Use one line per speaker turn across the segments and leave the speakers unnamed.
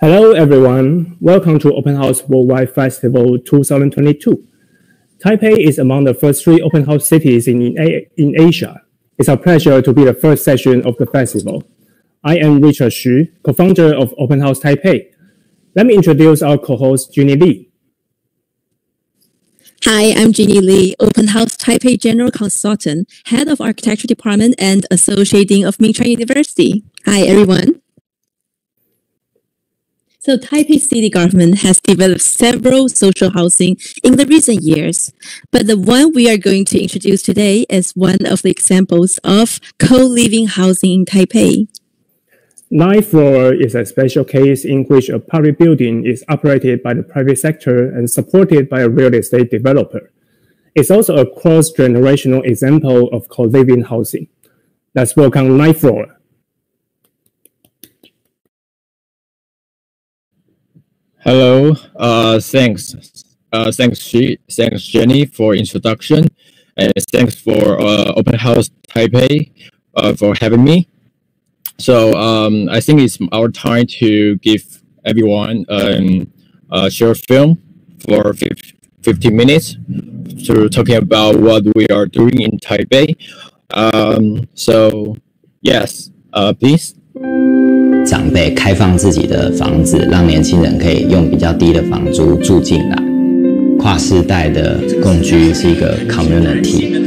Hello everyone, welcome to Open House Worldwide Festival 2022. Taipei is among the first 3 open house cities in Asia. It's a pleasure to be the first session of the festival. I am Richard Xu, co-founder of Open House Taipei. Let me introduce our co-host, Jeannie Lee.
Hi, I'm Jeannie Lee, Open House Taipei General Consultant, Head of Architecture Department and Associate Dean of Ming Chuan University. Hi, everyone. So Taipei city government has developed several social housing in the recent years, but the one we are going to introduce today is one of the examples of co-living housing in Taipei.
9th floor is a special case in which a public building is operated by the private sector and supported by a real estate developer. It's also a cross-generational example of co-living housing. Let's welcome 9th floor.
Hello, thanks Jenny for introduction, and thanks for Open House Taipei for having me. So I think it's our time to give everyone a short film for 15 minutes to talking about what we are doing in Taipei. So yes, please.
长辈开放自己的房子，让年轻人可以用比较低的房租住进来。跨世代的共居是一个 community。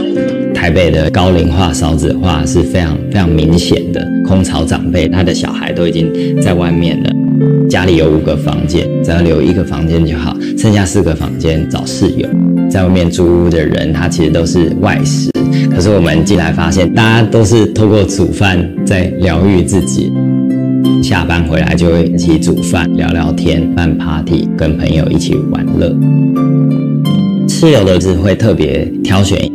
台北的高龄化、少子化是非常明显的。空巢长辈，他的小孩都已经在外面了，家里有5个房间，只要留1个房间就好，剩下4个房间找室友。在外面租屋的人，他其实都是外食。可是我们进来发现，大家都是透过煮饭在疗愈自己。下班回来就会一起煮饭、聊聊天、办 party， 跟朋友一起玩乐。室友的是会特别挑选，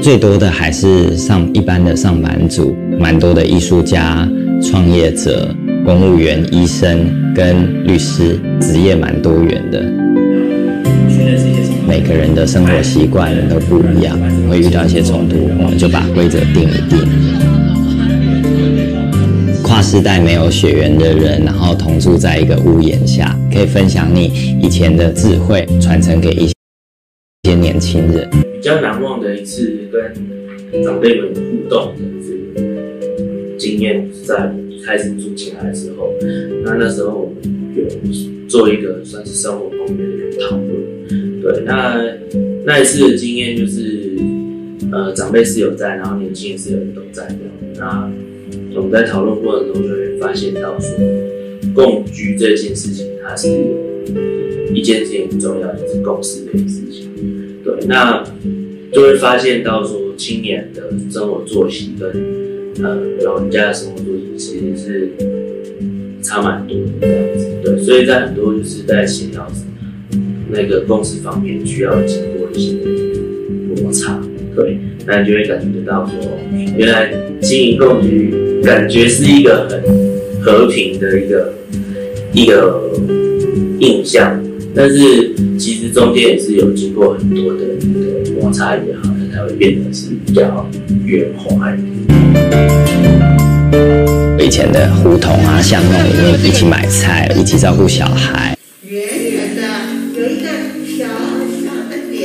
最多的还是一般的上班族，蛮多的艺术家、创业者、公务员、医生跟律师，职业蛮多元的。每个人的生活习惯都不一样，会遇到一些冲突，我们就把规则定一定。跨世代没有血缘的人，然后同住在一个屋檐下，可以分享你以前的智慧，传承给一些年轻人。
比较难忘的一次跟长辈们互动的经验，是在一开始住进来的时候，那时候我们有做一个算是生活方面的一个讨论。对，那一次的经验就是，长辈室友在，然后年轻的室友都在这样。那我们在讨论过程中就会发现到说，共居这件事情，它是一件事情很重要，就是共识这件事情。对，那就会发现到说，青年的生活作息跟老人家的生活作息其实是差蛮多的这样子。对，所以在很多就是在协调那个共识方面，需要经过一些摩擦。对，那你就会感觉得到说，原来经营共居感觉是一个很和平的一个印象，但是其实中间也是有经过很多的摩擦也好，它才会变得是比较圆滑一点。
以前的胡同啊、巷弄里面一起买菜，一起照顾小孩。
远远的有一个小小的点，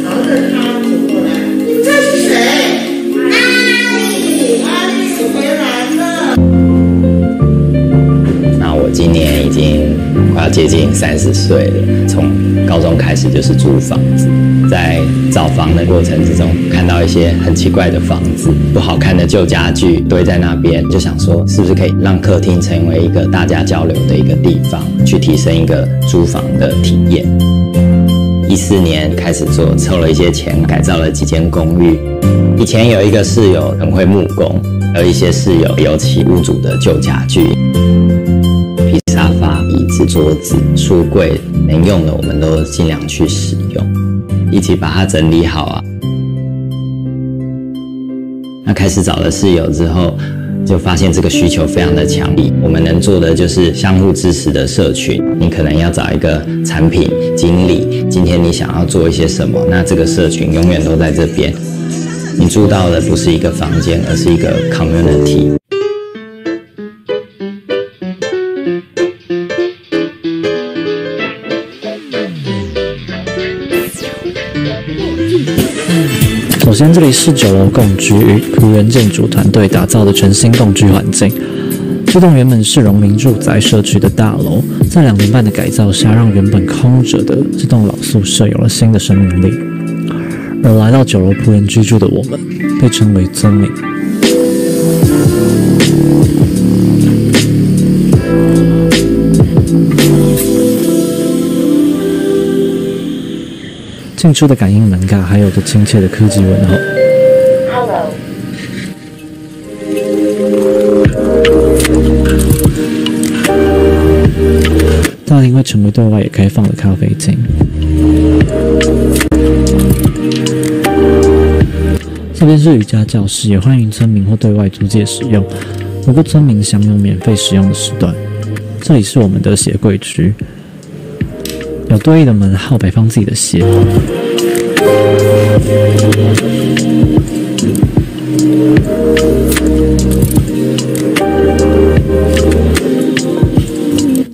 朝着他走过来。你们这是谁？阿丽回来了。
那我今年已经快要接近30岁了，从高中开始就是租房子，在找房的过程之中，看到一些很奇怪的房子，不好看的旧家具堆在那边，就想说是不是可以让客厅成为一个大家交流的一个地方，去提升一个租房的体验。14年开始做，凑了一些钱改造了几间公寓。以前有一个室友很会木工，还有一些室友有起屋主的旧家具，皮沙发、椅子、桌子、书柜，能用的我们都尽量去使用，一起把它整理好啊。那开始找了室友之后，就发现这个需求非常的强烈。我们能做的就是相互支持的社群。你可能要找一个产品经理，今天你想要做一些什么，那这个社群永远都在这边。你住到的不是一个房间，而是一个 community。
首先，这里是9楼共居与仆人建筑团队打造的全新共居环境。这栋原本是荣民住宅社区的大楼，在2年半的改造下，让原本空着的这栋老宿舍有了新的生命力。而来到9楼仆人居住的我们，被称为村民。进出的感应门槛，还有着亲切的科技问候。Hello。大厅会成为对外也开放的咖啡厅。这边是瑜伽教室，也欢迎村民或对外租借使用。不过村民享有免费使用的时段。这里是我们的鞋柜区。有对应的门号摆放自己的鞋。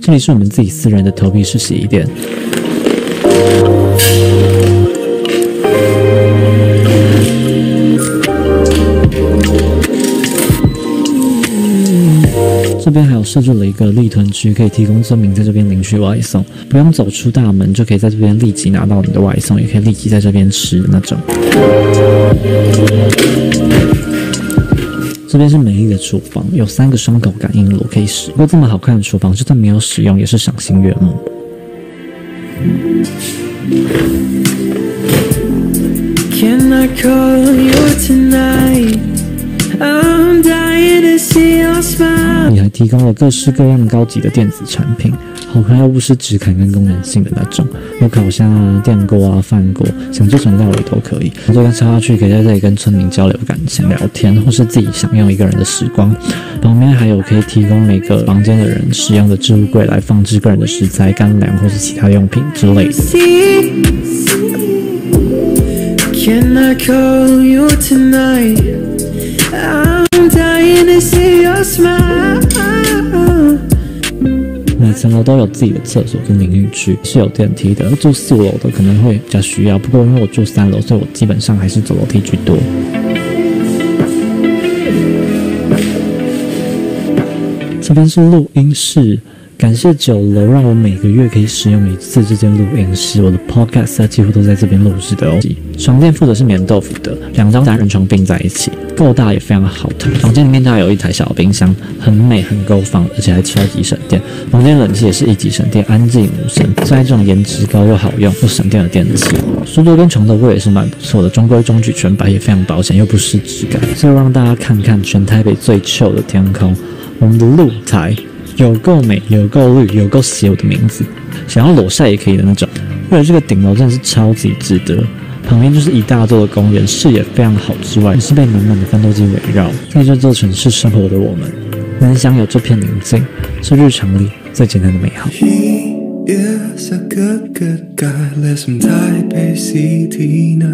这里是我们自己私人的投币式洗衣店。这边还有设置了一个立吞区，可以提供村民在这边领取外送，不用走出大门就可以在这边立即拿到你的外送，也可以立即在这边吃的那种。这边是美丽的厨房，有3个双口感应炉可以使用。不过这么好看的厨房，就算没有使用，也是赏心悦目。Can I call you tonight? I'm dying to see your smile. 你还提供了各式各样高级的电子产品，好看又不失质感跟功能性的那种，有烤箱啊、电锅啊、饭锅，想做什么料理都可以。这边插下去，可以在这里跟村民交流感情、聊天，或是自己享用一个人的时光。旁边还有可以提供每个房间的人使用的置物柜来放置个人的食材、干粮或是其他用品之类的。Can I call you tonight? I'm dying to see your smile. 每层楼都有自己的厕所跟淋浴区，是有电梯的。住4、5楼的可能会比较需要，不过因为我住3楼，所以我基本上还是走楼梯居多。这边是录音室。感谢9楼让我每个月可以使用1次这间录音室，我的 podcast 几乎都在这边录制的哦。床垫附的是棉豆腐的，2张单人床并在一起，够大也非常好躺。房间里面它有一台小冰箱，很美很够放，而且还超级省电。房间冷气也是1级省电，安静无声，在这种颜值高又好用又省电的电器。书桌跟床头柜也是蛮不错的，中规中矩，全白也非常保险又不失质感。最后让大家看看全台北最 chill 的天空，我们的露台。有够美，有够绿，有够写我的名字，想要裸晒也可以的那种。为了这个顶楼真的是超级值得，旁边就是一大座的公园，视野非常好之外，也是被满满的奋斗机围绕。在这座城市生活的我们，能享有这片宁静，是日常里最简单的美好。He is a good guy, lives in Taipei City now.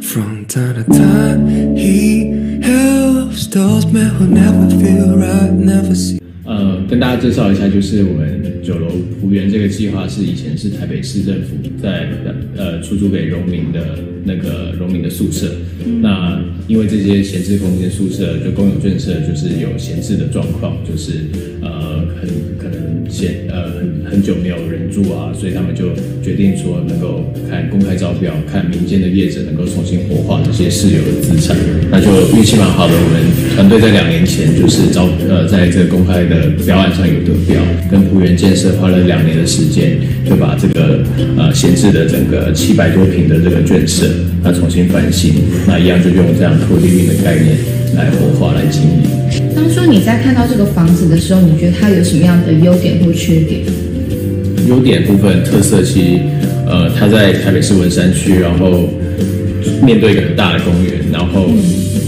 From time to time, he helps those men who never feel right, never see.
跟大家介绍一下，就是我们9楼仆园这个计划是以前是台北市政府在出租给农民的那个农民的宿舍。那因为这些闲置空间宿舍就公有建设就是有闲置的状况，就是可能
很久没有人住啊，所以他们就决定说能够看公开招标，看民间的业者能够重新活化这些私有的资产，那就运气蛮好的。我们团队在2年前就是在这个公开的标案上有得标，跟璞园建设花了2年的时间，就把这个闲置的整个700多坪的这个眷舍，那重新翻新，那一样就用这样co-living的概念来活化来经营。
当初你在看到这个房子的时候，你觉得它有什么样的优点或缺点？
优点部分特色其实，它在台北市文山区，然后面对一个很大的公园，然后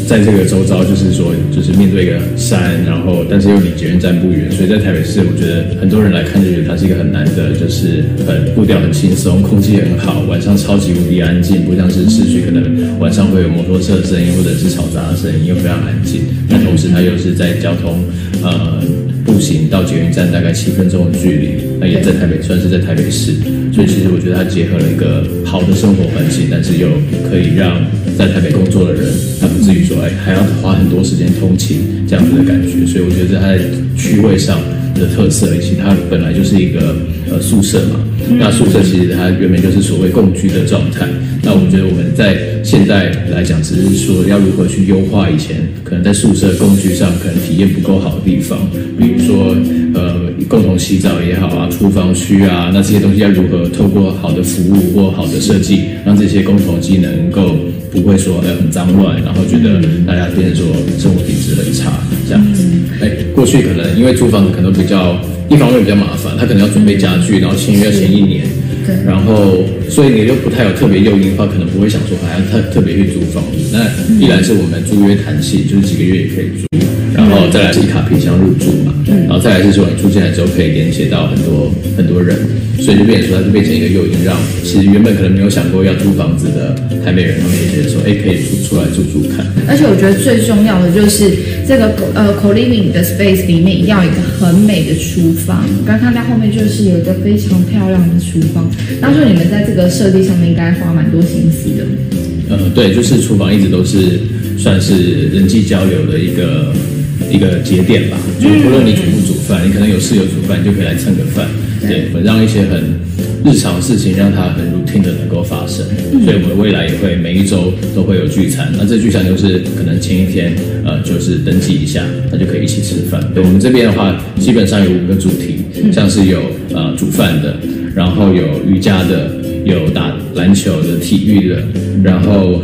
在这个周遭就是说，就是面对一个山，然后但是又离捷运站不远，所以在台北市，我觉得很多人来看就觉得它是一个很难得，就是很步调很轻松，空气很好，晚上超级无敌安静，不像是市区可能晚上会有摩托车的声音或者是嘈杂的声音，又非常安静。那同时它又是在交通步行到捷运站大概7分钟的距离，那也在台北，算是在台北市，所以其实我觉得它结合了一个好的生活环境，但是又可以让在台北工作的人，他不至于说还要花很多时间通勤这样子的感觉，所以我觉得它在区位上的特色，以及它本来就是一个宿舍嘛，那宿舍其实它原本就是所谓共居的状态，那我觉得我们在现在来讲，只是说要如何去优化以前可能在宿舍共居上可能体验不够好的地方，比如说共同洗澡也好啊，厨房区啊，那这些东西要如何透过好的服务或好的设计，让这些共同机能够不会说很脏乱，然后觉得大家变成说生活品质很差这样子。过去可能因为租房子可能比较一方面比较麻烦，他可能要准备家具，然后签约要签1年，然后所以你就不太有特别诱因的话，可能不会想说还要特别去租房子。那一来是我们租约弹性，就是几个月也可以租，然后再来是以卡皮箱入住嘛，然后再来是说你住进来之后可以连接到很多人，所以就变成说它就变成一个诱因，让其实原本可能没有想过要租房子的台北人，他们也觉得说可以出来住看。
而且我觉得最重要的就是这个co-living 的 space 里面一定要有一个很美的厨房。刚看到后面就是有一个非常漂亮的厨房，当初你们在这个设计上面应该花蛮多心思的。
对，就是厨房一直都是算是人际交流的一个节点吧。就不论你煮不煮饭，你可能有室友煮饭，你就可以来蹭个饭。对，我们让一些很日常的事情让它很 routine 的能够发生，所以我们未来也会每一周都会有聚餐。那这聚餐就是可能前一天就是登记一下，那就可以一起吃饭。对，我们这边的话，基本上有5个主题，像是有煮饭的，然后有瑜伽的，有打篮球的、体育的，然后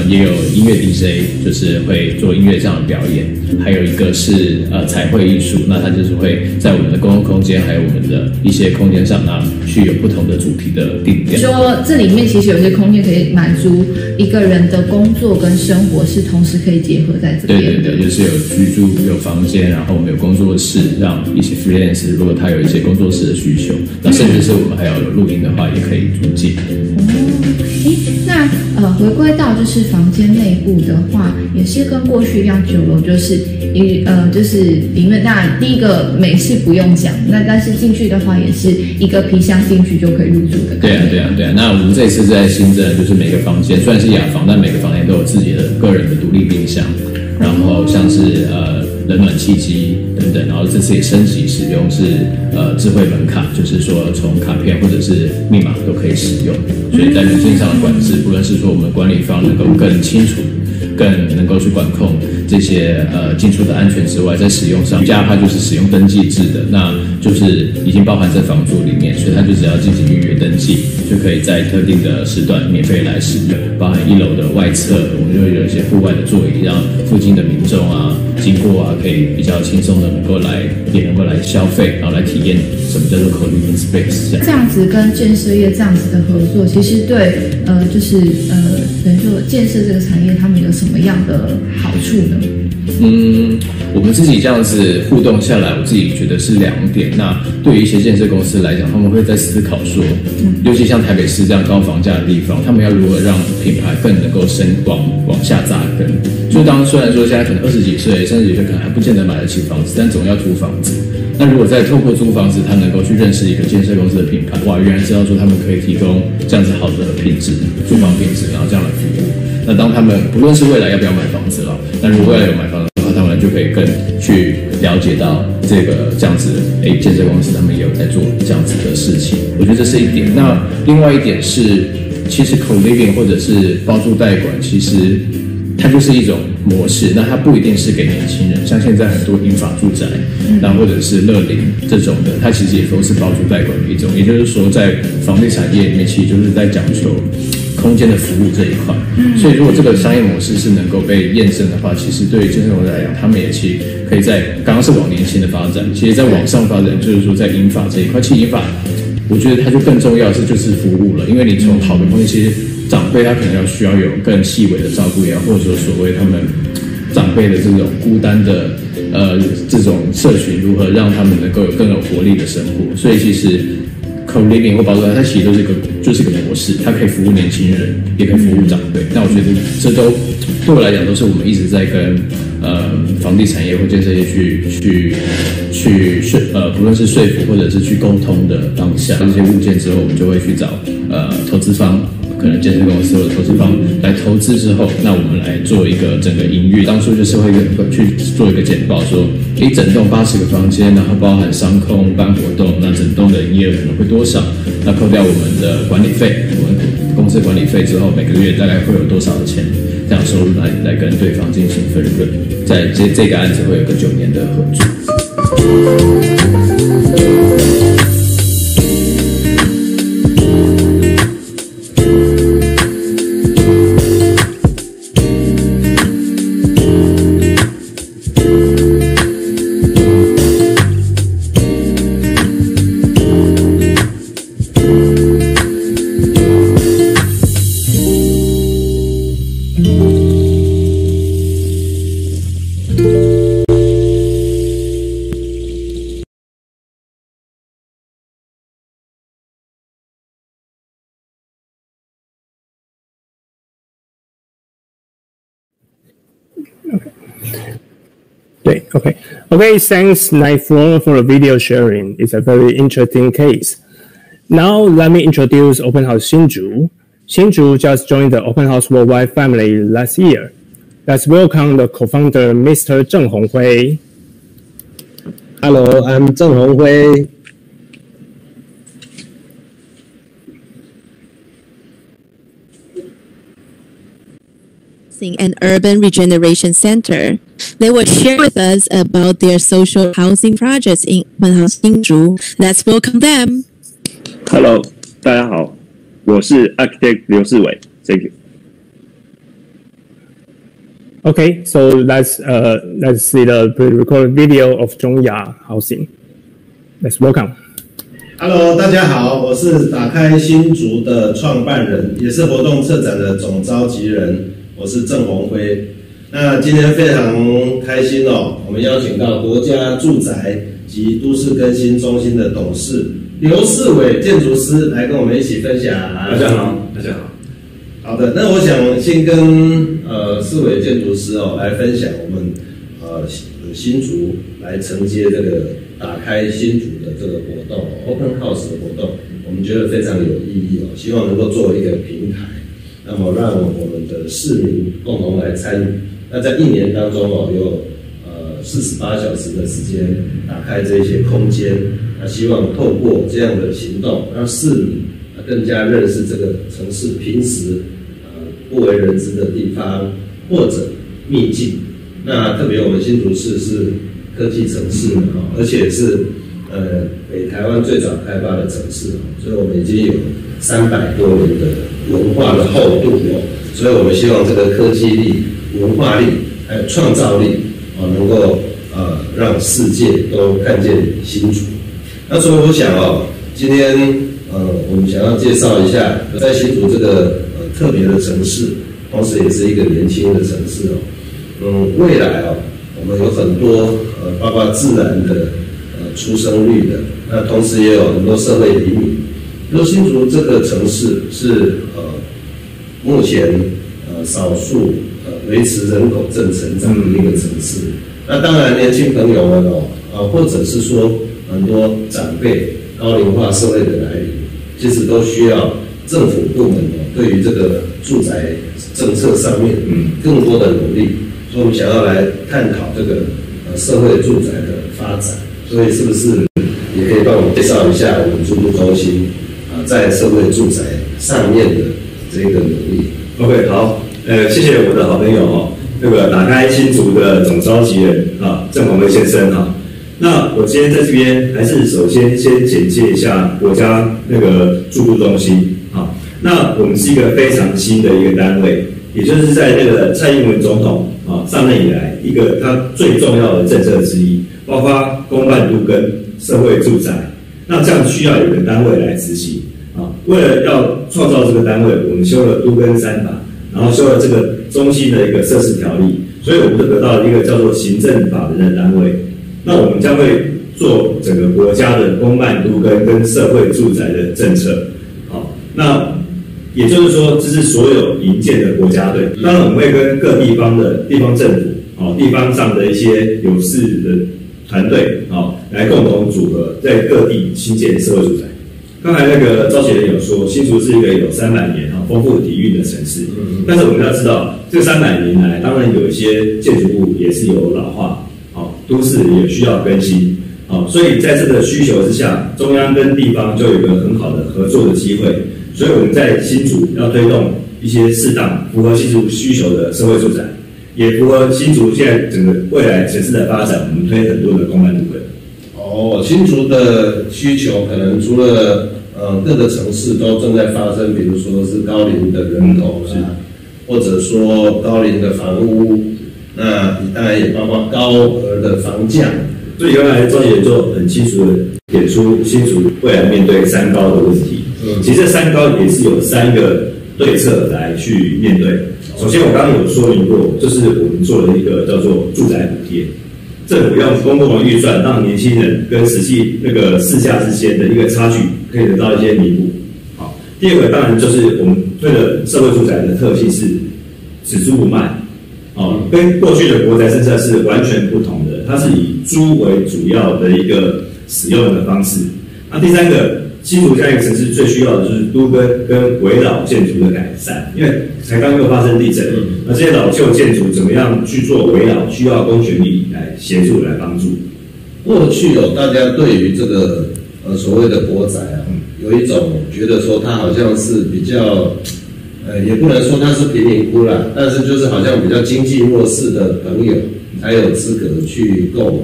也有音乐 DJ， 就是会做音乐这样的表演，还有一个是彩绘艺术，那它就是会在我们的公共空间还有我们的一些空间上，那去有不同的主题的定调。
说这里面其实有些空间可以满足一个人的工作跟生活是同时可以结合在这边的。
对，就是有居住有房间，然后我们有工作室，让一些 freelance 如果他有一些工作室的需求，那甚至是我们还有录音的话也可以租借。
那回归到就是房间内部的话，也是跟过去一样，酒楼就是就是里面当然第一个美是不用讲，那但是进去的话也是一个皮箱进去就可以入住的感觉。
对啊。那我们这一次在新增，就是每个房间虽然是雅房，但每个房间都有自己的个人的独立冰箱，然后像是冷暖气机等等，然后这次也升级使用是智慧门卡，就是说从卡片或者是密码都可以使用，所以在人性上的管制，不论是说我们管理方能够更清楚、更能够去管控这些进出的安全之外，在使用上，家它就是使用登记制的，那就是已经包含在房租里面，所以它就只要进行预约登记，就可以在特定的时段免费来使用，包含1楼的外侧，我们就会有一些户外的座椅，让附近的民众啊经过啊，可以比较轻松的能够来消费，然后来体验什么叫做 co-living space
这样子跟建设业这样子的合作，其实对就是等于说建设这个产业，他们有什么样的好处呢？
我们自己这样子互动下来，我自己觉得是2点。那对于一些建设公司来讲，他们会在思考说，尤其像台北市这样高房价的地方，他们要如何让品牌更能够往下扎根。就虽然说现在可能20几岁、30几岁可能还不见得买得起房子，但总要租房子。那如果再透过租房子，他能够去认识一个建设公司的品牌，哇，原来知道说他们可以提供这样子好的品质，租房品质，然后这样的服务。那当他们不论是未来要不要买房子了，那如果未来有买房的话，他他们就可以更去了解到这样子，建设公司他们也有在做这样子的事情。我觉得这是一点。那另外一点是，其实 co-living 或者是包租代管，其实它就是一种模式，那它不一定是给年轻人，像现在很多英法住宅，那或者是乐龄这种的，它其实也都是包租代管的一种。也就是说，在房地产业里面，其实就是在讲求空间的服务这一块。所以，如果这个商业模式是能够被验证的话，其实对于健身公司来讲，他们也其实可以在刚刚是往年轻的发展，其实在往上发展，就是说在英法这一块，其实英法我觉得它就更重要的是就是服务了，因为你从好的空间，其实长辈他可能需要有更细微的照顾也好，或者说所谓他们长辈的这种孤单的这种社群，如何让他们能够有更有活力的生活。所以其实 co-living 或包租代它其实就是一个模式，它可以服务年轻人，也可以服务长辈。但我觉得这都对我来讲都是我们一直在跟房地产业或建设业去不论是说服或者是去沟通的当下，这些物件之后，我们就会去找投资方。可能健身公司或者投资方来投资之后，那我们来做一个整个营运。当初就是会去做一个简报，说，整栋80个房间，然后包含商空、办活动，那整栋的营业额可能会多少？那扣掉我们的管理费，我们公司管理费之后，每个月大概会有多少的钱？这样收入来跟对方进行分润。在这个案子会有个9年的合作。
Okay, thanks Night Floor for the video sharing. It's a very interesting case. Now let me introduce Open House Hsinchu. Hsinchu just joined the Open House Worldwide family last year. Let's welcome the co-founder, Mr. Zheng Honghui.
Hello, I'm Zheng Honghui.
An urban regeneration center. They will share with us about their social housing projects in Open House Hsinchu. Let's welcome them.
Hello, 大家好，我是 Architect 刘世伟。Thank you.
Okay, so let's see the pre-recorded video of Zhongya Housing. Let's welcome.
Hello， 大家好，我是打开新竹的创办人，也是活动策展的总召集人。我是郑宏辉，那今天非常开心哦，我们邀请到国家住宅及都市更新中心的董事刘世伟建筑师来跟我们一起分享。
大家好，大家好。
好的，那我想先跟世伟建筑师来分享我们新竹来承接这个打开新竹的这个活动 Open House 的活动，我们觉得非常有意义哦，希望能够作为一个平台。那么让我们的市民共同来参与。那在1年当中有48小时的时间打开这些空间。那希望透过这样的行动，让市民更加认识这个城市平时不为人知的地方或者秘境。那特别我们新竹市是科技城市而且是北台湾最早开发的城市所以我们已经有300多年的文化的厚度所以我们希望这个科技力、文化力还有创造力能够让世界都看见新竹。那所以我想今天我们想要介绍一下在新竹这个特别的城市，同时也是一个年轻的城市未来我们有很多包括自然的出生率的，那同时也有很多社会移民。新竹这个城市是目前少数维持人口正成长的一个城市。那当然，年轻朋友们或者是说很多长辈高龄化社会的来临，其实都需要政府部门对于这个住宅政策上面更多的努力。所以我们想要来探讨这个社会住宅的发展，所以是不是也可以帮我们介绍一下我们住都中心在社会住宅上面的这个努力
？OK， 好，谢谢我的好朋友哦，那个打开新竹的总召集人郑宏威先生哈。那我今天在这边还是首先简介一下国家那个住都中心啊。那我们是一个非常新的一个单位，也就是在那个蔡英文总统上任以来一个他最重要的政策之一，包括公办都跟社会住宅。那这样需要有一个单位来执行啊。为了要创造这个单位，我们修了都跟3法，然后修了这个中心的一个设施条例，所以我们就得到了一个叫做行政法人的单位。那我们将会做整个国家的公办都跟社会住宅的政策，好，那也就是说，这是所有营建的国家队。当然，我们会跟各地方的地方政府，地方上的一些有识的团队，来共同组合，在各地新建社会住宅。刚才那个召集人有说，新竹是一个有300年丰富底蕴的城市，但是我们要知道，这300年来，当然有一些建筑物也是有老化。都市也需要更新，所以在这个需求之下，中央跟地方就有一个很好的合作的机会。所以我们在新竹要推动一些适当符合新竹需求的社会住宅，也符合新竹现在整个未来城市的发展。我们推很多的公办都跟。
新竹的需求可能除了各个城市都正在发生，比如说是高龄的人口或者说高龄的房屋。那当然也包括高额的房价，
所以原来召集人就很清楚的点出新竹未来面对3高的问题。其实这3高也是有3个对策来去面对。首先我刚刚有说明过，就是我们做了一个叫做住宅补贴，政府用公共的预算让年轻人跟实际那个市价之间的一个差距可以得到一些弥补。好，第二个当然就是我们对的社会住宅的特性是只租不卖。跟过去的国宅政策是完全不同的，它是以租为主要的一个使用的方式。那第3个，新竹这样一个城市最需要的就是都跟围绕建筑的改善，因为才刚又发生地震，那这些老旧建筑怎么样去做围绕，需要公权力来协助来帮助。
过去大家对于这个所谓的国宅有一种觉得说它好像是比较。也不能说他是贫民窟啦，但是就是好像比较经济弱势的朋友才有资格去购买，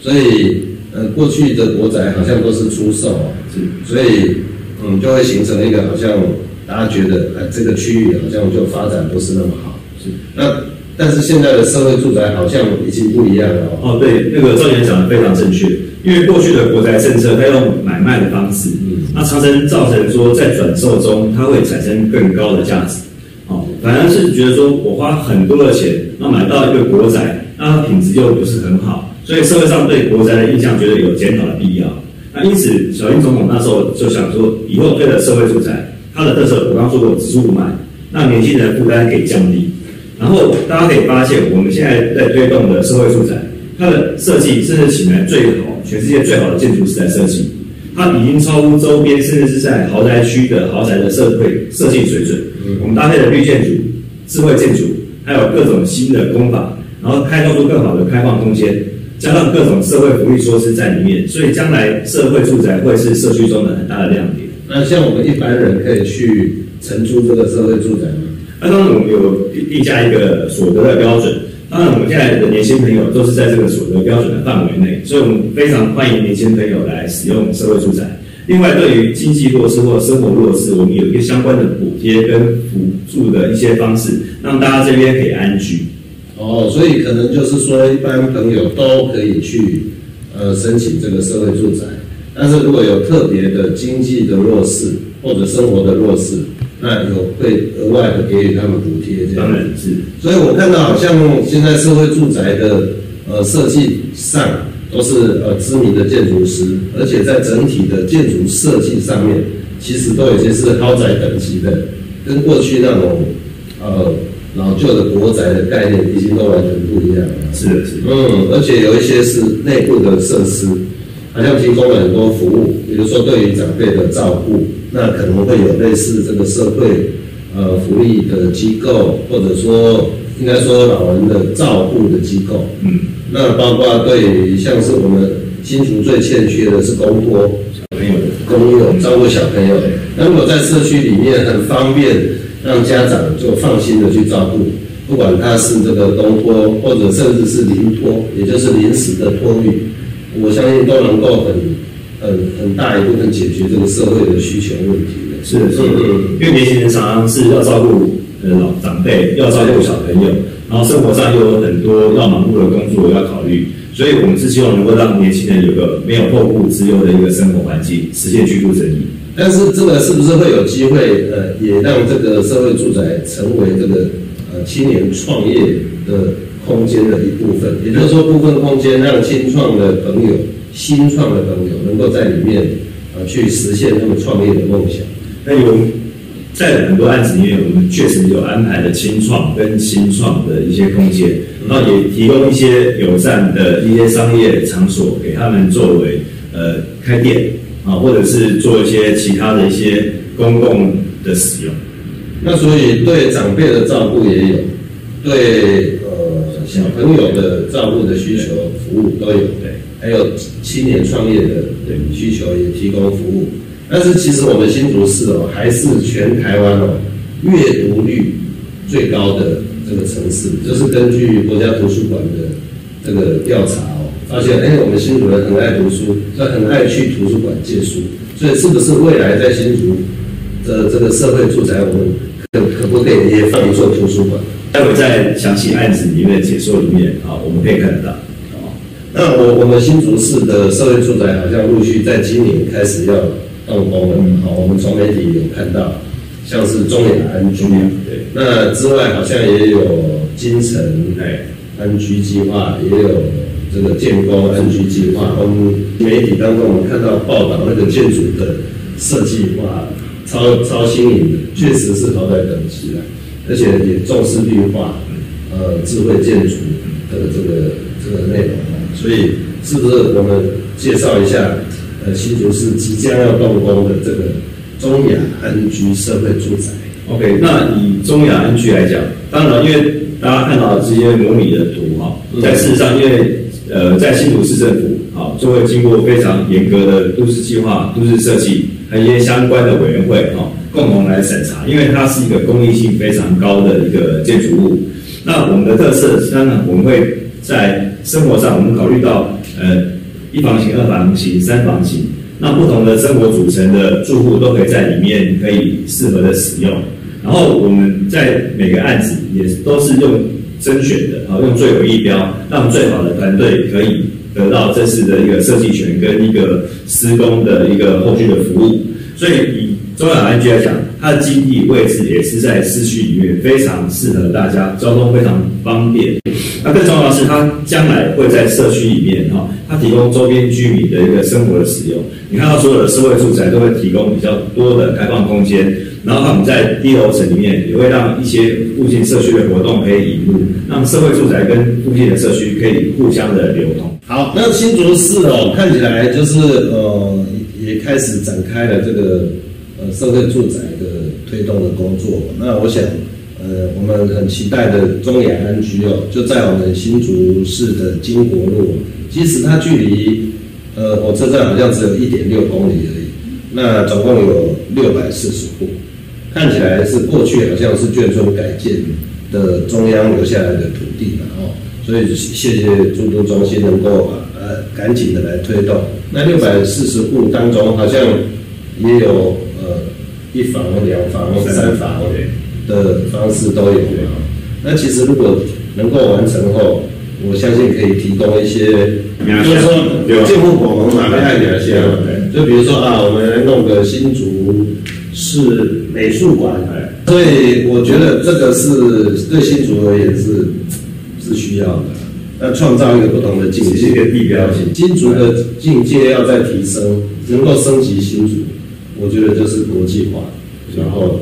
所以过去的国宅好像都是出售，所以就会形成一个好像大家觉得这个区域好像就发展不是那么好，但是现在的社会住宅好像已经不一样了。
对，那个赵先生讲的非常正确，因为过去的国宅政策它用买卖的方式。那常常造成说，在转售中，它会产生更高的价值，反而是觉得说我花很多的钱，那买到一个国宅，那它品质又不是很好，所以社会上对国宅的印象觉得有检讨的必要。那因此，小英总统那时候就想说，以后对的社会住宅，它的特色我刚刚说过，只租不卖，那年轻人负担可以降低。然后大家可以发现，我们现在在推动的社会住宅，它的设计甚至请来全世界最好的建筑师来设计。它已经超乎周边，甚至是在豪宅区的豪宅的设计水准。我们搭配了绿建筑、智慧建筑，还有各种新的工法，然后开创出更好的开放空间，加上各种社会福利措施在里面，所以将来社会住宅会是社区中的很大的亮点。
那像我们一般人可以去承租这个社会住宅吗？
当然我们有定下一个所得的标准。当然，我们现在的年轻朋友都是在这个所得标准的范围内，所以我们非常欢迎年轻朋友来使用社会住宅。另外，对于经济弱势或生活弱势，我们有一个相关的补贴跟辅助的一些方式，让大家这边可以安居。
所以可能就是说，一般朋友都可以去申请这个社会住宅，但是如果有特别的经济的弱势或者生活的弱势，那会额外的给予他们补贴，这样。
当然是。
所以我看到好像现在社会住宅的设计上都是知名的建筑师，而且在整体的建筑设计上面，其实都已经是豪宅等级的，跟过去那种老旧的国宅的概念已经都完全不一样了。
是的，是的。
而且有一些是内部的设施，好像提供了很多服务，比如说对于长辈的照顾，那可能会有类似这个社会福利的机构，或者说应该说老人的照顾的机构。那包括对像是我们新竹最欠缺的是公托公幼照顾小朋友。那如果在社区里面很方便，让家长就放心的去照顾，不管他是这个公托或者甚至是临托，也就是临时的托育，我相信都能够很大一部分解决这个社会的需求问题的。
是，因为年轻人常常是要照顾老长辈，要照顾小朋友，然后生活上又有很多要忙碌的工作要考虑，所以我们是希望能够让年轻人有个没有后顾之忧的一个生活环境，实现居住正义。
但是这个是不是会有机会也让这个社会住宅成为这个青年创业的空间的一部分？也就是说，部分空间让新创的朋友能够在里面去实现他们创业的梦想。
那在很多案子里面，我们确实有安排了青创跟新创的一些空间，然后也提供一些友善的一些商业场所给他们作为开店或者是做一些其他的一些公共的使用。
那所以对长辈的照顾也有，对小朋友的照顾的需求服务都有，还有青年创业的需求也提供服务。但是其实我们新竹市还是全台湾阅读率最高的这个城市，就是根据国家图书馆的这个调查发现我们新竹人很爱读书，很爱去图书馆借书，所以是不是未来在新竹的这个社会住宅，我们可不可以也放一座图书馆？
待会在详细案子里面的解说里面我们可以看得到。
那我们新竹市的社会住宅好像陆续在今年开始要动工了，我们从媒体有看到，像是中雅安居，那之外好像也有金城安居计划，也有这个建工安居计划。我们媒体当中我们看到报道，那个建筑的设计超新颖的，确实是好歹等级了，而且也重视绿化，智慧建筑的这个内容。所以是不是我们介绍一下新竹市即将要动工的这个中雅安居社会住宅
？OK， 那以中雅安居来讲，当然因为大家看到这些模拟的图在事实上，因为在新竹市政府就会经过非常严格的都市计划、都市设计，还有一些相关的委员会共同来审查，因为它是一个公益性非常高的一个建筑物。那我们的特色，当然我们会在生活上，我们考虑到1房型、2房型、3房型，那不同的生活组成的住户都可以在里面可以适合的使用。然后我们在每个案子也都是用甄选的用最有意标，让最好的团队可以得到这次的一个设计权跟一个施工的一个后续的服务。所以以中雅安居来讲，它的基地位置也是在市区里面，非常适合大家，交通非常方便。那更重要的是，它将来会在社区里面它提供周边居民的一个生活的使用。你看到所有的社会住宅都会提供比较多的开放空间，然后他们在低楼层里面也会让一些附近社区的活动可以引入，让社会住宅跟附近的社区可以互相的流通。
好，那新竹市看起来就是也开始展开了这个社会住宅的推动的工作。那我想我们很期待的中雅安居就在我们新竹市的金国路，其实它距离火车站好像只有1.6公里而已。那总共有640户，看起来是过去好像是眷村改建的中央留下来的土地所以谢谢住都中心能够赶紧的来推动。那640户当中好像也有1房、2房、3房的方式都有那其实如果能够完成后，我相信可以提供一些，就是说建户口盟嘛，来一些就比如说我们来弄个新竹市美术馆，所以我觉得这个是对新竹而言是需要的。那创造一个不同的境界，一个地标性。新竹的境界要再提升，能够升级新竹，我觉得就是国际化，然后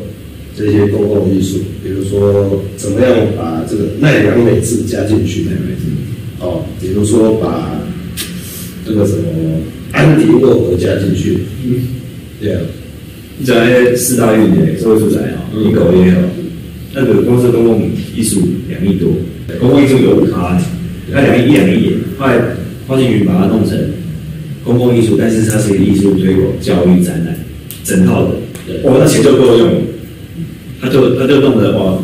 这些公共艺术，比如说怎么样把这个奈良美智加进去，比如说把这个什么安迪沃荷加进去，对啊，
你讲那些4大运的社会住宅，林口也有，那个光是公共艺术2亿多，公共艺术有5%，那2亿耶，后来花信云把它弄成公共艺术，但是它是一个艺术推广、教育、展览，整套的，那钱就够用了，他就弄得哇。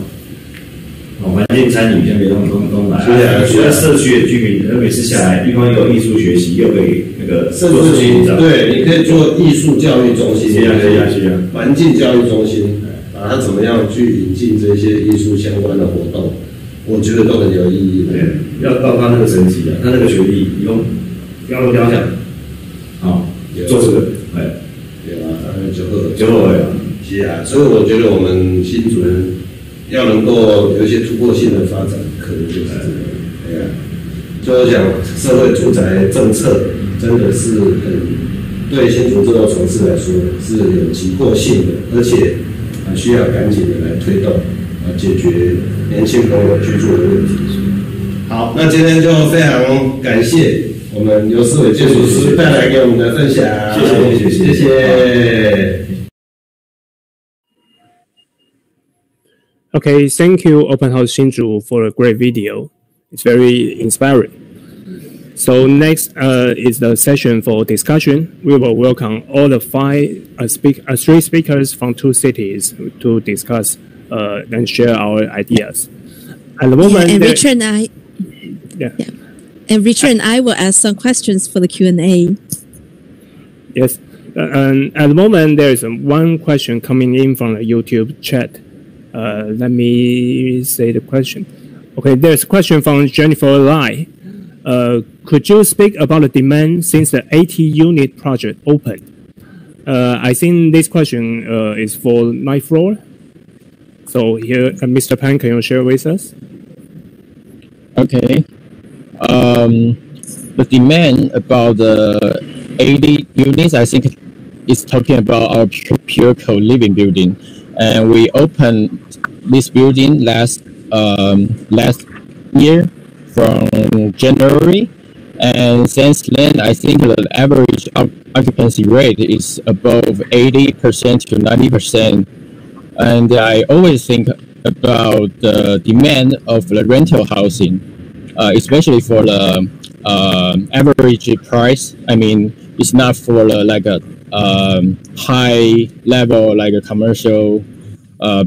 环境参与，像别东来，所以社区的居民，每次下来，地方有艺术学习，又可以那个
社区对，你可以做艺术教育中心，环境教育中心，把它怎么样去引进这些艺术相关的活动，我觉得都很有意义。
对，要到他那个层级啊，他那个学历以后雕像，好，做这个，
有啊，就是啊，所以我觉得我们新竹人。要能够有一些突破性的发展，可能就是这个。对啊，就我讲，社会住宅政策真的是对新竹这座城市来说是有急迫性的，而且需要赶紧的来推动，解决年轻朋友居住的问题。好，那今天就非常感谢我们刘思伟建筑师带来给我们的分享，谢谢。
Okay, thank you, Open House Hsinchu, for a great video. It's very inspiring. So next is the session for discussion. We will welcome all the three speakers from 2 cities to discuss and share our ideas. At the moment,
and Richard and I, and Richard and I will ask some questions for the Q&A.
Yes, and at the moment there is one question coming in from the YouTube chat. Let me say the question. Okay, there's a question from Jennifer Lai. Could you speak about the demand since the 80-unit project opened? I think this question is for 9th floor. So here, Mr. Pan, can you share with us?
Okay. The demand about the 80 units, I think, is talking about our pure co-living building. And we opened this building last year from January, and since then I think the average occupancy rate is above 80% to 90%. And I always think about the demand of the rental housing, especially for the average price. I mean, it's not for like a high level like a commercial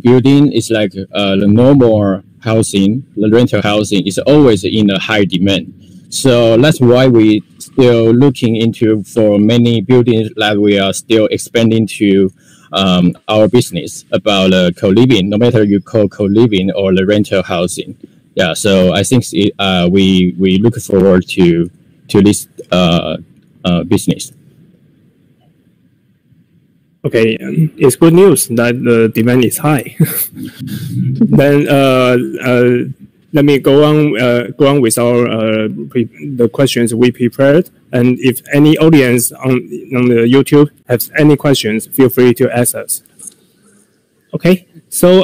building. It's like the normal housing, the rental housing is always in a high demand. So that's why we still looking into for many buildings that we are still expanding to our business about co-living, no matter you call co-living or the rental housing. Yeah, so I think we look forward to this business.
Okay, it's good news that the demand is high. Then let me go on with our the questions we prepared. And if any audience on the YouTube has any questions, feel free to ask us. Okay, so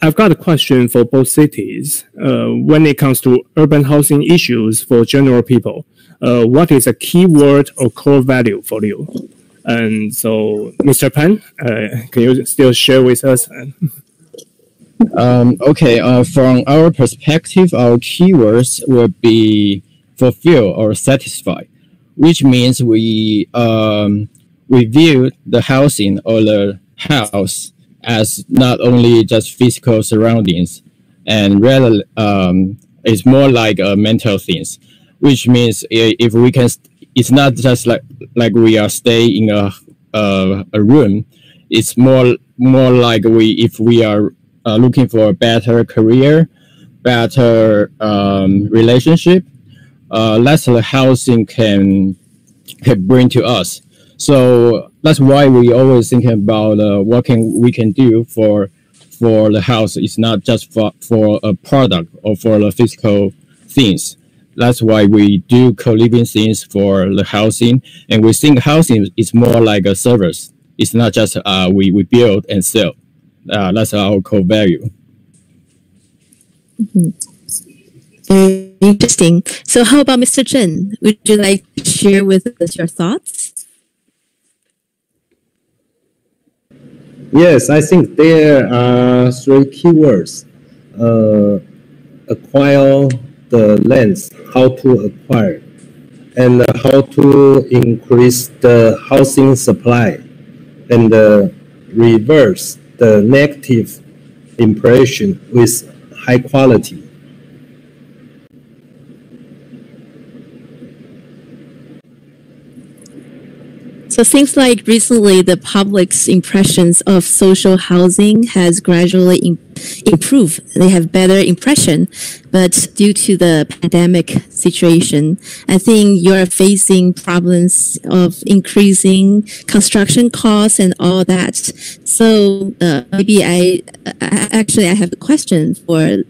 I've got a question for both cities. When it comes to urban housing issues for general people, what is a key word or core value for you? And so, Mr. Pan, can you still share with us?
Okay, from our perspective, our keywords will be fulfill or satisfy, which means we view the housing or the house as not only just physical surroundings, and rather it's more like mental things, which means if we can. It's not just like we are staying in a room. It's more like if we are looking for a better career, better relationship. That's the housing can bring to us. So that's why we always think about what we can do for the house. It's not just for a product or for the physical things. That's why we do co-living things for the housing, and we think housing is more like a service. It's not just we build and sell. That's our core value.
Very interesting. So how about Mr. Chen? Would you like to share with us your thoughts?
Yes, I think there are 3 keywords
acquire the lands, how to acquire, and how to increase the housing supply, and reverse the negative impression with high quality.
So it seems like recently the public's impressions of social housing has gradually improved. They have better impression, but due to the pandemic situation, I think you're facing problems of increasing construction costs and all that. So maybe I have a question for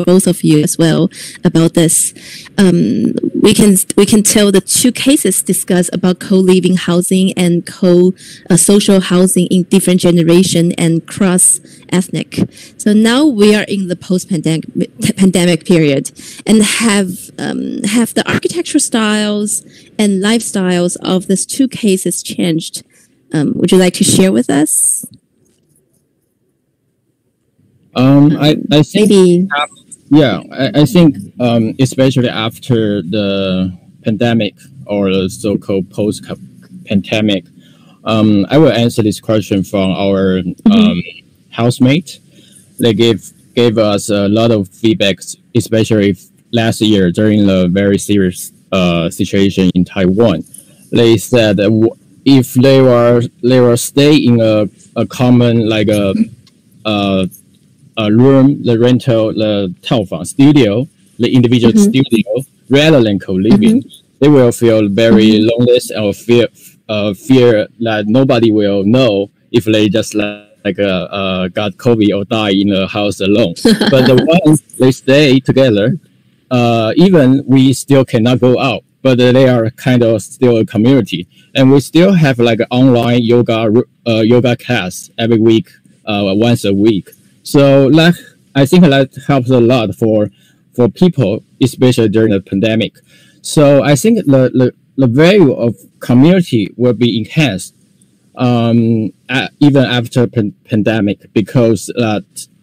both of you as well about this. We can tell the two cases discussed about co-living housing and social housing in different generation and cross-ethnic. So now we are in the post-pandemic period, and have the architectural styles and lifestyles of these two cases changed? Would you like to share with us?
I think
maybe.
I think especially after the pandemic or the so-called post-pandemic, I will answer this question from our housemate. They gave us a lot of feedback, especially last year during the very serious situation in Taiwan. They said that if they were stay in a common like a room, the rental, the 套房 studio, the individual studio, rather than co-living, they will feel very lonely or fear that nobody will know if they just got COVID or die in a house alone. But the ones they stay together, even we still cannot go out, but they are kind of still a community, and we still have like an online yoga class every week, once a week. So I think that helps a lot for people, especially during the pandemic. So I think the value of community will be enhanced even after pandemic, because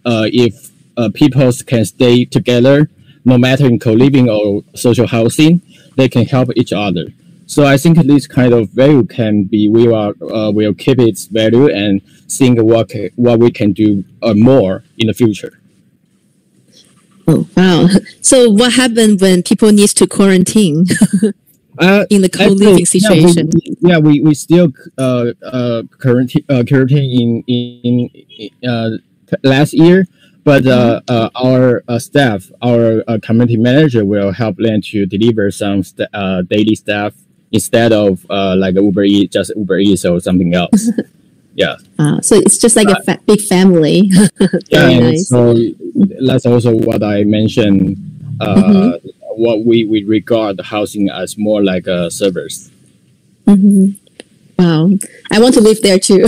if people can stay together, no matter in co-living or social housing, they can help each other. So I think this kind of value can be, we'll keep its value and think what we can do more in the future.
Oh, wow. So what happened when people need to quarantine in the co-living situation?
We still quarantine in last year, but our staff, our community manager will help them to deliver some daily stuff instead of like Uber Eats or something else. Yeah.
So it's just like a big family. Very nice.
So that's also what I mentioned. What we regard housing as more like a service.
Wow, I want to live there too.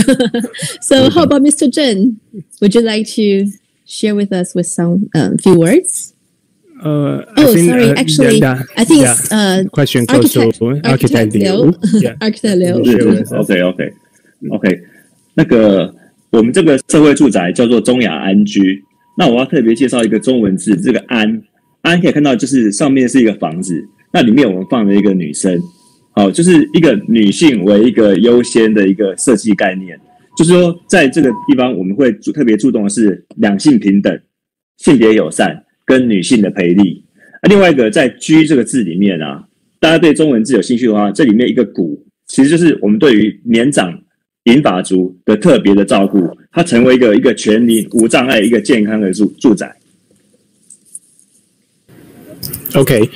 So how about Mr. Zhen? Would you like to share with us with some few words? Sorry. Actually, I think it's
question goes to Architect Liu.
Architect Liu.
OK。那个我们这个社会住宅叫做中雅安居。那我要特别介绍一个中文字，这个安可以看到就是上面是一个房子，那里面我们放了一个女生，好，就是一个女性为一个优先的一个设计概念。就是说，在这个地方我们会特别注重的是两性平等、性别友善跟女性的培力。另外一个在居这个字里面啊，大家对中文字有兴趣的话，这里面一个古，其实就是我们对于年长银发族的特别的照顾，它成为一个全龄无障碍、一个健康的住宅。
Okay,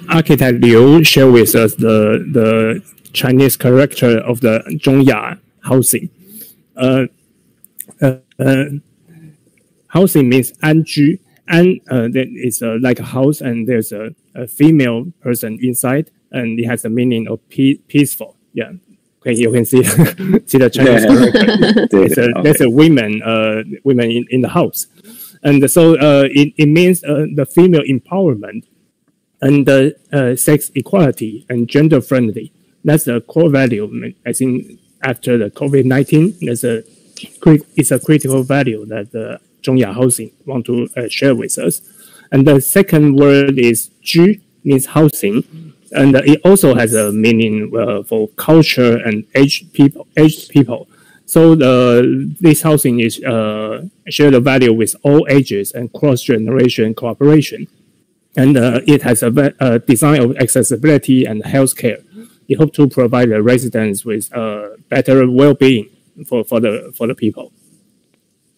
Architect Liu shared with us the Chinese character of the Zhongya housing. Housing means 安居, and that is like a house, and there's a female person inside, and it has a meaning of peaceful. Yeah. Okay, you can see the Chinese character. There's a women in the house, and so it means the female empowerment and sex equality and gender friendly. That's the core value. I think after the COVID-19, it's a critical value that Zhongya housing want to share with us. And the second word is 居 means housing, and it also has a meaning for culture and aged people. So this housing is share the value with all ages and cross-generation cooperation. And it has a design of accessibility and healthcare. It hopes to provide the residents with better well-being for the people.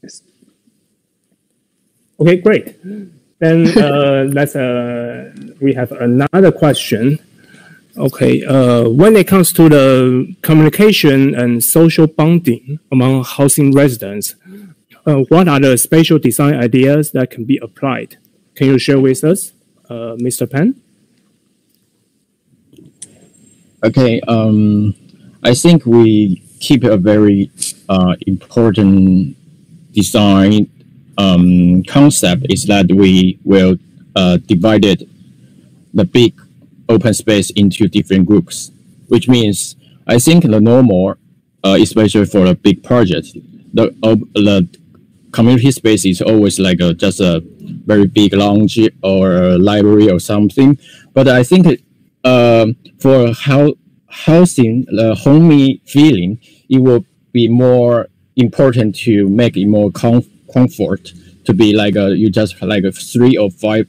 Yes.
Okay, great. Then we have another question. Okay, when it comes to the communication and social bonding among housing residents, what are the spatial design ideas that can be applied? Can you share with us, Mr. Pan?
Okay, I think we keep a very important design concept is that we will divide the big open space into different groups, which means I think the normal, especially for a big project, the community space is always like just a very big lounge or a library or something. But I think for housing, the homey feeling, it will be more important to make it more comfort to be like you just like 3 or 5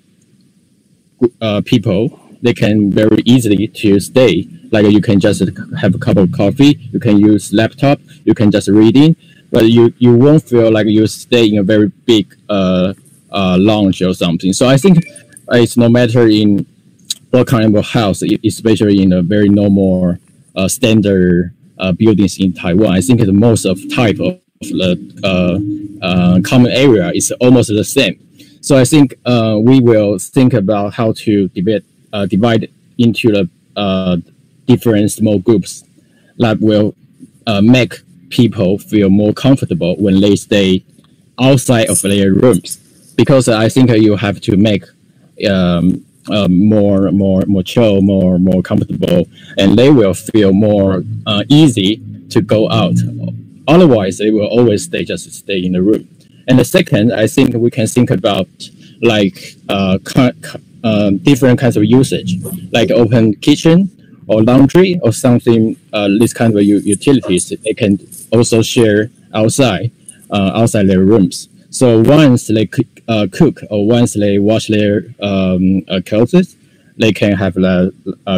people. They can very easily to stay. Like you can just have a cup of coffee. You can use laptop. You can just reading, but you won't feel like you stay in a very big lounge or something. So I think it's no matter in what kind of house, especially in a very normal standard buildings in Taiwan. I think the most of type of the common area is almost the same. So I think we will think about how to divide into the different small groups that will make people feel more comfortable when they stay outside of their rooms. Because I think you have to make more chill, more comfortable, and they will feel more easy to go out. Otherwise, they will always stay in the room. And the second, I think we can think about like different kinds of usage, like open kitchen or laundry or something. This kind of utilities they can also share outside their rooms. So once they cook or once they wash their clothes, they can have a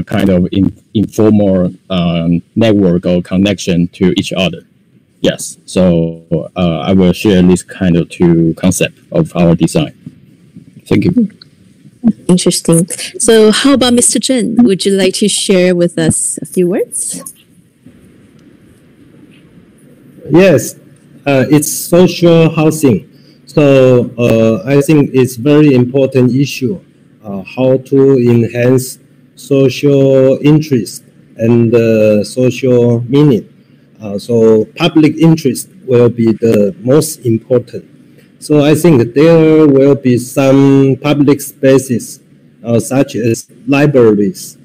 kind of informal network or connection to each other. Yes, so I will share this kind of 2 concept of our design. Thank you.
Interesting. So how about Mr. Zhen? Would you like to share with us a few words?
Yes, it's social housing. So I think it's very important issue, how to enhance social interest and social meaning. So public interest will be the most important. So I think there will be some public spaces such as libraries,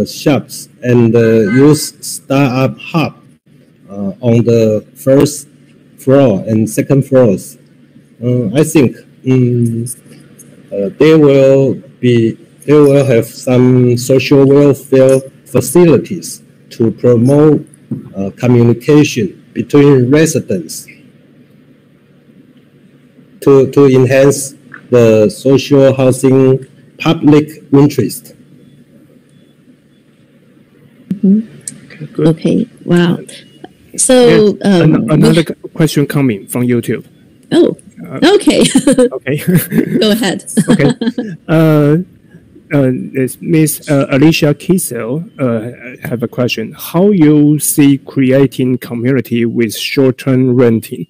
shops, and youth startup hub on the first floor and second floors. I think they will have some social welfare facilities to promote communication between residents to enhance the social housing public interest.
Okay, wow. So
another question coming from YouTube.
Oh, okay.
Okay.
Go ahead.
Okay. Miss Alicia Kiesel have a question. How you see creating community with short-term renting?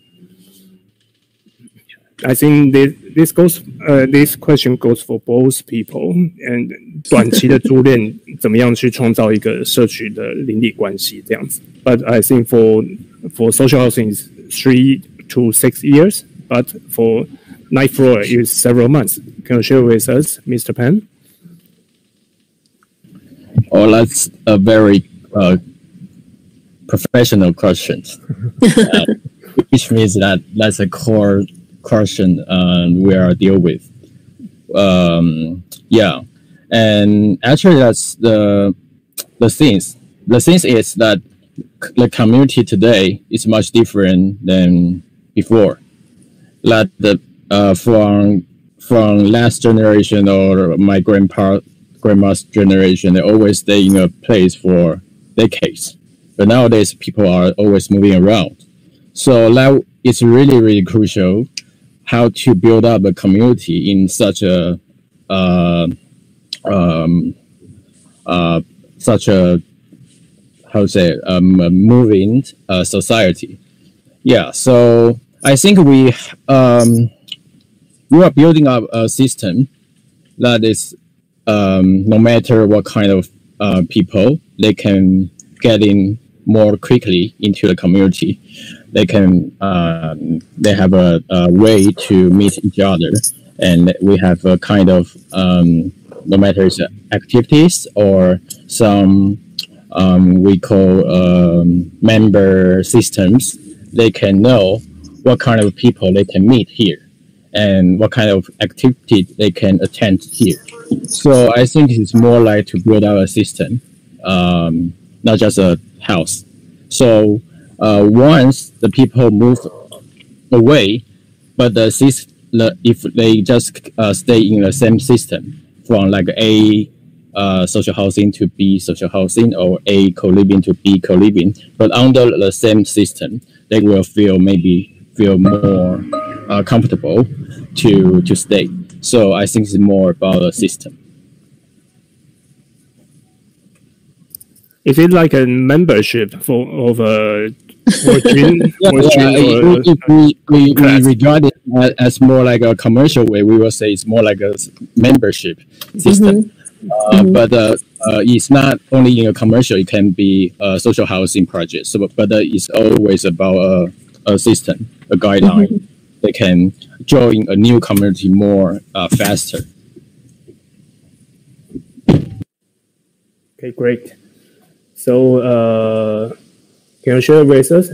I think this question goes for both people. And 短期的租赁怎么样去创造一个社区的邻里关系这样子。But I think for social housing is 3 to 6 years. But for night floor is several months. Can you share with us, Mr. Pan?
Oh, that's a very professional question, which means that's a core question we are deal with. Yeah, and actually that's the things. The thing is that the community today is much different than before. Like from last generation or my grandma's generation, they always stay in a place for decades. But nowadays, people are always moving around. So that it's really, really crucial how to build up a community in such a moving society. Yeah. So I think we are building up a system that is no matter what kind of people, they can get in more quickly into the community. They can they have a way to meet each other, and we have a kind of no matter it's activities or some we call member systems. They can know what kind of people they can meet here and what kind of activity they can attend here. So I think it's more like to build out a system, not just a house. So once the people move away, but if they just stay in the same system from like A social housing to B social housing or A co-living to B co-living, but under the same system, they will feel more comfortable to stay. So I think it's more about a system.
Is it like a membership if
we regard it as more like a commercial way, we will say it's more like a membership system. But it's not only in a commercial, it can be a social housing project. So, but it's always about a system, a guideline. They can join a new community more faster.
Okay, great. So can you share with us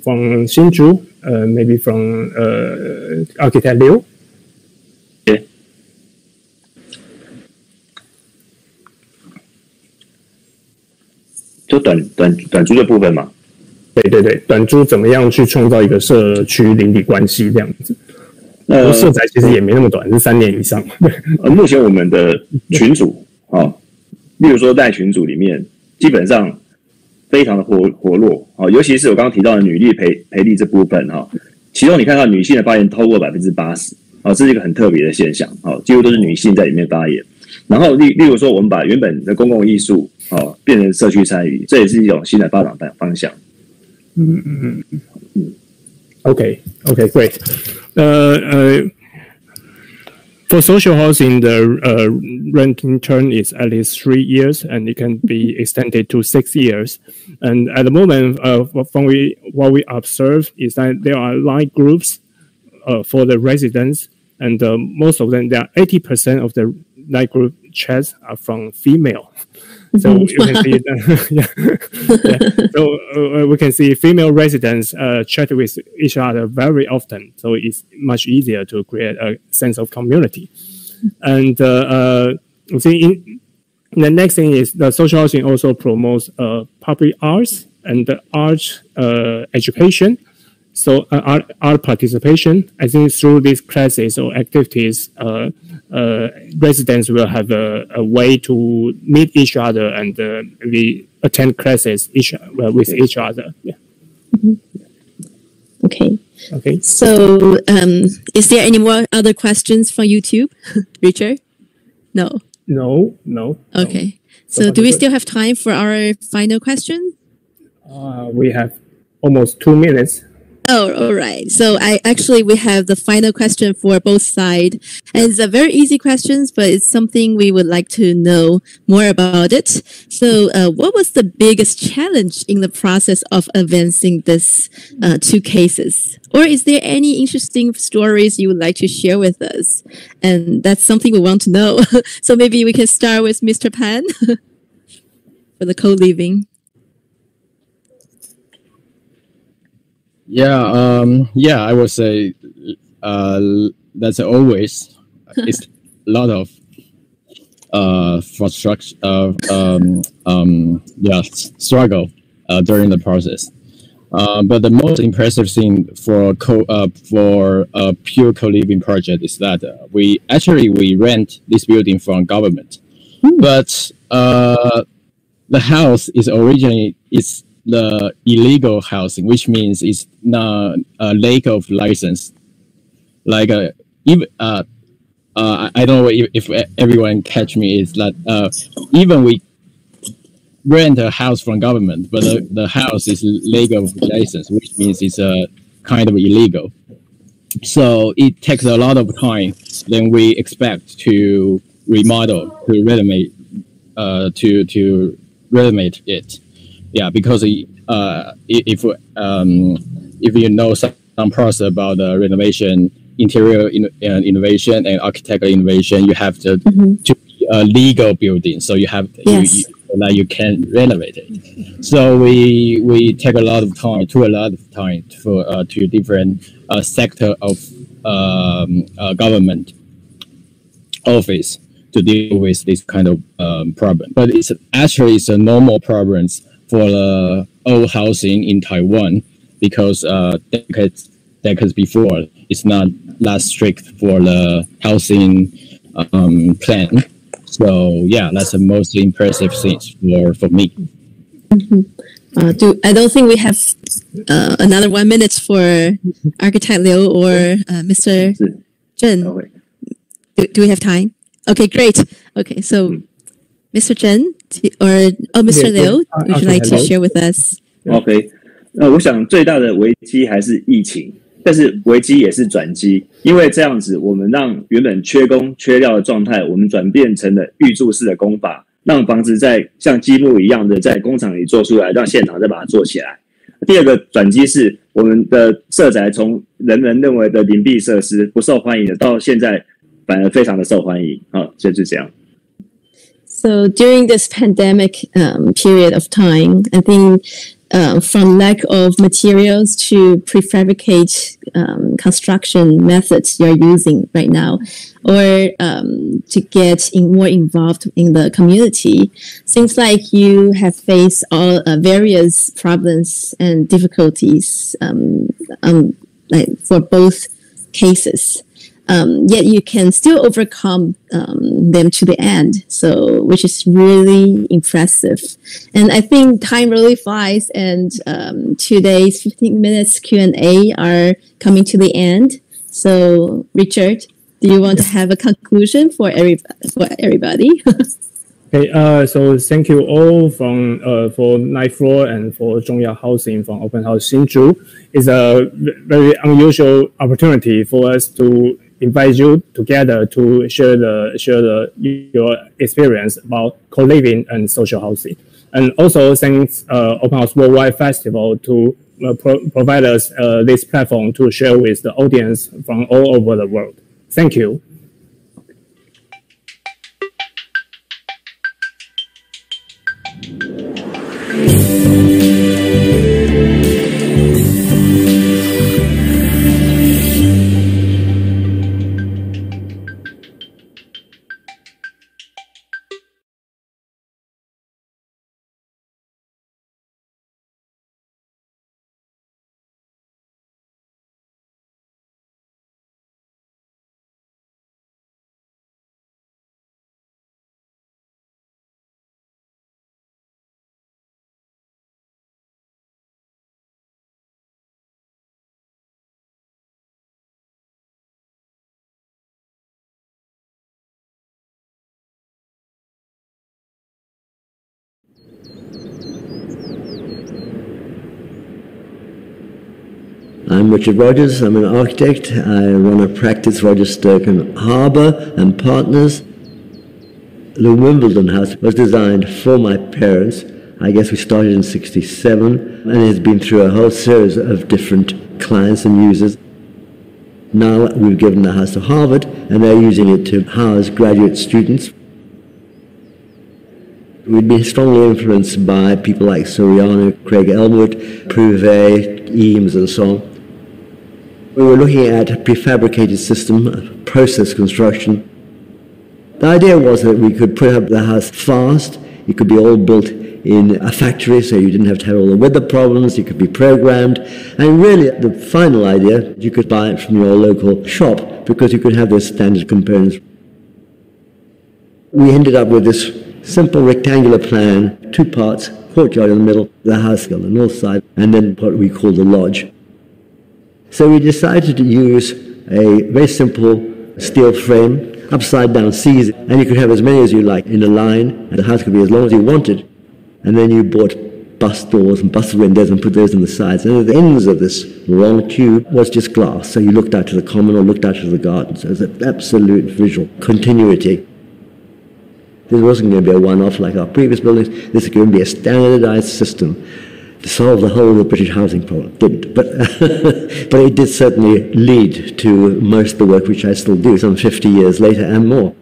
from Hsinchu, maybe from architect Liu?
Yeah. 就短租的部分嘛。
对，短租怎么样去创造一个社区邻里关系这样子？社宅其实也没那么短，是3年以上。
目前我们的群组例如说在群组里面，基本上非常的活络尤其是我刚刚提到的女力培力这部分其中你看到女性的发言超过80%这是一个很特别的现象几乎都是女性在里面发言。然后例如说我们把原本的公共艺术变成社区参与，这也是一种新的发展方向。
Okay, great. For social housing, the renting term is at least 3 years, and it can be extended to 6 years. And at the moment, what we observe is that there are line groups for the residents, and most of them, 80% of the line group chats are from female. So you can see So we can see female residents chat with each other very often. So it's much easier to create a sense of community. And see, the next thing is the social housing also promotes public arts and art education. So art participation, I think through these classes or activities, residents will have a way to meet each other and we attend classes with each other. Yeah.
Okay.
Okay.
So, is there any more other questions from YouTube, Richard? No.
No.
Okay. So, do we still have time for our final question?
We have almost 2 minutes.
Oh, all right. So we have the final question for both sides. And it's a very easy question, but it's something we would like to know more about it. So what was the biggest challenge in the process of advancing this 2 cases? Or is there any interesting stories you would like to share with us? And that's something we want to know. So maybe we can start with Mr. Pan for the co-living.
Yeah, I would say that's always it's a lot of frustration, struggle during the process. But the most impressive thing for a pure co-living project is that we rent this building from government, but the house is originally the illegal housing, which means it's not a lack of license. Like even I don't know if everyone catch me, is that even we rent a house from government, but the house is legal license, which means it's kind of illegal. So it takes a lot of time than we expect to remodel, to renovate, to renovate it. Yeah, because if you know some process about the renovation, interior innovation and architectural innovation, you have to be a legal building, so you have you can renovate it. So we take a lot of time for to different sector of government office to deal with this kind of problem. But it's a normal problem for the old housing in Taiwan, because decades before it's not that strict for the housing plan. So yeah, that's the most impressive thing for me.
I don't think we have another 1 minute for Architect Liu or Mr. Zhen. Do we have time? Okay, great. Okay, so Mr. Zhen Mr. Liu, would you like to share with us?
OK， 我想最大的危机还是疫情，但是危机也是转机，因为这样子我们让原本缺工缺料的状态，我们转变成了预铸式的工法，让房子在像积木一样的在工厂里做出来，让现场再把它做起来。第二个转机是我们的社宅从人们认为的邻避设施不受欢迎的，到现在反而非常的受欢迎。就是这样。
So during this pandemic period of time, I think from lack of materials to prefabricate construction methods you're using right now, or to get more involved in the community, seems like you have faced all various problems and difficulties for both cases. Yet you can still overcome them to the end, so which is really impressive. And I think time really flies, and today's 15 minutes Q&A are coming to the end. So Richard, do you want to have a conclusion for everybody?
Okay, so thank you all for Ninth Floor and for Zhongyao Housing from Open House Hsinchu. It's a very unusual opportunity for us to invite you together to share your experience about co-living and social housing. And also thanks Open House Worldwide Festival to provide us this platform to share with the audience from all over the world. Thank you.
I'm Richard Rogers. I'm an architect. I run a practice, Roger Sturcombe Harbour and Partners. The Wimbledon house was designed for my parents. I guess we started in '67, and it's been through a whole series of different clients and users. Now we've given the house to Harvard, and they're using it to house graduate students. We've been strongly influenced by people like Soriano, Craig Elwood, Prouvé, Eames, and so on. We were looking at a prefabricated system, process construction. The idea was that we could put up the house fast. It could be all built in a factory, so you didn't have to have all the weather problems. It could be programmed. And really, the final idea, you could buy it from your local shop because you could have those standard components. We ended up with this simple rectangular plan, 2 parts, courtyard in the middle, the house on the north side, and then what we call the lodge. So we decided to use a very simple steel frame, upside down C's, and you could have as many as you like in a line, and the house could be as long as you wanted. And then you bought bus doors and bus windows and put those on the sides. And at the ends of this long tube was just glass, so you looked out to the common or looked out to the garden. So it was an absolute visual continuity. This wasn't going to be a one-off like our previous buildings. This is going to be a standardized system to solve the whole of the British housing problem. It didn't, but, but it did certainly lead to most of the work which I still do some 50 years later and more.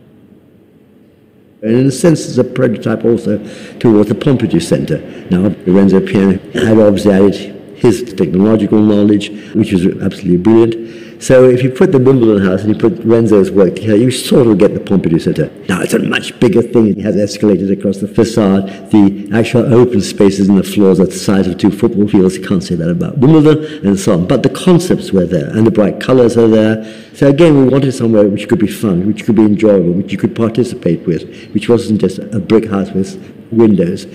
And in a sense, it's a prototype also towards the Pompidou Centre. Now, Renzo Piano had obviously added his technological knowledge, which was absolutely brilliant. So if you put the Wimbledon house and you put Renzo's work together, you sort of get the Pompidou Centre. Now, it's a much bigger thing. It has escalators across the facade. The actual open spaces in the floors are the size of 2 football fields. You can't say that about Wimbledon and so on. But the concepts were there, and the bright colours are there. So again, we wanted somewhere which could be fun, which could be enjoyable, which you could participate with, which wasn't just a brick house with windows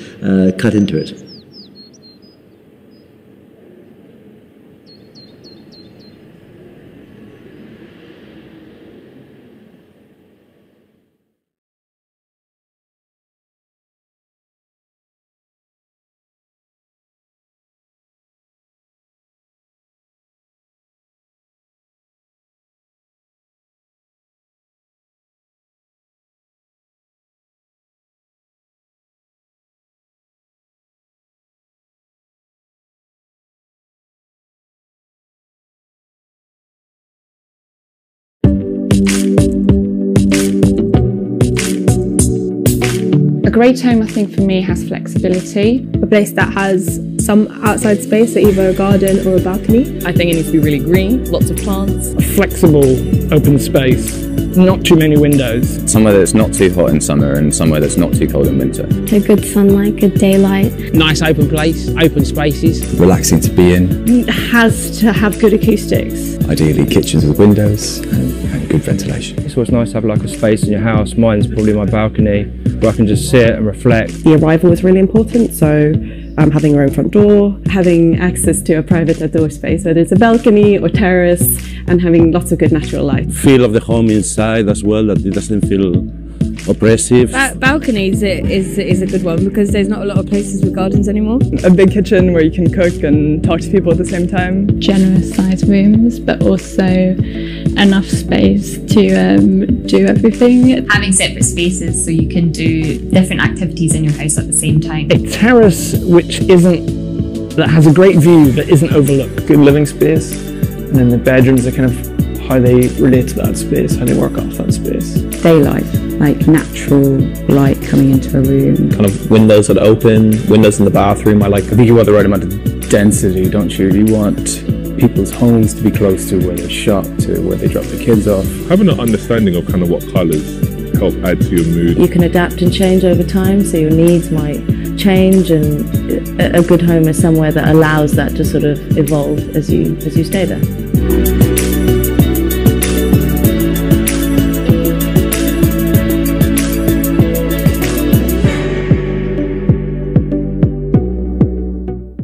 cut into it.
A great home, I think, for me has flexibility.
A place that has some outside space, so either a garden or a balcony.
I think it needs to be really green, lots of plants.
A flexible open space, not too many windows.
Somewhere that's not too hot in summer and somewhere that's not too cold in winter.
A good sunlight, good daylight.
Nice open place, open spaces.
Relaxing to be in.
It has to have good acoustics.
Ideally kitchens with windows and good ventilation.
It's always nice to have like a space in your house. Mine's probably my balcony where I can just sit and reflect.
The arrival is really important, so having your own front door, having access to a private outdoor space, whether it's a balcony or terrace, and having lots of good natural light.
Feel of the home inside as well, that it doesn't feel oppressive.
Balconies is a good one because there's not a lot of places with gardens anymore.
A big kitchen where you can cook and talk to people at the same time.
Generous sized rooms, but also enough space to do everything.
Having separate spaces so you can do different activities in your house at the same time.
A terrace that has a great view but isn't overlooked.
Good living space, and then the bedrooms are kind of how they relate to that space, how they work off that space.
Daylight, like natural light coming into a room.
Kind of windows that open, windows in the bathroom. I think you want the right amount of density, don't you? You want people's homes to be close to where they shop, to where they drop the kids off.
Having an understanding of kind of what colours help add to your mood.
You can adapt and change over time, so your needs might change, and a good home is somewhere that allows that to sort of evolve as you stay there.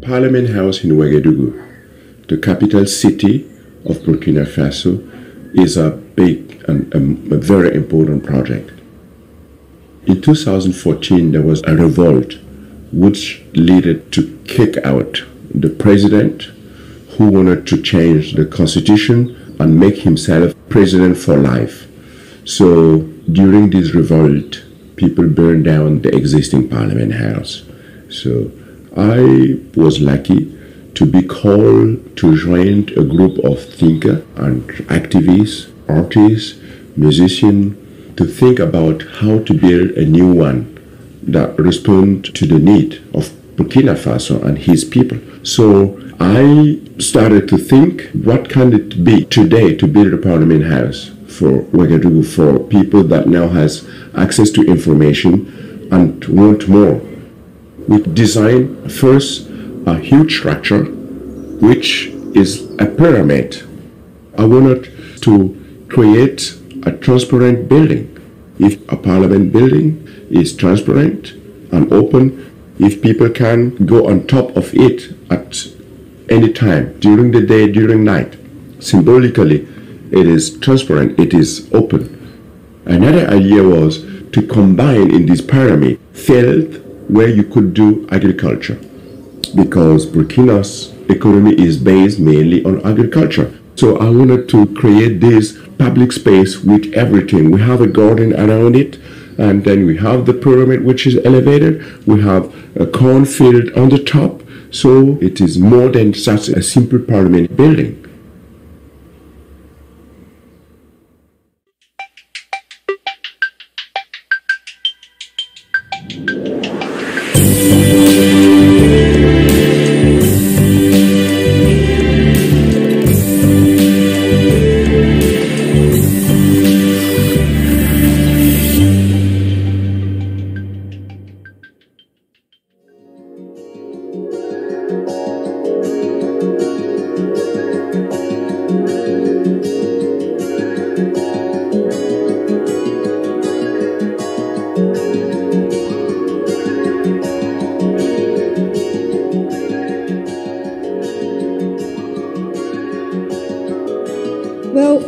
Parliament House in Ouagadougou, the capital city of Burkina Faso, is a big and a very important project. In 2014, there was a revolt which led to kick out the president who wanted to change the constitution and make himself president for life. So during this revolt, people burned down the existing Parliament House. So I was lucky to be called to join a group of thinkers and activists, artists, musicians, to think about how to build a new one that responds to the need of Burkina Faso and his people. So I started to think, what can it be today to build a parliament house for Ouagadougou, for people that now has access to information and want more. We designed first a huge structure, which is a pyramid. I wanted to create a transparent building. If a parliament building is transparent and open, if people can go on top of it at any time, during the day, during night, symbolically, it is transparent, it is open. Another idea was to combine in this pyramid field where you could do agriculture, because Burkina's economy is based mainly on agriculture. So I wanted to create this public space with everything. We have a garden around it, and then we have the pyramid which is elevated. We have a cornfield on the top. So it is more than such a simple parliament building.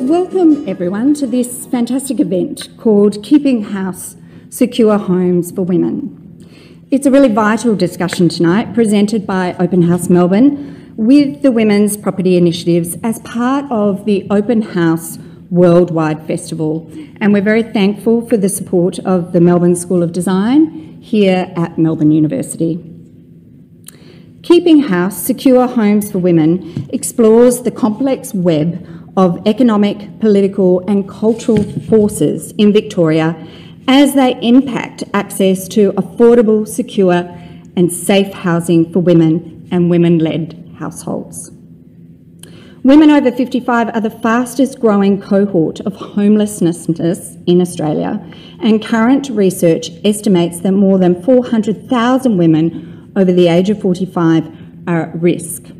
Welcome everyone to this fantastic event called Keeping House Secure Homes for Women. It's a really vital discussion tonight presented by Open House Melbourne with the Women's Property Initiatives as part of the Open House Worldwide Festival, and we're very thankful for the support of the Melbourne School of Design here at Melbourne University. Keeping House Secure Homes for Women explores the complex web of economic, political and cultural forces in Victoria as they impact access to affordable, secure and safe housing for women and women-led households. Women over 55 are the fastest growing cohort of homelessness in Australia, and current research estimates that more than 400,000 women over the age of 45 are at risk.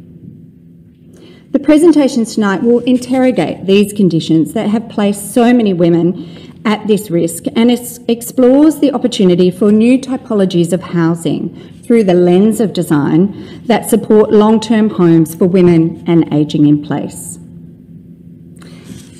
The presentation tonight will interrogate these conditions that have placed so many women at this risk, and it explores the opportunity for new typologies of housing through the lens of design that support long-term homes for women and ageing in place.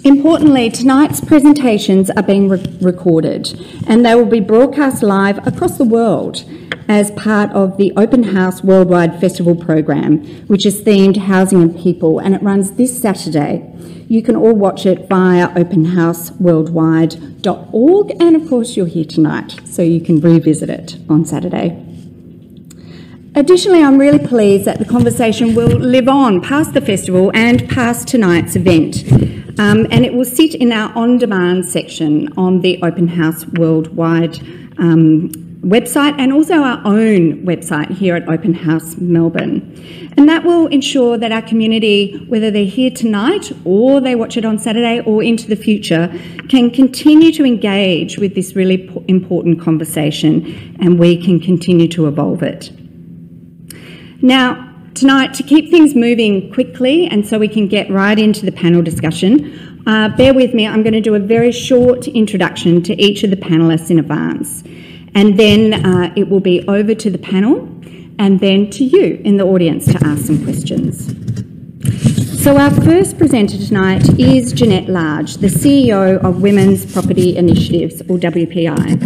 Importantly, tonight's presentations are being recorded, and they will be broadcast live across the world as part of the Open House Worldwide Festival program, which is themed Housing and People, and it runs this Saturday. You can all watch it via openhouseworldwide.org, and of course you're here tonight, so you can revisit it on Saturday. Additionally, I'm really pleased that the conversation will live on past the festival and past tonight's event, and it will sit in our on-demand section on the Open House Worldwide website, and also our own website here at Open House Melbourne. And that will ensure that our community, whether they're here tonight or they watch it on Saturday or into the future, can continue to engage with this really important conversation, and we can continue to evolve it. Now, tonight, to keep things moving quickly and so we can get right into the panel discussion, bear with me, I'm going to do a very short introduction to each of the panellists in advance. And then it will be over to the panel and then to you in the audience to ask some questions. So our first presenter tonight is Jeanette Large, the CEO of Women's Property Initiatives, or WPI.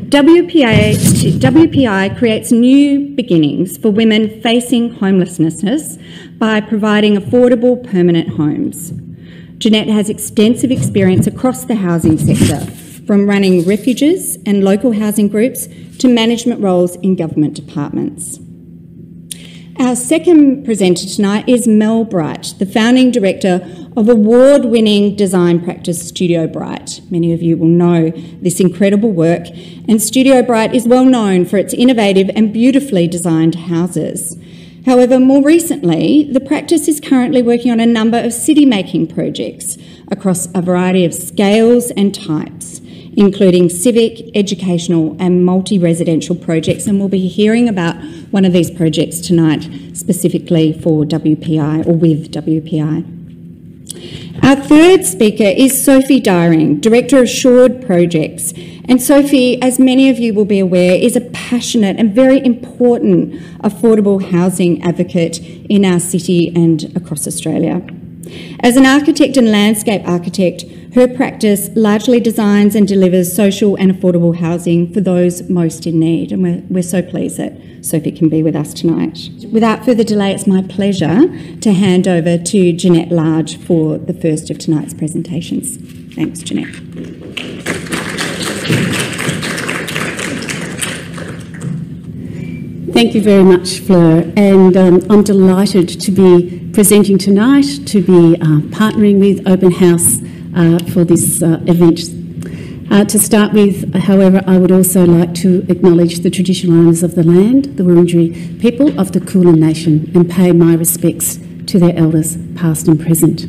WPI creates new beginnings for women facing homelessness by providing affordable permanent homes. Jeanette has extensive experience across the housing sector, from running refuges and local housing groups to management roles in government departments. Our second presenter tonight is Mel Bright, the founding director of award-winning design practice Studio Bright. Many of you will know this incredible work, and Studio Bright is well known for its innovative and beautifully designed houses. However, more recently, the practice is currently working on a number of city-making projects across a variety of scales and types, including civic, educational and multi-residential projects, and we'll be hearing about one of these projects tonight, specifically for WPI or with WPI. Our third speaker is Sophie Dyring, Director of Shored Projects. And Sophie, as many of you will be aware, is a passionate and very important affordable housing advocate in our city and across Australia. As an architect and landscape architect, her practice largely designs and delivers social and affordable housing for those most in need, and we're so pleased that Sophie can be with us tonight. Without further delay, it's my pleasure to hand over to Jeanette Large for the first of tonight's presentations. Thanks, Jeanette.
Thank you very much, Fleur, and I'm delighted to be presenting tonight, to be partnering with Open House for this event. To start with, however, I would also like to acknowledge the traditional owners of the land, the Wurundjeri people of the Kulin Nation, and pay my respects to their elders, past and present.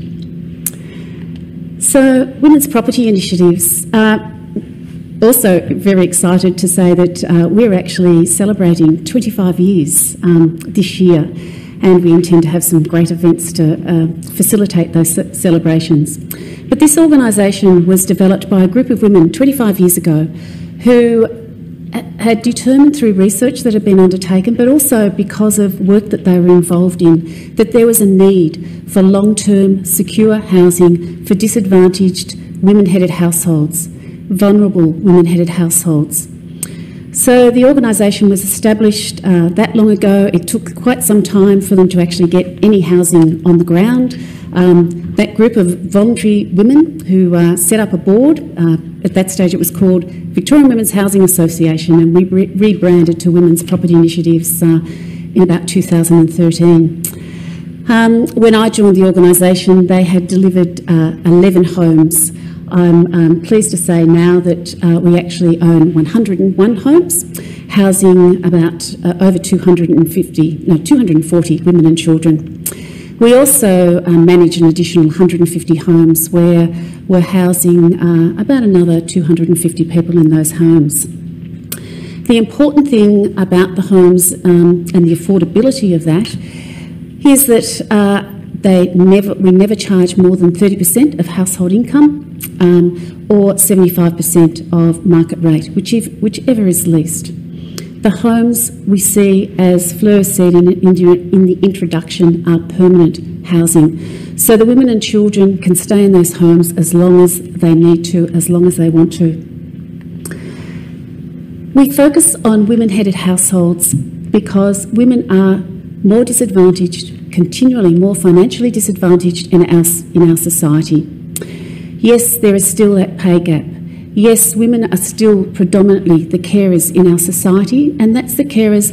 So, women's property initiatives. Also very excited to say that we're actually celebrating 25 years this year, and we intend to have some great events to facilitate those celebrations. But this organisation was developed by a group of women 25 years ago who had determined through research that had been undertaken, but also because of work that they were involved in, that there was a need for long-term secure housing for disadvantaged women-headed households, vulnerable women-headed households. So the organisation was established that long ago. It took quite some time for them to actually get any housing on the ground. That group of voluntary women who set up a board, at that stage it was called Victorian Women's Housing Association, and we rebranded to Women's Property Initiatives in about 2013. When I joined the organisation, they had delivered 11 homes. I'm pleased to say now that we actually own 101 homes, housing about over 240 women and children. We also manage an additional 150 homes where we're housing about another 250 people in those homes. The important thing about the homes and the affordability of that is that we never charge more than 30% of household income or 75% of market rate, whichever is least. The homes we see, as Fleur said in the introduction, are permanent housing. So the women and children can stay in those homes as long as they need to, as long as they want to. We focus on women-headed households because women are more disadvantaged, continually more financially disadvantaged in our society. Yes, there is still that pay gap. Yes, women are still predominantly the carers in our society, and that's the carers,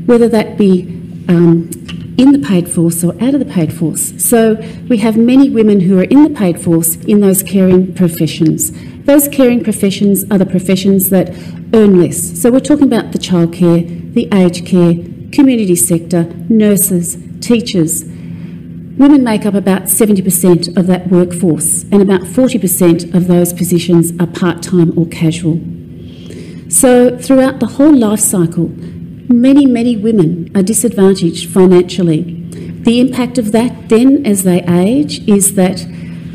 whether that be in the paid force or out of the paid force. So we have many women who are in the paid force in those caring professions. Those caring professions are the professions that earn less. So we're talking about the childcare, the aged care, community sector, nurses, teachers. Women make up about 70% of that workforce, and about 40% of those positions are part-time or casual. So throughout the whole life cycle, many, many women are disadvantaged financially. The impact of that then as they age is that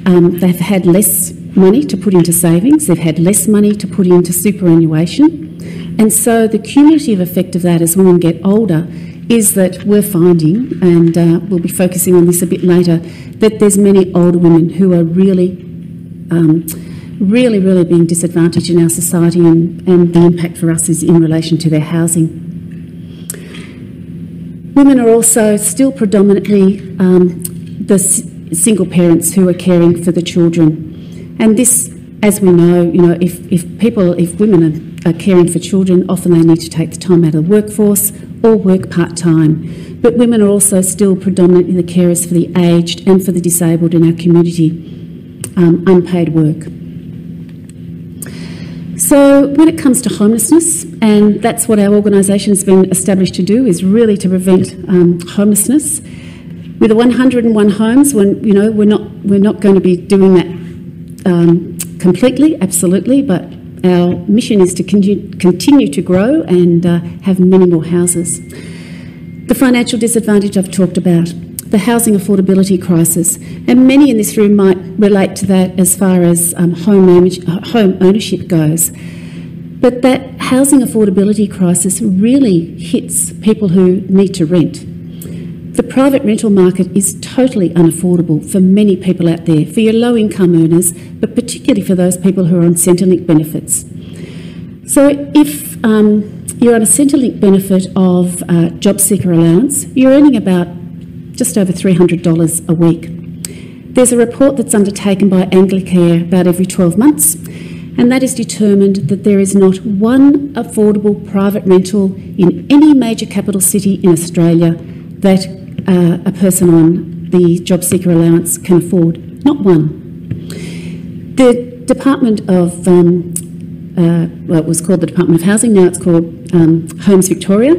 they've had less money to put into savings, they've had less money to put into superannuation, and so the cumulative effect of that as women get older is that we're finding, and we'll be focusing on this a bit later, that there's many older women who are really being disadvantaged in our society, and the impact for us is in relation to their housing. Women are also still predominantly the single parents who are caring for the children. And this, as we know, if women are caring for children, often they need to take the time out of the workforce or work part-time. But women are also still predominantly the carers for the aged and for the disabled in our community, unpaid work. So when it comes to homelessness, and that's what our organisation has been established to do, is really to prevent homelessness. With the 101 homes, when we're not going to be doing that completely, absolutely, but our mission is to continue to grow and have many more houses. The financial disadvantage I've talked about, the housing affordability crisis, and many in this room might relate to that as far as home ownership goes. But that housing affordability crisis really hits people who need to rent. The private rental market is totally unaffordable for many people out there, for your low-income earners, but particularly for those people who are on Centrelink benefits. So if you're on a Centrelink benefit of job seeker allowance, you're earning about just over $300 a week. There's a report that's undertaken by Anglicare about every 12 months, and that has determined that there is not one affordable private rental in any major capital city in Australia that a person on the job seeker allowance can afford. Not one. The Department of, well, it was called the Department of Housing, now it's called Homes Victoria.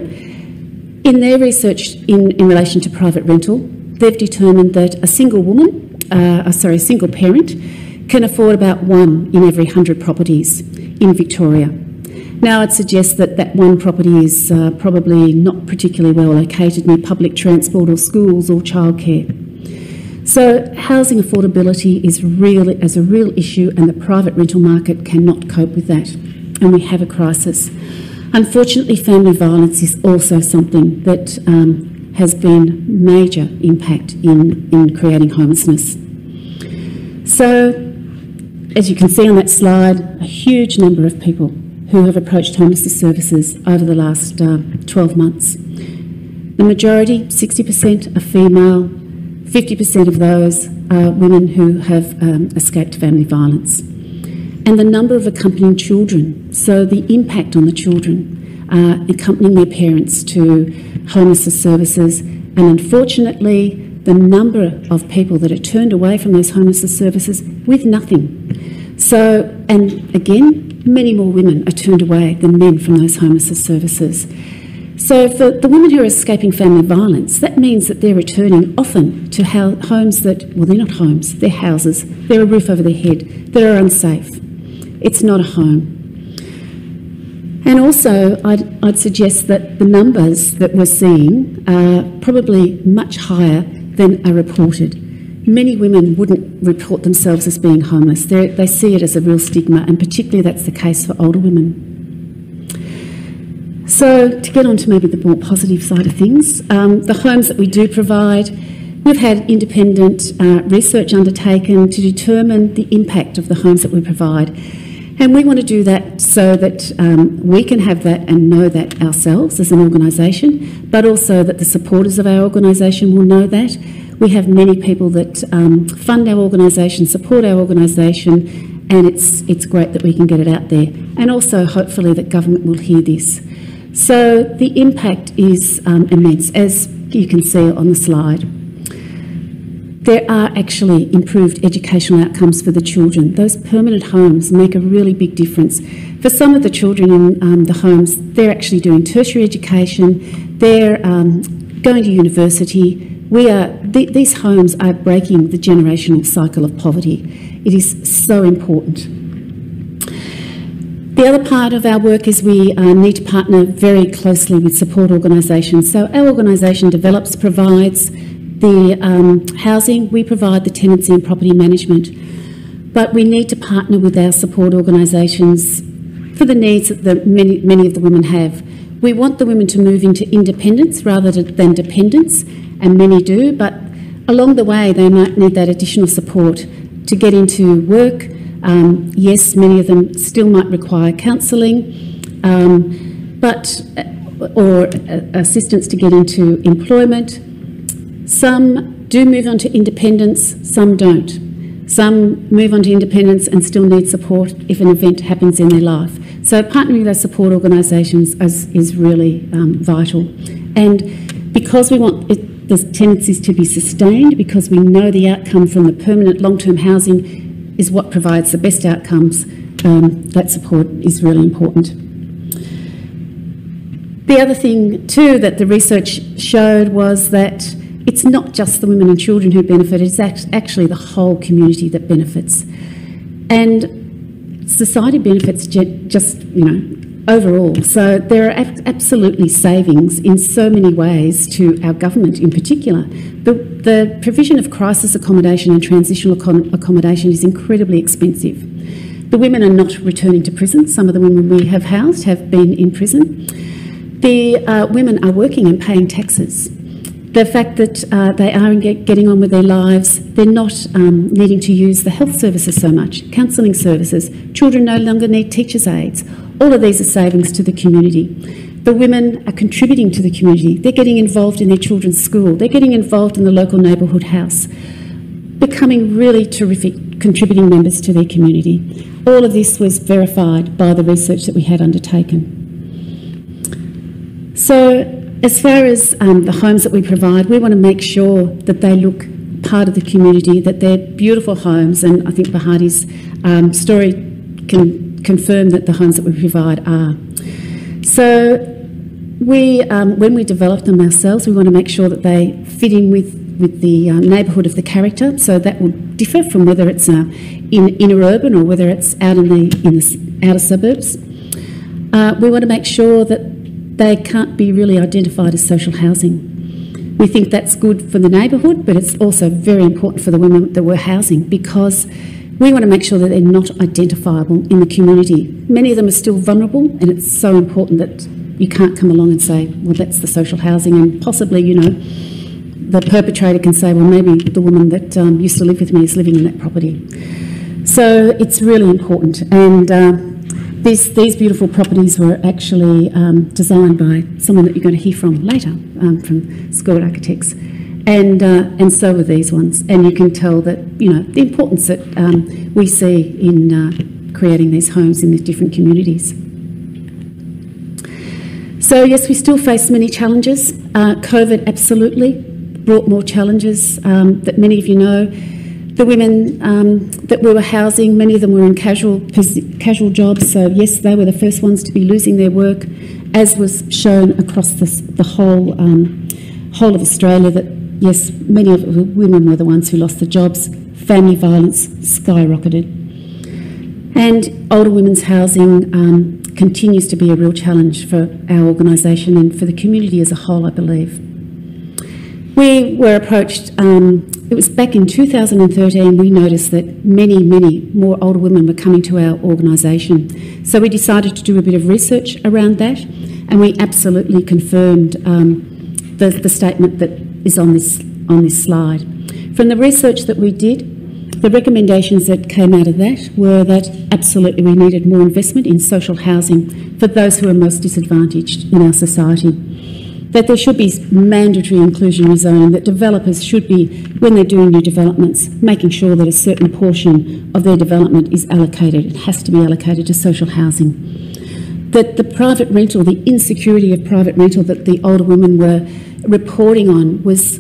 In their research in relation to private rental, they've determined that a single woman, single parent, can afford about 1 in every 100 properties in Victoria. Now, I'd suggest that that one property is probably not particularly well located near public transport or schools or childcare. So housing affordability is a real issue, and the private rental market cannot cope with that, and we have a crisis. Unfortunately, family violence is also something that has been major impact in creating homelessness. So, as you can see on that slide, a huge number of people who have approached homelessness services over the last 12 months. The majority, 60%, are female. 50% of those are women who have escaped family violence. And the number of accompanying children, so the impact on the children accompanying their parents to homelessness services, and unfortunately the number of people that are turned away from those homelessness services with nothing. So, and again, many more women are turned away than men from those homelessness services. So for the women who are escaping family violence, that means that they're returning often to homes that, well, they're not homes, they're houses, they're a roof over their head, that are unsafe. It's not a home. And also, I'd suggest that the numbers that we're seeing are probably much higher than are reported. Many women wouldn't report themselves as being homeless. They see it as a real stigma, and particularly that's the case for older women. So to get on to maybe the more positive side of things, the homes that we do provide, we've had independent research undertaken to determine the impact of the homes that we provide. And we want to do that so that we can have that and know that ourselves as an organisation, but also that the supporters of our organisation will know that. We have many people that fund our organisation, support our organisation, and it's great that we can get it out there. And also, hopefully, that government will hear this. So the impact is immense, as you can see on the slide. There are actually improved educational outcomes for the children. Those permanent homes make a really big difference. For some of the children in the homes, they're actually doing tertiary education, they're going to university. These homes are breaking the generational cycle of poverty. It is so important. The other part of our work is we need to partner very closely with support organisations. So our organisation develops, provides the housing, we provide the tenancy and property management, but we need to partner with our support organisations for the needs that many of the women have. We want the women to move into independence rather than dependence, and many do, but along the way they might need that additional support to get into work. Yes, many of them still might require counselling, or assistance to get into employment. Some do move on to independence, some don't. Some move on to independence and still need support if an event happens in their life. So partnering with our support organisations is really vital. And because we want the tenancies to be sustained, because we know the outcome from the permanent long-term housing is what provides the best outcomes, that support is really important. The other thing too that the research showed was that it's not just the women and children who benefit, it's actually the whole community that benefits. And society benefits just, overall. So there are absolutely savings in so many ways to our government in particular. The provision of crisis accommodation and transitional accommodation is incredibly expensive. The women are not returning to prison. Some of the women we have housed have been in prison. The women are working and paying taxes. The fact that they are getting on with their lives, they're not needing to use the health services so much, counselling services, children no longer need teachers' aides. All of these are savings to the community. The women are contributing to the community. They're getting involved in their children's school. They're getting involved in the local neighbourhood house, becoming really terrific contributing members to their community. All of this was verified by the research that we had undertaken. So, as far as the homes that we provide, we want to make sure that they look part of the community, that they're beautiful homes, and I think Bahati's story can confirm that the homes that we provide are. So when we develop them ourselves, we want to make sure that they fit in with the neighbourhood of the character, so that will differ from whether it's in inner urban or whether it's out in the outer suburbs. We want to make sure that they can't be really identified as social housing. We think that's good for the neighbourhood, but it's also very important for the women that we're housing, because we want to make sure that they're not identifiable in the community. Many of them are still vulnerable, and it's so important that you can't come along and say, well, that's the social housing, and possibly, the perpetrator can say, well, maybe the woman that used to live with me is living in that property. So it's really important, and these beautiful properties were actually designed by someone that you're going to hear from later, from School Architects, and so were these ones. And you can tell that the importance that we see in creating these homes in the different communities. So yes, we still face many challenges. COVID absolutely brought more challenges that many of you know. The women that we were housing, many of them were in casual jobs, so yes, they were the first ones to be losing their work, as was shown across the whole of Australia, that yes, many of the women were the ones who lost their jobs. Family violence skyrocketed. And older women's housing continues to be a real challenge for our organisation and for the community as a whole, I believe. We were approached, it was back in 2013, we noticed that many more older women were coming to our organisation. So we decided to do a bit of research around that, and we absolutely confirmed the statement that is on this slide. From the research that we did, the recommendations that came out of that were that absolutely we needed more investment in social housing for those who are most disadvantaged in our society. That there should be mandatory inclusionary zoning, that developers should be, when they're doing new developments, making sure that a certain portion of their development is allocated, it has to be allocated to social housing. That the private rental, the insecurity of private rental that the older women were reporting on was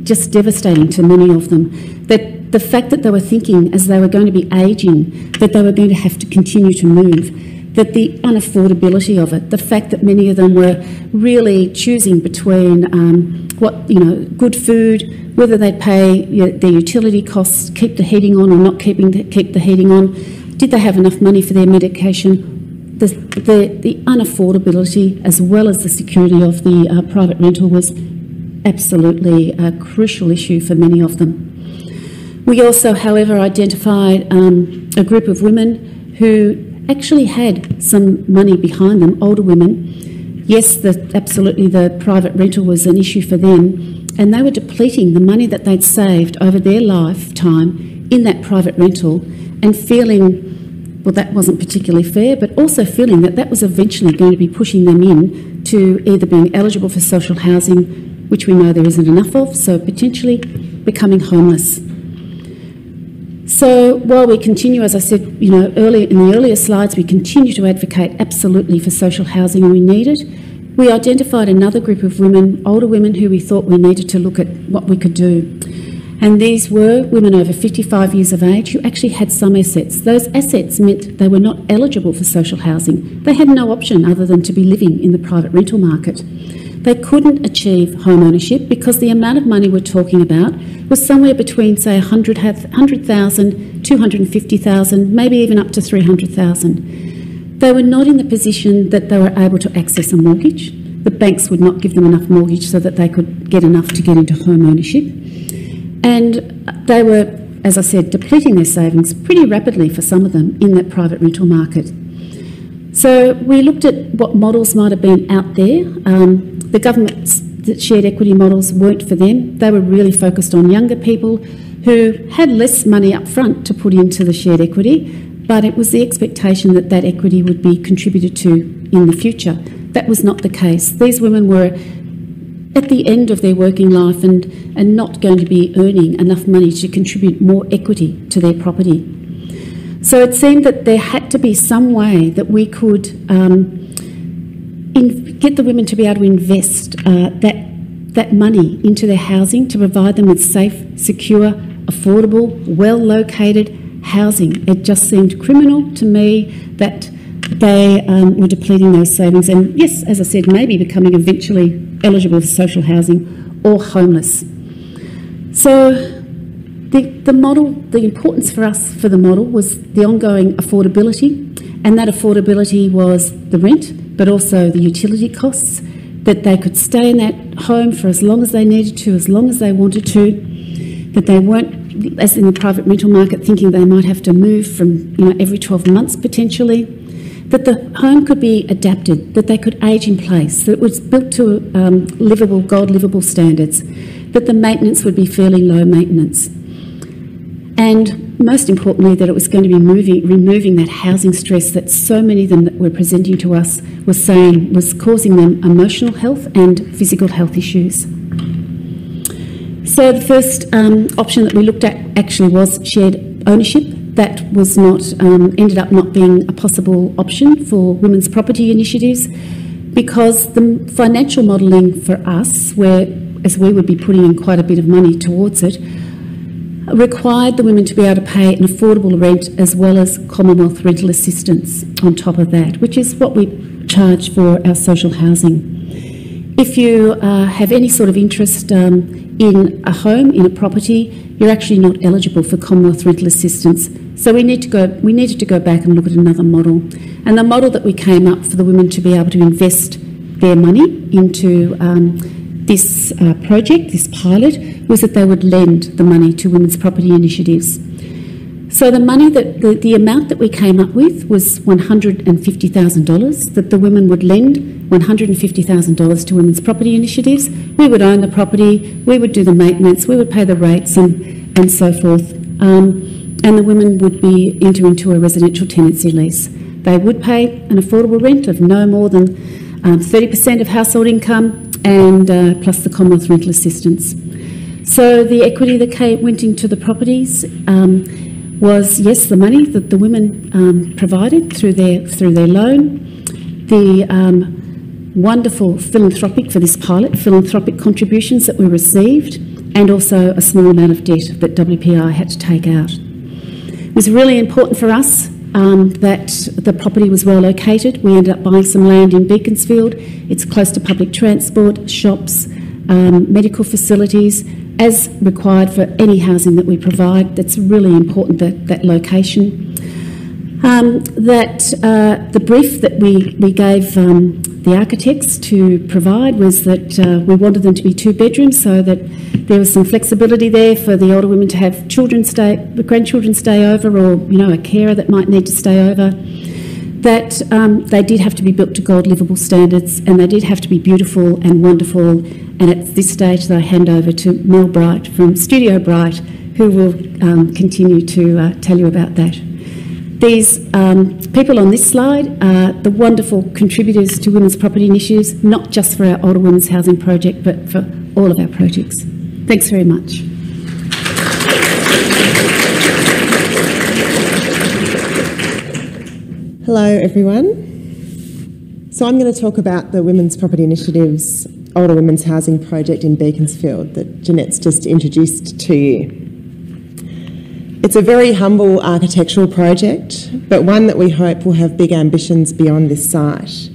just devastating to many of them. That the fact that they were thinking as they were going to be ageing, that they were going to have to continue to move, that the unaffordability of it, the fact that many of them were really choosing between good food, whether they'd pay their utility costs, keep the heating on or not keep the heating on, did they have enough money for their medication? The unaffordability as well as the security of the private rental was absolutely a crucial issue for many of them. We also, however, identified a group of women who actually had some money behind them, older women. Yes, absolutely the private rental was an issue for them, and they were depleting the money that they'd saved over their lifetime in that private rental and feeling, well, that wasn't particularly fair, but also feeling that that was eventually going to be pushing them in to either being eligible for social housing, which we know there isn't enough of, so potentially becoming homeless. So while we continue, as I said, earlier in the earlier slides, we continue to advocate absolutely for social housing, and we need it. We identified another group of women, older women, who we thought we needed to look at what we could do. And these were women over 55 years of age who actually had some assets. Those assets meant they were not eligible for social housing. They had no option other than to be living in the private rental market. They couldn't achieve home ownership because the amount of money we're talking about was somewhere between, say, 100,000, 250,000, maybe even up to 300,000. They were not in the position that they were able to access a mortgage. The banks would not give them enough mortgage so that they could get enough to get into home ownership. And they were, as I said, depleting their savings pretty rapidly for some of them in that private rental market. So we looked at what models might have been out there. The government's shared equity models weren't for them. They were really focused on younger people who had less money up front to put into the shared equity, but it was the expectation that that equity would be contributed to in the future. That was not the case. These women were at the end of their working life and not going to be earning enough money to contribute more equity to their property. So it seemed that there had to be some way that we could get the women to be able to invest that money into their housing to provide them with safe, secure, affordable, well-located housing. It just seemed criminal to me that they were depleting those savings and, yes, as I said, maybe becoming eventually eligible for social housing or homeless. So the model, the importance for us for the model was the ongoing affordability, and that affordability was the rent, but also the utility costs, that they could stay in that home for as long as they needed to, as long as they wanted to, that they weren't, as in the private rental market, thinking they might have to move from, every 12 months potentially, that the home could be adapted, that they could age in place, that it was built to livable, God-livable standards, that the maintenance would be fairly low maintenance. And most importantly, that it was going to be removing that housing stress that so many of them that were presenting to us were saying was causing them emotional health and physical health issues. So the first option that we looked at actually was shared ownership. That was not, ended up not being a possible option for women's property initiatives because the financial modelling for us, as we would be putting in quite a bit of money towards it, required the women to be able to pay an affordable rent as well as Commonwealth rental assistance on top of that, which is what we charge for our social housing. If you have any sort of interest in a home, in a property, you're actually not eligible for Commonwealth rental assistance. So we needed to go back and look at another model. And the model that we came up for the women to be able to invest their money into this project, this pilot, was that they would lend the money to women's property initiatives. So the money that the amount that we came up with was $150,000, that the women would lend $150,000 to women's property initiatives. We would own the property, we would do the maintenance, we would pay the rates and so forth. And the women would be enter into a residential tenancy lease. They would pay an affordable rent of no more than 30% of household income and plus the Commonwealth rental assistance. So the equity that went into the properties was, yes, the money that the women provided through their loan, the wonderful philanthropic contributions that we received, and also a small amount of debt that WPI had to take out. It was really important for us that the property was well located. We ended up buying some land in Beaconsfield. It's close to public transport, shops, medical facilities, as required for any housing that we provide. That's really important, that location. The brief that we gave the architects to provide was that we wanted them to be 2 bedrooms so that there was some flexibility there for the older women to have grandchildren stay over, or a carer that might need to stay over. That they did have to be built to God livable standards, and they did have to be beautiful and wonderful. And at this stage, I hand over to Mel Bright from Studio Bright, who will continue to tell you about that. These people on this slide are the wonderful contributors to women's property initiatives, not just for our older women's housing project, but for all of our projects. Thanks very much.
Hello everyone. So I'm going to talk about the women's property initiatives older women's housing project in Beaconsfield that Jeanette's just introduced to you. It's a very humble architectural project, but one that we hope will have big ambitions beyond this site.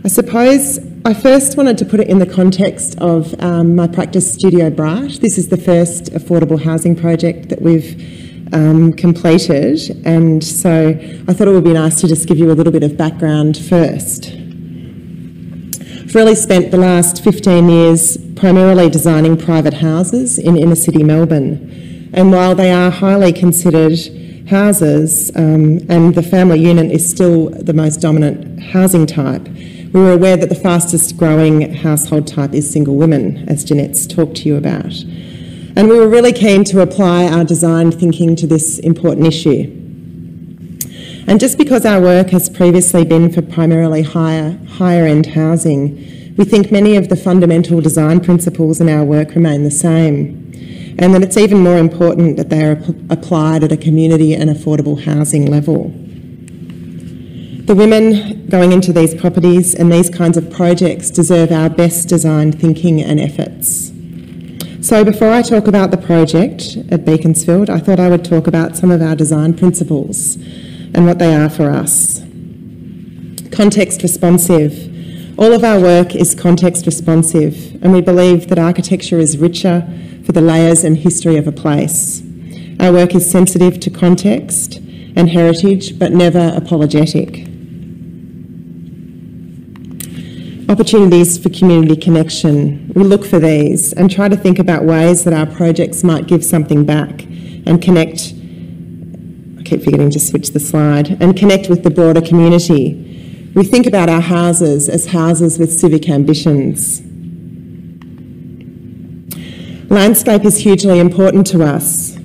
I suppose I first wanted to put it in the context of my practice studio Bright. This is the first affordable housing project that we've completed, and so I thought it would be nice to just give you a little bit of background first. I've really spent the last 15 years primarily designing private houses in inner city Melbourne. And while they are highly considered houses, and the family unit is still the most dominant housing type, we were aware that the fastest growing household type is single women, as Jeanette's talked to you about. And we were really keen to apply our design thinking to this important issue. And just because our work has previously been for primarily higher end housing, we think many of the fundamental design principles in our work remain the same, and that it's even more important that they are applied at a community and affordable housing level. The women going into these properties and these kinds of projects deserve our best design thinking and efforts. So before I talk about the project at Beaconsfield, I thought I would talk about some of our design principles and what they are for us. Context responsive. All of our work is context responsive, and we believe that architecture is richer for the layers and history of a place. Our work is sensitive to context and heritage, but never apologetic. Opportunities for community connection. We look for these and try to think about ways that our projects might give something back and connect, I keep forgetting to switch the slide, and connect with the broader community. We think about our houses as houses with civic ambitions. Landscape is hugely important to us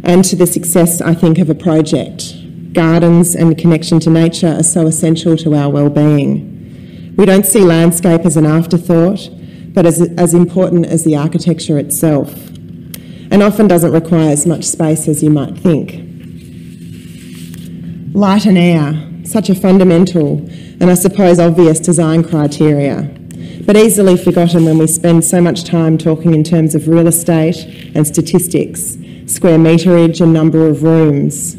and to the success, I think, of a project. Gardens and connection to nature are so essential to our well-being. We don't see landscape as an afterthought, but as important as the architecture itself, and often doesn't require as much space as you might think. Light and air, such a fundamental and I suppose obvious design criteria, but easily forgotten when we spend so much time talking in terms of real estate and statistics, square meterage and number of rooms.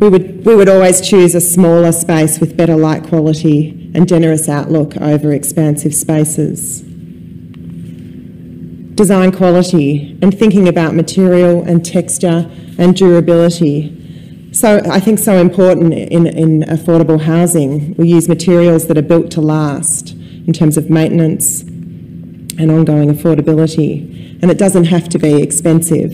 We would always choose a smaller space with better light quality and generous outlook over expansive spaces. Design quality and thinking about material and texture and durability. So I think so important in affordable housing. We use materials that are built to last in terms of maintenance and ongoing affordability, and it doesn't have to be expensive.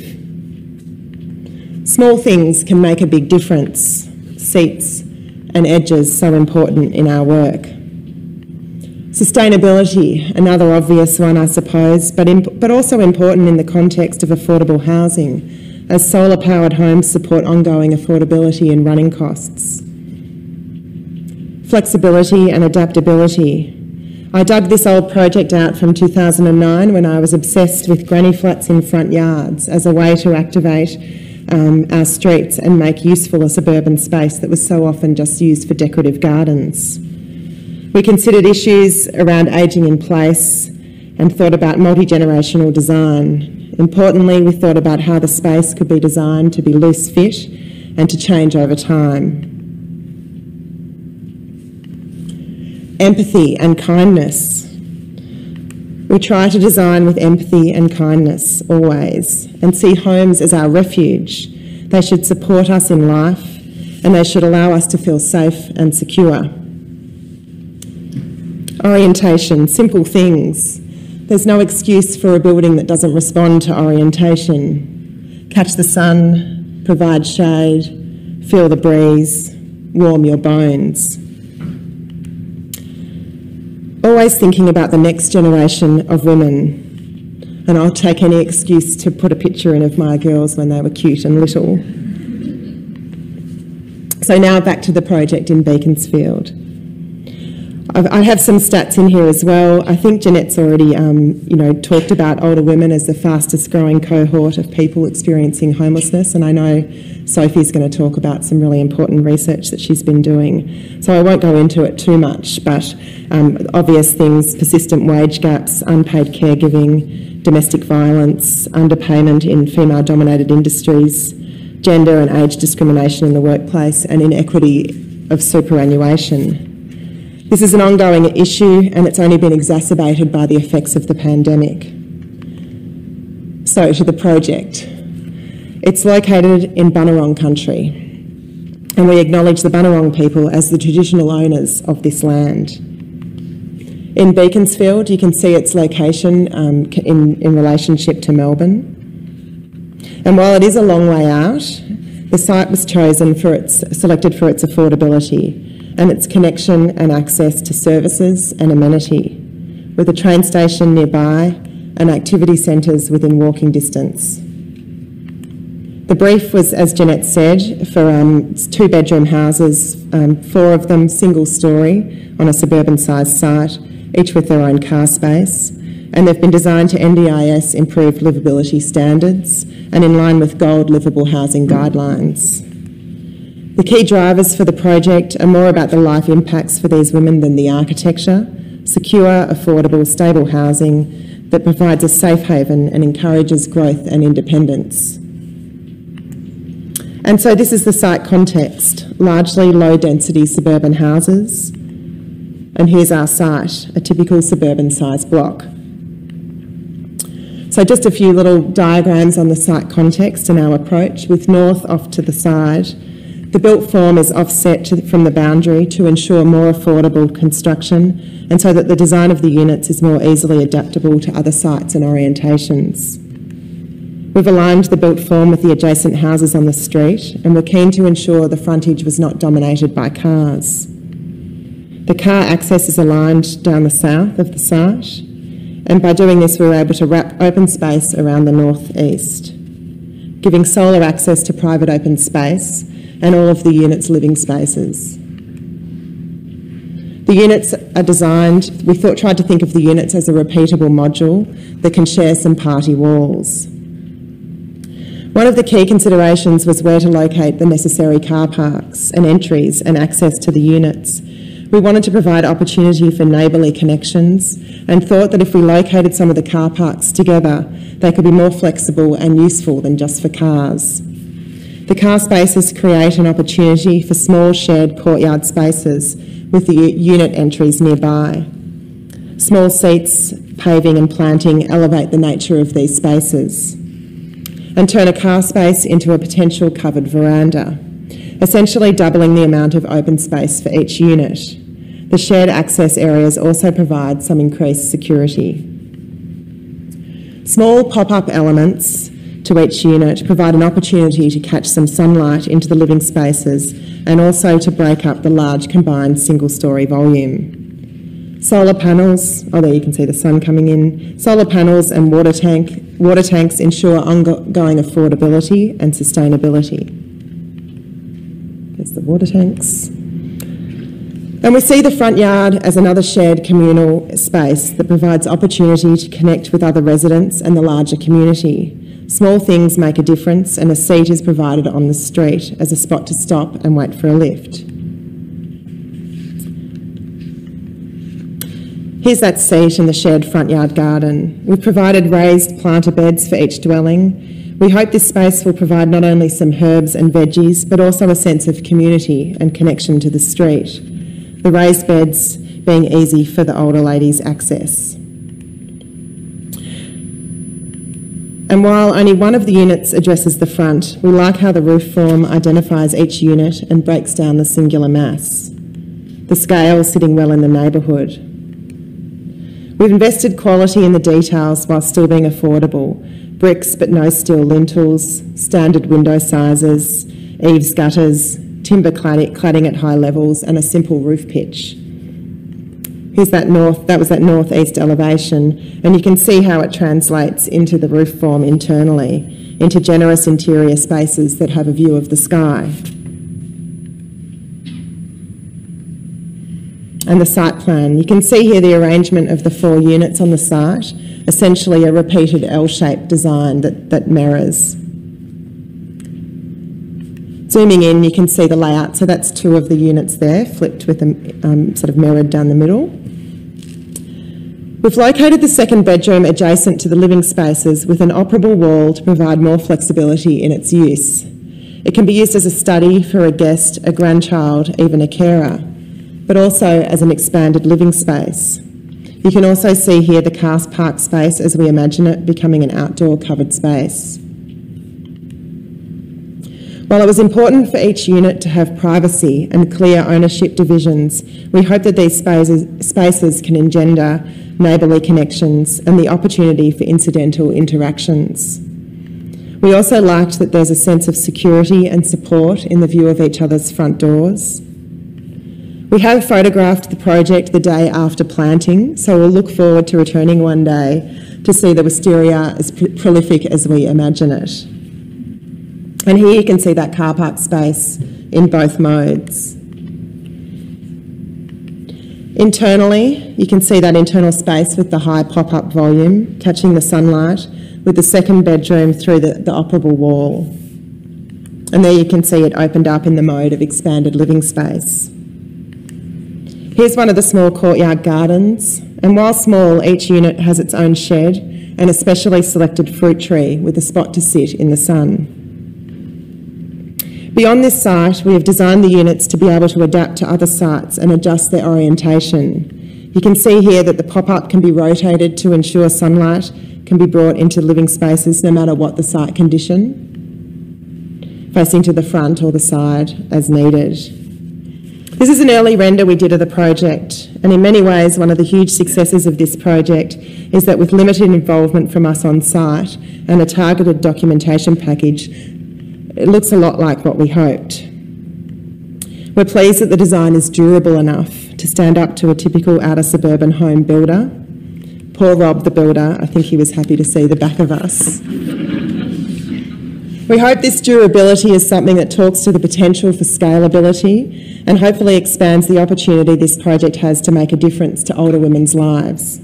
Small things can make a big difference. Seats and edges, so important in our work. Sustainability, another obvious one I suppose, but also important in the context of affordable housing, as solar-powered homes support ongoing affordability and running costs. Flexibility and adaptability. I dug this old project out from 2009 when I was obsessed with granny flats in front yards as a way to activate our streets and make useful a suburban space that was so often just used for decorative gardens. We considered issues around ageing in place and thought about multi-generational design. Importantly, we thought about how the space could be designed to be loose fit and to change over time. Empathy and kindness. We try to design with empathy and kindness always, and see homes as our refuge. They should support us in life, and they should allow us to feel safe and secure. Orientation, simple things. There's no excuse for a building that doesn't respond to orientation. Catch the sun, provide shade, feel the breeze, warm your bones. Always thinking about the next generation of women, and I'll take any excuse to put a picture in of my girls when they were cute and little. So now back to the project in Beaconsfield. I have some stats in here as well. I think Jeanette's already, talked about older women as the fastest growing cohort of people experiencing homelessness, and I know Sophie's going to talk about some really important research that she's been doing. So I won't go into it too much, but obvious things: persistent wage gaps, unpaid caregiving, domestic violence, underpayment in female-dominated industries, gender and age discrimination in the workplace, and inequity of superannuation. This is an ongoing issue, and it's only been exacerbated by the effects of the pandemic. So, to the project. It's located in Bunurong country, and we acknowledge the Bunurong people as the traditional owners of this land. In Beaconsfield, you can see its location in relationship to Melbourne. And while it is a long way out, the site was selected for its affordability and its connection and access to services and amenity, with a train station nearby and activity centres within walking distance. The brief was, as Jeanette said, for 2-bedroom houses, 4 of them single-storey on a suburban-sized site, each with their own car space, and they've been designed to NDIS improved livability standards and in line with Gold Livable Housing Guidelines. The key drivers for the project are more about the life impacts for these women than the architecture: secure, affordable, stable housing that provides a safe haven and encourages growth and independence. And so this is the site context: largely low-density suburban houses. And here's our site, a typical suburban-sized block. So just a few little diagrams on the site context and our approach, with north off to the side. The built form is offset from the boundary to ensure more affordable construction, and so that the design of the units is more easily adaptable to other sites and orientations. We've aligned the built form with the adjacent houses on the street, and we're keen to ensure the frontage was not dominated by cars. The car access is aligned down the south of the site, and by doing this we were able to wrap open space around the northeast, giving solar access to private open space and all of the units' living spaces. The units are designed, we tried to think of the units as a repeatable module that can share some party walls. One of the key considerations was where to locate the necessary car parks and entries and access to the units. We wanted to provide opportunity for neighbourly connections and thought that if we located some of the car parks together, they could be more flexible and useful than just for cars. The car spaces create an opportunity for small shared courtyard spaces with the unit entries nearby. Small seats, paving and planting elevate the nature of these spaces and turn a car space into a potential covered veranda, essentially doubling the amount of open space for each unit. The shared access areas also provide some increased security. Small pop-up elements to each unit provide an opportunity to catch some sunlight into the living spaces and also to break up the large combined single-storey volume. Solar panels, oh there you can see the sun coming in. Solar panels and water tanks ensure ongoing affordability and sustainability. There's the water tanks. And we see the front yard as another shared communal space that provides opportunity to connect with other residents and the larger community. Small things make a difference, and a seat is provided on the street as a spot to stop and wait for a lift. Here's that seat in the shared front yard garden. We've provided raised planter beds for each dwelling. We hope this space will provide not only some herbs and veggies, but also a sense of community and connection to the street. The raised beds being easy for the older ladies' access. And while only one of the units addresses the front, we like how the roof form identifies each unit and breaks down the singular mass. The scale sitting well in the neighbourhood. We've invested quality in the details while still being affordable. Bricks but no steel lintels, standard window sizes, eaves gutters, timber cladding at high levels, and a simple roof pitch. Here's that was that northeast elevation, and you can see how it translates into the roof form internally, into generous interior spaces that have a view of the sky. and the site plan. You can see here the arrangement of the 4 units on the site, essentially a repeated L-shaped design that mirrors. Zooming in, you can see the layout. So that's 2 of the units there, flipped with them sort of mirrored down the middle. We've located the second bedroom adjacent to the living spaces with an operable wall to provide more flexibility in its use. It can be used as a study for a guest, a grandchild, even a carer, but also as an expanded living space. You can also see here the car park space as we imagine it becoming an outdoor covered space. While it was important for each unit to have privacy and clear ownership divisions, we hope that these spaces can engender neighbourly connections and the opportunity for incidental interactions. We also liked that there's a sense of security and support in the view of each other's front doors. We have photographed the project the day after planting, so we'll look forward to returning one day to see the wisteria as prolific as we imagine it. And here you can see that car park space in both modes. Internally, you can see that internal space with the high pop-up volume, catching the sunlight, with the second bedroom through the operable wall. And there you can see it opened up in the mode of expanded living space. Here's one of the small courtyard gardens, and while small, each unit has its own shed and a specially selected fruit tree with a spot to sit in the sun. Beyond this site, we have designed the units to be able to adapt to other sites and adjust their orientation. You can see here that the pop-up can be rotated to ensure sunlight can be brought into living spaces no matter what the site condition, facing to the front or the side as needed. This is an early render we did of the project, and in many ways one of the huge successes of this project is that with limited involvement from us on site and a targeted documentation package, it looks a lot like what we hoped. We're pleased that the design is durable enough to stand up to a typical outer suburban home builder. Poor Rob, the builder, I think he was happy to see the back of us. We hope this durability is something that talks to the potential for scalability and hopefully expands the opportunity this project has to make a difference to older women's lives.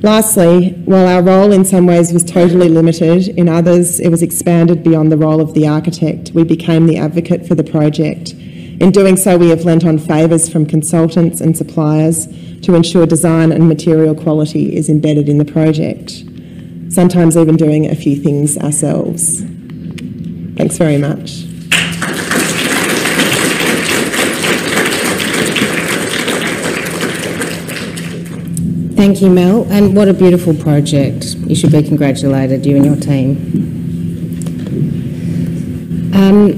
Lastly, while our role in some ways was totally limited, in others it was expanded beyond the role of the architect. We became the advocate for the project. In doing so, we have lent on favours from consultants and suppliers to ensure design and material quality is embedded in the project, sometimes even doing a few things ourselves. Thanks very much.
Thank you, Mel, and what a beautiful project. You should be congratulated, you and your team.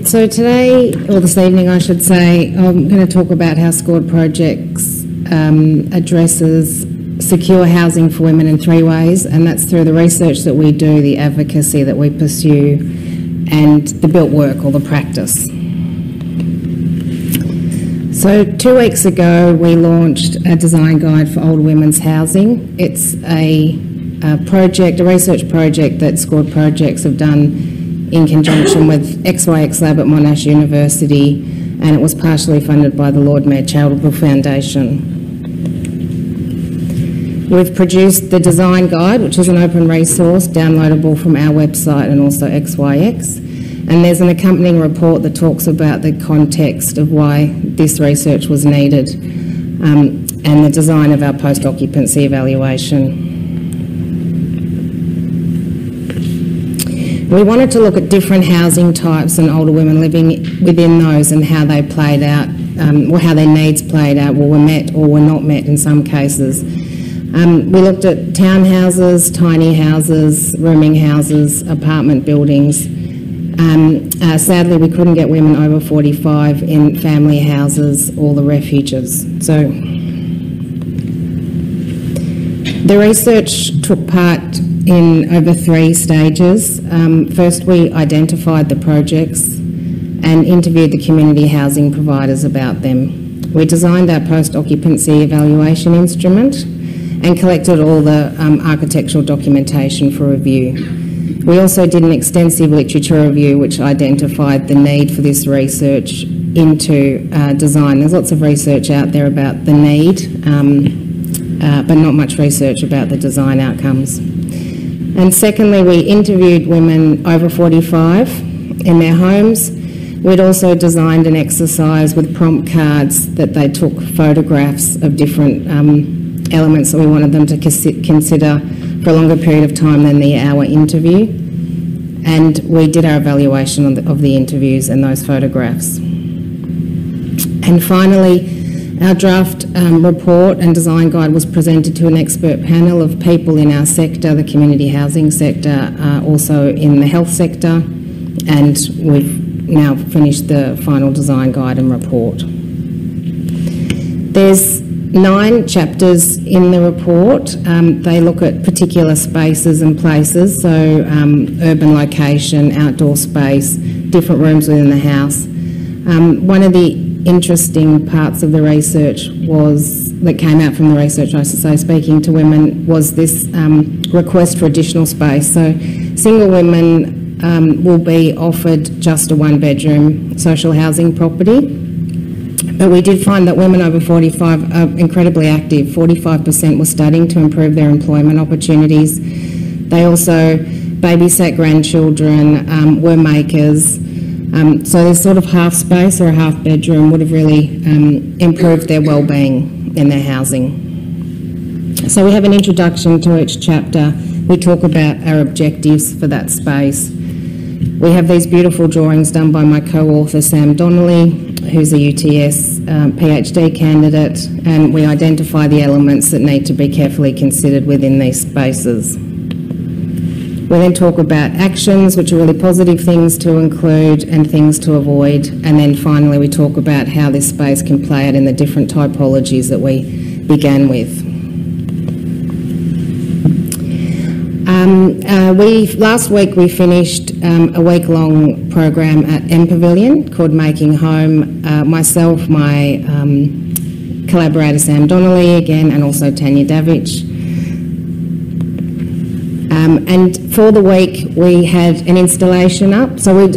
So today, or this evening I should say, I'm going to talk about how SCORED Projects addresses secure housing for women in 3 ways, and that's through the research that we do, the advocacy that we pursue, and the built work or the practice. So 2 weeks ago we launched a design guide for older women's housing. It's a research project that SCORED Projects have done in conjunction with XYX Lab at Monash University, and it was partially funded by the Lord Mayor Charitable Foundation. We've produced the design guide, which is an open resource downloadable from our website and also XYX. And there's an accompanying report that talks about the context of why this research was needed and the design of our post-occupancy evaluation. We wanted to look at different housing types and older women living within those and how they played out, or how their needs played out, were met or were not met in some cases. We looked at townhouses, tiny houses, rooming houses, apartment buildings. Sadly, we couldn't get women over 45 in family houses or the refuges. So the research took part in over 3 stages. First, we identified the projects and interviewed the community housing providers about them. We designed our post-occupancy evaluation instrument and collected all the architectural documentation for review. We also did an extensive literature review which identified the need for this research into design. There's lots of research out there about the need, but not much research about the design outcomes. And secondly, we interviewed women over 45 in their homes. We'd also designed an exercise with prompt cards that they took photographs of different elements that we wanted them to consider for a longer period of time than the hour interview. And we did our evaluation of the interviews and those photographs. And finally, our draft report and design guide was presented to an expert panel of people in our sector, the community housing sector, also in the health sector, and we've now finished the final design guide and report. There's 9 chapters in the report. They look at particular spaces and places, so urban location, outdoor space, different rooms within the house. One of the interesting parts of the research that came out from the research, I should say, speaking to women, was this request for additional space. So single women will be offered just a 1-bedroom social housing property. But we did find that women over 45 are incredibly active. 45% were studying to improve their employment opportunities. They also babysat grandchildren, were makers. So this sort of half space or a half bedroom would have really improved their well-being in their housing. So we have an introduction to each chapter. We talk about our objectives for that space. We have these beautiful drawings done by my co-author Sam Donnelly, who's a UTS PhD candidate, and we identify the elements that need to be carefully considered within these spaces. We then talk about actions, which are really positive things to include and things to avoid, and then finally we talk about how this space can play out in the different typologies that we began with. Last week we finished a week-long program at M Pavilion called Making Home. Myself, my collaborator Sam Donnelly again, and also Tanya Davich. And for the week we had an installation up. So we'd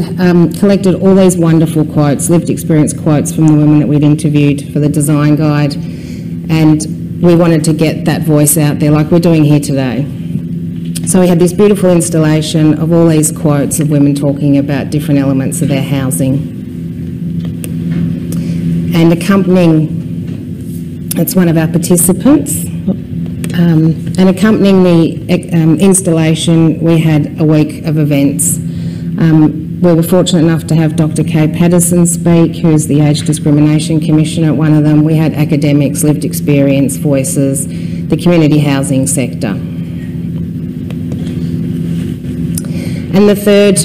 collected all these wonderful quotes, lived experience quotes from the women that we'd interviewed for the design guide, and we wanted to get that voice out there like we're doing here today. So we had this beautiful installation of all these quotes of women talking about different elements of their housing. And accompanying, it's one of our participants, and accompanying the installation we had a week of events. We were fortunate enough to have Dr. Kay Patterson speak, who's the Age Discrimination Commissioner at one of them. We had academics, lived experience, voices, the community housing sector. And the third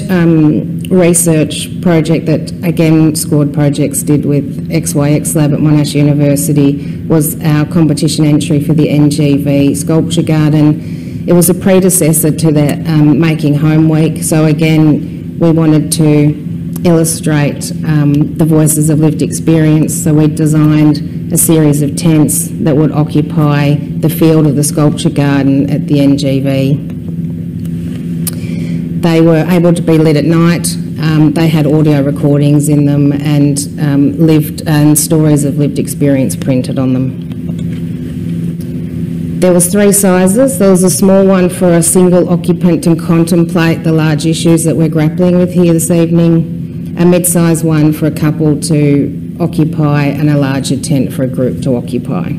research project that, again, Scored Projects did with XYX Lab at Monash University was our competition entry for the NGV Sculpture Garden. It was a predecessor to the Making Home Week. So again, we wanted to illustrate the voices of lived experience. So we designed a series of tents that would occupy the field of the Sculpture Garden at the NGV. They were able to be lit at night. They had audio recordings in them and stories of lived experience printed on them. There was 3 sizes. There was a small one for a single occupant to contemplate the large issues that we're grappling with here this evening, a mid-size one for a couple to occupy, and a larger tent for a group to occupy.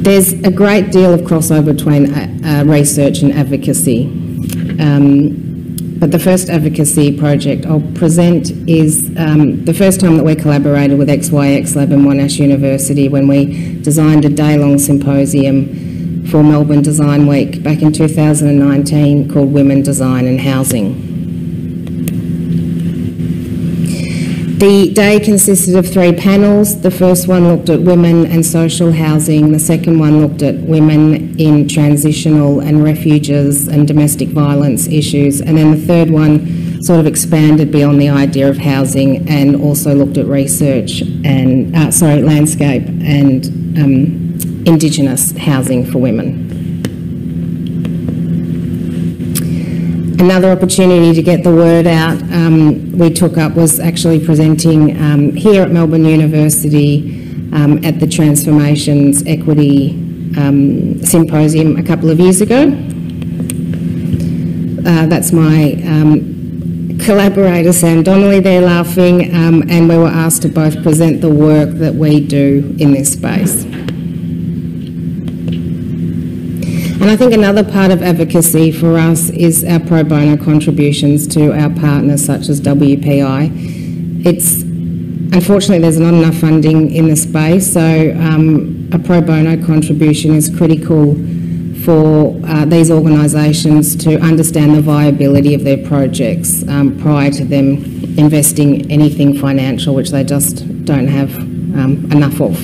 There's a great deal of crossover between research and advocacy. But the first advocacy project I'll present is the first time that we collaborated with XYX Lab and Monash University when we designed a day-long symposium for Melbourne Design Week back in 2019 called Women, Design and Housing. The day consisted of 3 panels. The first one looked at women and social housing. The second one looked at women in transitional and refuges and domestic violence issues. And then the third one sort of expanded beyond the idea of housing and also looked at research and, landscape and Indigenous housing for women. Another opportunity to get the word out we took up was actually presenting here at Melbourne University at the Transformations Equity Symposium a couple of years ago. That's my collaborator Sam Donnelly there laughing, and we were asked to both present the work that we do in this space. And I think another part of advocacy for us is our pro bono contributions to our partners such as WPI. Unfortunately, there's not enough funding in the space, so a pro bono contribution is critical for these organisations to understand the viability of their projects prior to them investing anything financial, which they just don't have enough of.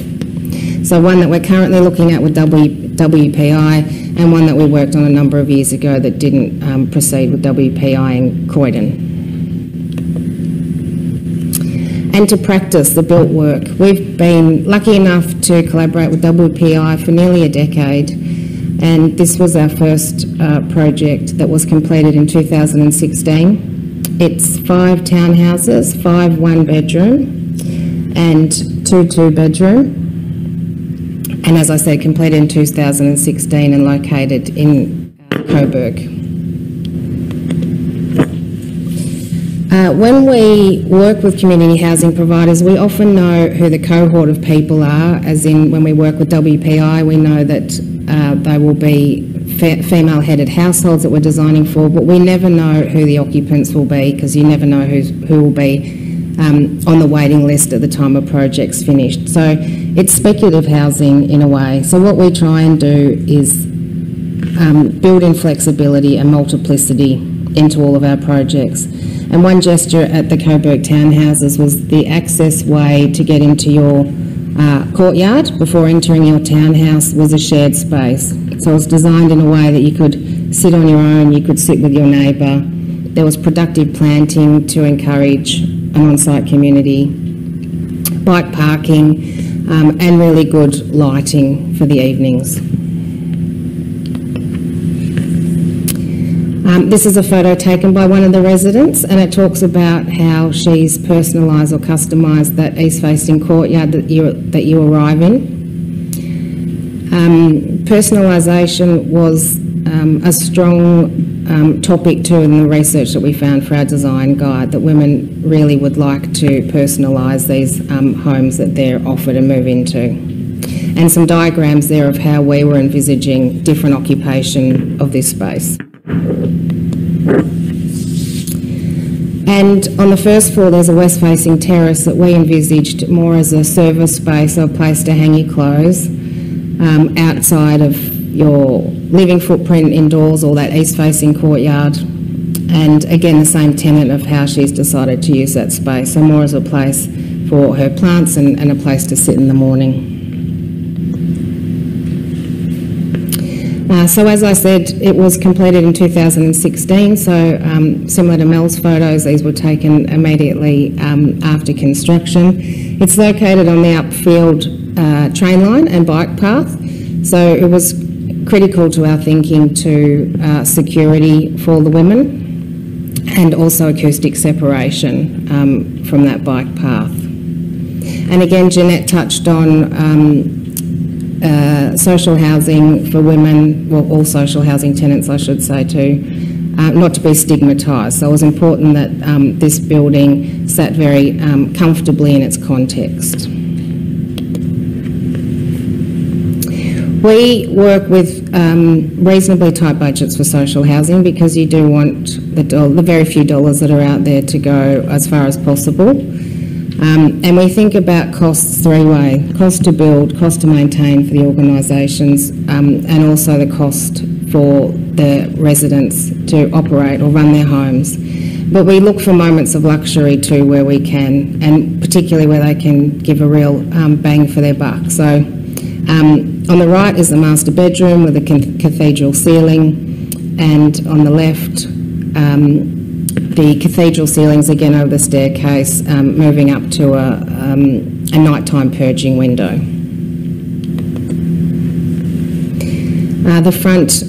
So one that we're currently looking at with WPI, and one that we worked on a number of years ago that didn't proceed with WPI in Croydon. And to practice the built work. We've been lucky enough to collaborate with WPI for nearly a decade, and this was our first project that was completed in 2016. It's 5 townhouses, 5 one-bedroom and 2 two-bedroom. And as I said, completed in 2016 and located in Coburg. When we work with community housing providers, we often know who the cohort of people are, as in when we work with WPI, we know that they will be female-headed households that we're designing for, but we never know who the occupants will be, because you never know who will be on the waiting list at the time a project's finished. So it's speculative housing in a way. So what we try and do is build in flexibility and multiplicity into all of our projects. And one gesture at the Coburg townhouses was the access way to get into your courtyard before entering your townhouse was a shared space. So it was designed in a way that you could sit on your own, you could sit with your neighbour. There was productive planting to encourage an on-site community, bike parking, and really good lighting for the evenings. This is a photo taken by one of the residents, and it talks about how she's personalised or customised that east-facing courtyard that you arrive in. Personalisation was a strong topic too in the research that we found for our design guide, that women really would like to personalise these homes that they're offered and move into. And some diagrams there of how we were envisaging different occupation of this space. And on the first floor there's a west-facing terrace that we envisaged more as a service space or a place to hang your clothes outside of your living footprint indoors or that east-facing courtyard. And again, the same tenet of how she's decided to use that space, so more as a place for her plants and a place to sit in the morning. So as I said, it was completed in 2016, so similar to Mel's photos, these were taken immediately after construction. It's located on the upfield train line and bike path, so it was critical to our thinking to security for the women and also acoustic separation from that bike path. And again, Jeanette touched on social housing for women, well, all social housing tenants I should say too, not to be stigmatised. So it was important that this building sat very comfortably in its context. We work with reasonably tight budgets for social housing because you do want the very few dollars that are out there to go as far as possible. And we think about costs three-way: cost to build, cost to maintain for the organisations, and also the cost for the residents to operate or run their homes. But we look for moments of luxury too where we can, and particularly where they can give a real bang for their buck. So on the right is the master bedroom with a cathedral ceiling, and on the left the cathedral ceilings again over the staircase, moving up to a nighttime purging window. The front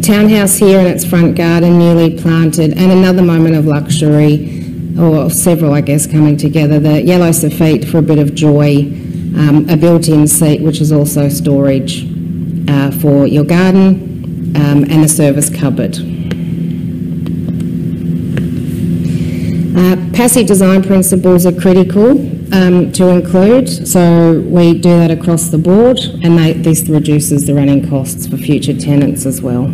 townhouse here in its front garden, newly planted, and another moment of luxury, or several, I guess, coming together. The yellow soffit for a bit of joy, a built-in seat, which is also storage for your garden, and a service cupboard. Passive design principles are critical to include, so we do that across the board, and this reduces the running costs for future tenants as well.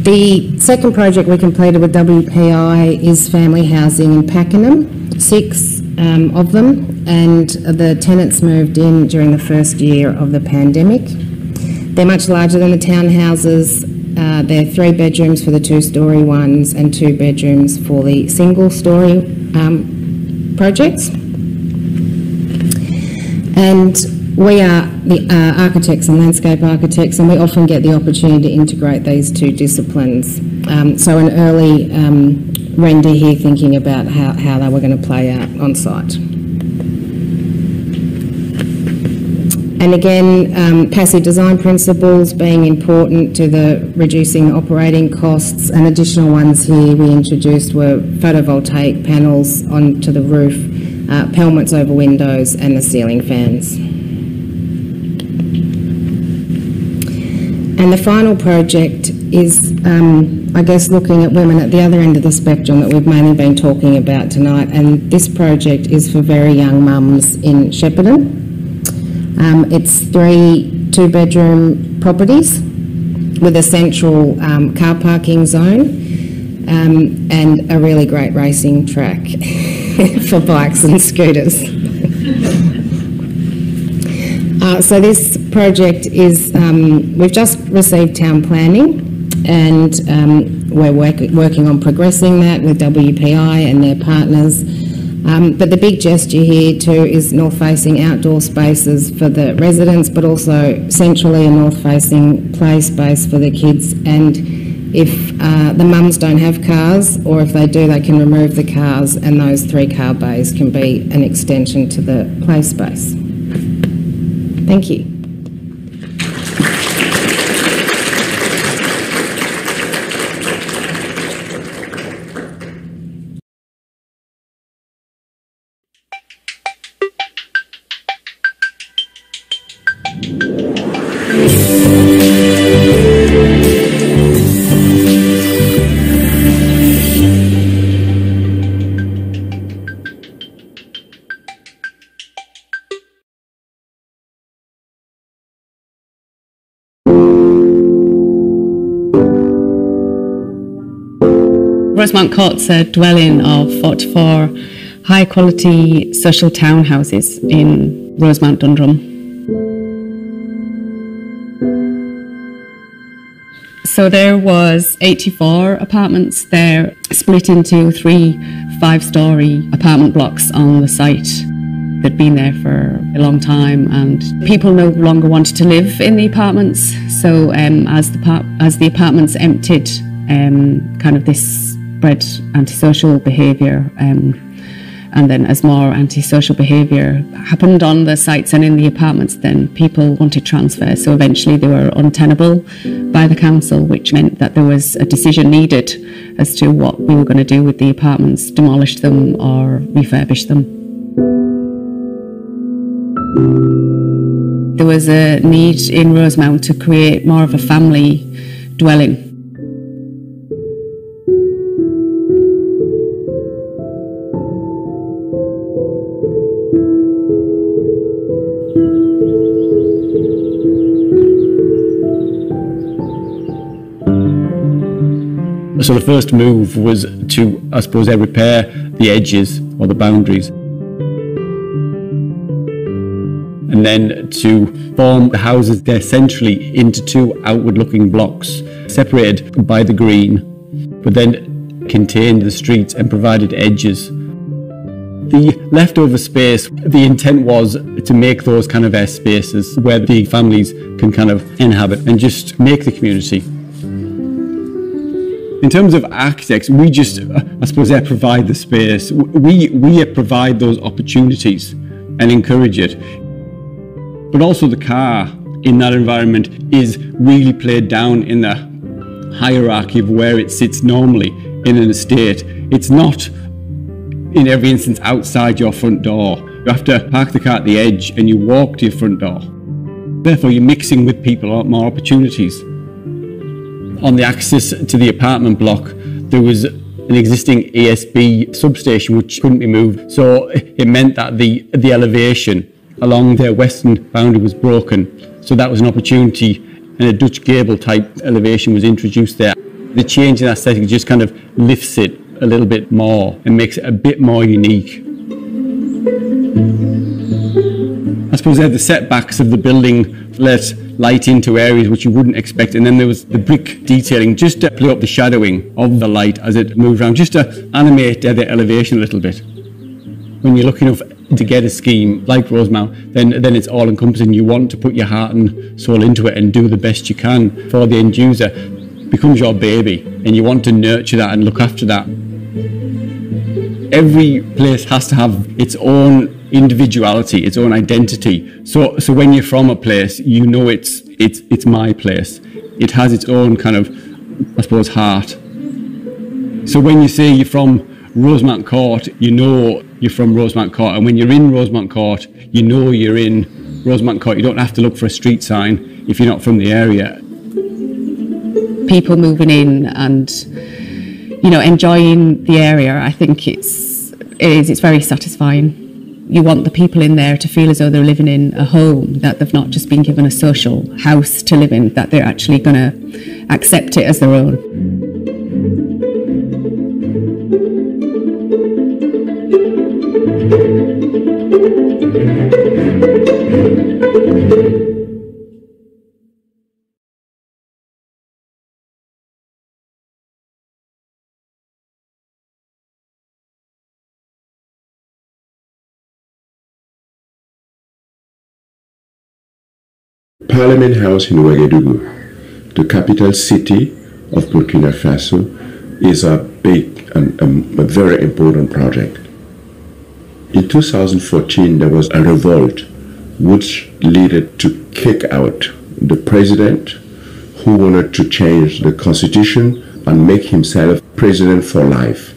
The second project we completed with WPI is family housing in Pakenham, 6 of them, and the tenants moved in during the first year of the pandemic. They're much larger than the townhouses. They're 3 bedrooms for the 2-storey ones and 2 bedrooms for the single-storey projects. And we are the architects and landscape architects, and we often get the opportunity to integrate these 2 disciplines. So an early render here thinking about how they were going to play out on site. And again, passive design principles being important to the reducing operating costs, and additional ones here we introduced were photovoltaic panels onto the roof, pelmets over windows, and the ceiling fans. And the final project is, I guess, looking at women at the other end of the spectrum that we've mainly been talking about tonight, and this project is for very young mums in Shepparton. It's 3 2-bedroom properties with a central car parking zone and a really great racing track for bikes and scooters. So this project is, we've just received town planning, and we're working on progressing that with WPI and their partners. But the big gesture here too is north-facing outdoor spaces for the residents, but also centrally a north-facing play space for the kids. And if the mums don't have cars, or if they do, they can remove the cars, and those 3 car bays can be an extension to the play space. Thank you.
Rosemount Court's a dwelling of 44 high-quality social townhouses in Rosemount, Dundrum. So there was 84 apartments there, split into 3 5-storey apartment blocks on the site. They'd been there for a long time, and people no longer wanted to live in the apartments. So as the apartments emptied, kind of this spread antisocial behaviour, and then as more antisocial behaviour happened on the sites and in the apartments, then people wanted transfer. So eventually they were untenable by the council, which meant that there was a decision needed as to what we were going to do with the apartments, demolish them or refurbish them. There was a need in Rosemount to create more of a family dwelling.
So the first move was to, I suppose, repair the edges or the boundaries, and then to form the houses there centrally into 2 outward-looking blocks, separated by the green, but then contained the streets and provided edges. The leftover space, the intent was to make those kind of air spaces where the families can kind of inhabit and just make the community. In terms of architects, we just, I suppose, provide the space. We provide those opportunities and encourage it. But also the car in that environment is really played down in the hierarchy of where it sits normally in an estate. It's not in every instance outside your front door. You have to park the car at the edge and you walk to your front door. Therefore, you're mixing with people, a lot more opportunities. On the access to the apartment block, there was an existing ESB substation which couldn't be moved. So it meant that the elevation along their western boundary was broken. So that was an opportunity, and a Dutch gable type elevation was introduced there. The change in aesthetic just kind of lifts it a little bit more and makes it a bit more unique. I suppose they're the setbacks of the building let light into areas which you wouldn't expect, and then there was the brick detailing just to play up the shadowing of the light as it moved around, just to animate the elevation a little bit. When you're lucky enough to get a scheme like Rosemount, then it's all encompassing. You want to put your heart and soul into it and do the best you can for the end user. It becomes your baby, and you want to nurture that and look after that. Every place has to have its own individuality, its own identity. So when you're from a place, you know it's my place. It has its own kind of, I suppose, heart. So when you say you're from Rosemount Court, you know you're from Rosemount Court, and when you're in Rosemount Court, you know you're in Rosemount Court. You don't have to look for a street sign if you're not from the area.
People moving in and, you know, enjoying the area, I think it's very satisfying. You want the people in there to feel as though they're living in a home, that they've not just been given a social house to live in, that they're actually going to accept it as their own.
Parliament House in Ouagadougou, the capital city of Burkina Faso, is a big and a very important project. In 2014, there was a revolt which led to kick out the president who wanted to change the constitution and make himself president for life.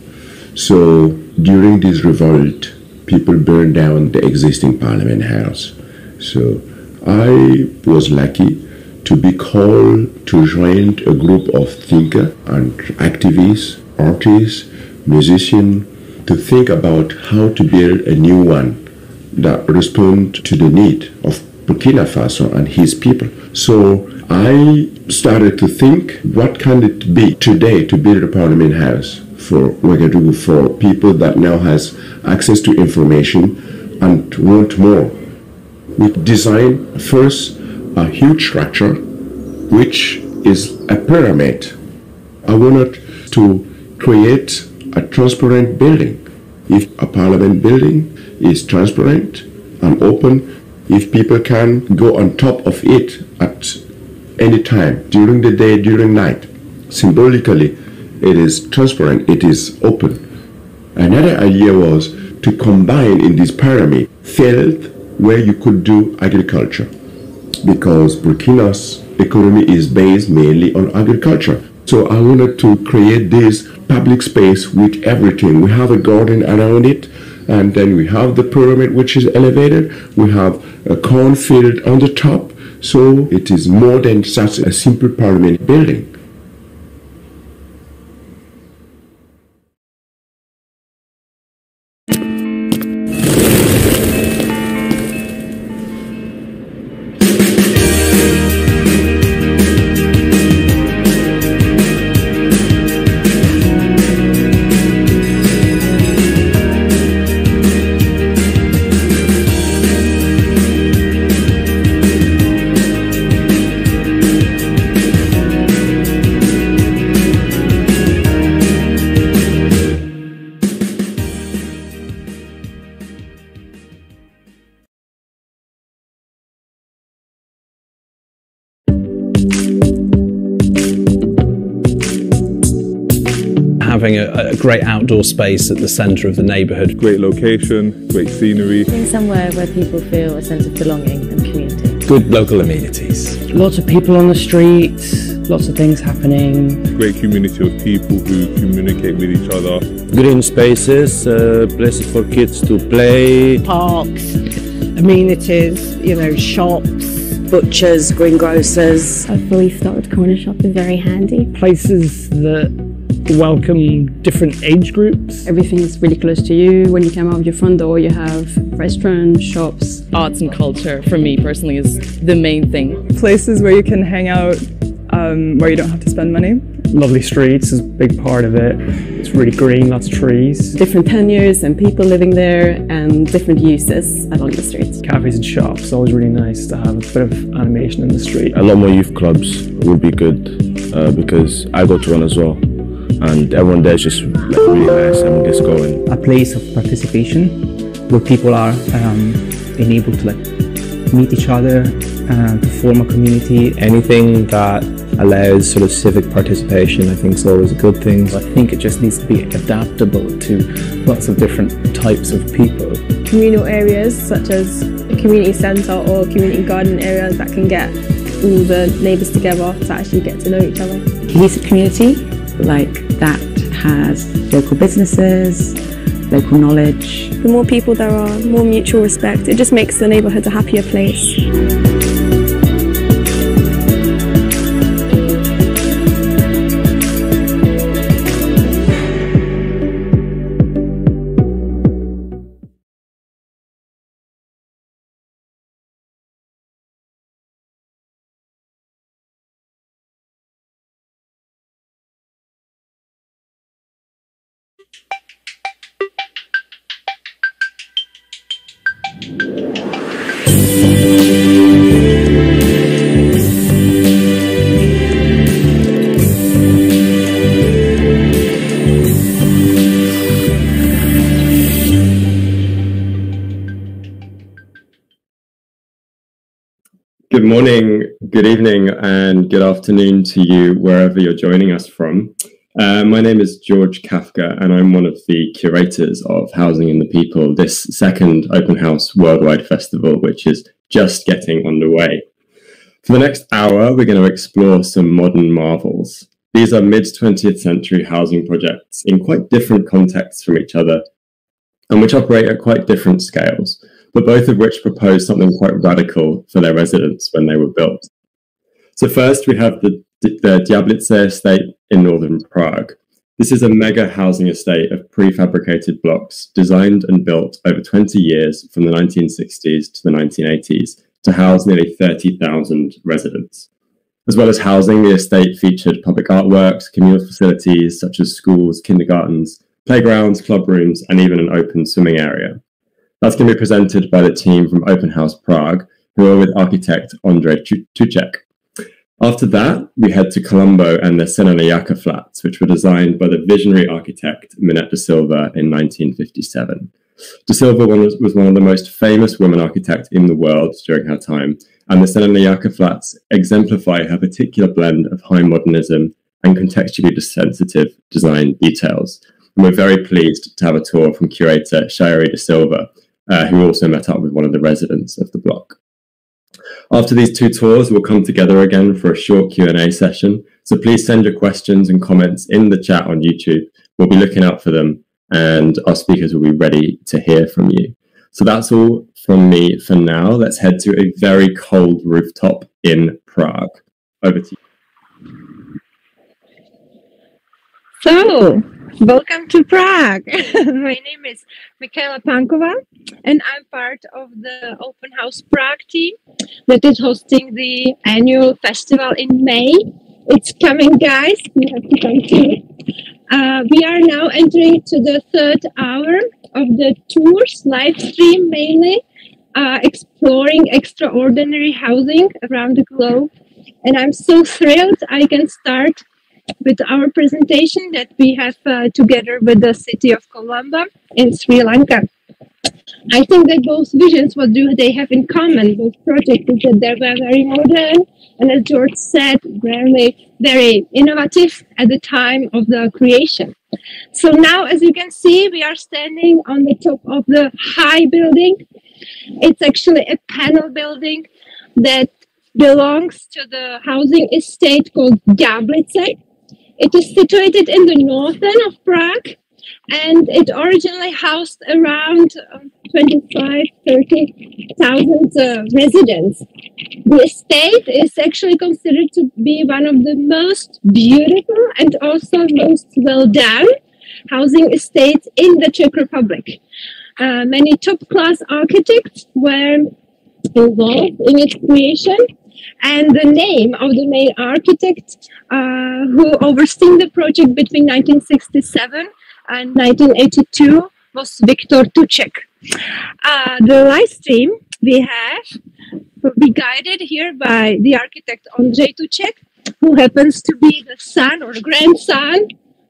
So during this revolt, people burned down the existing Parliament House. So I was lucky to be called to join a group of thinkers and activists, artists, musicians, to think about how to build a new one that responds to the need of Burkina Faso and his people. So I started to think, what can it be today to build a Parliament House for Ouagadougou, for people that now has access to information and want more. We designed first a huge structure, which is a pyramid. I wanted to create a transparent building. If a parliament building is transparent and open, if people can go on top of it at any time, during the day, during night, symbolically, it is transparent, it is open. Another idea was to combine in this pyramid field where you could do agriculture, because Burkina's economy is based mainly on agriculture. So I wanted to create this public space with everything. We have a garden around it, and then we have the pyramid which is elevated. We have a cornfield on the top. So it is more than such a simple parliament building.
Having a great outdoor space at the centre of the neighbourhood.
Great location, great scenery.
Being somewhere where people feel a sense of belonging and community.
Good local amenities.
Lots of people on the streets, lots of things happening.
Great community of people who communicate with each other.
Green spaces, places for kids to play.
Parks, amenities, you know, shops, butchers, greengrocers.
A fully stocked corner shop is very handy.
Places that welcome different age groups.
Everything's really close to you. When you come out of your front door, you have restaurants, shops.
Arts and culture, for me personally, is the main thing.
Places where you can hang out, where you don't have to spend money.
Lovely streets is a big part of it. It's really green, lots of trees.
Different tenures and people living there and different uses along the streets.
Cafes and shops, always really nice to have a bit of animation in the street.
A lot more youth clubs would be good because I go to run as well. And everyone there is just like really nice and gets going.
A place of participation where people are being able to like meet each other and to form a community.
Anything that allows sort of civic participation, I think, is always a good thing.
I think it just needs to be adaptable to lots of different types of people.
Communal areas such as a community centre or community garden areas that can get all the neighbours together to actually get to know each other.
Cohesive community like that has local businesses, local knowledge.
The more people there are, more mutual respect. It just makes the neighbourhood a happier place.
Good morning, good evening, and good afternoon to you wherever you're joining us from. My name is George Kafka, and I'm one of the curators of Housing and the People, this second Open House Worldwide Festival, which is just getting underway. For the next hour, we're going to explore some modern marvels. These are mid-20th century housing projects in quite different contexts from each other, and which operate at quite different scales, but both of which propose something quite radical for their residents when they were built. So first, we have the Diablice estate in northern Prague. This is a mega housing estate of prefabricated blocks designed and built over 20 years from the 1960s to the 1980s to house nearly 30,000 residents. As well as housing, the estate featured public artworks, communal facilities such as schools, kindergartens, playgrounds, club rooms, and even an open swimming area. That's going to be presented by the team from Open House Prague, who are with architect Ondrej Tuček. After that, we head to Colombo and the Senanayaka flats, which were designed by the visionary architect Minette de Silva in 1957. De Silva was one of the most famous women architects in the world during her time, and the Senanayaka flats exemplify her particular blend of high modernism and contextually sensitive design details. And we're very pleased to have a tour from curator Shayari de Silva, who also met up with one of the residents of the block. After these two tours, we'll come together again for a short Q&A session. So please send your questions and comments in the chat on YouTube. We'll be looking out for them, and our speakers will be ready to hear from you. So that's all from me for now. Let's head to a very cold rooftop in Prague. Over to you.
So, welcome to Prague. My name is Michaela Pankova, and I'm part of the Open House Prague team that is hosting the annual festival in May. It's coming, guys. You have to come too. We are now entering to the third hour of the tours, live stream mainly, exploring extraordinary housing around the globe. And I'm so thrilled I can start with our presentation that we have together with the city of Colombo in Sri Lanka. I think that both visions, what do they have in common? Both projects is that they're very modern, and as George said, really very innovative at the time of the creation. So now, as you can see, we are standing on the top of the high building. It's actually a panel building that belongs to the housing estate called Diablice. It is situated in the northern of Prague, and it originally housed around 25,000-30,000 residents. The estate is actually considered to be one of the most beautiful and also most well done housing estates in the Czech Republic. Many top-class architects were involved in its creation, and the name of the main architect who overseen the project between 1967 and 1982 was Viktor Tuček. The live stream we have will be guided here by the architect Ondřej Tuček, who happens to be the son or grandson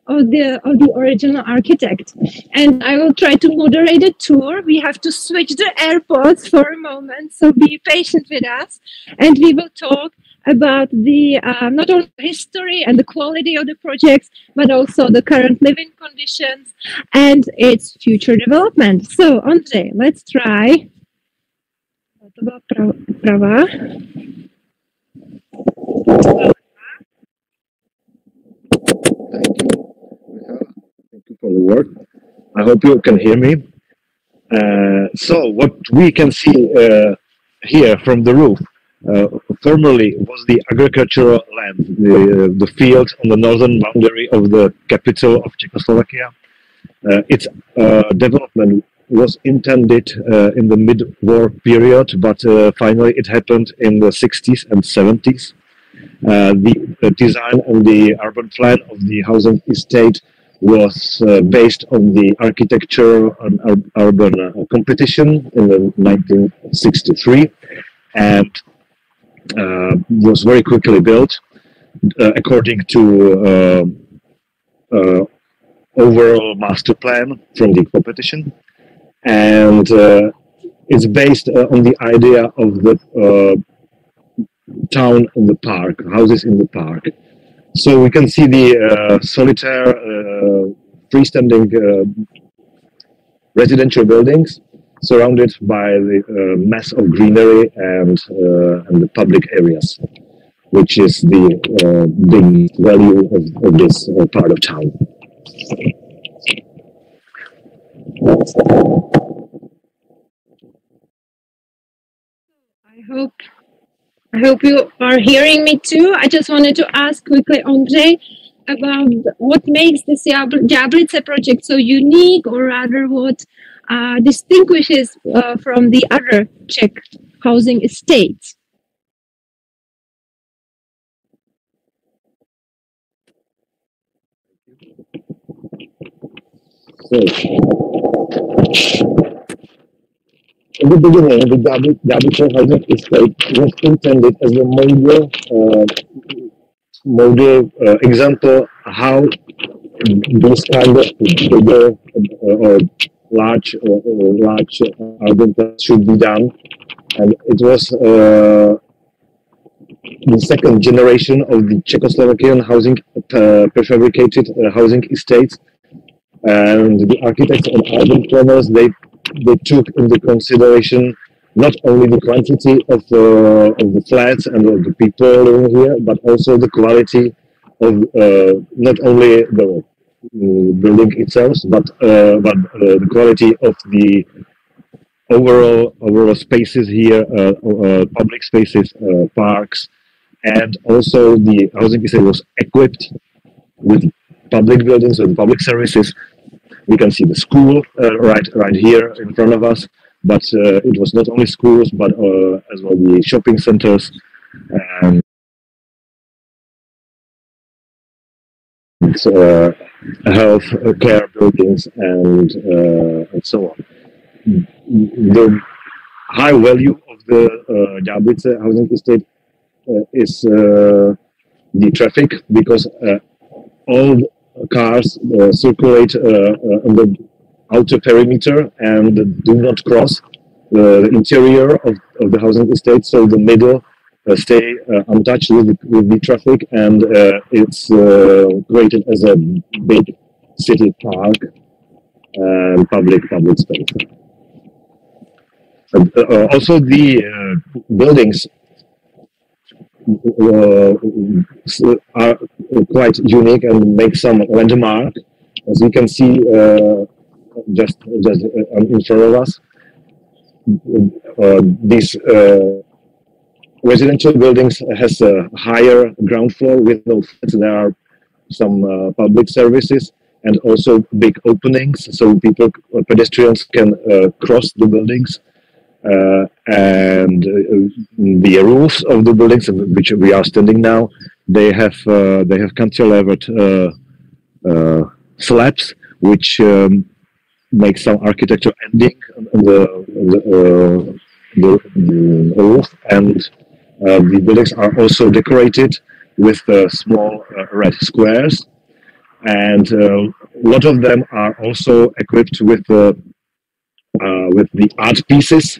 of the original architect. And I will try to moderate a tour. We have to switch the AirPods for a moment, so be patient with us. And we will talk about the not only history and the quality of the projects, but also the current living conditions and its future development. So, Ondřej, let's try.
For the work. I hope you can hear me. So what we can see here from the roof formerly was the agricultural land, the field on the northern boundary of the capital of Czechoslovakia. Its development was intended in the mid-war period, but finally it happened in the 60s and 70s. The design and the urban plan of the housing estate was based on the architecture and urban competition in the 1963, and was very quickly built according to overall master plan from the competition, and it's based on the idea of the town in the park, houses in the park. So we can see the solitaire freestanding residential buildings surrounded by the mass of greenery and the public areas, which is the big value of this part of town.
I hope you are hearing me too. I just wanted to ask quickly, Ondřej, about what makes this Diablice project so unique, or rather what distinguishes from the other Czech housing estates.
So, in the beginning, the Diablice housing estate was intended as a model example how this kind of bigger or large urban plan should be done, and it was the second generation of the Czechoslovakian housing prefabricated housing estates, and the architects and urban planners they took into consideration not only the quantity of the flats and of the people living here, but also the quality of not only the building itself, but the quality of the overall spaces here, public spaces, parks, and also the housing estate was equipped with public buildings and public services. We can see the school right here in front of us, but it was not only schools, but as well the shopping centers, health care buildings, and so on. The high value of the Diablice housing estate is the traffic, because all cars circulate on the outer perimeter and do not cross the interior of the housing estate, so the middle stay untouched with the traffic, and it's created as a big city park and public space. Also, the buildings are quite unique and make some landmark. As you can see, just in front of us, these residential buildings has a higher ground floor with no flats. There are some public services and also big openings, so pedestrians can cross the buildings. And the roofs of the buildings, which we are standing now, they have cantilevered slabs, which make some architecture ending on the roof, and the buildings are also decorated with small red squares, and a lot of them are also equipped with the art pieces,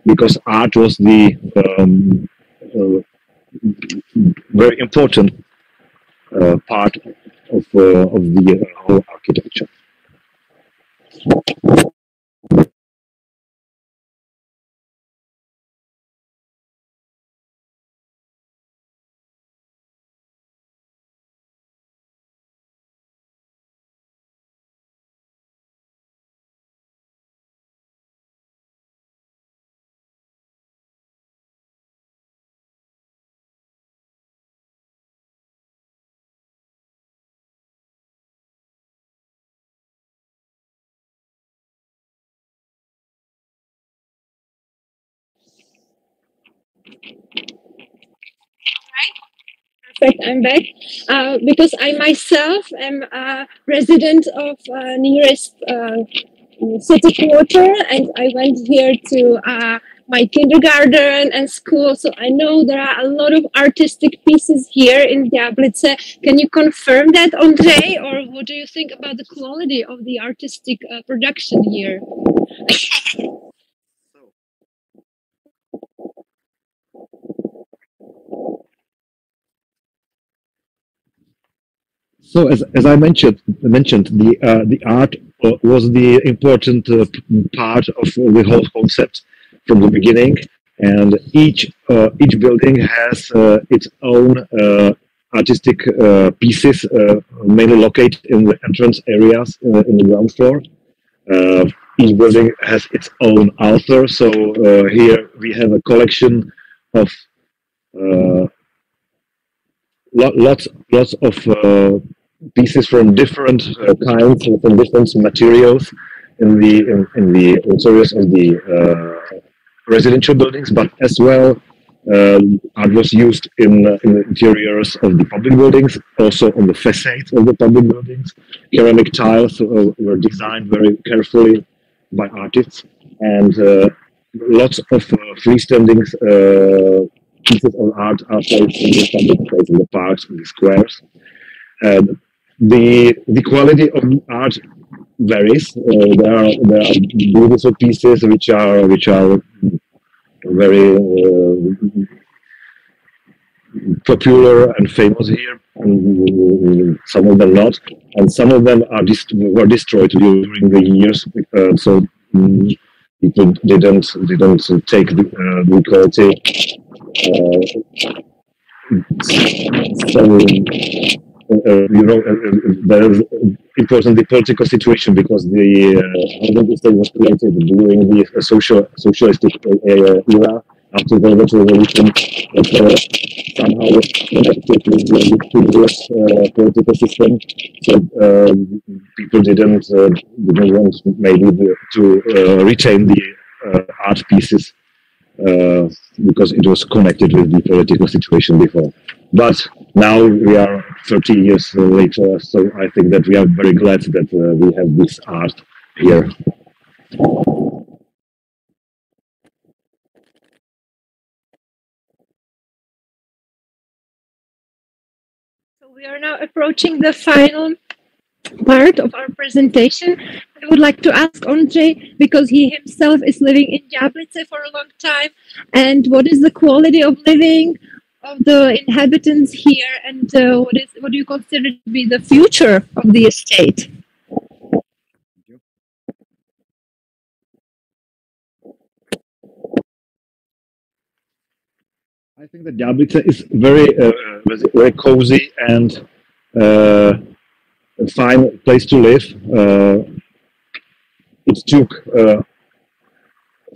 because art was the very important part of the whole architecture.
Perfect, I'm back. Because I myself am a resident of nearest city quarter, and I went here to my kindergarten and school, so I know there are a lot of artistic pieces here in Jablitze. Can you confirm that, Andrei, or what do you think about the quality of the artistic production here?
So, as I mentioned, the art was the important part of the whole concept from the beginning, and each building has its own artistic pieces, mainly located in the entrance areas in the ground floor. Each building has its own author. So here we have a collection of lots of pieces from different kinds, from different materials in the interiors of the residential buildings, but as well art was used in the interiors of the public buildings, also on the facades of the public buildings. Ceramic tiles were designed very carefully by artists, and lots of freestanding pieces of art are placed in the public space, in the parks, in the squares. The quality of the art varies. There are beautiful pieces which are very popular and famous here, and some of them not, and some of them are were destroyed during the years. So people didn't take the quality. There's important the political situation, because the housing estate was created during the socialistic era after the revolution, but somehow was connected with the previous political system. So people didn't want maybe to retain the art pieces because it was connected with the political situation before. But now we are 30 years later, so I think that we are very glad that we have this art here.
So we are now approaching the final part of our presentation. I would like to ask Andrei, because he himself is living in Jablitze for a long time, and what is the quality of living of the inhabitants here, and what do you consider to be the future of the estate?
I think that Jablitze is very cozy and a fine place to live. It took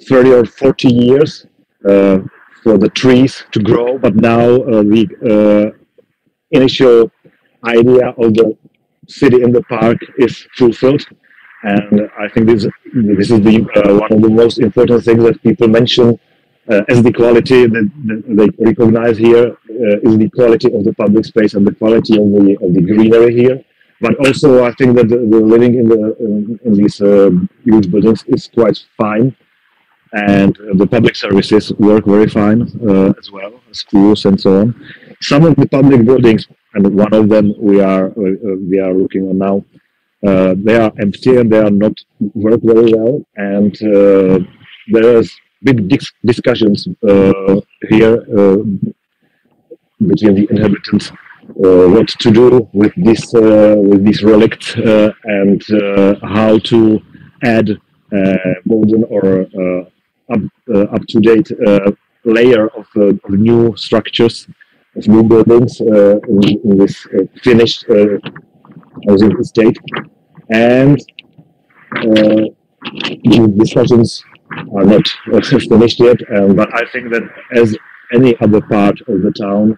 30 or 40 years for the trees to grow, but now the initial idea of the city in the park is fulfilled. And I think this is one of the most important things that people mention as the quality that they recognize here is the quality of the public space and the quality of the greenery here. But also, I think that the living in these huge buildings is quite fine, and the public services work very fine as well, schools and so on. Some of the public buildings, and one of them we are looking on now, they are empty and they are not work very well, and there's big discussions here between the inhabitants what to do with these relicts and how to add modern or up-to-date layer of new structures, of new buildings in this finished housing estate. And the discussions are not finished yet, but I think that as any other part of the town,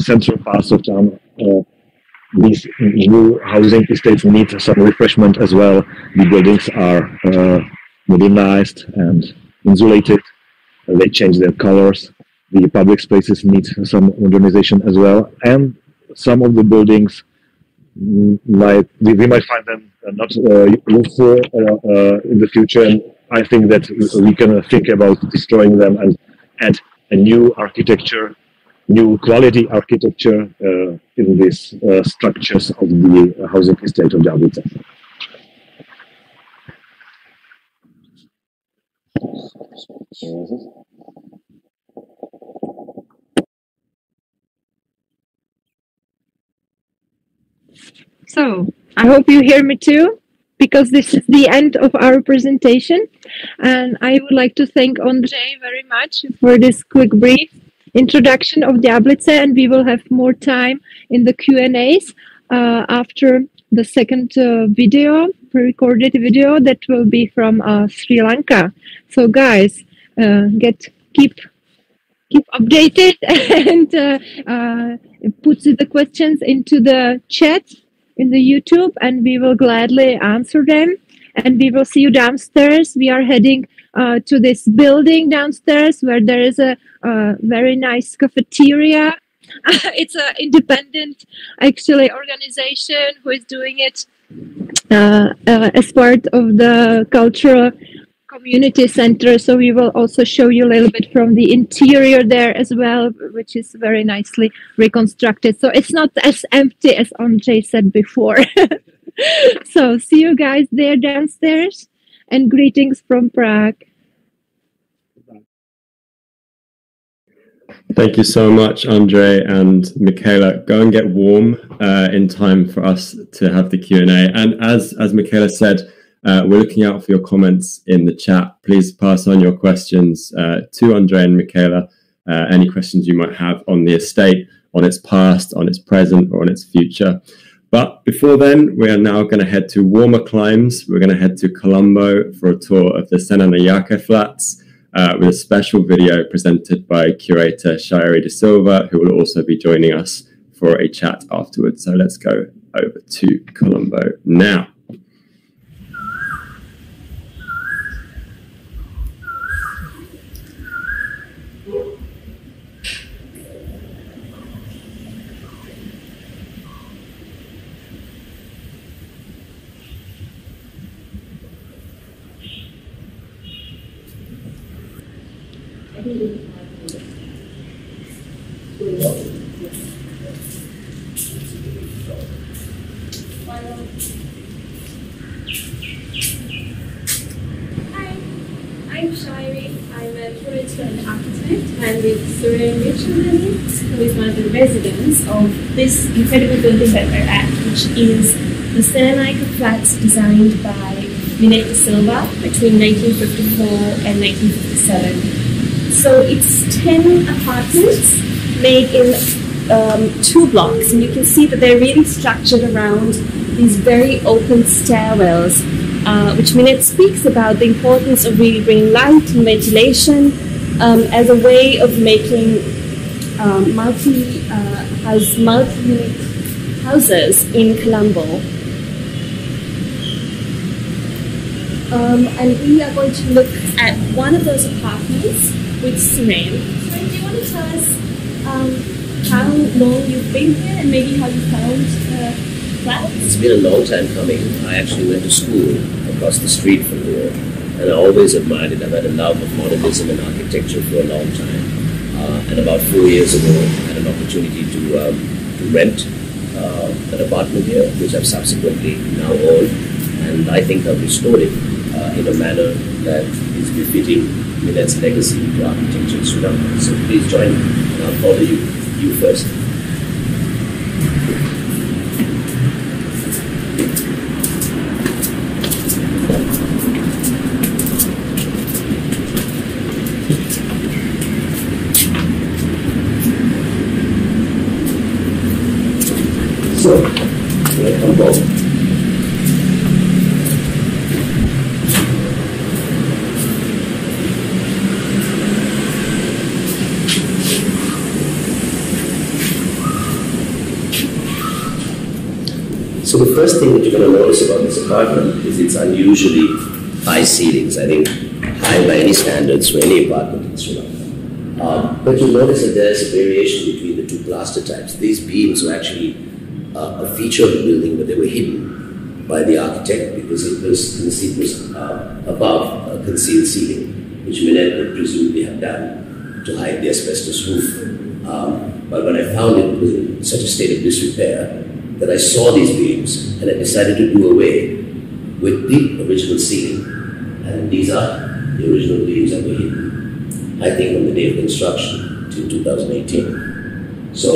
central parts of town, these new housing estates need some refreshment as well. The buildings are modernized and insulated. They change their colors. The public spaces need some modernization as well. And some of the buildings, we might find them not useful in the future. And I think that we can think about destroying them and add a new architecture, new quality architecture in these structures of the housing estate of Jablitze.
So, I hope you hear me too, because this is the end of our presentation. And I would like to thank Ondřej very much for this quick brief introduction of Jablitze, and we will have more time in the Q&As after the second video, pre-recorded video that will be from Sri Lanka. So guys, keep updated and put the questions into the chat in the YouTube, and we will gladly answer them. And we will see you downstairs. We are heading to this building downstairs where there is a very nice cafeteria. It's an independent, actually, organization who is doing it as part of the cultural community center. So we will also show you a little bit from the interior there as well, which is very nicely reconstructed. So it's not as empty as Ondřej said before. So see you guys there downstairs, and greetings from Prague.
Thank you so much, Ondřej and Michaela. Go and get warm in time for us to have the Q&A. And as Michaela said, we're looking out for your comments in the chat. Please pass on your questions to Ondřej and Michaela. Any questions you might have on the estate, on its past, on its present, or on its future. But before then, we are now going to head to warmer climes. We're going to head to Colombo for a tour of the Senanayake flats with a special video presented by curator Shairi de Silva, who will also be joining us for a chat afterwards. So let's go over to Colombo now.
I'm Shairi. I'm a curator and architect, and with Surya who is one of the residents of this incredible building that we're at, which is the Senanayake flats designed by Videi de Silva between 1954 and 1957. So it's 10 apartments made in 2 blocks, and you can see that they're really structured around these very open stairwells, which Minette speaks about the importance of really bringing light and ventilation as a way of making multi-unit houses in Colombo. And we are going to look at one of those apartments with Suren. Suren, do you want to tell us how long you've been here and maybe how you found the flat?
It's been a long time coming. I actually went to school across the street from here, and I always admired it. I've had a love of modernism and architecture for a long time. And about 4 years ago, I had an opportunity to rent an apartment here, which I've subsequently now owned, and I think I've restored it in a manner that is befitting Minette's legacy to architecture in Sri Lanka. So please join me, and I'll follow you first. So, welcome home. So the first thing that you're going to notice about this apartment is its unusually high ceilings. I think high by any standards for any apartment in Sri Lanka. But you'll notice that there's a variation between the two plaster types. These beams were actually a feature of the building, but they were hidden by the architect because it was above a concealed ceiling, which Minette would presumably have done to hide the asbestos roof. But when I found it was in such a state of disrepair that I saw these beams and I decided to do away with the original ceiling. And these are the original beams that were hidden, I think, on the day of construction till 2018. So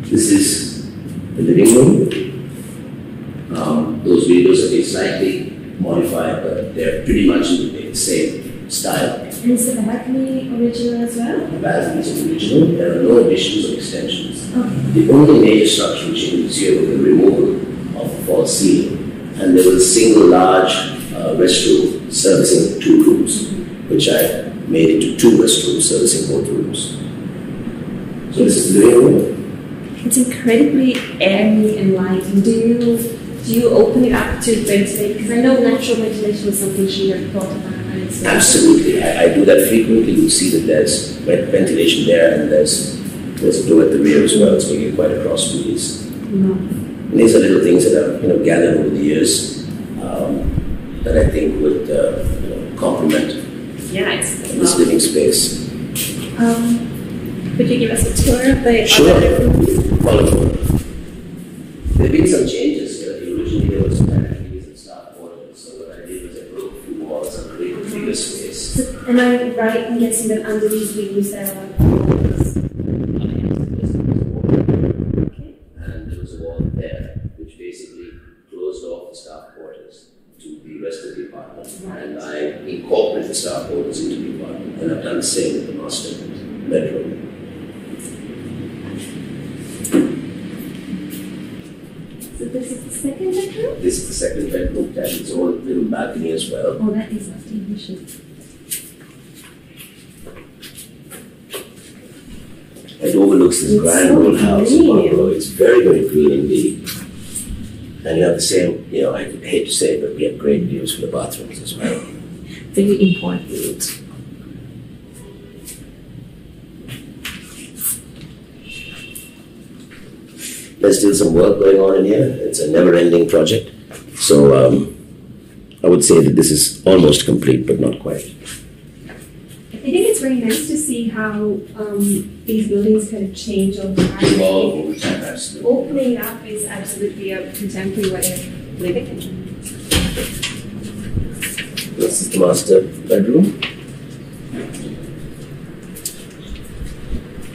this is the living room. Those windows have been slightly modified, but they're pretty much in the same style.
And is the balcony original as well?
The balcony is original. There are no additions or extensions.
Okay.
The only major structural changes here were the removal of the false ceiling, and there was a single large restroom servicing 2 rooms, which I made into 2 restrooms servicing both rooms. So this is the living room.
It's incredibly airy and light. And do you open it up to ventilate? Because I know natural ventilation was something she had thought about.
Absolutely, I do that frequently. You'll see that there's ventilation there, and there's a door at the rear as well, so you get quite a cross breeze. And these are little things that I've gathered over the years that I think would complement this living space.
Could you give us a tour of the
Sure. Wonderful. There have been some changes. Originally there was pantries and staff quarters, so what I did was I broke a few walls and created a bigger space.
So, am I right in guessing that under these windows there are walls?
And there was a wall there, which basically closed off the staff quarters to the rest of the apartment. And I incorporated the staff quarters into the apartment, and I've done the same with the master bedroom.
So this is the second bedroom?
This is the second bedroom, that has its own little balcony as well.
Oh, that is lovely.
It overlooks this grand old house in Morelos. It's very, very green indeed. And you have the same, I hate to say it, but we have great views for the bathrooms as well.
Very important.
There's still some work going on in here. It's a never-ending project. So I would say that this is almost complete, but not quite.
I think it's very nice to see how these buildings kind of change over time.
Evolve over time, absolutely.
Opening up is absolutely a contemporary way of living.
This is the master bedroom.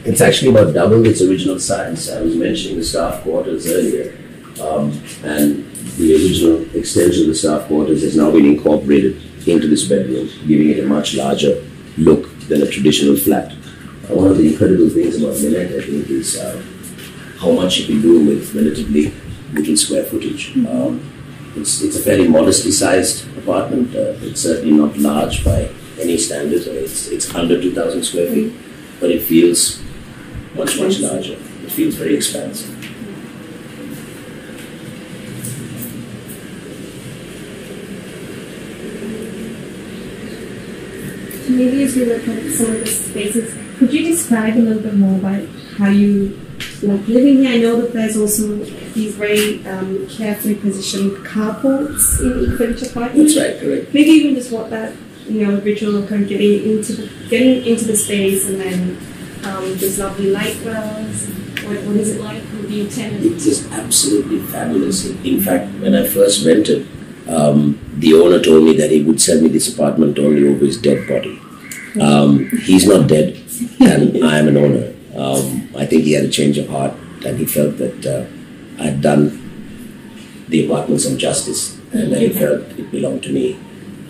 It's actually about double its original size. I was mentioning the staff quarters earlier, and the original extension of the staff quarters has now been incorporated into this bedroom, giving it a much larger look than a traditional flat. One of the incredible things about Millet, I think, is how much you can do with relatively little square footage. It's a fairly modestly sized apartment. It's certainly not large by any standards. It's under 2,000 square feet, but it feels much larger. It feels very expansive.
Maybe as we look at some of the spaces, could you describe a little bit more about how you like living here? I know that there's also these very carefully positioned carports in each apartment.
That's right, correct.
Maybe even just what that ritual of kind of getting into the space, and then there's lovely light wells. What is it like with the tenant?
It is absolutely fabulous. In fact, when I first rented, the owner told me that he would sell me this apartment only over his dead body. He's not dead, and I am an owner. I think he had a change of heart, and he felt that I had done the apartment some justice, and that he felt it belonged to me.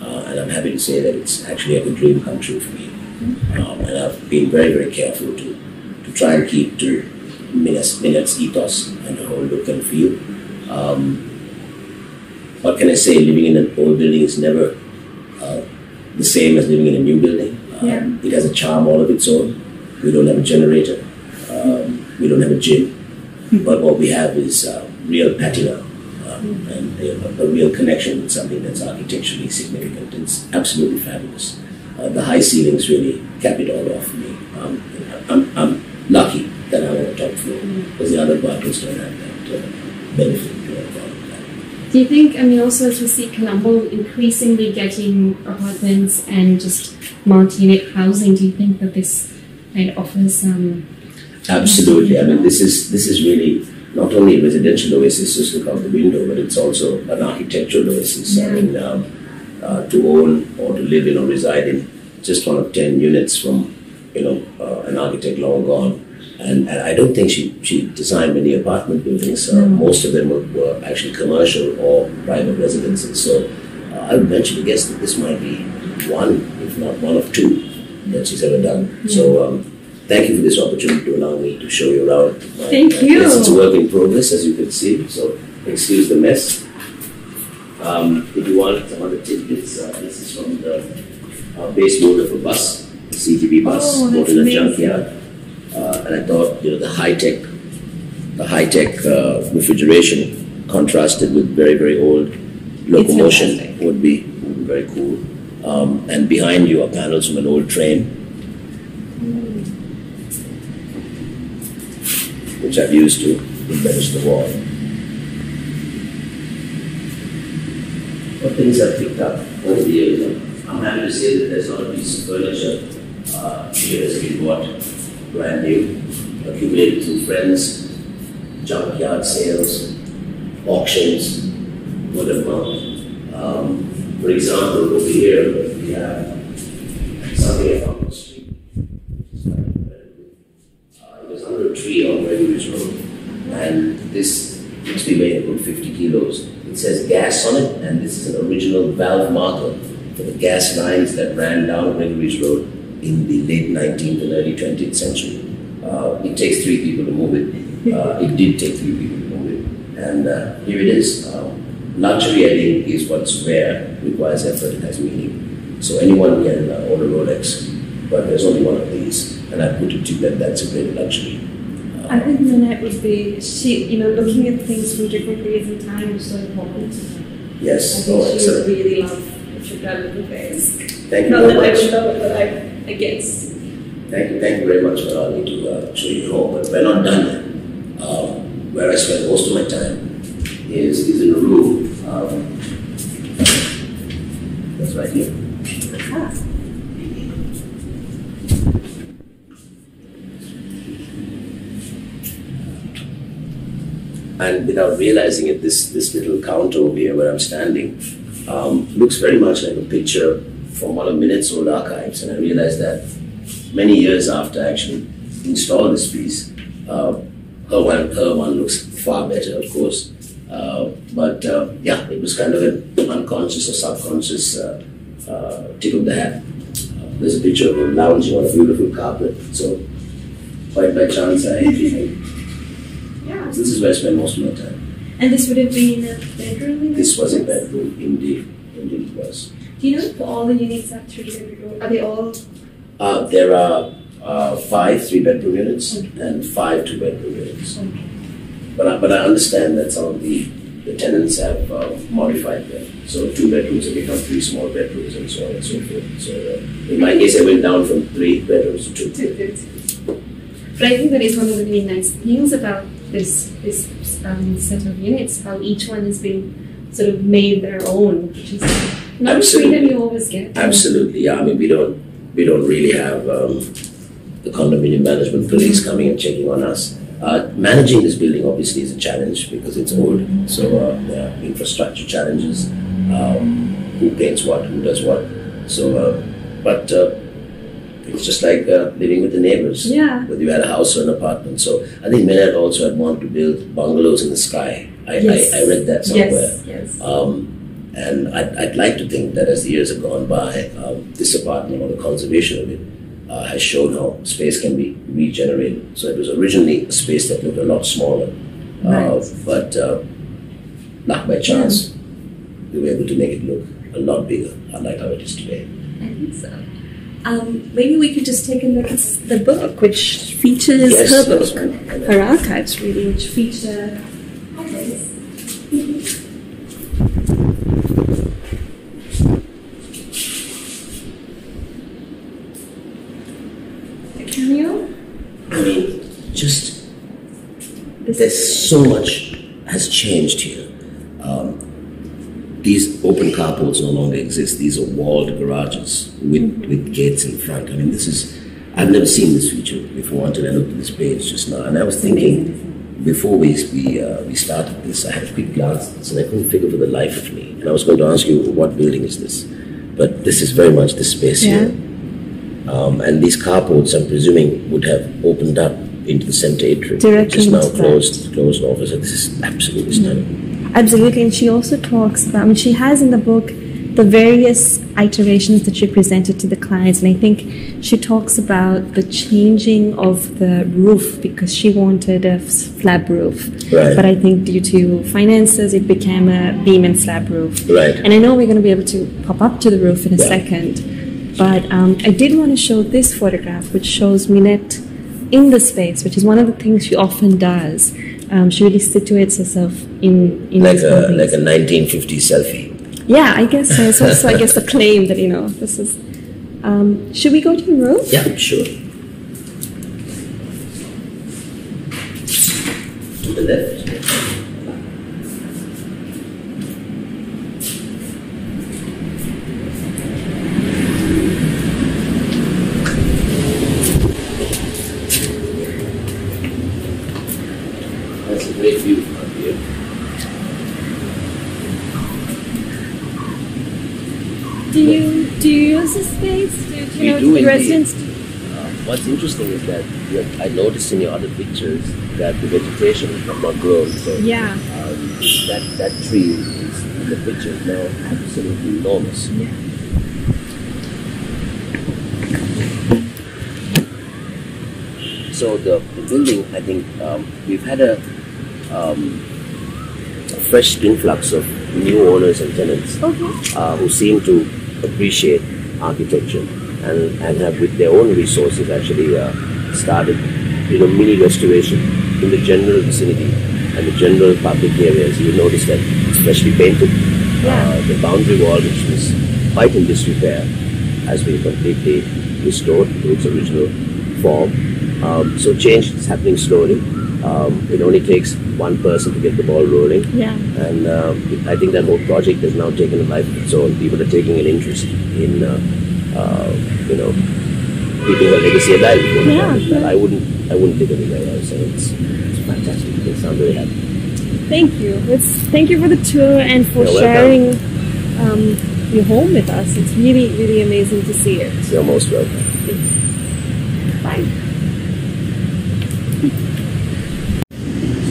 And I'm happy to say that it's actually like a dream come true for me. And I've been very, very careful to try and keep to Millet's ethos and the whole look and feel. What can I say? Living in an old building is never the same as living in a new building. It has a charm all of its own. We don't have a generator. We don't have a gym. But what we have is real patina and a real connection with something that's architecturally significant. It's absolutely fabulous. The high ceilings really cap it all off for me. I'm lucky that I'm on the top floor, because the other apartments don't have that benefit.
Do you think, also as we see Colombo increasingly getting apartments and just multi-unit housing, do you think that this kind of offers
Absolutely. This is really not only a residential oasis just look out the window, but it's also an architectural oasis. To own or to live in or reside in just one of 10 units from an architect long gone. And I don't think she designed many apartment buildings. Most of them were actually commercial or private residences. So I would venture to guess that this might be one, if not one of two, that she's ever done. So thank you for this opportunity to allow me to show you around.
Thank you.
Yes, it's a work in progress, as you can see. So excuse the mess. If you want some other tidbits, this is from the base model of a bus, the CTB bus, bought in a junkyard. And I thought, the high-tech refrigeration contrasted with very, very old locomotion would be very cool. And behind you are panels from an old train, which I've used to embellish the wall. What things I've picked up over the years, I'm happy to say that there's not a piece of furniture here has been bought brand new, accumulated through friends, junkyard sales, auctions, whatever. For example, over here we have something I found on the street. It was under a tree on Gregory's Road, and this must be weighed about 50 kilos. It says gas on it, and this is an original valve marker for the gas lines that ran down Gregory's Road in the late 19th and early 20th century. It takes 3 people to move it. It did take 3 people to move it. And here it is. Luxury, I think, is what's rare, requires effort, it has meaning. So anyone can own a Rolex, but there's only one of these. And I put it to you that that's a great luxury.
I think Nanette would be, looking at things from different periods in time is so important.
Yes.
I think she would really love what you've done with the face.
Thank you
Not
very
that
much.
I would love it, but I guess.
Thank you very much for allowing me to show you home. But we're not done yet. Where I spend most of my time is in a room. That's right here. And without realizing it, this little counter over here where I'm standing looks very much like a picture from one of Millet's old archives. And I realized that many years after I actually installed this piece, her one looks far better, of course. It was kind of an unconscious or subconscious tip of the hat. there's a picture of him lounging on a beautiful carpet. So quite by chance, I actually this is where I spend most of my time.
And this would have been a bedroom?
This was a bedroom, indeed. Indeed it was.
Do you know if all the units are 3-bedroom? Are they all?
There are 5 3-bedroom units and 5 2-bedroom units.
Okay.
But I understand that some of the tenants have modified them. So 2 bedrooms have become 3 small bedrooms and so on and so forth. So in my case, I went down from 3 bedrooms to 2.
But I think that is one of the really nice things about this set of units, how each one has been sort of made their own, which is not a freedom you always get.
Absolutely, yeah. I mean, we don't really have the condominium management police coming and checking on us. Managing this building obviously is a challenge because it's old. So there are infrastructure challenges. Who paints what? Who does what? So, but it's just like living with the neighbors.
Yeah.
Whether you had a house or an apartment. So I think Minette also had wanted to build bungalows in the sky. I read that somewhere.
Yes.
And I'd like to think that as the years have gone by, this apartment or the conservation of it has shown how space can be regenerated. So it was originally a space that looked a lot smaller, but not by chance, we were able to make it look a lot bigger, unlike how it is today.
I think so. Maybe we could just take a look at the book, which features her book, her archives, really, which feature.
I mean, just there's so much has changed here. These open carports no longer exist. These are walled garages with gates in front. I mean, I've never seen this feature before until I looked at this page just now. And I was thinking, before we started this, I had a quick glance at this and I couldn't figure for the life of me. And I was going to ask you, what building is this? But this is very much this space here. And these carports, I'm presuming, would have opened up into the center atrium, which is now closed off. So this is absolutely stunning.
Absolutely, and she also talks about, I mean, she has in the book the various iterations that she presented to the clients, and I think she talks about the changing of the roof because she wanted a slab roof, but I think due to finances it became a beam and slab roof. And I know we're going to be able to pop up to the roof in a second, but I did want to show this photograph which shows Minette in the space, which is one of the things she often does. She really situates herself in
like a 1950s selfie.
Yeah, I guess so. It's also, I guess, the claim that, this is... should we go to the roof?
Yeah, sure. To the left. That's a great view from here.
Do you use this space? Do the residents?
What's interesting is that I noticed in your other pictures that the vegetation has not grown. So that tree is in the picture is now absolutely enormous. So the building, I think we've had a fresh influx of new owners and tenants who seem to appreciate architecture and have with their own resources actually started mini restoration in the general vicinity and the general public areas. You notice that it's freshly painted. The boundary wall, which was quite in disrepair, has been completely restored to its original form. So change is happening slowly. It only takes one person to get the ball rolling. And I think that whole project has now taken a life of its own. People are taking an interest in, keeping a legacy alive. I wouldn't live anywhere else. And it's fantastic. It's I'm very happy.
Thank you. Thank you for the tour and for sharing your home with us. It's really, really amazing to see it.
You're most welcome.
Bye.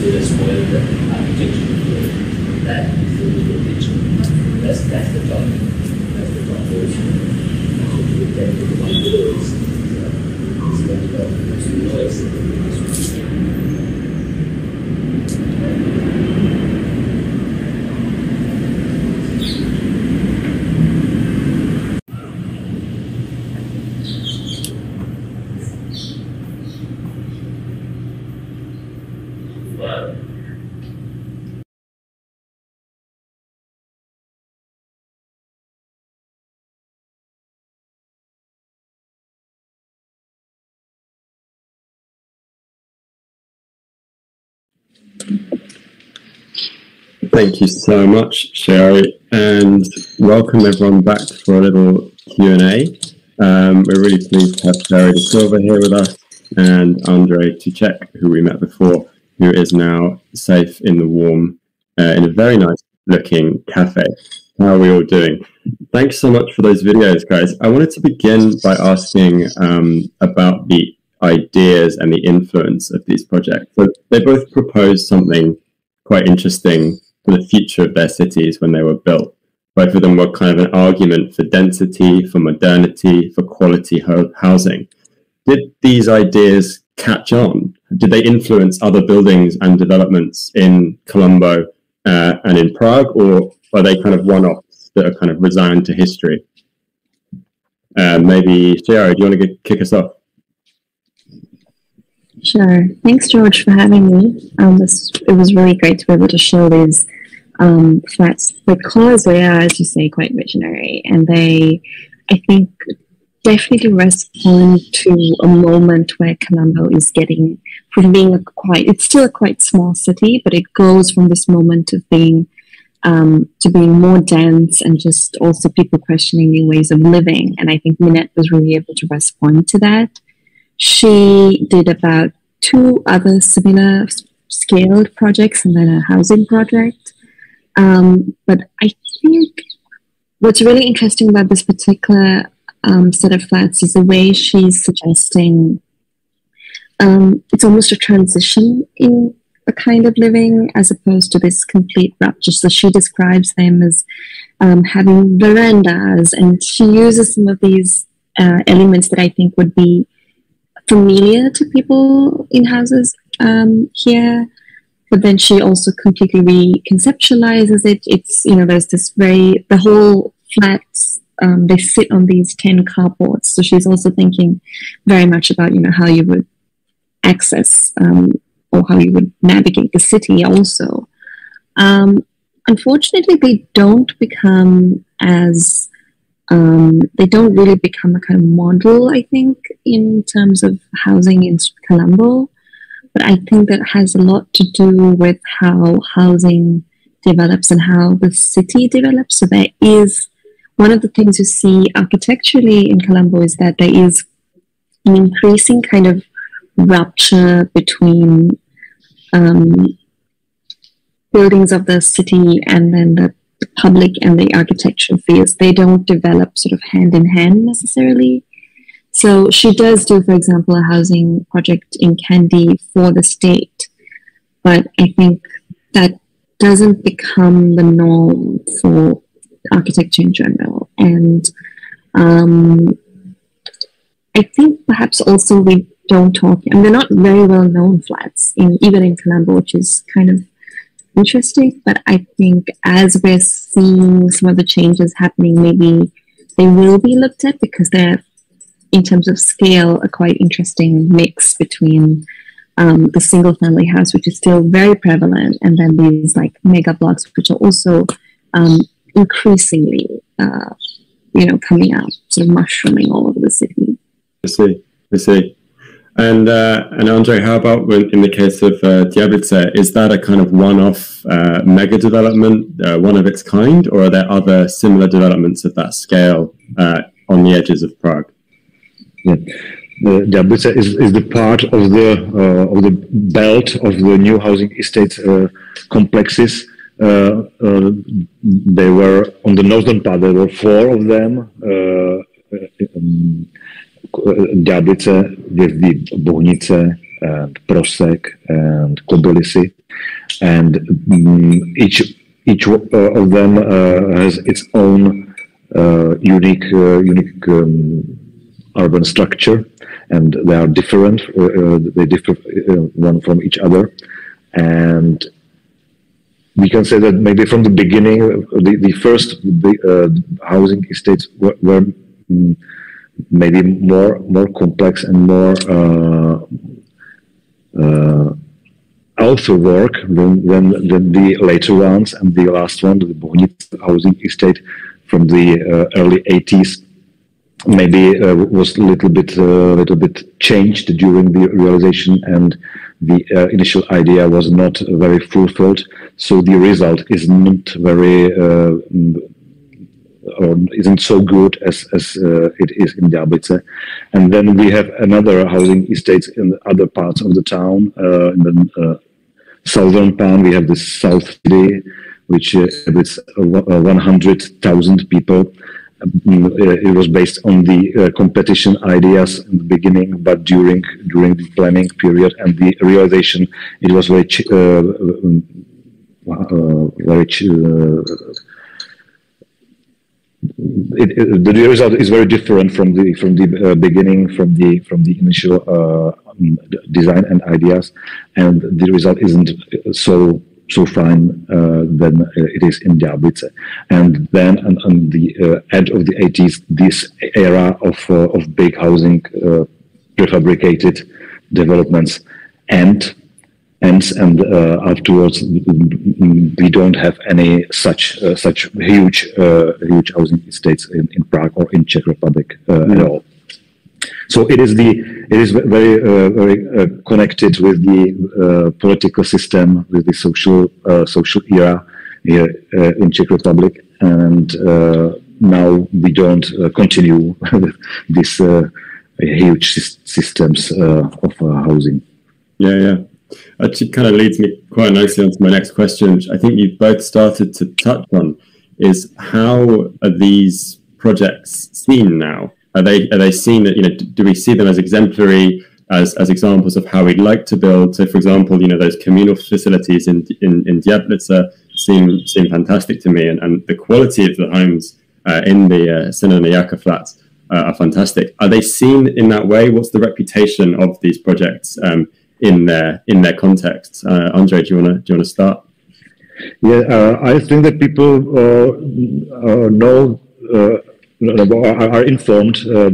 So that's more the architecture. That is the picture. That's the top. That's the top portion.
Thank you so much, Sherry, and welcome everyone back for a little Q&A. We're really pleased to have Sherry De Silva here with us and Andrei Tuchek, who we met before, who is now safe in the warm, in a very nice looking cafe. How are we all doing? Thanks so much for those videos, guys. I wanted to begin by asking about the ideas and the influence of these projects. So they both proposed something quite interesting for the future of their cities when they were built. Both of them were kind of an argument for density, for modernity, for quality housing. Did these ideas catch on? Did they influence other buildings and developments in Colombo and in Prague, or are they kind of one-offs that are kind of resigned to history? Maybe, Sherry, do you want to kick us off?
Sure. Thanks, George, for having me. It was really great to be able to show these flats because they are, as you say, quite visionary, and they, I think, definitely respond to a moment where Colombo is getting from being it's still a quite small city, but it goes from this moment of being to being more dense and just also people questioning new ways of living. And I think Minette was really able to respond to that. She did about 2 other similar scaled projects and then a housing project. But I think what's really interesting about this particular set of flats is the way she's suggesting it's almost a transition in a kind of living as opposed to this complete rupture. So she describes them as having verandas, and she uses some of these elements that I think would be familiar to people in houses here, but then she also completely reconceptualizes it. It's, you know, there's this the whole flats, they sit on these 10 carports. So she's also thinking very much about, you know, how you would access or how you would navigate the city also. Unfortunately, they don't become as they don't really become a kind of model, I think, in terms of housing in Colombo. But I think that has a lot to do with how housing develops and how the city develops. So there is, one of the things you see architecturally in Colombo is that there is an increasing kind of rupture between buildings of the city and then the public and the architectural fields. They don't develop sort of hand in hand necessarily. So she does do, for example, a housing project in Kandy for the state, but I think that doesn't become the norm for architecture in general. And I think perhaps also we don't talk, and they're not very well known flats, even in Colombo, which is kind of interesting. But I think as we're seeing some of the changes happening, maybe they will be looked at because they're, in terms of scale, a quite interesting mix between the single family house, which is still very prevalent, and then these like mega blocks, which are also increasingly, you know, coming out, sort of mushrooming all over the city.
I see. And Andrei, how about in the case of Diablice? Is that a kind of one-off mega development, one of its kind, or are there other similar developments of that scale on the edges of Prague?
Yeah. Diablice is the part of the belt of the new housing estate complexes. They were on the northern part. There were 4 of them. Diablice, Vězdy, Bohnice, and Prosek, and Kobylisy, and each of them has its own unique urban structure, and they are different. They differ one from each other, and we can say that maybe from the beginning, the first housing estates were maybe more complex and more author work than the later ones, and the last one, the Bohnic housing estate from the early 80s, maybe was a little bit changed during the realization, and the initial idea was not very fulfilled. So the result isn't very or isn't so good as it is in Ďáblice. And then we have another housing estates in other parts of the town. In the southern town, we have the South City, which with 100,000 people. It was based on the competition ideas in the beginning, but during the planning period and the realization, it was the result is very different from the beginning, from the initial design and ideas, and the result isn't so fine than it is in Ďáblice. And then on the end of the 80s, this era of big housing prefabricated developments ends, and afterwards we don't have any such huge housing estates in Prague or in Czech Republic at all. So it is very connected with the political system, with the social era here in Czech Republic, and now we don't continue these huge systems of housing.
Yeah. Actually, kind of leads me quite nicely onto my next question, which I think you've both started to touch on, is how are these projects seen now? Are they seen, do we see them as exemplary, as examples of how we'd like to build? So, for example, those communal facilities in Ďáblice seem fantastic to me, and the quality of the homes in the Syna flats are fantastic. Are they seen in that way? What's the reputation of these projects in their context? Andre, do you want to start?
Yeah, I think that people know. Are informed, or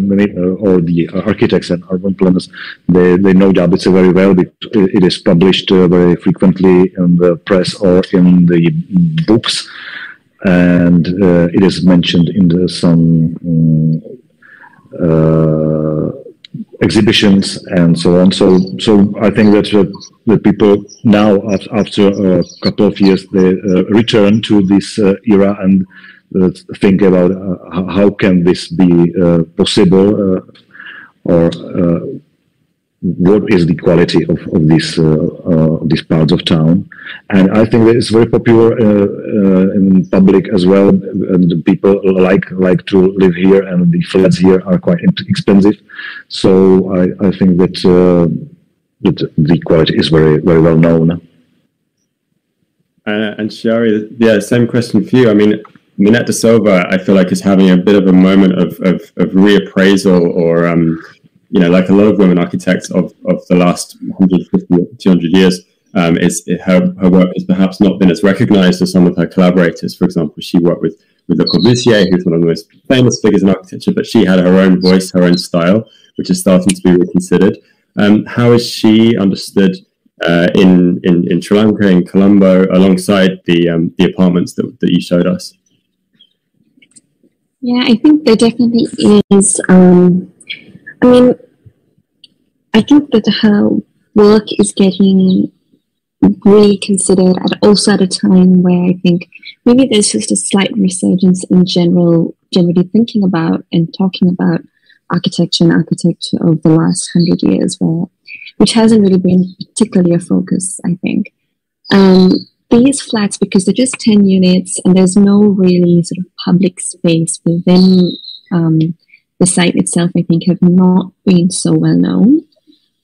the architects and urban planners, they know Ďáblice very well. It is published very frequently in the press or in the books, and it is mentioned in some exhibitions and so on. So I think that the people now, after a couple of years, they return to this era and think about how can this be possible, or what is the quality of these parts of town. And I think that it's very popular in public as well, and the people like to live here, and the flats here are quite expensive. So I think that the quality is very, very well known.
And Shari, yeah, same question for you. I mean, Minette de Silva, I feel like, is having a bit of a moment of reappraisal, or like a lot of women architects of the last 150, 200 years, her work has perhaps not been as recognized as some of her collaborators. For example, she worked with Le Corbusier, who's one of the most famous figures in architecture, but she had her own voice, her own style, which is starting to be reconsidered. How is she understood in Sri Lanka, in Colombo, alongside the apartments that you showed us?
Yeah, I think there definitely is. I think that her work is getting really considered, also at a time where I think maybe there's just a slight resurgence in generally thinking about and talking about architecture and architecture of the last 100 years, which hasn't really been particularly a focus, I think. These flats, because they're just 10 units and there's no really sort of public space within the site itself, I think, have not been so well known.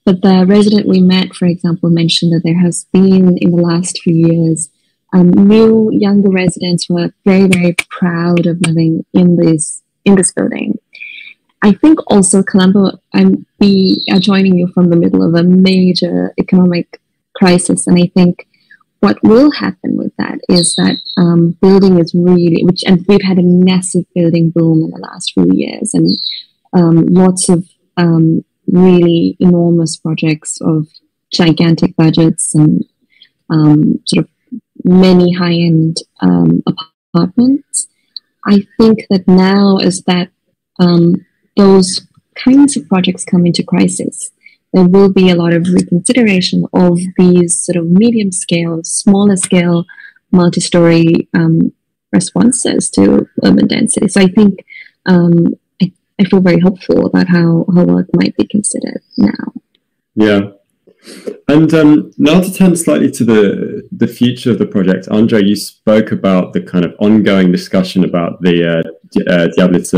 But the resident we met, for example, mentioned that there has been, in the last few years, new younger residents who are very, very proud of living in this building. I think also Colombo, we are joining you from the middle of a major economic crisis, and I think what will happen with that is that building is really, and we've had a massive building boom in the last few years, and lots of really enormous projects of gigantic budgets and sort of many high-end apartments. I think that now as that those kinds of projects come into crisis, there will be a lot of reconsideration of these sort of medium scale, smaller scale, multi-story responses to urban density. So I think I feel very hopeful about how work might be considered now.
Yeah. And now to turn slightly to the future of the project, Andre, you spoke about the kind of ongoing discussion about the Diablice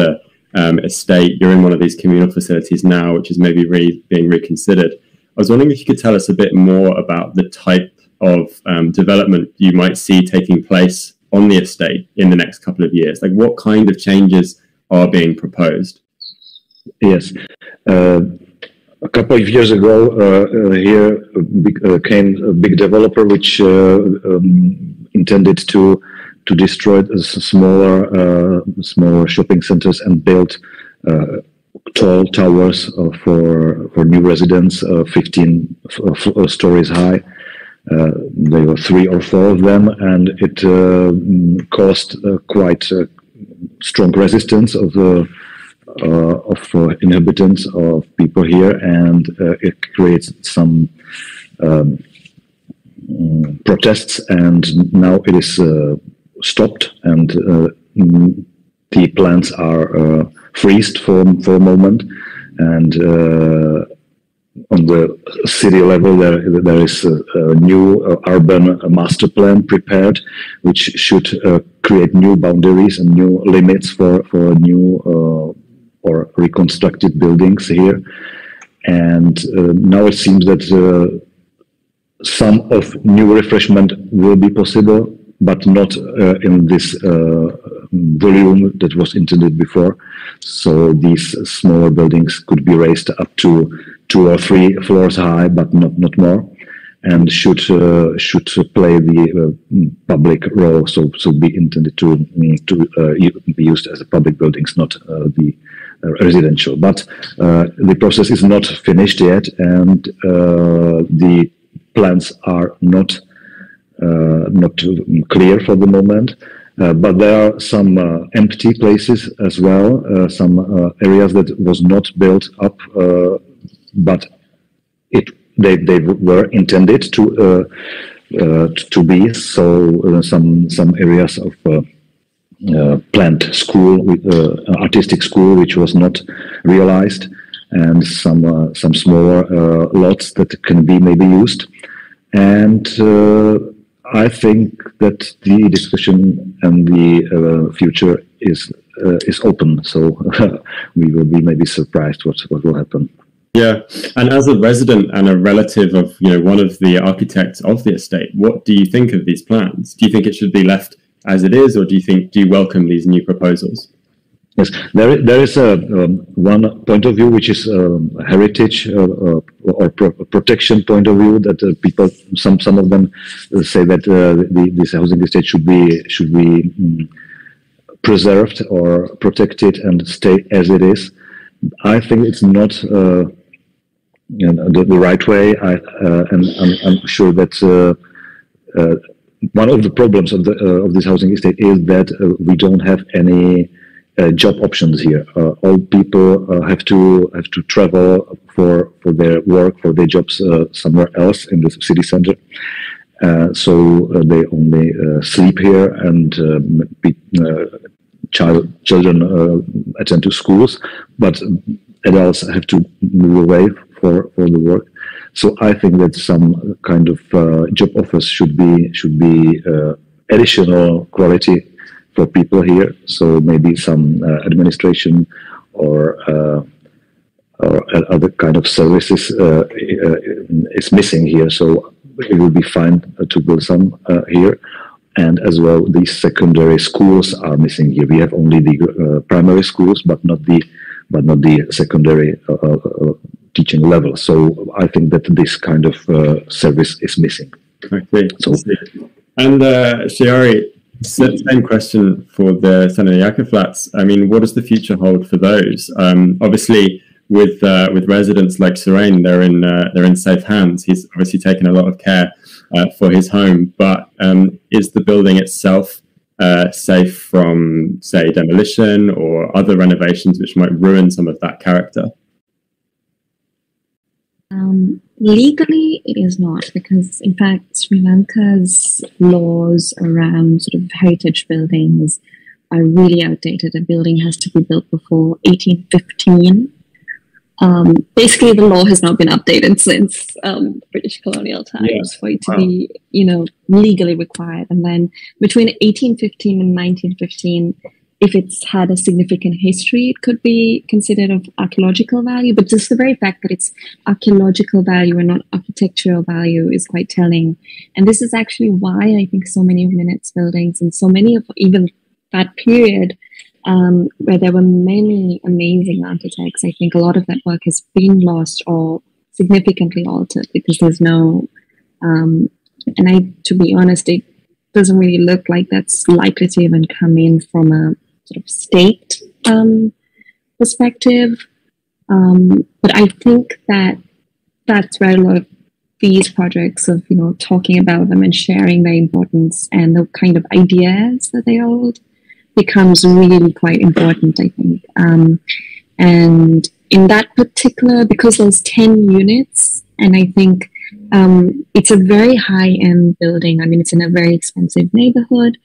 estate. You're in one of these communal facilities now, which is maybe being reconsidered. I was wondering if you could tell us a bit more about the type of development you might see taking place on the estate in the next couple of years. Like, what kind of changes are being proposed?
Yes. A couple of years ago, here came a big developer which intended to destroy smaller shopping centers and build tall towers for new residents, 15 stories high. There were 3 or 4 of them, and it caused quite strong resistance of inhabitants, of people here, and it creates some protests, and now it is stopped, and the plans are freezed for a moment, and on the city level there is a new urban master plan prepared, which should create new boundaries and new limits for new or reconstructed buildings here. And now it seems that some of new refreshment will be possible, but not in this volume that was intended before. So these smaller buildings could be raised up to 2 or 3 floors high, but not more, and should play the public role. So be intended to be used as public buildings, not the residential. But the process is not finished yet, and the plans are not clear for the moment. But there are some empty places as well, some areas that was not built up, but they were intended to be. So some areas of planned school, artistic school, which was not realized, and some smaller lots that can be maybe used. And I think that the discussion and the future is open. So we will be maybe surprised what will happen.
Yeah, and as a resident and a relative of one of the architects of the estate, what do you think of these plans? Do you think it should be left as it is, or do you welcome these new proposals?
Yes, there is one point of view which is heritage or protection point of view, that people, some of them say that this housing estate should be preserved or protected and stay as it is. I think it's not the right way, and I'm sure that one of the problems of this housing estate is that we don't have any job options here. All people have to travel for their work, for their jobs somewhere else in the city center. So they only sleep here, and children attend to schools, but adults have to move away for the work. So I think that some kind of job offers should be additional quality for people here. So maybe some administration or other kind of services is missing here. So it would be fine to build some here. And as well, these secondary schools are missing here. We have only the primary schools, but not the but not the secondary teaching level. So I think that this kind of service is missing.
Okay.
So,
and Shiari, same question for the Santo flats. I mean, what does the future hold for those? Obviously, with residents like Surain, they're in safe hands. He's obviously taken a lot of care for his home, but is the building itself safe from, say, demolition or other renovations which might ruin some of that character?
Legally, it is not, because in fact, Sri Lanka's laws around sort of heritage buildings are really outdated. A building has to be built before 1815. Basically, the law has not been updated since British colonial times for it to be, legally required. And then between 1815 and 1915, if it's had a significant history, it could be considered of archaeological value. But just the very fact that it's archaeological value and not architectural value is quite telling. And this is actually why I think so many of Minette's buildings and so many of even that period, where there were many amazing architects, I think a lot of that work has been lost or significantly altered because there's no, to be honest, it doesn't really look like that's likely to even come in from a sort of state perspective. But I think that that's where a lot of these projects of, talking about them and sharing their importance and the kind of ideas that they hold becomes really quite important, I think. And in that particular, because there's 10 units, and I think it's a very high-end building. I mean, it's in a very expensive neighborhood.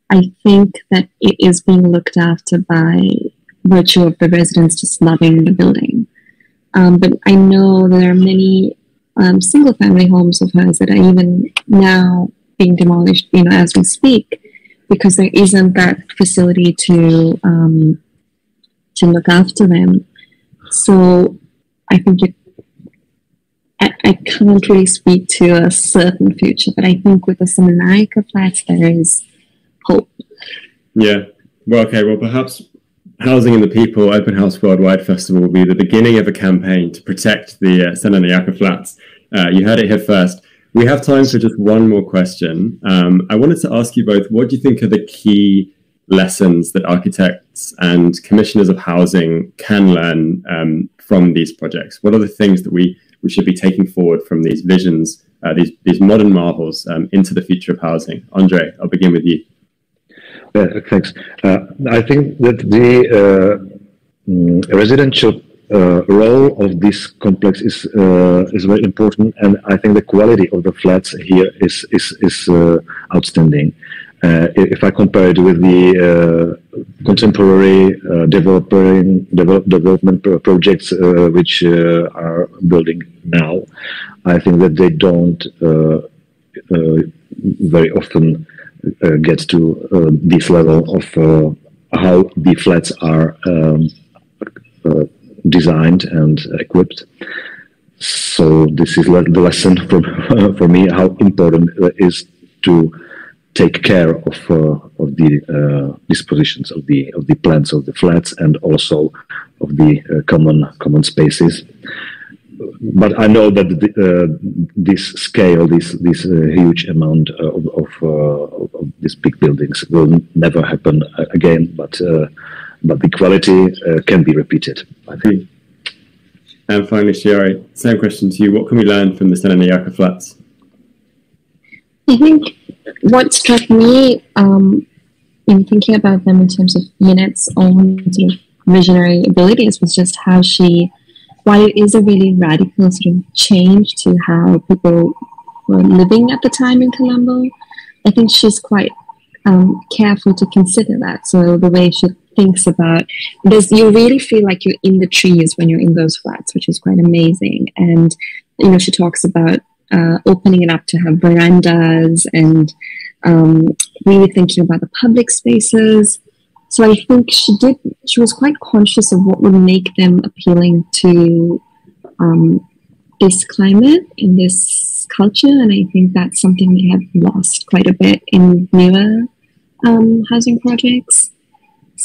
I think that it is being looked after by virtue of the residents just loving the building. But I know there are many single-family homes of hers that are even now being demolished, as we speak, because there isn't that facility to look after them. So I think I can't really speak to a certain future, but I think with the Santo flats there is hope.
Yeah. Well, okay. Well, perhaps Housing in the People Open House Worldwide Festival will be the beginning of a campaign to protect the Santo flats. You heard it here first. We have time for just one more question. I wanted to ask you both, what do you think are the key lessons that architects and commissioners of housing can learn from these projects? What are the things that we should be taking forward from these visions, these modern marvels into the future of housing? Andre, I'll begin with you.
Thanks. I think that the residential role of this complex is very important, and I think the quality of the flats here is outstanding. If I compare it with the contemporary development projects which are building now, I think that they don't very often get to this level of how the flats are designed and equipped. So this is the lesson for me, how important it is to take care of the dispositions of the plans of the flats and also of the common spaces. But I know that this scale, this huge amount of these big buildings will never happen again. But the quality can be repeated, I think.
And finally, Shiari, same question to you. What can we learn from the Santo flats?
I think what struck me in thinking about them in terms of Minette's own sort of visionary abilities was just how she, while it is a really radical sort of change to how people were living at the time in Colombo, I think she's quite careful to consider that. So the way she thinks about you really feel like you're in the trees when you're in those flats, which is quite amazing. And she talks about opening it up to have verandas and really thinking about the public spaces. So I think she was quite conscious of what would make them appealing to this climate in this culture. And I think that's something we have lost quite a bit in newer housing projects.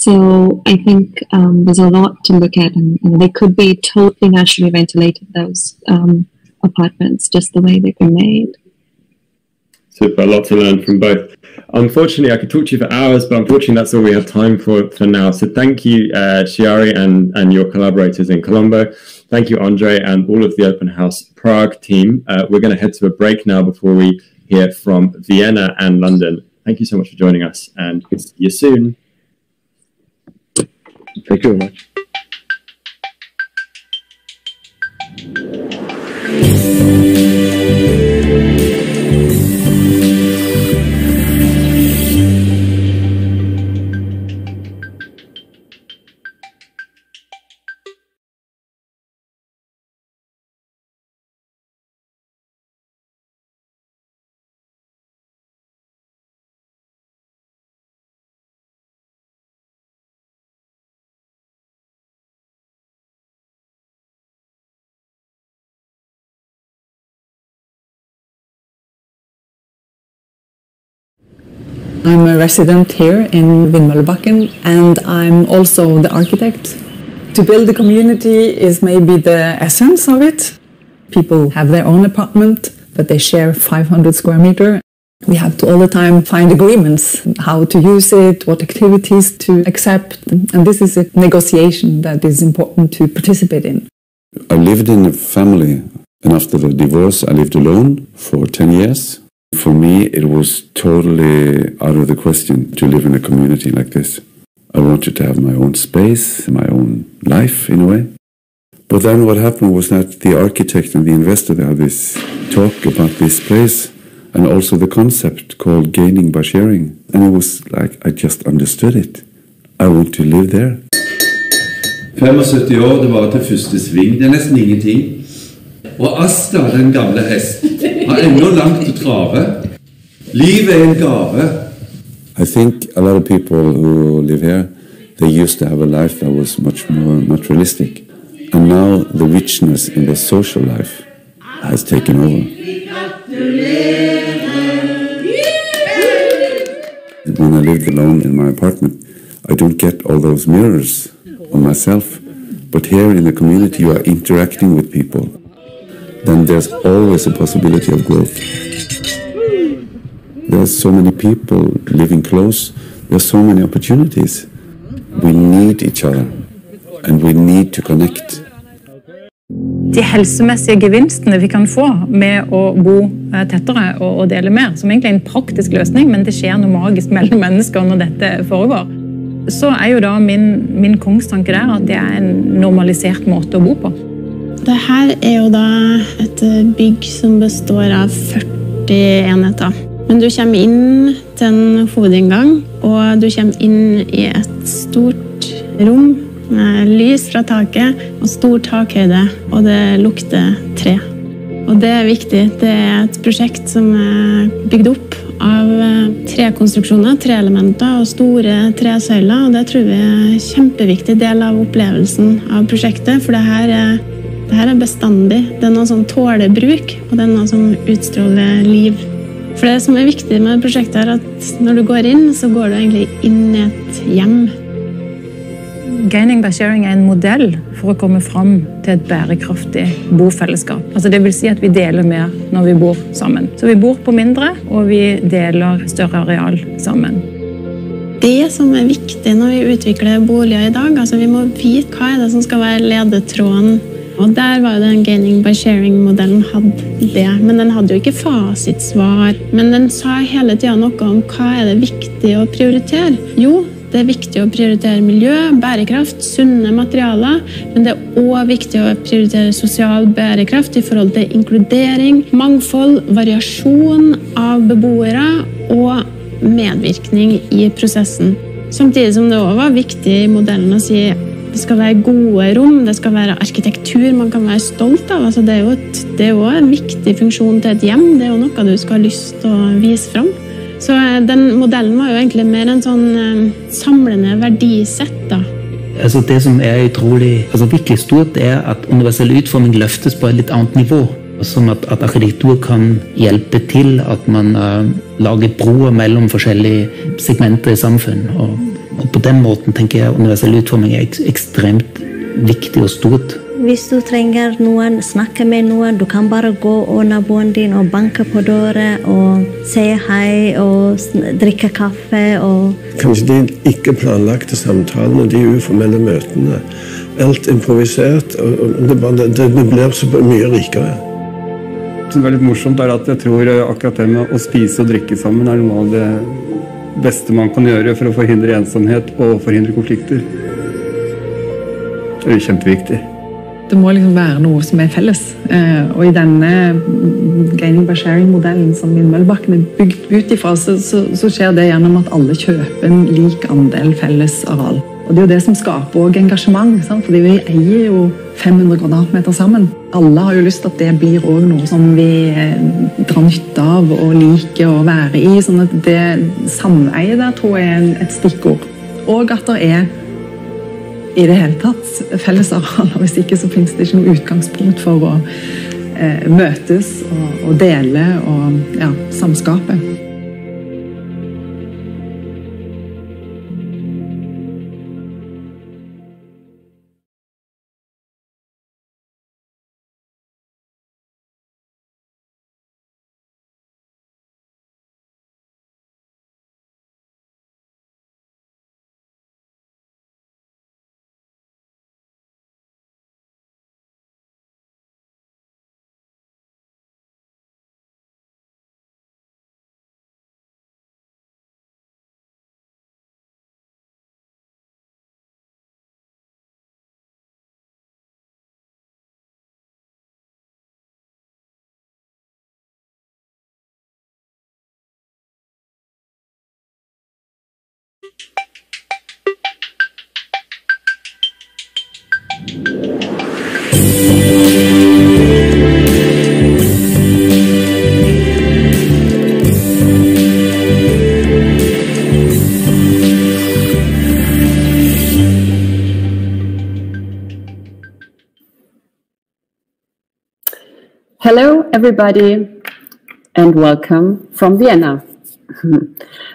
So I think there's a lot to look at, and they could be totally naturally ventilated, those apartments, just the way they've been made.
Super, a lot to learn from both. Unfortunately, I could talk to you for hours, but unfortunately that's all we have time for now. So thank you, Chiari and your collaborators in Colombo. Thank you, Andre, and all of the Open House Prague team. We're going to head to a break now before we hear from Vienna and London. Thank you so much for joining us, and see you soon.
Thank you very much.
I'm a resident here in Vindmøllebakken, and I'm also the architect. To build a community is maybe the essence of it. People have their own apartment, but they share 500 square meters. We have to all the time find agreements, how to use it, what activities to accept, and this is a negotiation that is important to participate in.
I lived in a family, and after the divorce I lived alone for 10 years. For me, it was totally out of the question to live in a community like this. I wanted to have my own space, my own life, in a way. But then what happened was that the architect and the investor, they had this talk about this place, and also the concept called gaining by sharing. And it was like, I just understood it. I want to live there.
75 år, det var til første sving. Det nesten ingenting. Og Asta, den gamle hesten, har enda langt å trave. Livet en gave.
I think a lot of people who live here, they used to have a life that was much more materialistic. And now the richness in the social life has taken over. When I lived alone in my apartment, I don't get all those mirrors on myself. But here in the community, you are interacting with people. Then there's always a possibility of growth. There's so many people living close. There's so many opportunities. We need each other, and we need to connect.
De helsemessige gevinstene vi kan få med å bo tettere og dele mer, som egentlig er en praktisk løsning, men det skjer noe magisk mellom mennesker når dette foregår, så er jo da min kongstanke der at det er en normalisert måte å bo på.
Dette er jo da et bygg som består av 40 enheter. Men du kommer inn til en hovedinngang, og du kommer inn i et stort rom med lys fra taket og stor takhøyde, og det lukter tre. Og det er viktig. Det er et prosjekt som er bygd opp av trekonstruksjoner, treelementer og store tresøyler, og det tror vi er en kjempeviktig del av opplevelsen av prosjektet, for det her er bestandig. Det er noe som tåler bruk, og det er noe som utstråler liv. For det som er viktig med prosjektet er at når du går inn, så går du egentlig inn i et hjem.
Gaining by sharing er en modell for å komme fram til et bærekraftig bofellesskap. Altså det vil si at vi deler mer når vi bor sammen. Så vi bor på mindre, og vi deler større areal sammen.
Det som er viktig når vi utvikler boliger i dag, altså vi må vite hva er det som skal være ledetråden. Og der var jo den gaining by sharing-modellen hadde det, men den hadde jo ikke fasitsvar. Men den sa hele tiden noe om hva er det viktig å prioritere. Jo, det er viktig å prioritere miljø, bærekraft, sunne materialer, men det er også viktig å prioritere sosial bærekraft i forhold til inkludering, mangfold, variasjon av beboere og medvirkning i prosessen. Samtidig som det også var viktig i modellen å si det skal være gode rom, det skal være arkitektur man kan være stolt av. Altså det er jo en viktig funksjon til et hjem, det er jo noe du skal ha lyst til å vise frem. Så den modellen var jo egentlig mer en sånn samlende verdisett da.
Altså det som er utrolig, virkelig stort er at universell utforming løftes på et litt annet nivå. Sånn at arkitektur kan hjelpe til at man lager broer mellom forskjellige segmenter i samfunn. Og på den måten tenker jeg universell utforming er ekstremt viktig og stort.
Hvis du trenger noen, snakke med noen, du kan bare gå og naboen din og banke på døren og si hei og drikke kaffe.
Kanskje de ikke planlagte samtalene, de uformelle møtene, alt improvisert, og det blir så mye rikere.
Det som er litt morsomt er at jeg tror akkurat det med å spise og drikke sammen er noe av det beste man kan gjøre for å forhindre ensomhet og forhindre konflikter. Det er jo kjempeviktig.
Det må liksom være noe som er felles. Og i denne gaining by sharing-modellen som Vindmøllebakken er bygd ut ifra, så skjer det gjennom at alle kjøper en lik andel felles areal. Og det er jo det som skaper også engasjement, sant? Fordi vi eier jo 500 kvadratmeter sammen. Alle har jo lyst til at det blir også noe som vi drar nytte av og liker å være i, sånn at det sameiet der tror jeg er et stikkord. Og at det er i det hele tatt felles areal, og hvis ikke så finnes det ikke noe utgangspunkt for å møtes og dele og samskape.
Hello everybody and welcome from Vienna.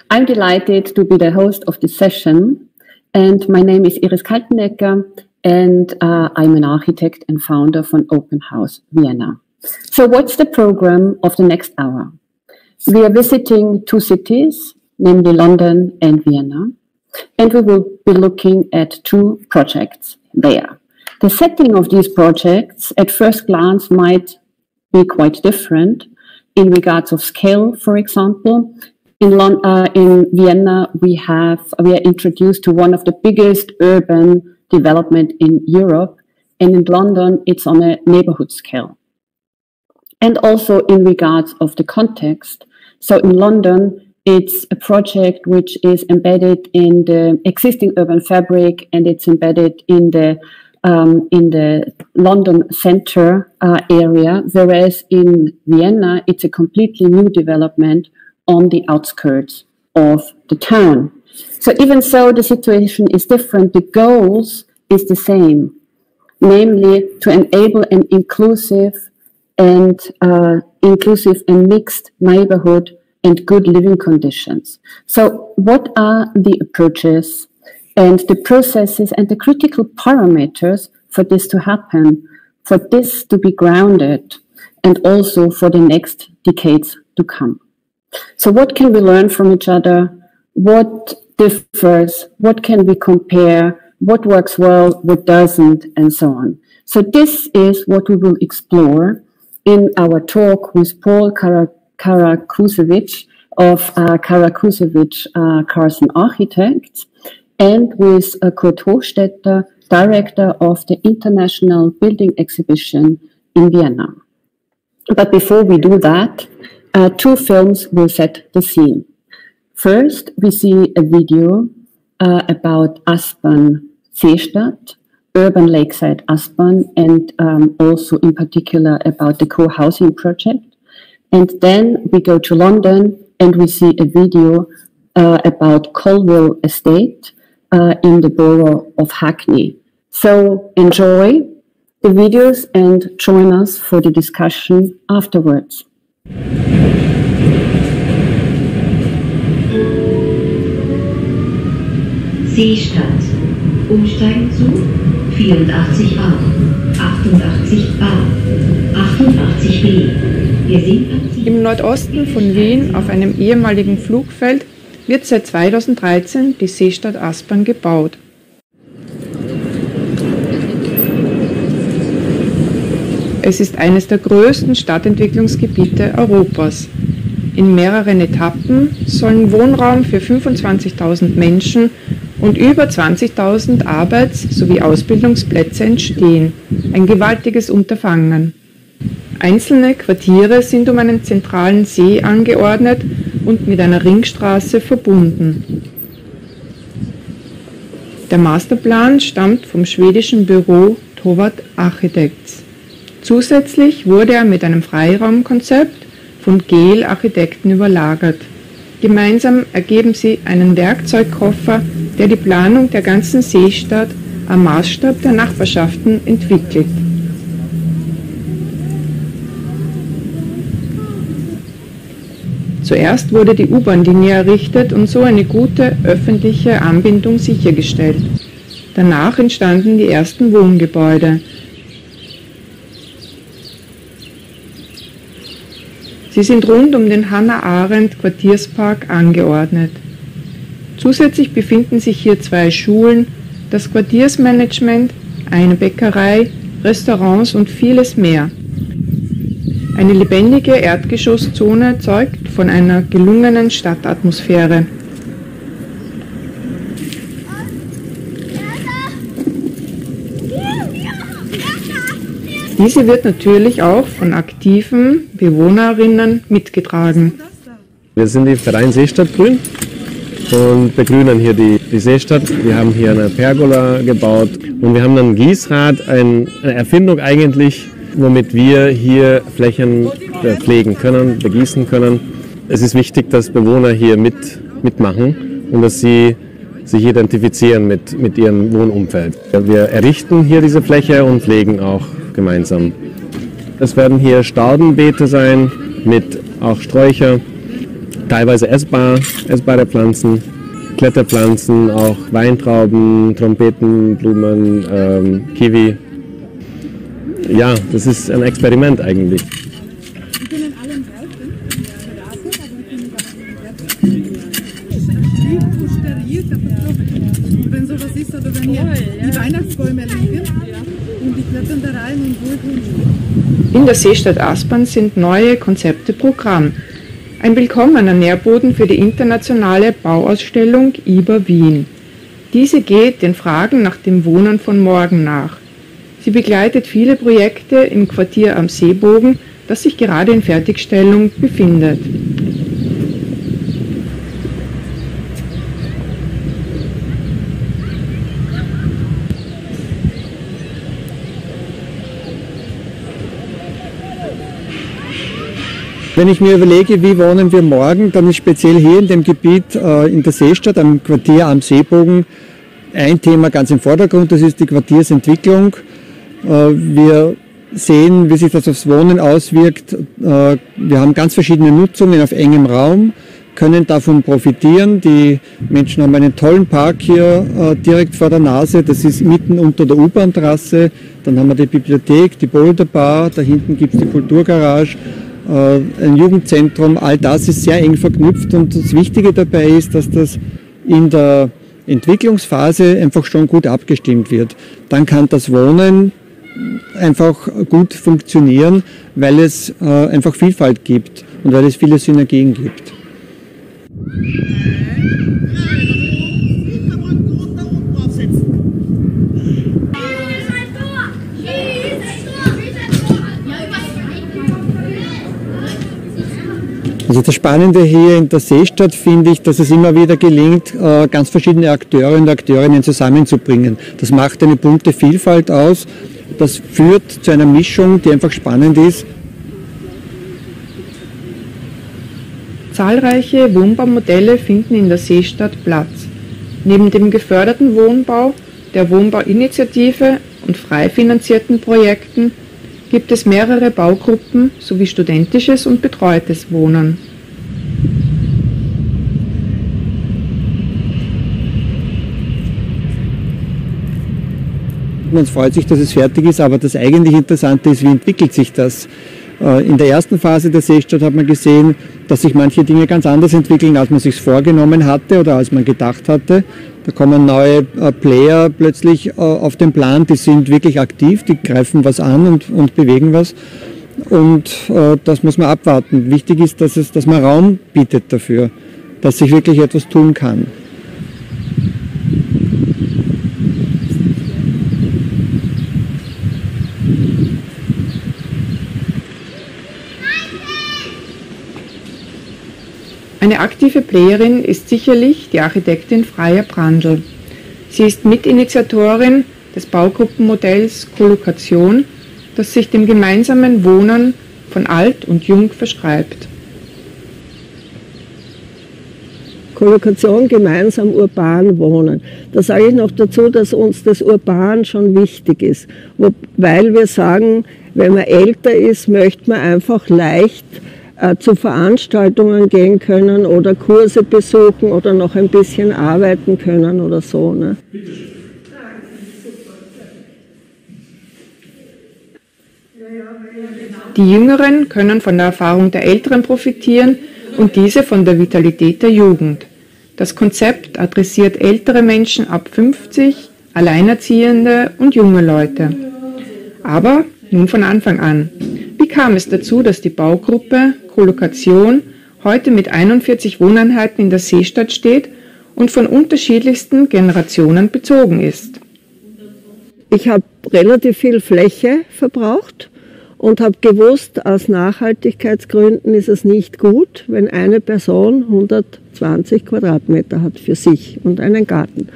I'm delighted to be the host of this session, and my name is Iris Kaltenecker, and I'm an architect and founder from Open House Vienna. So what's the program of the next hour? We are visiting two cities, namely London and Vienna, and we will be looking at two projects there. The setting of these projects at first glance might be quite different in regards of scale. For example, in Vienna, we are introduced to one of the biggest urban development in Europe, and in London, it's on a neighborhood scale. And also in regards of the context. So in London, it's a project which is embedded in the existing urban fabric, and it's embedded in the London center area, whereas in Vienna, it's a completely new development on the outskirts of the town. So even so, the situation is different. The goals is the same, namely to enable an inclusive and mixed neighborhood and good living conditions. So what are the approaches and the processes and the critical parameters for this to happen, for this to be grounded, and also for the next decades to come? So what can we learn from each other? What differs? What can we compare? What works well? What doesn't? And so on. So this is what we will explore in our talk with Paul Karakusevich of Karakusevich Carson Architects, and with Kurt Hochstetter, director of the International Building Exhibition in Vienna. But before we do that, two films will set the scene. First, we see a video about Aspen Seestadt, urban lakeside Aspen, and also in particular about the co-housing project. And then we go to London and we see a video about Colville Estate in the borough of Hackney. So enjoy the videos and join us for the discussion afterwards.
Seestadt. Umsteigen zu 84a, 88a, 88b. Wir sind
im Nordosten von Wien auf einem ehemaligen Flugfeld wird seit 2013 die Seestadt Aspern gebaut. Es ist eines der größten Stadtentwicklungsgebiete Europas. In mehreren Etappen sollen Wohnraum für 25.000 Menschen und über 20.000 Arbeits- sowie Ausbildungsplätze entstehen. Ein gewaltiges Unterfangen. Einzelne Quartiere sind um einen zentralen See angeordnet und mit einer Ringstraße verbunden. Der Masterplan stammt vom schwedischen Büro Tovat Architects. Zusätzlich wurde er mit einem Freiraumkonzept von GEL Architekten überlagert. Gemeinsam ergeben sie einen Werkzeugkoffer, der die Planung der ganzen Seestadt am Maßstab der Nachbarschaften entwickelt. Zuerst wurde die U-Bahn-Linie errichtet und so eine gute öffentliche Anbindung sichergestellt. Danach entstanden die ersten Wohngebäude. Sie sind rund um den Hannah-Arendt-Quartierspark angeordnet. Zusätzlich befinden sich hier 2 Schulen, das Quartiersmanagement, eine Bäckerei, Restaurants und vieles mehr. Eine lebendige Erdgeschosszone zeugt von einer gelungenen Stadtatmosphäre. Diese wird natürlich auch von aktiven Bewohnerinnen mitgetragen.
Wir sind die Verein Seestadt Grün und begrünen hier die Seestadt. Wir haben hier eine Pergola gebaut und wir haben dann ein Gießrad, eine Erfindung eigentlich, womit wir hier Flächen pflegen können, begießen können. Es ist wichtig, dass Bewohner hier mitmachen und dass sie sich identifizieren mit ihrem Wohnumfeld. Wir errichten hier diese Fläche und pflegen auch gemeinsam. Es werden hier Staudenbeete sein, mit auch Sträucher, teilweise essbare Pflanzen, Kletterpflanzen, auch Weintrauben, Trompetenblumen, Kiwi. Ja, das ist ein Experiment eigentlich.
Wenn sowas ist oder wenn hier die Weihnachtsbäume liegen und die klettern da rein und wohltun.
In der Seestadt Aspern sind neue Konzepte Programm. Ein willkommener Nährboden für die internationale Bauausstellung IBA Wien. Diese geht den Fragen nach dem Wohnen von morgen nach. Sie begleitet viele Projekte im Quartier am Seebogen, das sich gerade in Fertigstellung befindet.
Wenn ich mir überlege, wie wohnen wir morgen, dann ist speziell hier in dem Gebiet in der Seestadt, am Quartier am Seebogen, ein Thema ganz im Vordergrund, das ist die Quartiersentwicklung. Wir sehen, wie sich das aufs Wohnen auswirkt. Wir haben ganz verschiedene Nutzungen auf engem Raum, können davon profitieren. Die Menschen haben einen tollen Park hier direkt vor der Nase, das ist mitten unter der U-Bahn-Trasse. Dann haben wir die Bibliothek, die Boulderbar, da hinten gibt es die Kulturgarage. Ein Jugendzentrum, all das ist sehr eng verknüpft und das Wichtige dabei ist, dass das in der Entwicklungsphase einfach schon gut abgestimmt wird. Dann kann das Wohnen einfach gut funktionieren, weil es einfach Vielfalt gibt und weil es viele Synergien gibt. Also das Spannende hier in der Seestadt finde ich, dass es immer wieder gelingt, ganz verschiedene Akteure und Akteurinnen zusammenzubringen. Das macht eine bunte Vielfalt aus. Das führt zu einer Mischung, die einfach spannend ist.
Zahlreiche Wohnbaumodelle finden in der Seestadt Platz. Neben dem geförderten Wohnbau, der Wohnbauinitiative und frei finanzierten Projekten gibt es mehrere Baugruppen sowie studentisches und betreutes Wohnen.
Man freut sich, dass es fertig ist, aber das eigentlich Interessante ist, wie entwickelt sich das? In der ersten Phase der Seestadt hat man gesehen, dass sich manche Dinge ganz anders entwickeln, als man sich vorgenommen hatte oder als man gedacht hatte. Da kommen neue Player plötzlich auf den Plan, die sind wirklich aktiv, die greifen was an und bewegen was. Und das muss man abwarten. Wichtig ist, dass man Raum bietet dafür, dass sich wirklich etwas tun kann.
Eine aktive Playerin ist sicherlich die Architektin Freya Brandl. Sie ist Mitinitiatorin des Baugruppenmodells Kollokation, das sich dem gemeinsamen Wohnen von Alt und Jung verschreibt.
Kollokation, gemeinsam urban wohnen. Da sage ich noch dazu, dass uns das Urban schon wichtig ist, weil wir sagen, wenn man älter ist, möchte man einfach leicht zu Veranstaltungen gehen können oder Kurse besuchen oder noch ein bisschen arbeiten können oder so. Ne?
Die Jüngeren können von der Erfahrung der Älteren profitieren und diese von der Vitalität der Jugend. Das Konzept adressiert ältere Menschen ab 50, Alleinerziehende und junge Leute. Aber nun von Anfang an. Wie kam es dazu, dass die Baugruppe Kollokation heute mit 41 Wohneinheiten in der Seestadt steht und von unterschiedlichsten Generationen bezogen ist?
Ich habe relativ viel Fläche verbraucht und habe gewusst, aus Nachhaltigkeitsgründen ist es nicht gut, wenn eine Person 120 Quadratmeter hat für sich und einen Garten.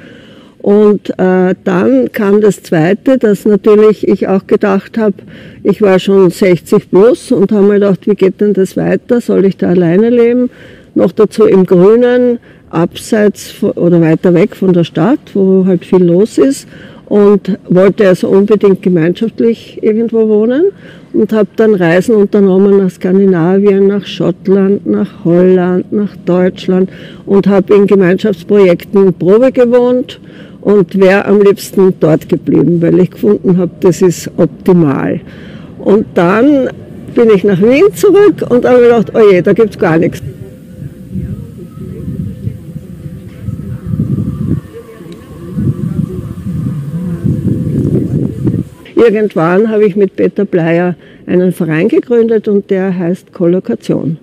Und dann kam das Zweite, dass natürlich ich auch gedacht habe, ich war schon 60 plus und habe mir gedacht, wie geht denn das weiter? Soll ich da alleine leben? Noch dazu im Grünen, abseits oder weiter weg von der Stadt, wo halt viel los ist. Und wollte also unbedingt gemeinschaftlich irgendwo wohnen und habe dann Reisen unternommen nach Skandinavien, nach Schottland, nach Holland, nach Deutschland und habe in Gemeinschaftsprojekten Probe gewohnt und wäre am liebsten dort geblieben, weil ich gefunden habe, das ist optimal. Und dann bin ich nach Wien zurück und habe mir gedacht, oh je, da gibt es gar nichts. Irgendwann habe ich mit Peter Bleier einen Verein gegründet und der heißt Kollokation.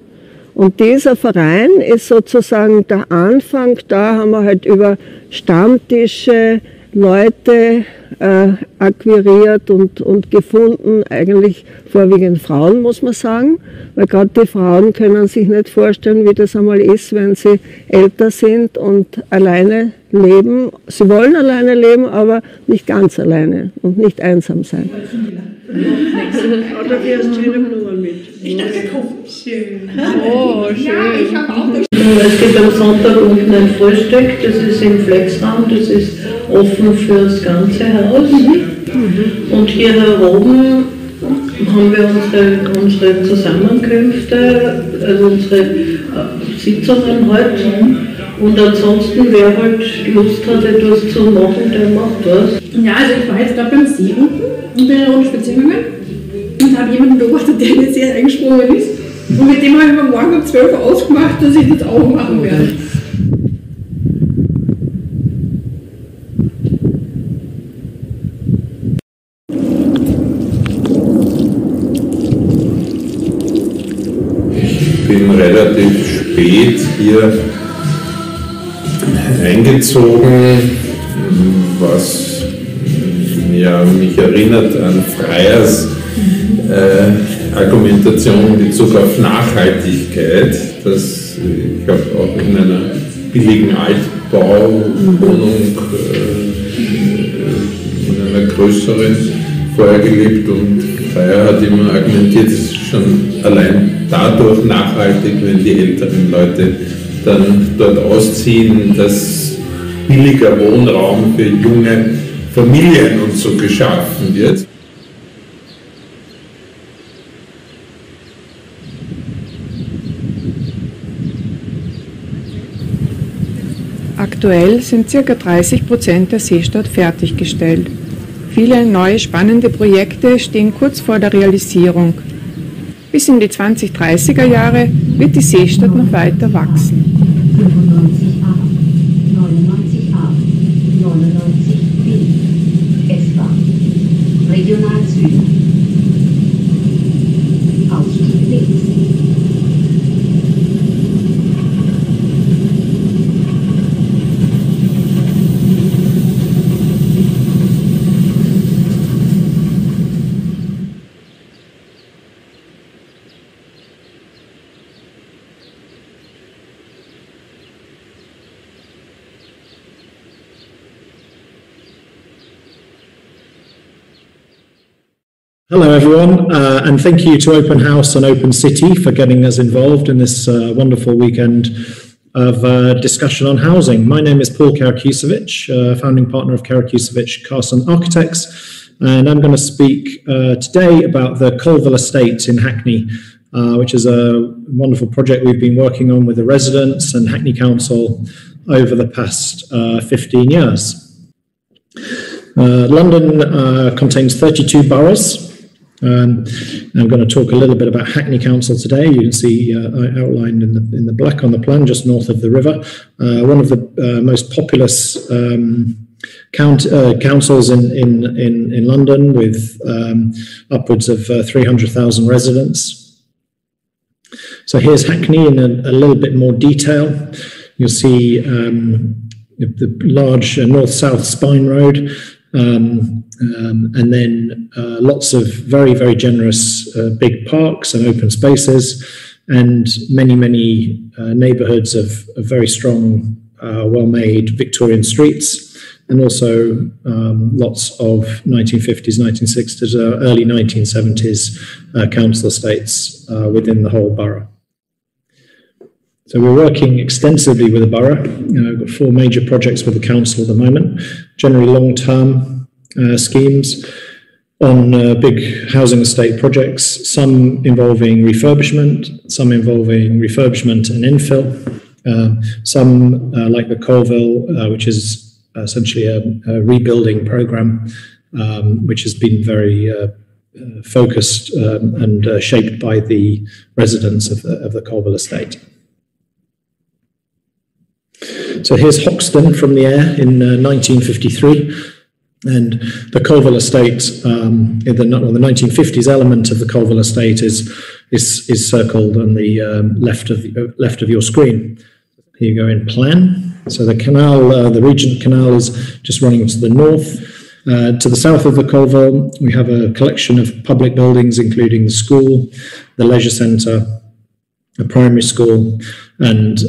Und dieser Verein ist sozusagen der Anfang, da haben wir halt über Stammtische Leute akquiriert und gefunden, eigentlich vorwiegend Frauen, muss man sagen, weil gerade die Frauen können sich nicht vorstellen, wie das einmal ist, wenn sie älter sind und alleine leben. Sie wollen alleine leben, aber nicht ganz alleine und nicht einsam sein.
Oder wir hast schöne Blumen mit. Ich dachte, schön. Oh, schön. Ja, ich habe auch das. Es gibt am Sonntag unten ein Frühstück, das ist im Flexraum, das ist offen für das ganze Haus. Und hier oben haben wir unsere Zusammenkünfte, also unsere Sitzungen heute. Und ansonsten, wer halt Lust hat, etwas zu machen, der macht was.
Ja, also ich war jetzt gerade beim See unten und bin eine Runde spazieren gegangen und habe jemanden beobachtet, der in den See eingesprungen ist. Und mit dem habe ich mir morgen um 12 Uhr ausgemacht, dass ich das auch machen werde.
Ich bin relativ spät hier eingezogen, was ja, mich erinnert an Freyers Argumentation in Bezug auf Nachhaltigkeit. Ich habe auch in einer billigen Altbauwohnung in einer größeren vorher gelebt und Freyer hat immer argumentiert, es ist schon allein dadurch nachhaltig, wenn die älteren Leute dann dort ausziehen, dass billiger Wohnraum für junge Familien und so geschaffen wird.
Aktuell sind ca. 30% der Seestadt fertiggestellt. Viele neue spannende Projekte stehen kurz vor der Realisierung. Bis in die 2030er Jahre wird die Seestadt noch weiter wachsen.
95a, 99a, 99b, S-Bahn, Regional Süd, Ausstieg links.
Hello everyone, and thank you to Open House and Open City for getting us involved in this wonderful weekend of discussion on housing. My name is Paul Karakusevic, founding partner of Karakusevic Carson Architects, and I'm going to speak today about the Colville Estate in Hackney, which is a wonderful project we've been working on with the residents and Hackney Council over the past 15 years. London contains 32 boroughs. I'm going to talk a little bit about Hackney Council today. You can see outlined in the black on the plan just north of the river. One of the most populous councils in London, with upwards of 300,000 residents. So here's Hackney in a little bit more detail. You'll see the large north-south spine road. And then lots of very, very generous big parks and open spaces, and many, many neighbourhoods of very strong, well-made Victorian streets, and also lots of 1950s, 1960s, early 1970s council estates within the whole borough. So we're working extensively with the borough. We've got 4 major projects with the council at the moment, generally long-term schemes on big housing estate projects, some involving refurbishment, some involving refurbishment and infill, some like the Colville, which is essentially a rebuilding program, which has been very focused and shaped by the residents of the Colville estate. So here's Hoxton from the air in 1953, and the Colville estate, the 1950s element of the Colville estate is circled on the left of your screen. Here you go in plan. So the canal, the Regent Canal, is just running to the north. To the south of the Colville, we have a collection of public buildings, including the school, the leisure centre, a primary school, and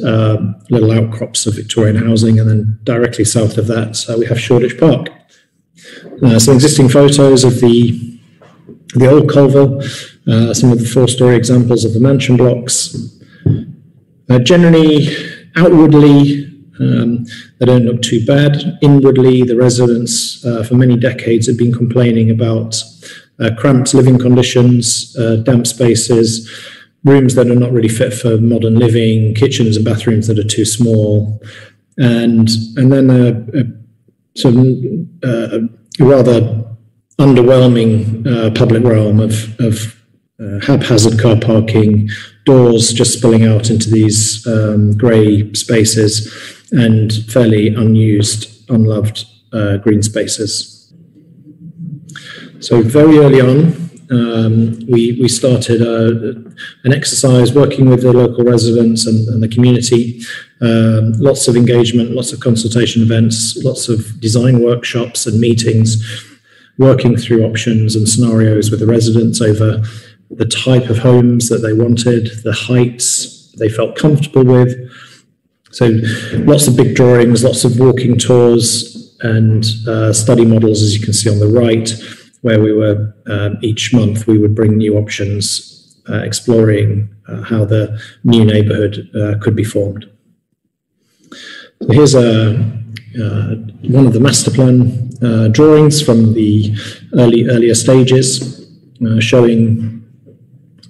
little outcrops of Victorian housing. And then directly south of that, we have Shoreditch Park. So existing photos of the old Colville, some of the 4-storey examples of the mansion blocks. Generally, outwardly, they don't look too bad. Inwardly, the residents for many decades have been complaining about cramped living conditions, damp spaces, rooms that are not really fit for modern living, kitchens and bathrooms that are too small, and then a rather underwhelming public realm of haphazard car parking, doors just spilling out into these grey spaces, and fairly unused, unloved green spaces. So very early on, we started an exercise working with the local residents and the community, lots of engagement, lots of consultation events, lots of design workshops and meetings, working through options and scenarios with the residents over the type of homes that they wanted, the heights they felt comfortable with. So lots of big drawings, lots of walking tours and study models, as you can see on the right, where we were, each month we would bring new options, exploring how the new neighbourhood could be formed. So here's one of the master plan drawings from the earlier stages, showing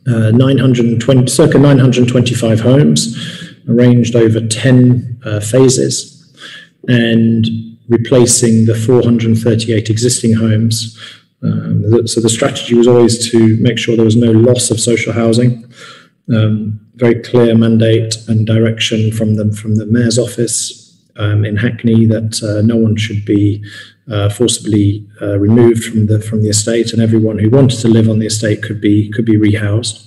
circa 925 homes, arranged over 10 phases. And replacing the 438 existing homes. So the strategy was always to make sure there was no loss of social housing. Very clear mandate and direction from the mayor's office in Hackney that no one should be forcibly removed from the estate, and everyone who wanted to live on the estate could be rehoused.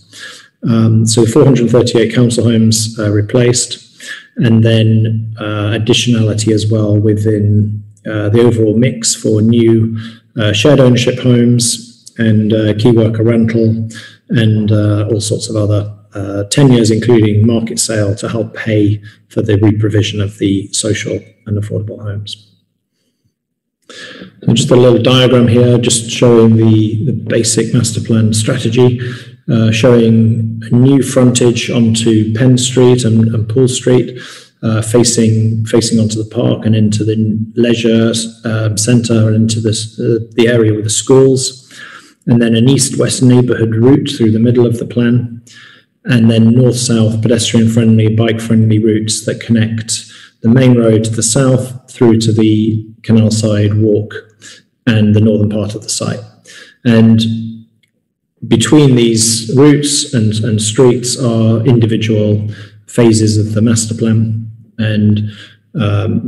So 438 council homes replaced, and then additionality as well within the overall mix for new shared ownership homes and key worker rental and all sorts of other tenures, including market sale, to help pay for the reprovision of the social and affordable homes. So just a little diagram here, just showing the basic master plan strategy, showing a new frontage onto Penn Street and Poole Street, facing onto the park and into the leisure centre and into the area with the schools, and then an east-west neighbourhood route through the middle of the plan, and then north-south pedestrian-friendly, bike-friendly routes that connect the main road to the south through to the canal side walk and the northern part of the site. And between these routes and streets are individual phases of the master plan, and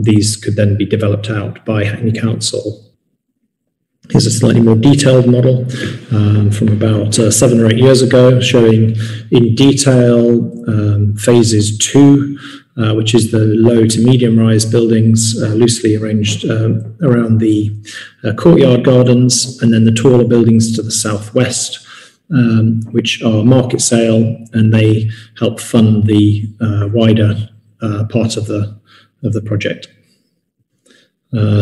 these could then be developed out by Hackney Council. Here's a slightly more detailed model from about 7 or 8 years ago, showing in detail phases 2, which is the low to medium rise buildings loosely arranged around the courtyard gardens, and then the taller buildings to the southwest, which are market sale, and they help fund the wider part of the project.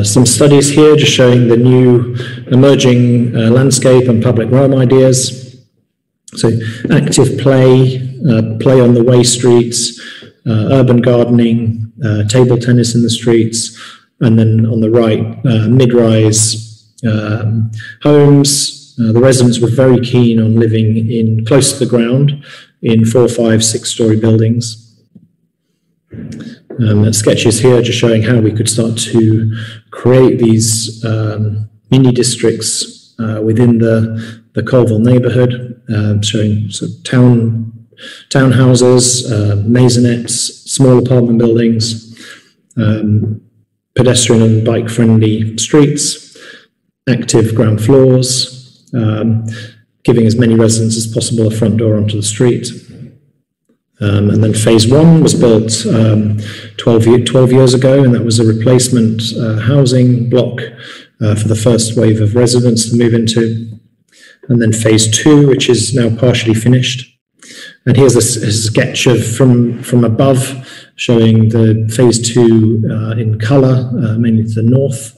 Some studies here just showing the new emerging landscape and public realm ideas. So active play, play on the way streets, urban gardening, table tennis in the streets, and then on the right, mid-rise homes. The residents were very keen on living in close to the ground in 4, 5, 6-story buildings. Sketches here just showing how we could start to create these mini districts within the Colville neighbourhood, showing sort of townhouses, maisonettes, small apartment buildings, pedestrian and bike friendly streets, active ground floors, giving as many residents as possible a front door onto the street. And then phase 1 was built 12 years ago, and that was a replacement housing block for the first wave of residents to move into. And then phase 2, which is now partially finished. And here's a sketch of from above, showing the phase 2 in colour, mainly to the north.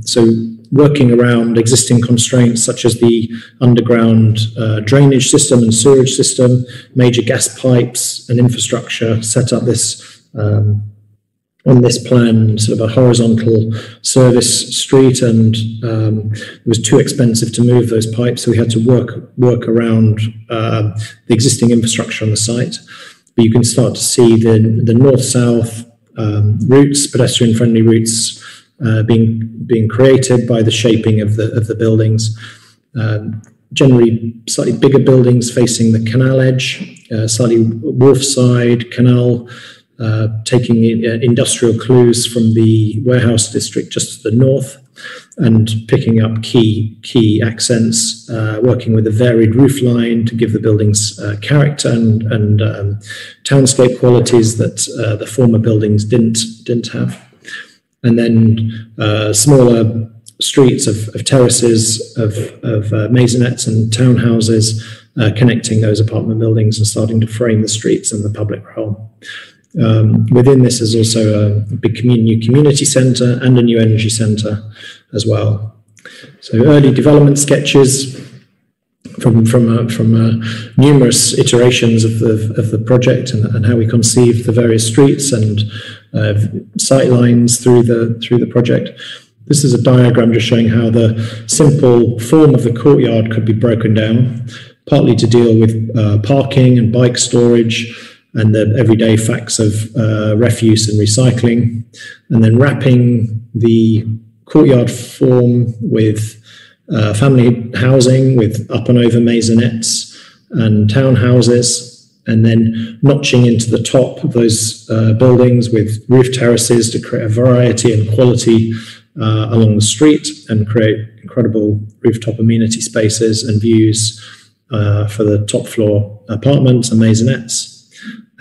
So working around existing constraints such as the underground drainage system and sewerage system, major gas pipes and infrastructure, set up this on this plan, sort of a horizontal service street, and it was too expensive to move those pipes, so we had to work around the existing infrastructure on the site. But you can start to see the north-south routes, pedestrian-friendly routes, being created by the shaping of the buildings. Generally slightly bigger buildings facing the canal edge, slightly wharf side, canal, taking industrial clues from the warehouse district just to the north, and picking up key accents, working with a varied roof line to give the buildings character and townscape qualities that the former buildings didn't have. And then smaller streets of terraces, of maisonettes and townhouses, connecting those apartment buildings and starting to frame the streets and the public realm. Within this is also a big new community centre and a new energy centre as well. So early development sketches from numerous iterations of the project and how we conceived the various streets and sight lines through the project. This is a diagram just showing how the simple form of the courtyard could be broken down, partly to deal with parking and bike storage and the everyday facts of refuse and recycling, and then wrapping the courtyard form with family housing with up and over maisonettes and townhouses, and then notching into the top of those buildings with roof terraces to create a variety and quality along the street and create incredible rooftop amenity spaces and views for the top floor apartments and maisonettes.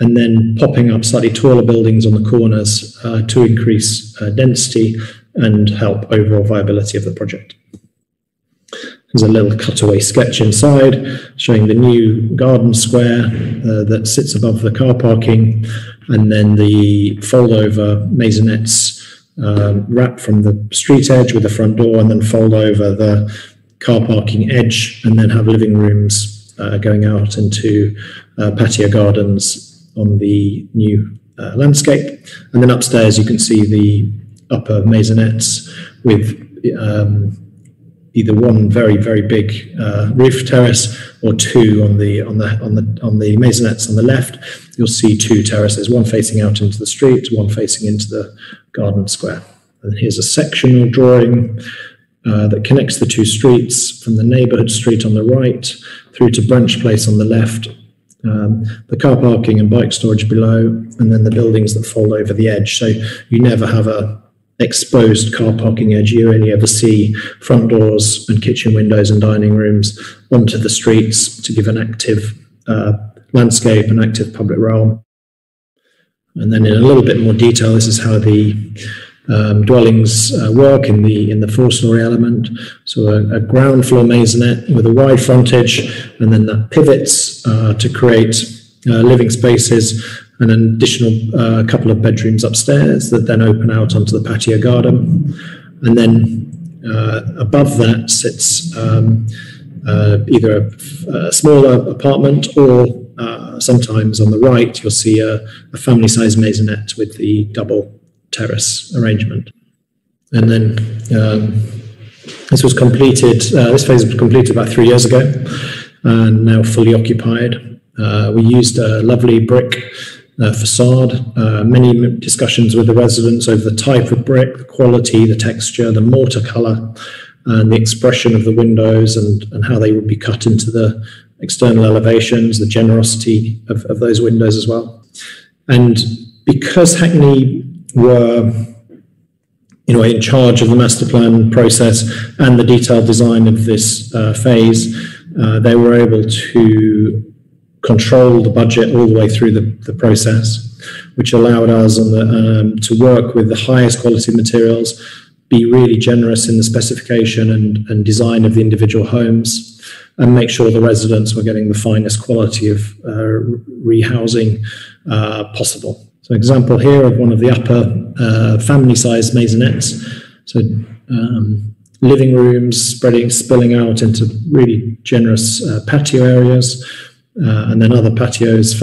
And then popping up slightly taller buildings on the corners to increase density and help overall viability of the project. There's a little cutaway sketch inside showing the new garden square that sits above the car parking, and then the fold-over maisonettes wrap from the street edge with the front door and then fold over the car parking edge, and then have living rooms going out into patio gardens on the new landscape. And then upstairs you can see the upper maisonettes with either one very, very big roof terrace or two on the maisonettes on the left. You'll see two terraces, one facing out into the street, one facing into the garden square. And here's a sectional drawing that connects the two streets from the neighbourhood street on the right through to Branch Place on the left. The car parking and bike storage below, and then the buildings that fold over the edge. So you never have a exposed car parking edge. You only ever see front doors and kitchen windows and dining rooms onto the streets to give an active landscape and active public realm. And then in a little bit more detail, this is how the dwellings work in the four-story element. So a ground floor maisonette with a wide frontage, and then that pivots to create living spaces, and an additional couple of bedrooms upstairs that then open out onto the patio garden. And then above that sits either a smaller apartment, or sometimes on the right you'll see a family-sized maisonette with the double terrace arrangement. And then this was completed, this phase was completed about 3 years ago, and now fully occupied. We used a lovely brick facade, many discussions with the residents over the type of brick, the quality, the texture, the mortar colour, and the expression of the windows, and how they would be cut into the external elevations, the generosity of those windows as well. And because Hackney were in charge of the master plan process and the detailed design of this phase, they were able to control the budget all the way through the process, which allowed us to work with the highest quality materials, be really generous in the specification and design of the individual homes, and make sure the residents were getting the finest quality of rehousing possible. So example here of one of the upper family-sized maisonettes. So living rooms spilling out into really generous patio areas, and then other patios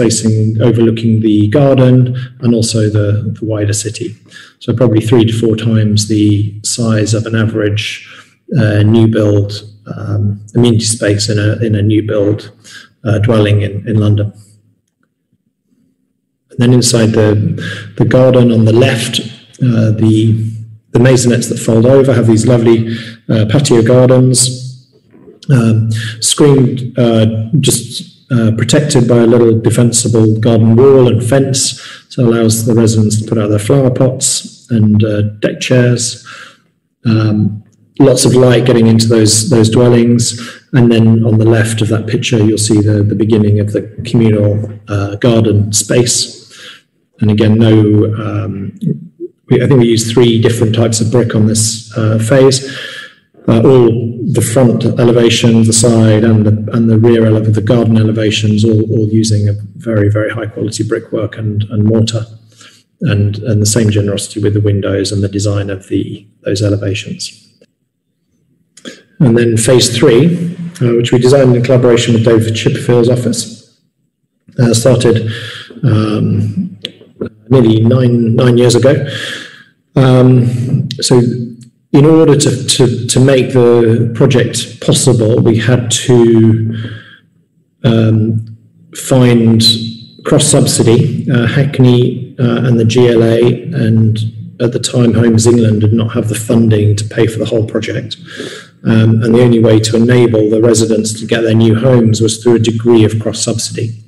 overlooking the garden and also the wider city. So probably 3 to 4 times the size of an average new build amenity space in a new build dwelling in London. And then inside the garden on the left, the maisonettes that fold over have these lovely patio gardens, screened, protected by a little defensible garden wall and fence, so it allows the residents to put out their flower pots and deck chairs. Lots of light getting into those dwellings, and then on the left of that picture you'll see the beginning of the communal garden space. And again, I think we used 3 different types of brick on this phase. All the front elevation, the side, and the rear the garden elevations, all using a very, very high quality brickwork and mortar, and the same generosity with the windows and the design of those elevations. And then phase 3, which we designed in collaboration with David Chipperfield's office, started nearly nine years ago. So in order to make the project possible, we had to find cross-subsidy. Hackney and the GLA and at the time, Homes England did not have the funding to pay for the whole project. And the only way to enable the residents to get their new homes was through a degree of cross-subsidy.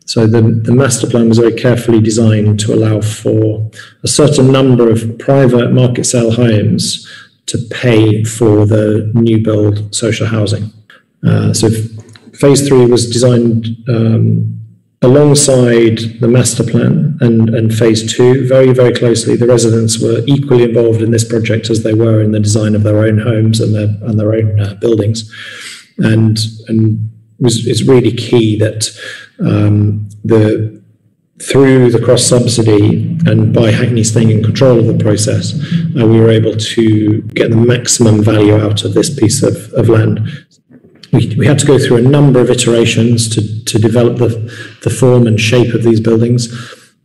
So the master plan was very carefully designed to allow for a certain number of private market sale homes to pay for the new build social housing. So phase 3 was designed alongside the master plan and phase 2 very, very closely. The residents were equally involved in this project as they were in the design of their own homes and their own buildings. And it's really key that through the cross-subsidy and by Hackney staying in control of the process, we were able to get the maximum value out of this piece of land. We had to go through a number of iterations to develop the form and shape of these buildings.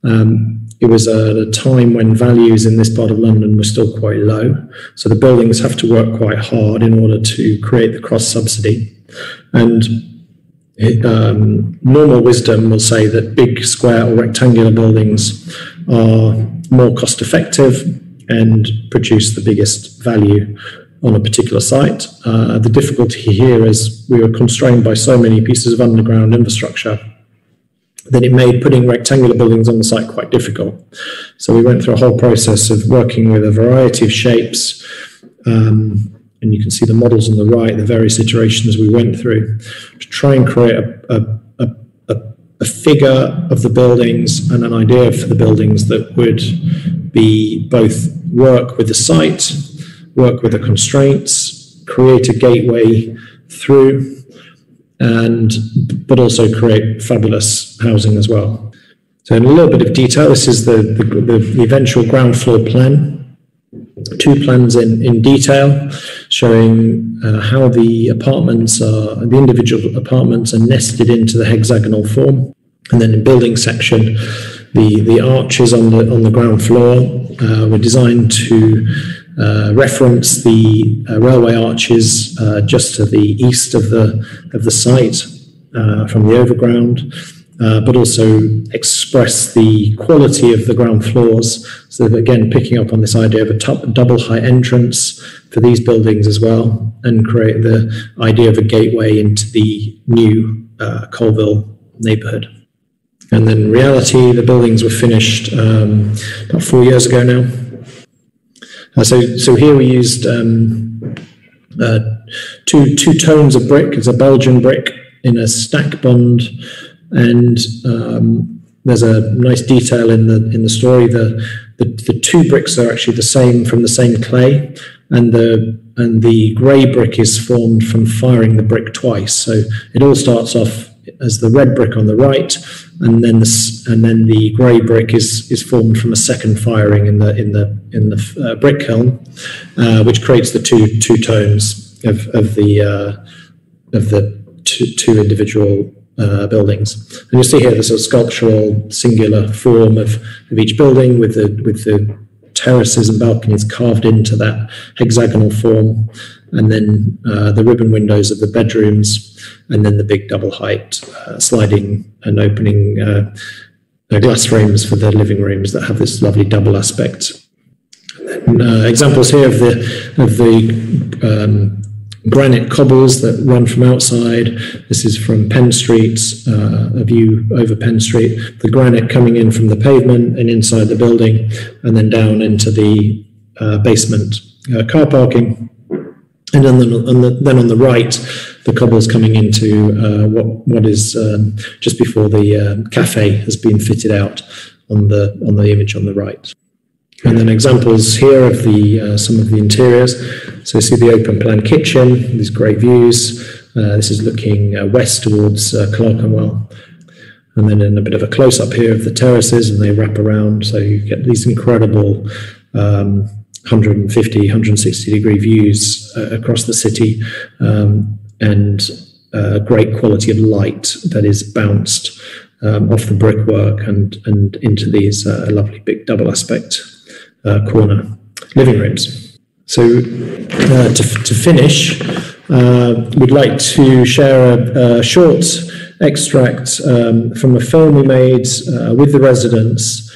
It was at a time when values in this part of London were still quite low, so the buildings have to work quite hard in order to create the cross-subsidy. And normal wisdom will say that big square or rectangular buildings are more cost effective and produce the biggest value on a particular site. The difficulty here is we were constrained by so many pieces of underground infrastructure that it made putting rectangular buildings on the site quite difficult. So we went through a whole process of working with a variety of shapes, and you can see the models on the right, the various iterations we went through to try and create a figure of the buildings and an idea for the buildings that would be both work with the site, work with the constraints, create a gateway through, but also create fabulous housing as well. So in a little bit of detail, this is the eventual ground floor plan. 2 plans in detail showing how the individual apartments are nested into the hexagonal form. And then in building section, the arches on the ground floor were designed to reference the railway arches just to the east of the site from the overground, but also express the quality of the ground floors. So that, again, picking up on this idea of a double height entrance for these buildings as well, and create the idea of a gateway into the new Colville neighbourhood. And then in reality, the buildings were finished about 4 years ago now. So here we used two tones of brick. It's a Belgian brick in a stack bond, and there's a nice detail in the story. The 2 bricks are actually the same, from the same clay, and the grey brick is formed from firing the brick twice. So it all starts off as the red brick on the right, and then the grey brick is formed from a second firing in the brick kiln, which creates the two tones of the two individual buildings. And you'll see here there's a sculptural singular form of each building with the terraces and balconies carved into that hexagonal form, and then the ribbon windows of the bedrooms, and then the big double height sliding and opening glass frames for the living rooms that have this lovely double aspect. And then, examples here of the granite cobbles that run from outside. This is from Penn Street, a view over Penn Street. The granite coming in from the pavement and inside the building, and then down into the basement car parking. And then on the right, the cobbles coming into what is just before the cafe has been fitted out on the image on the right. And then examples here of some of the interiors. So you see the open plan kitchen, these great views. This is looking west towards Clerkenwell. And then in a bit of a close-up here of the terraces, and they wrap around, so you get these incredible 150, 160 degree views across the city, and great quality of light that is bounced off the brickwork and into these lovely big double aspect corner living rooms. So to finish, we'd like to share a short extract from a film we made with the residents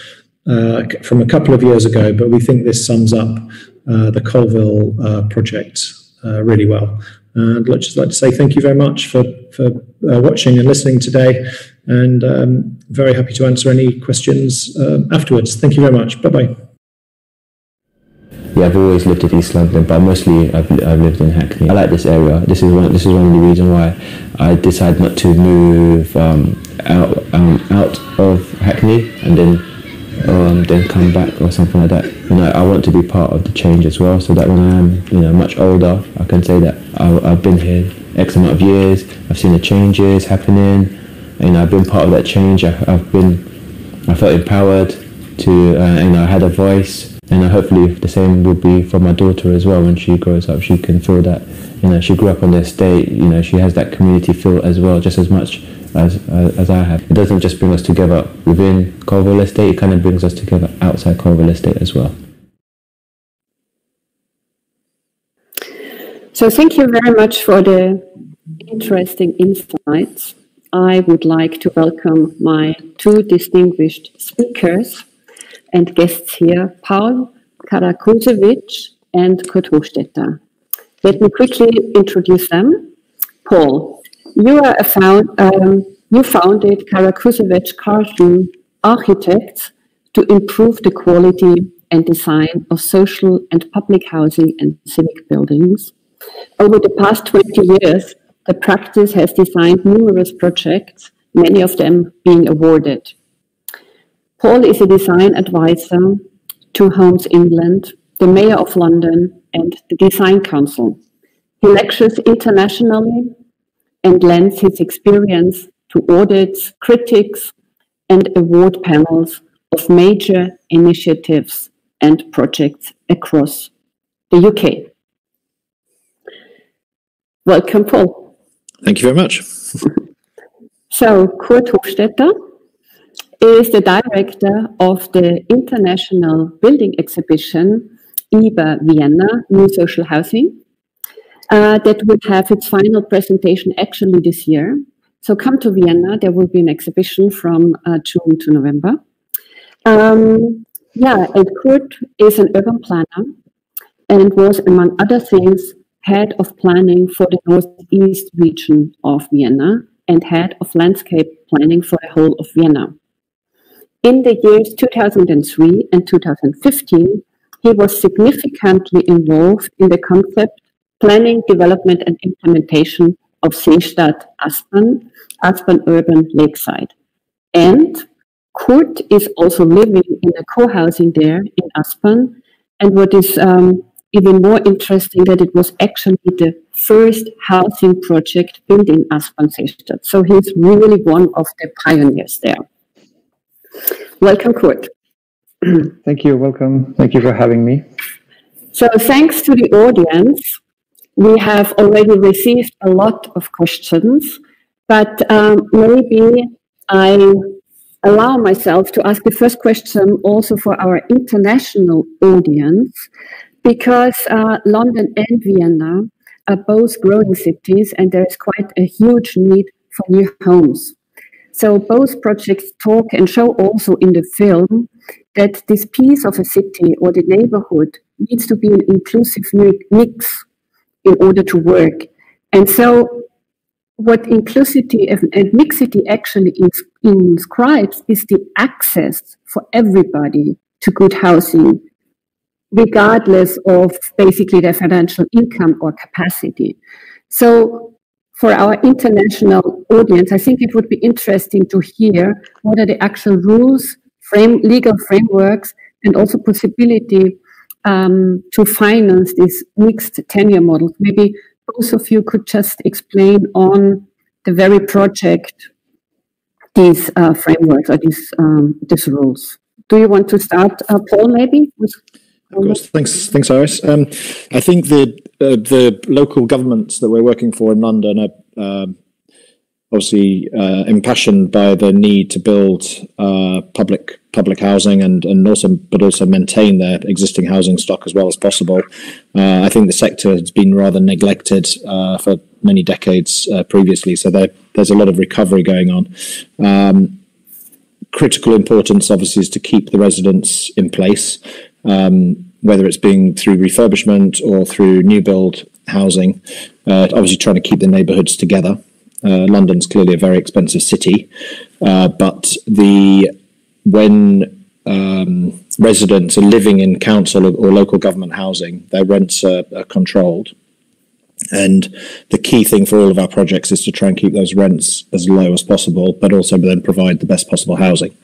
from a couple of years ago, but we think this sums up the Colville project really well. And I'd just like to say thank you very much for watching and listening today, and very happy to answer any questions afterwards. Thank you very much. Bye-bye.
Yeah, I've always lived in East London, but mostly I've lived in Hackney. I like this area. This is one of the reasons why I decided not to move out of Hackney and then come back or something like that. You know, I want to be part of the change as well, so that when I am, much older, I can say that I've been here X amount of years. I've seen the changes happening, and I've been part of that change. I felt empowered to, I had a voice. And hopefully the same will be for my daughter as well. When she grows up, she can feel that, she grew up on the estate, she has that community feel as well, just as much as I have. It doesn't just bring us together within Colville Estate, it kind of brings us together outside Colville Estate as well.
So thank you very much for the interesting insights. I would like to welcome my two distinguished speakers and guests here, Paul Karakusewicz and Kurt Hochstetter. Let me quickly introduce them. Paul, you founded Karakusewicz Carlton Architects to improve the quality and design of social and public housing and civic buildings. Over the past 20 years, the practice has designed numerous projects, many of them being awarded. Paul is a design advisor to Homes England, the Mayor of London, and the Design Council. He lectures internationally and lends his experience to audits, critics, and award panels of major initiatives and projects across the UK. Welcome, Paul.
Thank you very much.
So, Kurt Hochstetter is the director of the International Building Exhibition IBA Vienna, New Social Housing, that will have its final presentation actually this year. So come to Vienna, there will be an exhibition from June to November. And Kurt is an urban planner and was, among other things, head of planning for the northeast region of Vienna and head of landscape planning for the whole of Vienna. In the years 2003 and 2015, he was significantly involved in the concept, planning, development and implementation of Seestadt Aspern Urban Lakeside. And Kurt is also living in a co-housing there in Aspern. And what is even more interesting, that it was actually the first housing project built in Aspern Seestadt. So he's really one of the pioneers there. Welcome, Kurt.
Thank you. Welcome. Thank you for having me.
So thanks to the audience, we have already received a lot of questions, but maybe I allow myself to ask the first question also for our international audience, because London and Vienna are both growing cities and there is quite a huge need for new homes. So both projects talk and show also in the film that this piece of a city or the neighborhood needs to be an inclusive mix in order to work. And so what inclusivity and mixity actually inscribes is the access for everybody to good housing, regardless of basically their financial income or capacity. So for our international audience, I think it would be interesting to hear what are the actual rules, legal frameworks, and also possibility to finance this mixed tenure model. Maybe both of you could just explain on the very project these frameworks or these rules. Do you want to start, Paul, maybe?
Of course. Thanks, Iris. I think the local governments that we're working for in London are obviously impassioned by the need to build public housing and also maintain their existing housing stock as well as possible. I think the sector has been rather neglected for many decades previously, so there's a lot of recovery going on. critical importance, obviously, is to keep the residents in place, whether it's being through refurbishment or through new build housing, obviously trying to keep the neighbourhoods together. London's clearly a very expensive city, but when residents are living in council or local government housing, their rents are controlled. And the key thing for all of our projects is to try and keep those rents as low as possible, but also then provide the best possible housing.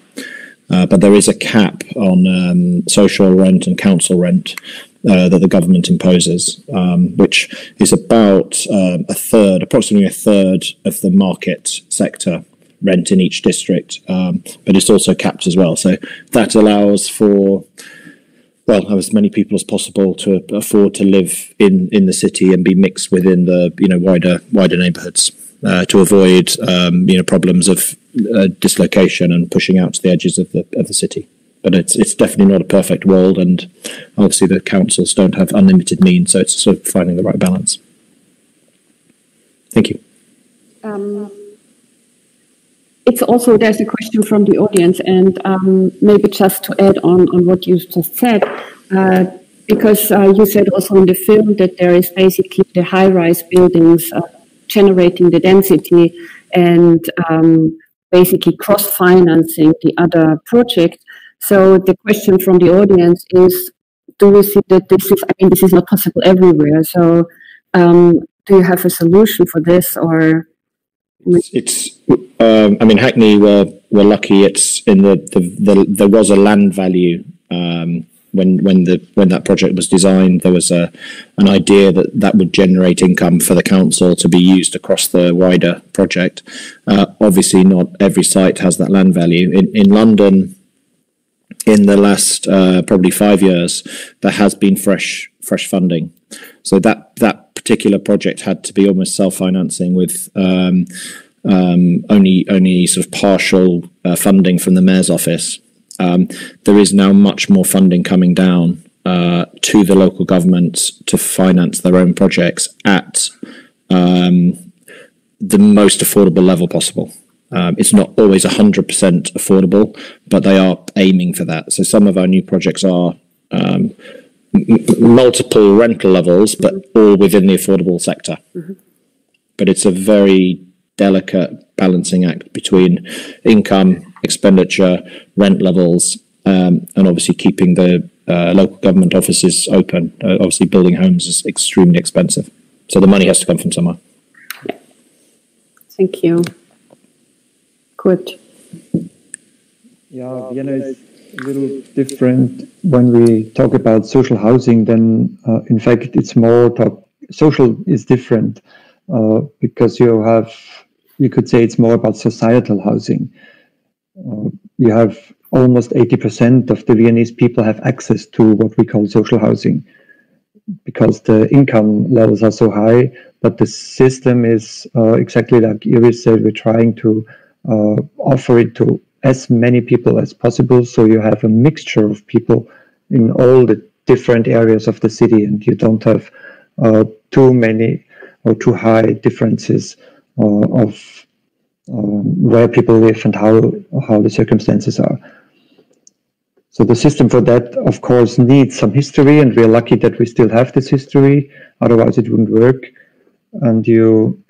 But there is a cap on social rent and council rent that the government imposes, which is about approximately a third of the market sector rent in each district, but it's also capped as well. So that allows for, well, as many people as possible to afford to live in the city and be mixed within the wider neighbourhoods, to avoid problems of dislocation and pushing out to the edges of the city. But it's definitely not a perfect world, and obviously the councils don't have unlimited means, so it's sort of finding the right balance. Thank you.
It's also, there's a question from the audience, and maybe just to add on what you just said, because you said also in the film that there is basically the high-rise buildings generating the density and basically cross-financing the other project. So the question from the audience is, do we see that this is, this is not possible everywhere, so do you have a solution for this, or?
Hackney were lucky. It's in there was a land value when that project was designed. There was an idea that would generate income for the council to be used across the wider project. Obviously, not every site has that land value. In London, in the last probably 5 years, there has been fresh funding. So that particular project had to be almost self-financing with only sort of partial funding from the mayor's office. There is now much more funding coming down to the local governments to finance their own projects at the most affordable level possible. It's not always 100% affordable, but they are aiming for that. So some of our new projects are multiple rental levels, but all within the affordable sector. Mm-hmm. But it's a very delicate balancing act between income, expenditure, rent levels, and obviously keeping the local government offices open. Obviously, building homes is extremely expensive, so the money has to come from somewhere.
Thank you. Good.
Yeah, Vienna is a little different when we talk about social housing. Then, in fact, it's more social is different because you could say it's more about societal housing. You have almost 80% of the Viennese people have access to what we call social housing because the income levels are so high, but the system is exactly like Iris said, we're trying to offer it to as many people as possible, so you have a mixture of people in all the different areas of the city, and you don't have too many or too high differences of where people live and how the circumstances are. So the system for that, of course, needs some history, and we're lucky that we still have this history, otherwise it wouldn't work. And you,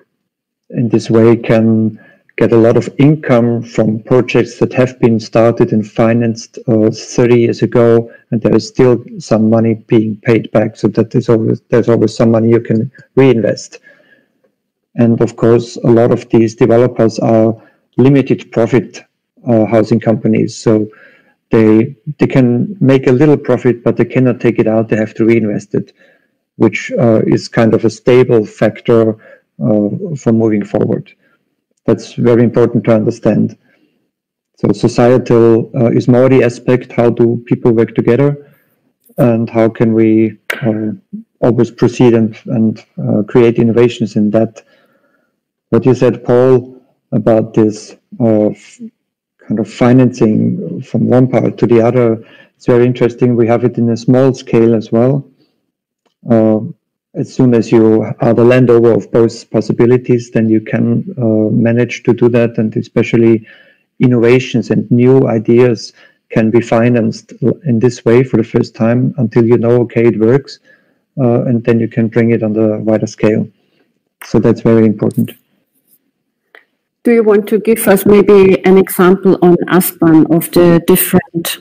in this way, can get a lot of income from projects that have been started and financed 30 years ago, and there is still some money being paid back, so that there's always some money you can reinvest. And of course, a lot of these developers are limited profit housing companies, so they can make a little profit, but they cannot take it out, they have to reinvest it, which is kind of a stable factor for moving forward. That's very important to understand. So societal is more the aspect, how do people work together, and how can we always proceed and create innovations in that. What you said, Paul, about this kind of financing from one part to the other, it's very interesting. We have it in a small scale as well. As soon as you are the landowner of both possibilities, then you can manage to do that, and especially innovations and new ideas can be financed in this way for the first time until you know, okay, it works, and then you can bring it on the wider scale. So that's very important.
Do you want to give us maybe an example on Aspen of the different,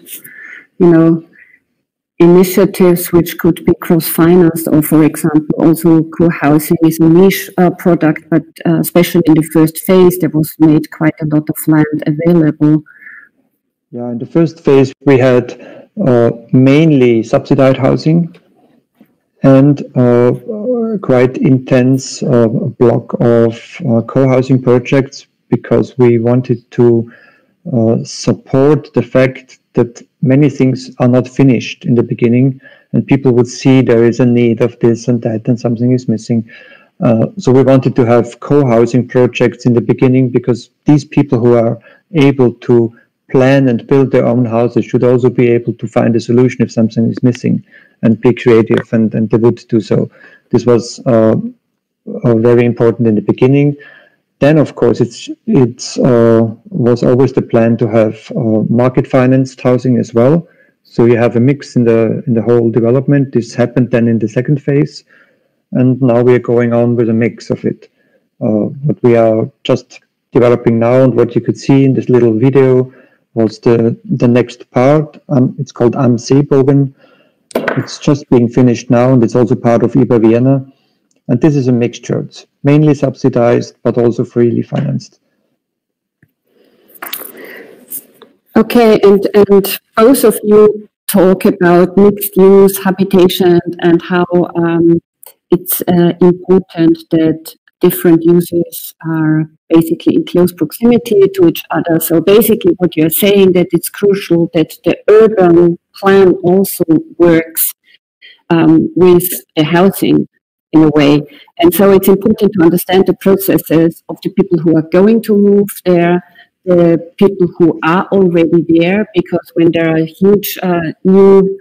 initiatives which could be cross-financed, or for example, also co-housing is a niche product, but especially in the first phase, there was made quite a lot of land available.
Yeah, in the first phase, we had mainly subsidized housing and quite intense block of co-housing projects, because we wanted to support the fact that many things are not finished in the beginning, and people would see there is a need of this and that and something is missing. So we wanted to have co-housing projects in the beginning, because these people who are able to plan and build their own houses should also be able to find a solution if something is missing and be creative, and they would do so. This was very important in the beginning. Then, of course, it was always the plan to have market financed housing as well. So you have a mix in the whole development. This happened then in the second phase, and now we are going on with a mix of it. What we are just developing now, and what you could see in this little video, was the next part. It's called Am Seebogen. It's just being finished now, and it's also part of IBA Vienna. And this is a mixture. It's mainly subsidized, but also freely financed.
Okay, and both of you talk about mixed use habitation and how it's important that different users are basically in close proximity to each other. So basically what you're saying, that it's crucial that the urban plan also works with the housing in a way. And so it's important to understand the processes of the people who are going to move there, the people who are already there, because when there are huge new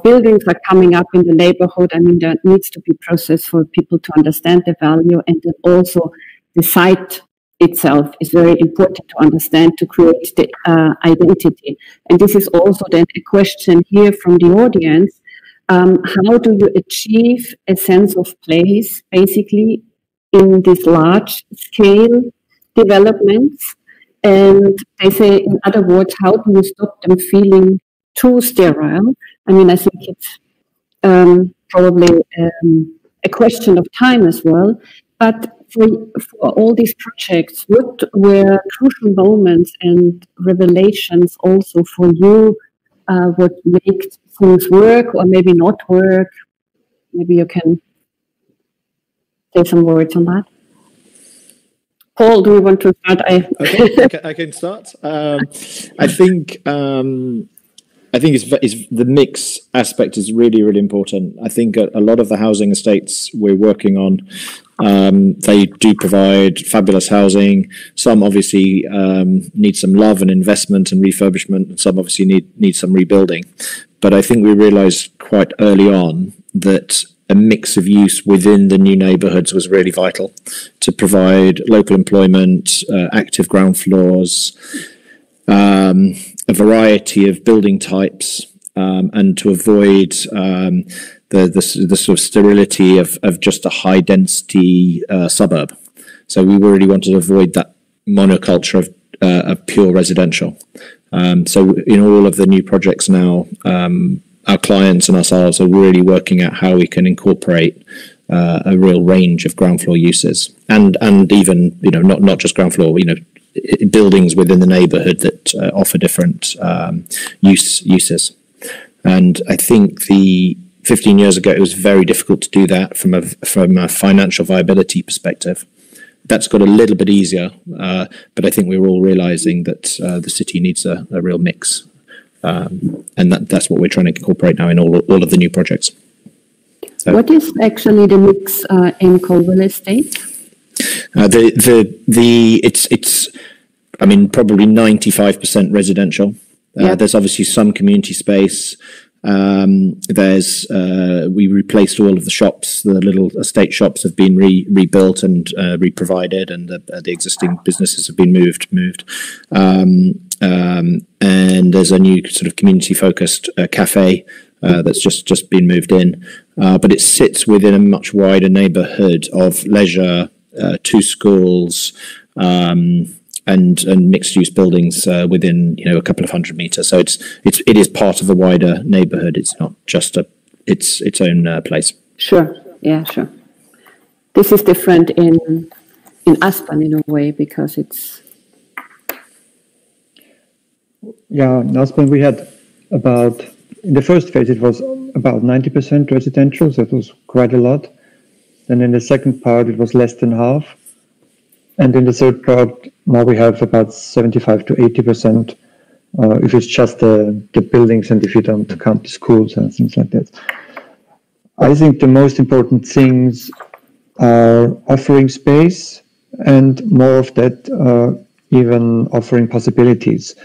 buildings are coming up in the neighborhood, I mean, there needs to be process for people to understand the value, and then also the site itself is very important to understand to create the identity. And this is also then a question here from the audience. How do you achieve a sense of place, basically, in these large-scale developments? And they say, in other words, how do you stop them feeling too sterile? I mean, I think it's probably a question of time as well. But for all these projects, what were crucial moments and revelations also for you? What makes things work or maybe not work? Maybe you can say some words on that. Paul, do you want to start?
I can start. I think it's the mix aspect is really, really important. I think a lot of the housing estates we're working on, they do provide fabulous housing. Some obviously need some love and investment and refurbishment, and some obviously need some rebuilding. But I think we realised quite early on that a mix of use within the new neighbourhoods was really vital to provide local employment, active ground floors, a variety of building types, and to avoid the sort of sterility of just a high density suburb. So we really wanted to avoid that monoculture of pure residential. So in all of the new projects now, our clients and ourselves are really working at how we can incorporate a real range of ground floor uses, and even not just ground floor, buildings within the neighbourhood that offer different uses. And I think 15 years ago, it was very difficult to do that from a financial viability perspective. That's got a little bit easier, but I think we're all realising that the city needs a real mix. And that's what we're trying to incorporate now in all of the new projects. So,
what is actually the mix in Colombo Estate?
It's I mean, probably 95% residential. There's obviously some community space. We replaced all of the shops. The little estate shops have been rebuilt and re-provided, and the existing businesses have been moved. And there's a new sort of community-focused cafe that's just been moved in, but it sits within a much wider neighbourhood of leisure, 2 schools, and mixed-use buildings within a couple of 100 meters. So it is part of a wider neighbourhood. It's not just its own place.
Sure. Yeah. Sure. This is different in Aspen in a way because it's.
Yeah, in Aspen we had in the first phase it was about 90% residential, so it was quite a lot. Then in the second part it was less than half. And in the third part, now we have about 75 to 80%, if it's just the buildings and if you don't count the schools and things like that. I think the most important things are offering space and more of that, even offering possibilities.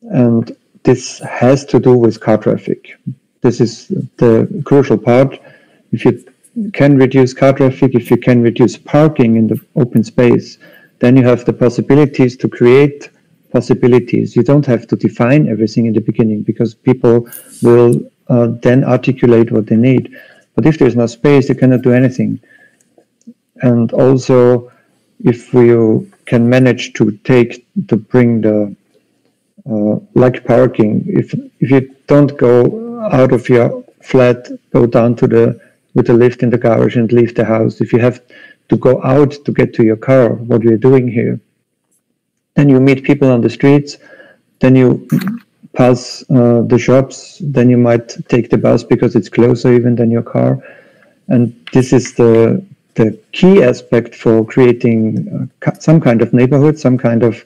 And this has to do with car traffic. This is the crucial part. If you can reduce car traffic, if you can reduce parking in the open space, then you have the possibilities to create possibilities. You don't have to define everything in the beginning because people will then articulate what they need. But if there's no space, you cannot do anything. And also, if you can manage to bring the like parking, if you don't go out of your flat, go down to with the lift in the garage and leave the house. If you have to go out to get to your car, what are you doing here? Then you meet people on the streets, then you pass the shops, then you might take the bus because it's closer even than your car. And this is the key aspect for creating some kind of neighborhood, some kind of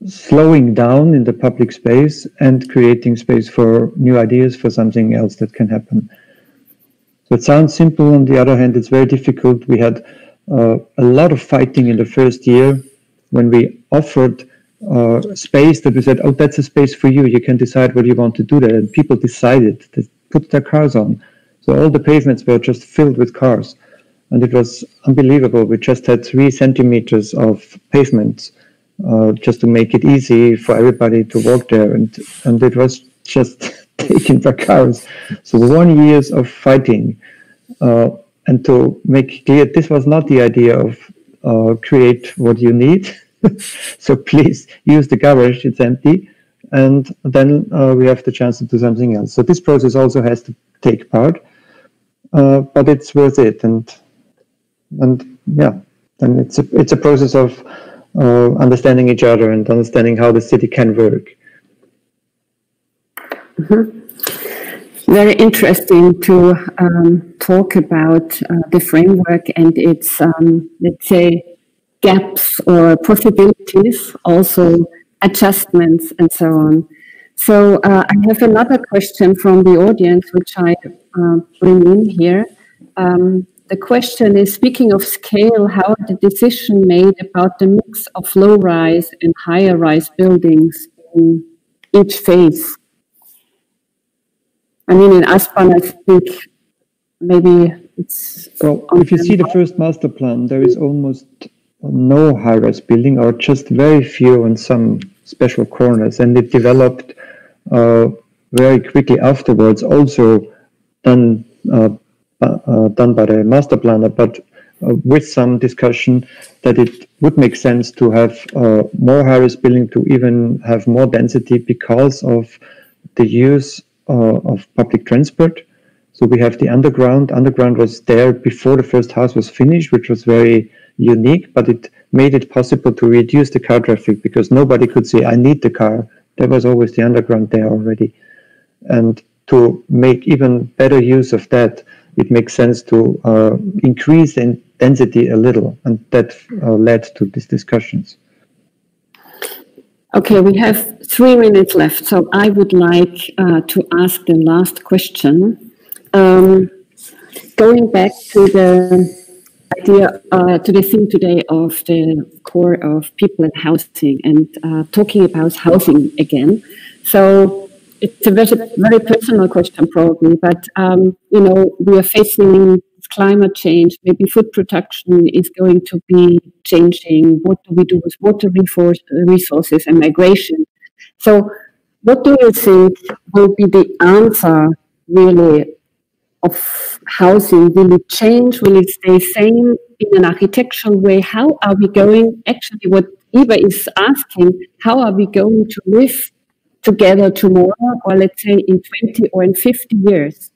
slowing down in the public space and creating space for new ideas, for something else that can happen. So it sounds simple. On the other hand, it's very difficult. We had a lot of fighting in the first year when we offered space that we said, oh, that's a space for you. You can decide what you want to do there. And people decided to put their cars on. So all the pavements were just filled with cars. And it was unbelievable. We just had 3 centimeters of pavement just to make it easy for everybody to walk there. And it was just taken by cars. So 1 year of fighting. And to make clear, this was not the idea of create what you need. So please use the garage, it's empty. And then we have the chance to do something else. So this process also has to take part, but it's worth it. And yeah, and it's a process of understanding each other and understanding how the city can work.
Mm-hmm. Very interesting to talk about the framework and its, let's say, gaps or possibilities, also adjustments and so on. So I have another question from the audience, which I bring in here. The question is, speaking of scale, how the decision made about the mix of low-rise and higher-rise buildings in each phase? I mean, in Aspen, I think maybe it's...
Well, if you see the first master plan, there is almost no high-rise building, or just very few in some special corners, and it developed very quickly afterwards, also done by the master planner, but with some discussion that it would make sense to have more high-rise building, to even have more density because of the use of public transport. So we have the underground. Underground was there before the first house was finished, which was very unique, but it made it possible to reduce the car traffic because nobody could say, I need the car. There was always the underground there already. And to make even better use of that, it makes sense to increase in density a little, and that led to these discussions.
Okay, we have 3 minutes left, so I would like to ask the last question. Going back to the idea, to the theme today of the core of people and housing, and talking about housing again. So it's a very personal question probably, but we are facing climate change. Maybe food production is going to be changing. What do we do with water resources and migration? So what do you think will be the answer really of housing? Will it change? Will it stay same in an architectural way? How are we going, actually what Eva is asking, how are we going to live together tomorrow, or let's say in 20 or in 50 years?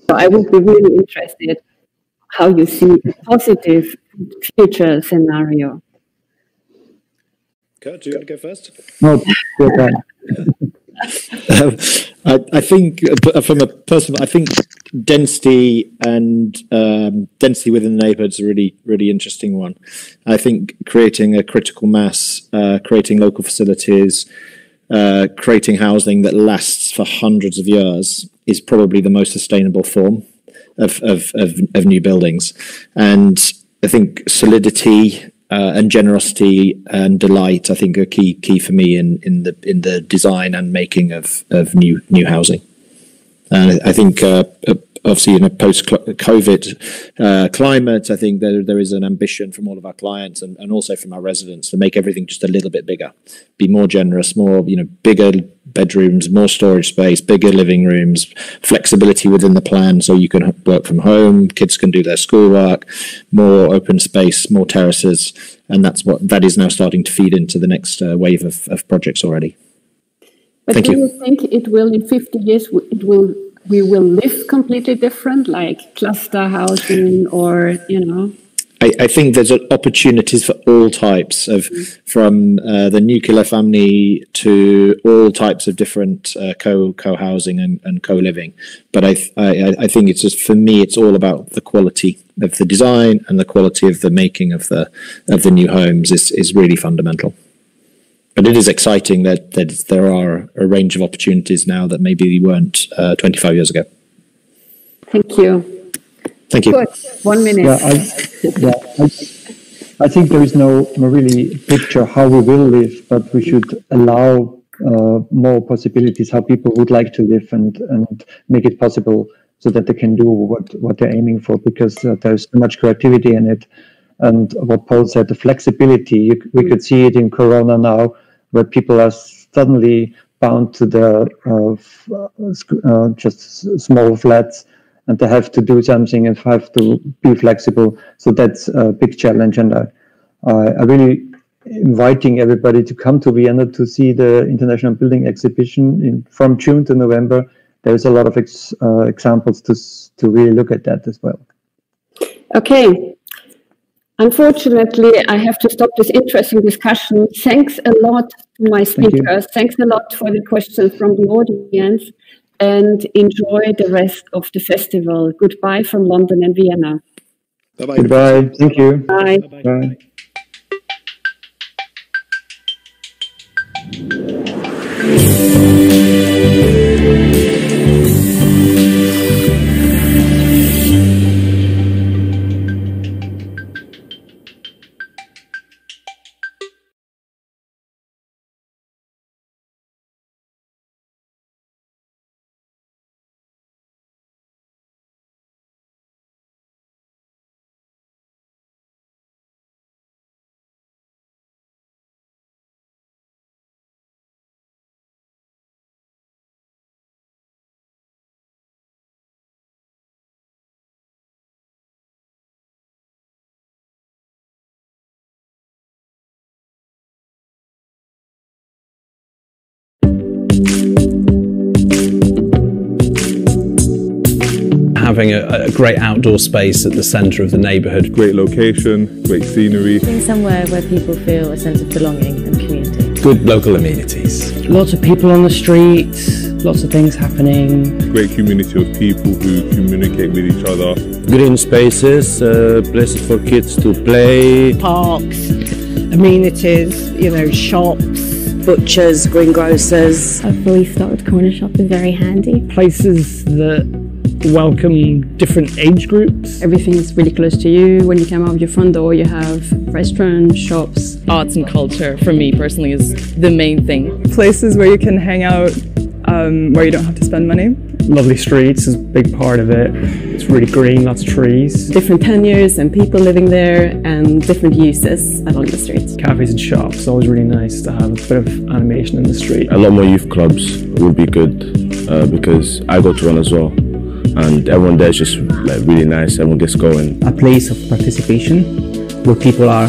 So I would be really interested how you see a positive future scenario.
Kurt, do you want to go first?
No, go ahead.
I think from a personal, I think density and density within the neighbourhood is a really interesting one. I think creating a critical mass, creating local facilities, creating housing that lasts for hundreds of years is probably the most sustainable form of new buildings. And I think solidity and generosity and delight, I think, are key for me in the design and making of new housing. And I think obviously in a post-COVID climate, I think there is an ambition from all of our clients and also from our residents to make everything just a little bit bigger, be more generous, more bigger bedrooms, more storage space, bigger living rooms, flexibility within the plan so you can work from home, kids can do their schoolwork, more open space, more terraces, and that is now starting to feed into the next wave of projects already.
But
Thank
do
you.
you think it will, in 50 years, we will live completely different, like cluster housing or,
I think there's opportunities for all types of, from the nuclear family to all types of different co-housing and co-living. But I think it's just, for me, it's all about the quality of the design and the quality of the making of the new homes is really fundamental. But it is exciting that there are a range of opportunities now that maybe weren't 25 years ago.
Thank you.
Thank you.
Good. 1 minute.
I think there is no really picture how we will live, but we should allow more possibilities how people would like to live and make it possible so that they can do what they're aiming for, because there's so much creativity in it. And what Paul said, the flexibility, we could see it in Corona now, where people are suddenly bound to their just small flats, and they have to do something and have to be flexible. So that's a big challenge, and I really inviting everybody to come to Vienna to see the International Building Exhibition from June to November. There's a lot of examples to really look at that as well.
Okay. Unfortunately, I have to stop this interesting discussion. Thanks a lot to my speakers. Thanks a lot for the questions from the audience, and enjoy the rest of the festival. Goodbye from London and Vienna.
Bye-bye.
Goodbye. Thank you.
Bye.
Bye.
Having a great outdoor space at the centre of the neighbourhood.
Great location, great scenery.
Being somewhere where people feel a sense of belonging and community.
Good local amenities.
Lots of people on the streets, lots of things happening.
Great community of people who communicate with each other.
Green spaces, places for kids to play.
Parks, amenities, shops, butchers, greengrocers.
A fully stocked corner shop is very handy.
Places that
welcome different age groups.
Everything's really close to you. When you come out of your front door, you have restaurants, shops.
Arts and culture, for me personally, is the main thing.
Places where you can hang out, where you don't have to spend money.
Lovely streets is a big part of it. It's really green, lots of trees.
Different tenures and people living there and different uses along the streets.
Cafes and shops, it's always really nice to have a bit of animation in the street.
A lot more youth clubs would be good because I go to one as well. And everyone there is just like really nice, everyone gets going.
A place of participation where people are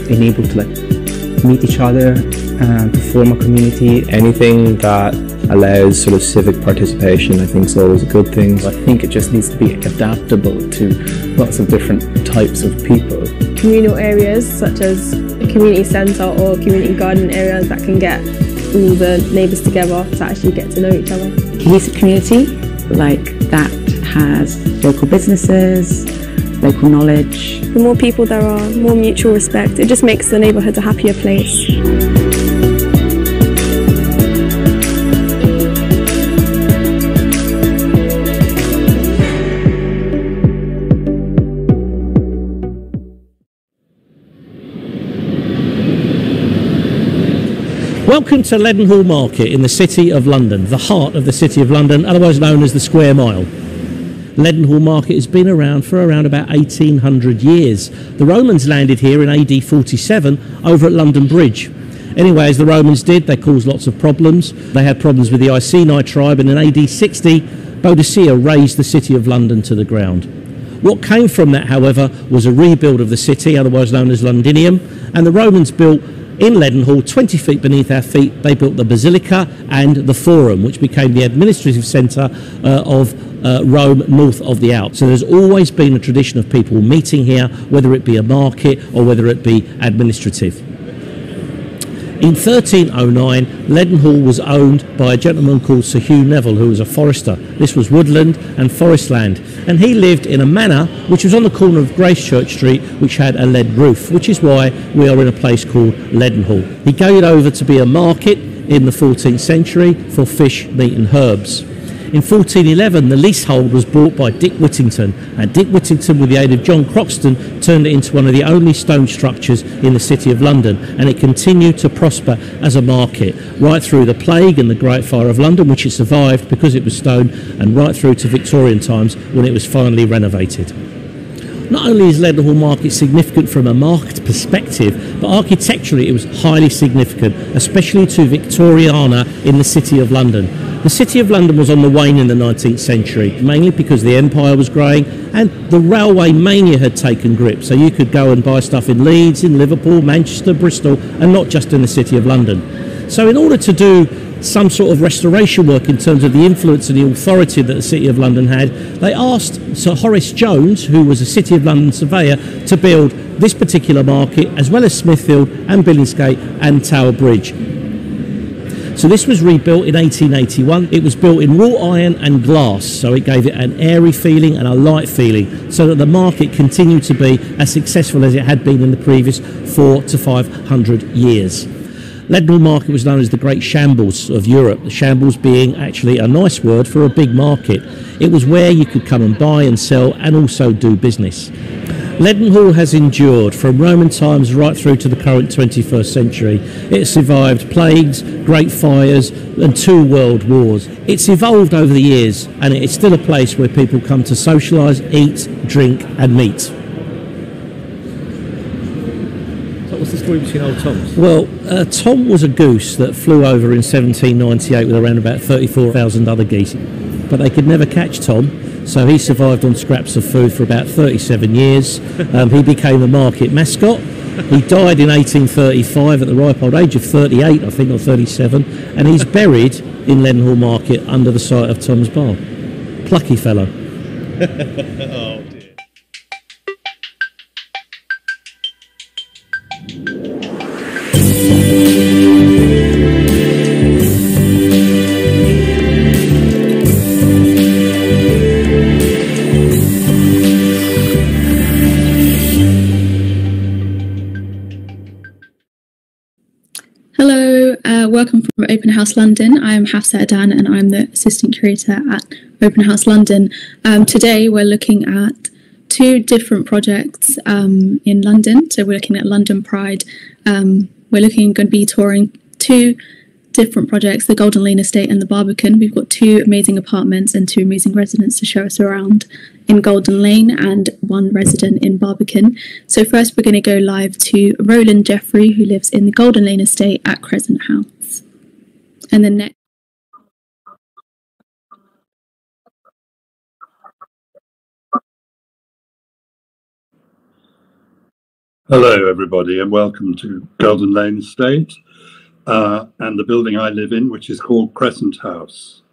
enabled to like meet each other and to form a community.
Anything that allows sort of civic participation, I think, is always a good thing.
I think it just needs to be adaptable to lots of different types of people.
Communal areas such as a community centre or community garden areas that can get all the neighbours together to actually get to know each other.
Cohesive community like that has local businesses, local knowledge.
The more people there are, more mutual respect. It just makes the neighbourhood a happier place.
Welcome to Leadenhall Market in the City of London, the heart of the City of London, otherwise known as the Square Mile. Leadenhall Market has been around for around about 1800 years. The Romans landed here in AD 47 over at London Bridge. Anyway, as the Romans did, they caused lots of problems. They had problems with the Iceni tribe, and in AD 60, Boadicea razed the City of London to the ground. What came from that, however, was a rebuild of the city, otherwise known as Londinium, and the Romans built in Leadenhall, 20 feet beneath our feet, they built the Basilica and the Forum, which became the administrative centre of Rome north of the Alps. So there's always been a tradition of people meeting here, whether it be a market or whether it be administrative. In 1309, Leadenhall was owned by a gentleman called Sir Hugh Neville, who was a forester. This was woodland and forest land, and he lived in a manor which was on the corner of Gracechurch Street, which had a lead roof, which is why we are in a place called Leadenhall. He gave it over to be a market in the 14th century for fish, meat and herbs. In 1411, the leasehold was bought by Dick Whittington, and Dick Whittington, with the aid of John Croxton, turned it into one of the only stone structures in the City of London, and it continued to prosper as a market, right through the Plague and the Great Fire of London, which it survived because it was stone, and right through to Victorian times when it was finally renovated. Not only is Leadenhall Market significant from a market perspective, but architecturally it was highly significant, especially to Victoriana in the City of London. The City of London was on the wane in the 19th century, mainly because the empire was growing and the railway mania had taken grip. So you could go and buy stuff in Leeds, in Liverpool, Manchester, Bristol, and not just in the City of London. So in order to do some sort of restoration work in terms of the influence and the authority that the City of London had, they asked Sir Horace Jones, who was a City of London surveyor, to build this particular market, as well as Smithfield and Billingsgate and Tower Bridge. So this was rebuilt in 1881. It was built in wrought iron and glass, so it gave it an airy feeling and a light feeling, so that the market continued to be as successful as it had been in the previous 400 to 500 years. Leadenhall Market was known as the Great Shambles of Europe, the shambles being actually a nice word for a big market. It was where you could come and buy and sell and also do business. Leadenhall has endured from Roman times right through to the current 21st century. It survived plagues, great fires and 2 world wars. It's evolved over the years, and it's still a place where people come to socialise, eat, drink and meet. So what's the story between old Toms? Well, Tom was a goose that flew over in 1798 with around about 34,000 other geese, but they could never catch Tom. So he survived on scraps of food for about 37 years. He became a market mascot. He died in 1835 at the ripe old age of 38, I think, or 37, and he's buried in Leadenhall Market under the site of Tom's Bar. Plucky fellow. Oh, dear.
welcome from Open House London. I am Hafsa Adan and I'm the Assistant Curator at Open House London. Today we're looking at two different projects in London. So we're looking at London Pride. Going to be touring two different projects, the Golden Lane Estate and the Barbican. We've got two amazing apartments and two amazing residents to show us around in Golden Lane and one resident in Barbican. So first we're going to go live to Roland Jeffrey, who lives in the Golden Lane Estate at Crescent House. And then next.
Hello everybody and welcome to Golden Lane Estate and the building I live in, which is called Crescent House.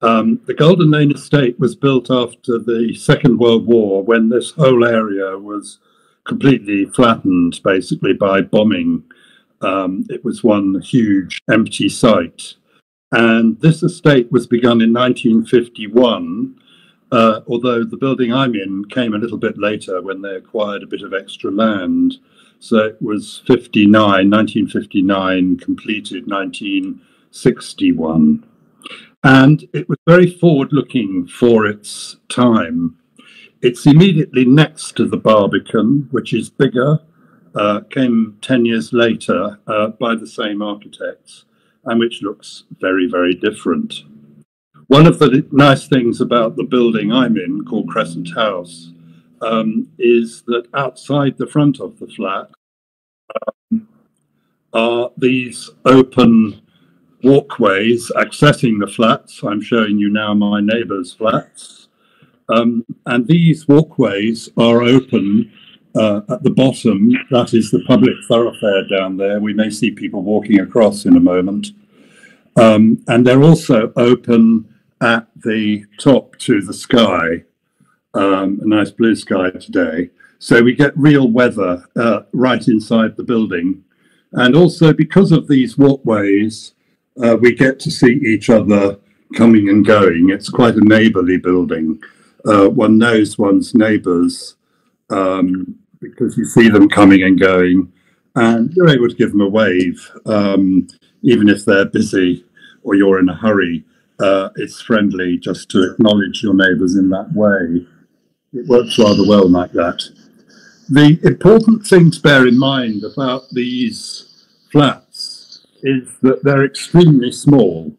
The Golden Lane Estate was built after the Second World War, when this whole area was completely flattened basically by bombing. It was one huge empty site, and this estate was begun in 1951, although the building I'm in came a little bit later when they acquired a bit of extra land. So it was 1959, completed 1961. And it was very forward-looking for its time. It's immediately next to the Barbican, which is bigger, came 10 years later by the same architects, and which looks very, very different. One of the nice things about the building I'm in, called Crescent House, is that outside the front of the flat are these open walkways accessing the flats. I'm showing you now my neighbours' flats. And these walkways are open at the bottom. That is the public thoroughfare down there. We may see people walking across in a moment. And they're also open at the top to the sky, a nice blue sky today. So we get real weather right inside the building. And also because of these walkways, we get to see each other coming and going. It's quite a neighbourly building. One knows one's neighbours because you see them coming and going, and you're able to give them a wave, even if they're busy or you're in a hurry. It's friendly just to acknowledge your neighbours in that way. It works rather well like that. The important thing to bear in mind about these flats is that they're extremely small.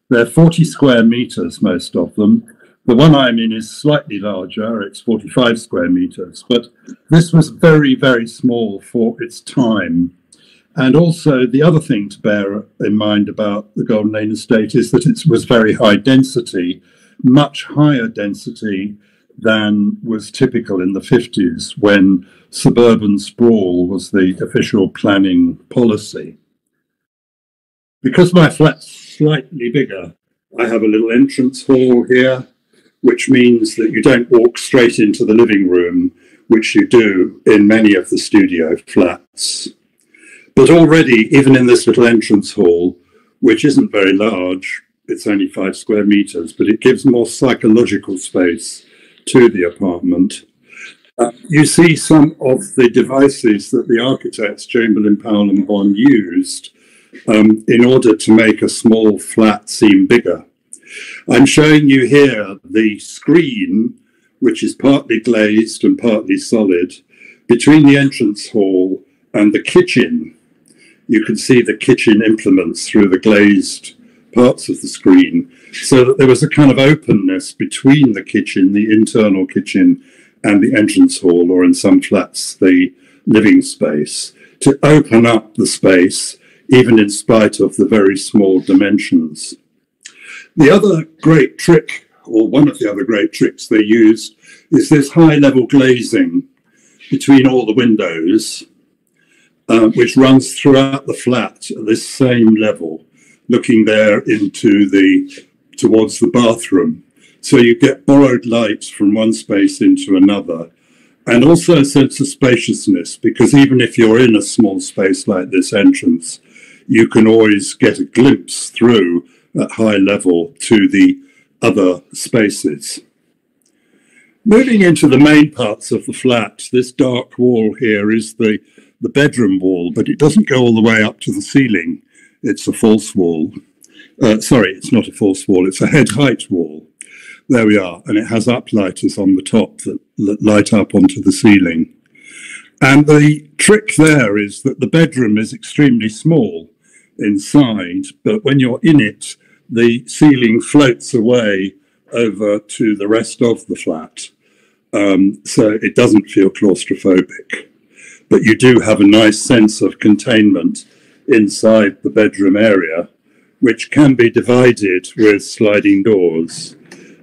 They're 40 square meters, most of them. The one I'm in is slightly larger, it's 45 square meters, but this was very, very small for its time. And also the other thing to bear in mind about the Golden Lane Estate is that it was very high density, much higher density than was typical in the 50s when suburban sprawl was the official planning policy. Because my flat's slightly bigger, I have a little entrance hall here, which means that you don't walk straight into the living room, which you do in many of the studio flats. But already, even in this little entrance hall, which isn't very large, it's only 5 square meters, but it gives more psychological space to the apartment. You see some of the devices that the architects Chamberlain, Powell and Bond used in order to make a small flat seem bigger. I'm showing you here the screen, which is partly glazed and partly solid, between the entrance hall and the kitchen. You can see the kitchen implements through the glazed parts of the screen, so that there was a kind of openness between the kitchen, the internal kitchen, and the entrance hall, or in some flats, the living space, to open up the space, even in spite of the very small dimensions. The other great trick, or one of the other great tricks they used, is this high-level glazing between all the windows, which runs throughout the flat at this same level, looking there towards the bathroom. So you get borrowed light from one space into another, and also a sense of spaciousness, because even if you're in a small space like this entrance, you can always get a glimpse through at high level to the other spaces. Moving into the main parts of the flat, this dark wall here is the bedroom wall, but it doesn't go all the way up to the ceiling. It's a false wall. Sorry, it's not a false wall, it's a head height wall. There we are, and it has uplighters on the top that light up onto the ceiling. And the trick there is that the bedroom is extremely small inside, but when you're in it, the ceiling floats away over to the rest of the flat. So it doesn't feel claustrophobic. But you do have a nice sense of containment inside the bedroom area, which can be divided with sliding doors.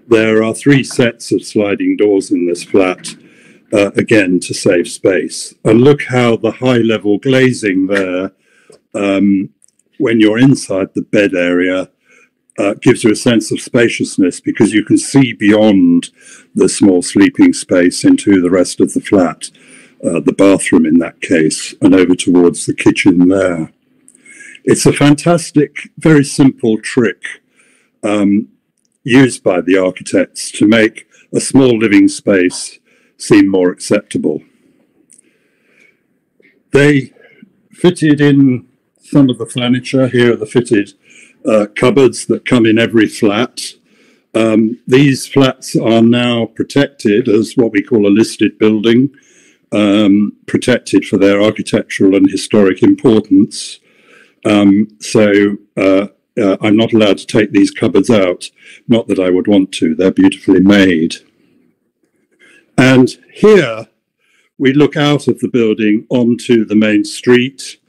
There are 3 sets of sliding doors in this flat, again, to save space. And look how the high-level glazing there, when you're inside the bed area, gives you a sense of spaciousness because you can see beyond the small sleeping space into the rest of the flat, the bathroom in that case, and over towards the kitchen there. It's a fantastic, very simple trick used by the architects to make a small living space seem more acceptable. They fitted in some of the furniture. Here are the fitted cupboards that come in every flat. These flats are now protected as what we call a listed building, protected for their architectural and historic importance. So I'm not allowed to take these cupboards out. Not that I would want to, they're beautifully made. And here we look out of the building onto the main street.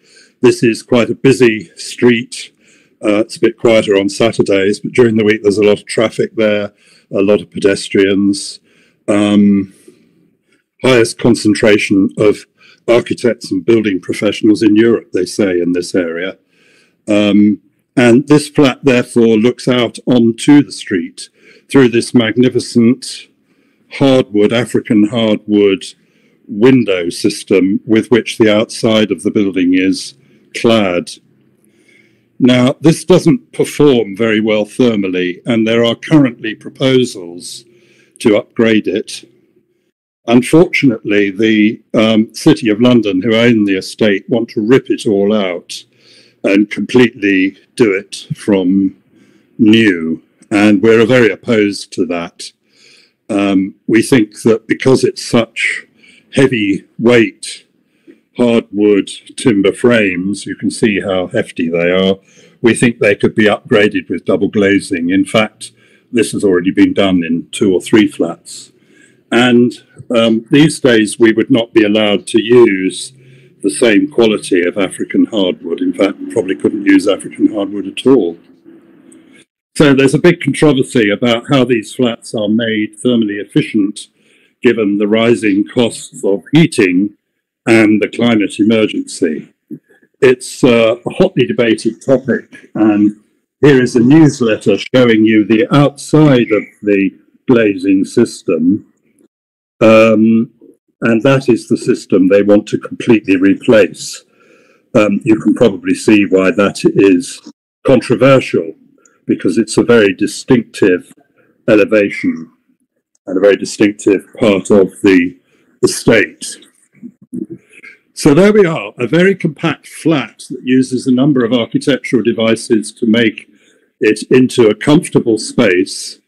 This is quite a busy street. It's a bit quieter on Saturdays, but during the week there's a lot of traffic there, a lot of pedestrians. Highest concentration of architects and building professionals in Europe, they say, in this area. And this flat, therefore, looks out onto the street through this magnificent hardwood, African hardwood window system with which the outside of the building is clad. Now, this doesn't perform very well thermally, and there are currently proposals to upgrade it. Unfortunately, the City of London, who own the estate, want to rip it all out and completely do it from new. And we're very opposed to that. We think that because it's such heavy weight hardwood timber frames, you can see how hefty they are, we think they could be upgraded with double glazing. In fact, this has already been done in 2 or 3 flats. And these days we would not be allowed to use the same quality of African hardwood. In fact, probably couldn't use African hardwood at all. So there's a big controversy about how these flats are made thermally efficient given the rising costs of heating and the climate emergency. It's a hotly debated topic, and here is a newsletter showing you the outside of the glazing system. And that is the system they want to completely replace. You can probably see why that is controversial, because it's a very distinctive elevation and a very distinctive part of the estate. So there we are, a very compact flat that uses a number of architectural devices to make it into a comfortable space.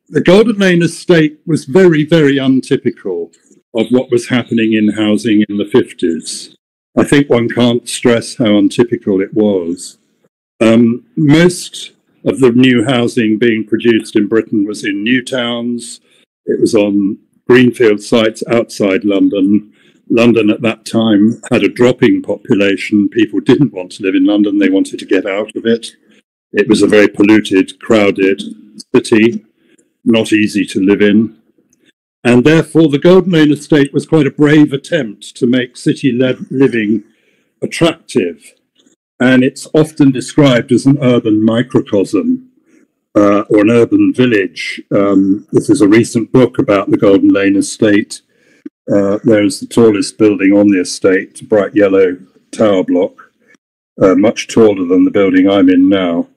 The Golden Lane estate was very, very untypical of what was happening in housing in the 50s. I think one can't stress how untypical it was. Most of the new housing being produced in Britain was in new towns. It was on greenfield sites outside London. London at that time had a dropping population. People didn't want to live in London. They wanted to get out of it. It was a very polluted, crowded city, not easy to live in. And therefore, the Golden Lane estate was quite a brave attempt to make city living attractive. And it's often described as an urban microcosm or an urban village. This is a recent book about the Golden Lane estate. There's the tallest building on the estate, a bright yellow tower block, much taller than the building I'm in now.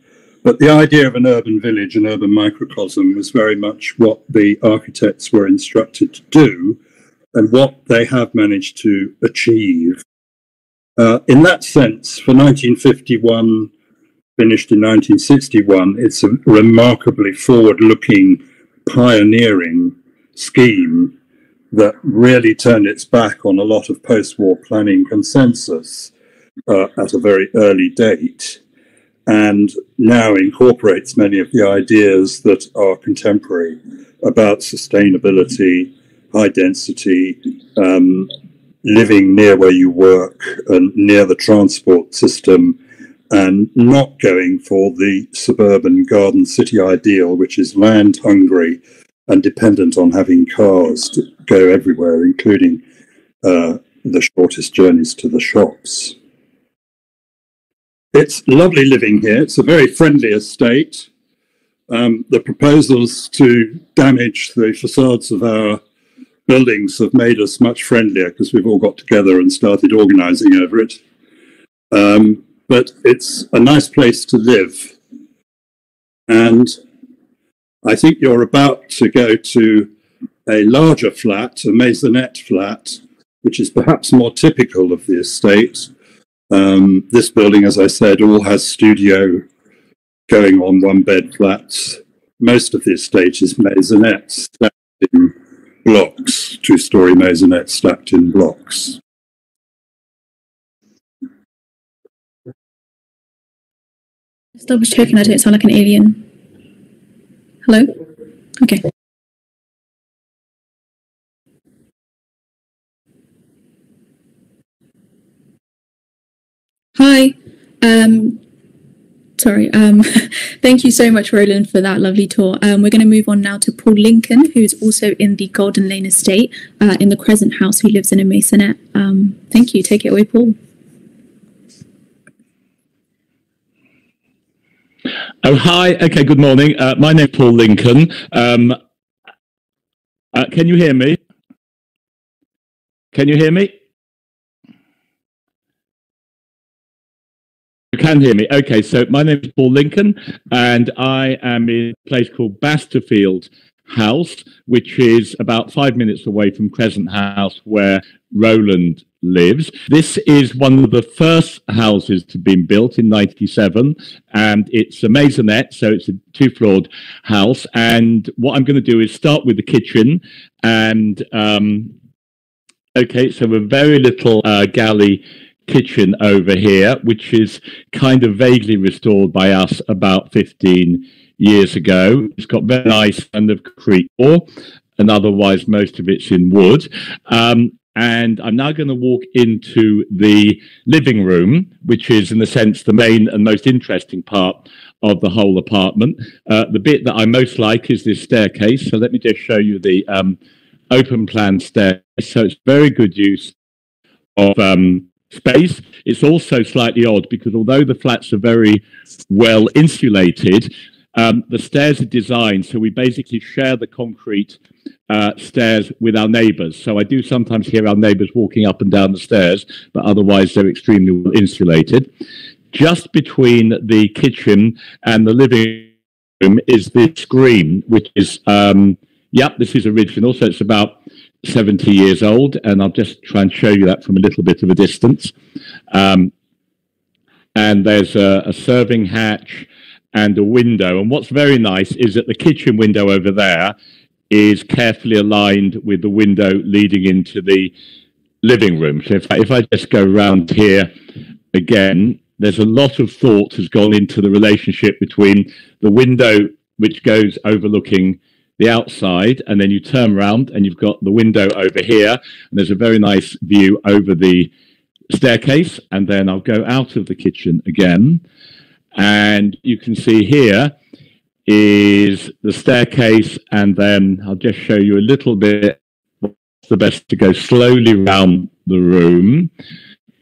But the idea of an urban village, an urban microcosm, was very much what the architects were instructed to do and what they have managed to achieve. In that sense, for 1951, finished in 1961, it's a remarkably forward-looking, pioneering scheme that really turned its back on a lot of post-war planning consensus at a very early date, and now incorporates many of the ideas that are contemporary about sustainability, high density, living near where you work and near the transport system, and not going for the suburban garden city ideal, which is land hungry and dependent on having cars to go everywhere, including the shortest journeys to the shops. It's lovely living here. It's a very friendly estate. The proposals to damage the facades of our buildings have made us much friendlier because we've all got together and started organising over it. But it's a nice place to live. And I think you're about to go to a larger flat, a maisonette flat, which is perhaps more typical of the estate. This building, as I said, all has studio going on one-bed flats. Most of the estate is maisonettes stacked in blocks, two-storey maisonettes stacked in blocks.
Just double checking I don't sound like an alien. Hello? Okay. Hi. Sorry. Thank you so much, Roland, for that lovely tour. We're going to move on now to Paul Lincoln, who's also in the Golden Lane estate in the Crescent House, who lives in a maisonette. Thank you. Take it away, Paul.
Oh, hi. Okay, good morning. My name's Paul Lincoln. Can you hear me? Can you hear me? You can hear me. Okay, so my name is Paul Lincoln, and I am in a place called Basterfield House, which is about 5 minutes away from Crescent House, where Roland lives. This is one of the first houses to be built in 97, and it's a maisonette, so it's a two-floored house. And what I'm going to do is start with the kitchen, and okay, so a very little galley kitchen over here, which is kind of vaguely restored by us about 15 years ago. It's got very nice kind of concrete floor, and otherwise most of it's in wood. And I'm now going to walk into the living room, which is, in a sense, the main and most interesting part of the whole apartment. The bit that I most like is this staircase. So let me just show you the open plan staircase. So it's very good use of space. It's also slightly odd because although the flats are very well insulated, the stairs are designed so we basically share the concrete stairs with our neighbours. So I do sometimes hear our neighbours walking up and down the stairs, but otherwise they're extremely well insulated. Just between the kitchen and the living room is the screen, which is, yep, this is original, so it's about 70 years old, and I'll just try and show you that from a little bit of a distance. And there's a serving hatch and a window, and what's very nice is that the kitchen window over there is carefully aligned with the window leading into the living room. So if I just go around here again, there's a lot of thought has gone into the relationship between the window, which goes overlooking the outside, and then you turn around and you've got the window over here, and there's a very nice view over the staircase. And then I'll go out of the kitchen again, and you can see here is the staircase, and then I'll just show you a little bit. It's the best to go slowly around the room,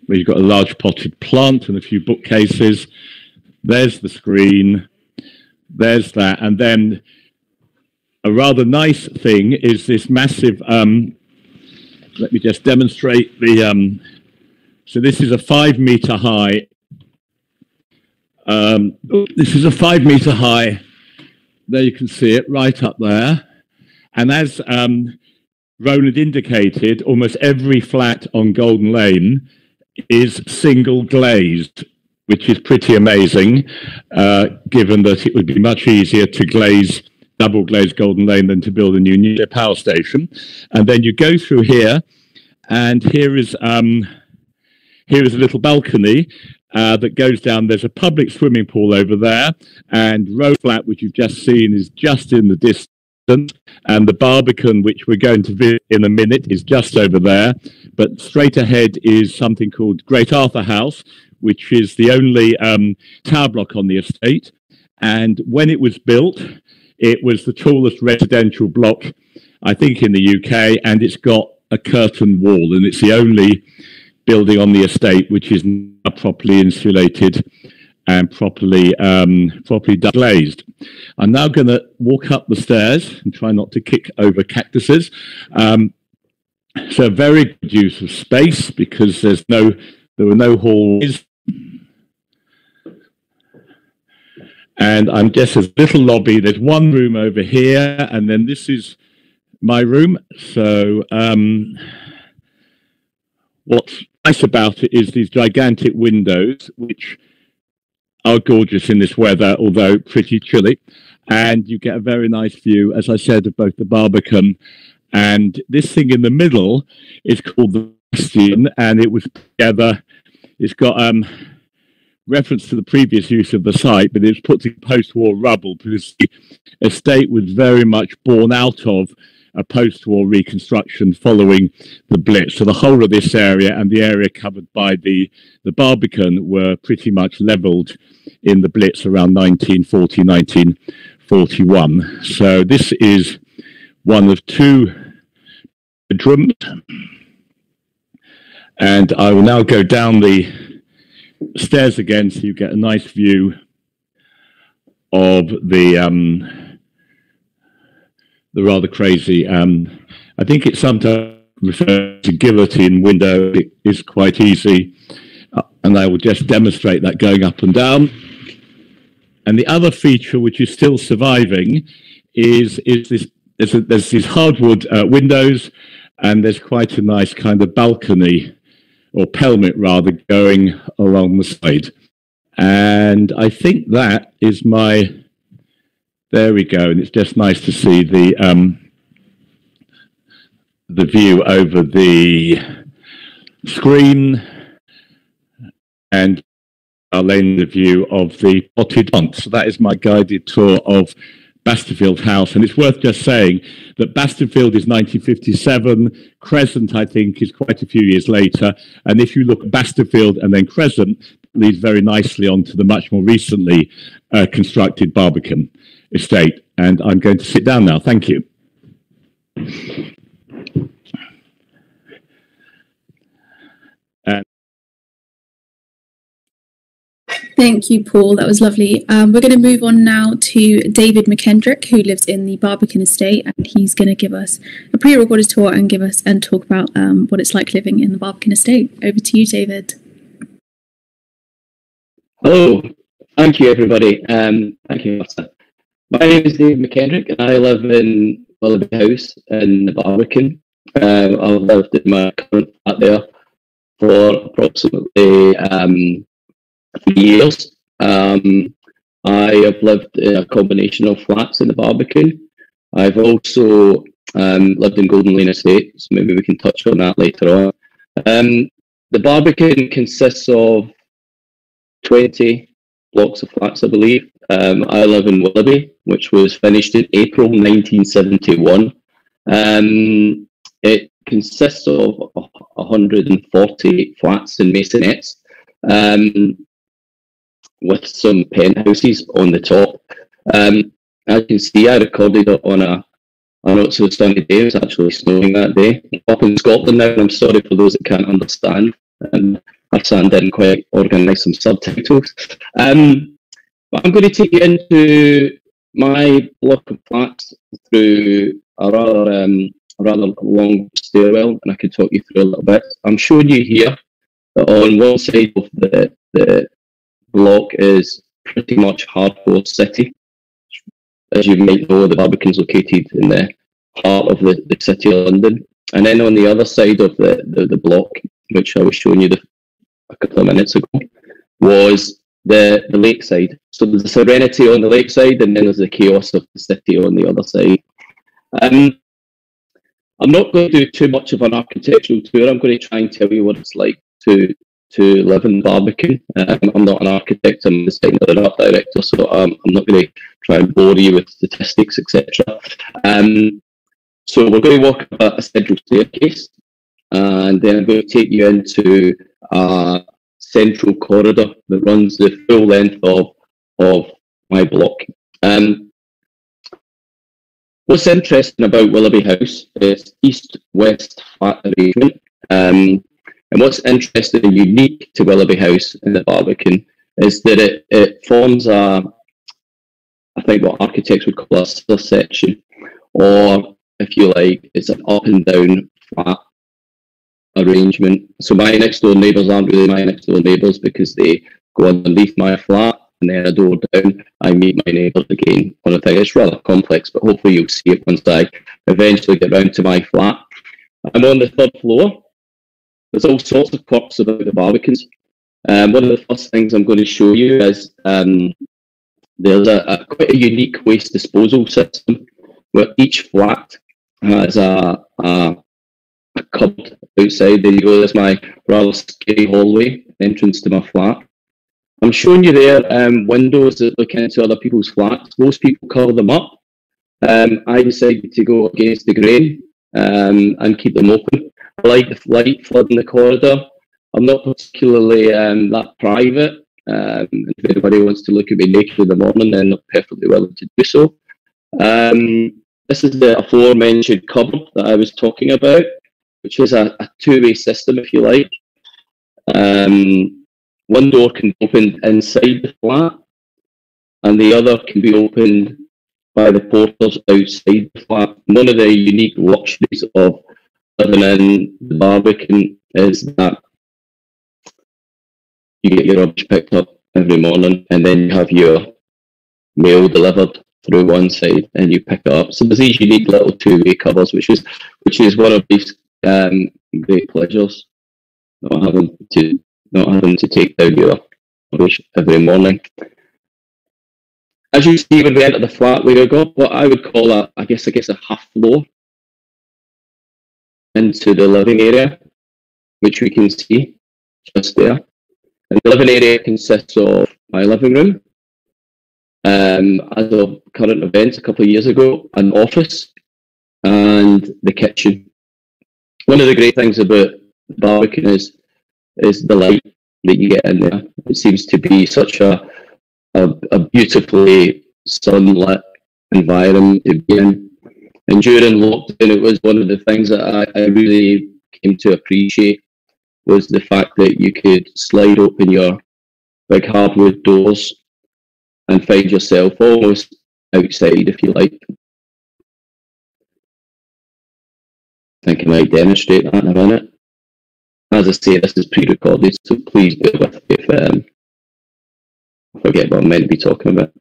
where you've got a large potted plant and a few bookcases. There's the screen, there's that, and then a rather nice thing is this massive, let me just demonstrate the, so this is a 5 meter high, this is a 5 meter high, there you can see it right up there. And as Roland indicated, almost every flat on Golden Lane is single glazed, which is pretty amazing, given that it would be much easier to glaze double glazed Golden Lane than to build a new nuclear power station. And then you go through here, and here is a little balcony that goes down. There's a public swimming pool over there, and Row Flat, which you've just seen, is just in the distance. And the Barbican, which we're going to visit in a minute, is just over there. But straight ahead is something called Great Arthur House, which is the only tower block on the estate. And when it was built, it was the tallest residential block, I think, in the UK, and it's got a curtain wall, and it's the only building on the estate which is not properly insulated and properly glazed. I'm now going to walk up the stairs and try not to kick over cactuses. So a very good use of space, because there were no hallways. And I'm just a little lobby. There's one room over here, and then this is my room. So what's nice about it is these gigantic windows, which are gorgeous in this weather, although pretty chilly. And you get a very nice view, as I said, of both the Barbican and this thing in the middle is called the Bastion, and it was together. It's got reference to the previous use of the site, but it was put to post-war rubble because the estate was very much born out of a post-war reconstruction following the Blitz. So the whole of this area and the area covered by the Barbican were pretty much levelled in the Blitz around 1940, 1941. So this is one of two bedrooms. And I will now go down the stairs again so you get a nice view of the rather crazy, I think it's sometimes referred to guillotine window. It is quite easy, and I will just demonstrate that going up and down. And the other feature which is still surviving is this. There's these hardwood windows, and there's quite a nice kind of balcony, or pelmet rather, going along the side. And I think that is my, there we go, and it's just nice to see the view over the screen, and I'll lend the view of the potted plant. So that is my guided tour of Baskerville House, and it's worth just saying that Baskerville is 1957, Crescent I think is quite a few years later, and if you look at Baskerville and then Crescent, it leads very nicely onto the much more recently constructed Barbican estate. And I'm going to sit down now. Thank you.
Thank you, Paul. That was lovely. We're going to move on now to David McKendrick, who lives in the Barbican estate, and he's going to give us a pre-recorded tour and talk about what it's like living in the Barbican estate. Over to you, David.
Hello. Thank you, everybody. Thank you, Martha. My name is David McKendrick, and I live in Willoughby House in the Barbican. I've lived in my current flat there for approximately 3 years. I have lived in a combination of flats in the Barbican. I've also lived in Golden Lane Estate, so maybe we can touch on that later on. The Barbican consists of 20 blocks of flats, I believe. I live in Willoughby, which was finished in April 1971. It consists of 140 flats and masonettes, with some penthouses on the top. As you can see, I recorded it on a not so sunny day. It was actually snowing that day. I'm up in Scotland now, and I'm sorry for those that can't understand. Hassan didn't quite organise some subtitles. But I'm going to take you into my block of flats through a rather long stairwell, and I can talk you through a little bit. I'm showing you here that on one side of the block is pretty much hardcore city. As you might know, the Barbican's located in the heart of the city of London. And then on the other side of the block, which I was showing you a couple of minutes ago, was the lakeside. So there's a serenity on the lakeside, and then there's the chaos of the city on the other side. I'm not going to do too much of an architectural tour. I'm going to try and tell you what it's like to live in Barbican. I'm not an architect, I'm a designer and art director, so I'm not going to try and bore you with statistics, etc. So we're going to walk up a central staircase, and then I'm going to take you into a central corridor that runs the full length of my block. What's interesting about Willoughby House is east-west flat arrangement. And what's interesting and unique to Willoughby House in the Barbican is that it forms I think what architects would call a cellar section, or if you like, it's an up and down flat arrangement. So my next door neighbours aren't really my next door neighbours because they go underneath my flat, and then a door down, I meet my neighbours again on a thing. It's rather complex, but hopefully you'll see it once I eventually get round to my flat. I'm on the third floor. There's all sorts of quirks about the Barbicans. One of the first things I'm going to show you is there's quite a unique waste disposal system where each flat has a cupboard outside. There you go, there's my rather scary hallway entrance to my flat. I'm showing you there windows that look into other people's flats. Most people cover them up. I decided to go against the grain and keep them open. I like the light flooding the corridor. I'm not particularly that private. If anybody wants to look at me naked in the morning, then they're perfectly willing to do so. This is the aforementioned cupboard that I was talking about, which is a two-way system, if you like. One door can be opened inside the flat, and the other can be opened by the porters outside the flat. One of the unique luxuries of living in the Barbican is that you get your rubbish picked up every morning, and then you have your mail delivered through one side, and you pick it up. So there's these unique little two-way covers, which is one of these great pleasures, not having to take down your rubbish every morning. As you see when we enter the flat, we got what I would call a half floor into the living area, which we can see just there. And the living area consists of my living room, as of current events a couple of years ago, an office, and the kitchen. One of the great things about the Barbican is the light that you get in there. It seems to be such a beautifully sunlit environment to be in. And during lockdown, it was one of the things that I really came to appreciate, was the fact that you could slide open your big hardwood doors and find yourself almost outside, if you like. I think I might demonstrate that in a minute. As I say, this is pre-recorded, so please bear with me if I forget what I'm meant to be talking about.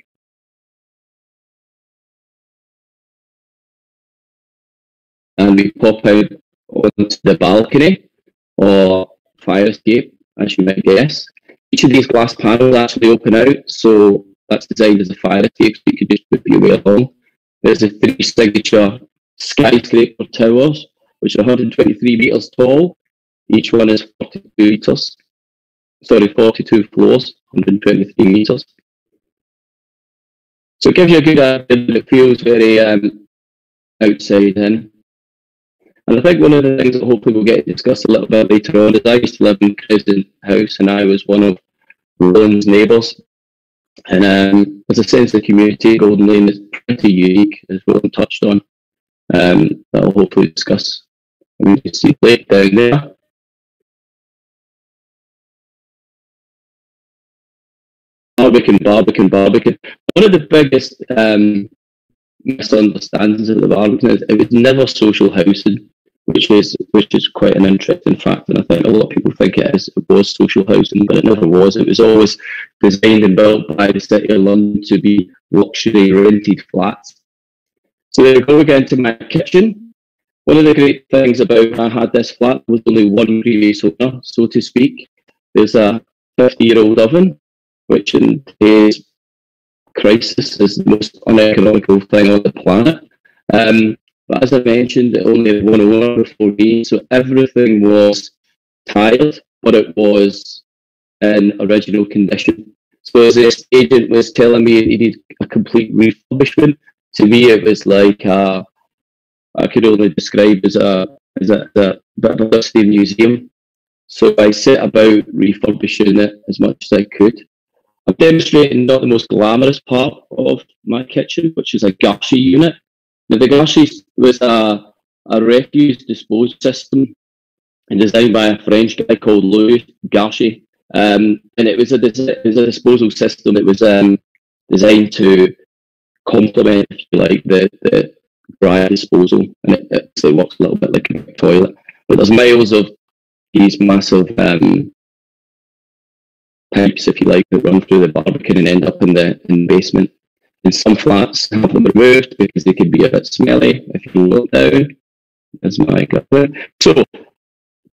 And we pop out onto the balcony or fire escape, as you might guess. Each of these glass panels actually open out, so that's designed as a fire escape, so you can just move your way along. There's the 3 signature skyscraper towers, which are 123 metres tall. Each one is 42 floors, 123 metres. So it gives you a good idea that it feels very outside in. And I think one of the things that hopefully we'll get to discuss a little bit later on is I used to live in Crescent House, and I was one of Roland's neighbours. And there's a sense of community. Golden Lane is pretty unique, as Roland touched on. That I'll hopefully discuss. And you can see Blake down there. Barbican. One of the biggest misunderstandings of the Barbican is it was never social housing, which is quite an interesting fact, and I think a lot of people think it was social housing, but it never was. It was always designed and built by the City of London to be luxury rented flats. So there we go again to my kitchen. One of the great things about when I had this flat was only one previous owner, so to speak. there's a 50-year-old oven, which in today's crisis is the most uneconomical thing on the planet. But as I mentioned, it only had one owner before me, so everything was tiled, but it was in original condition. So as the agent was telling me it needed a complete refurbishment, to me it was like I could only describe as a bit of a dusty museum. So I set about refurbishing it as much as I could. I'm demonstrating not the most glamorous part of my kitchen, which is a gashi unit. Now the gashi was a refuse disposal system and designed by a French guy called Louis Gashi. And it was a disposal system that was designed to complement, if you like, the dryer disposal, and it works a little bit like a toilet. But there's miles of these massive pipes, if you like, that run through the Barbican and end up in the basement. And some flats have them removed because they could be a bit smelly. If you look down, there's my gutter. So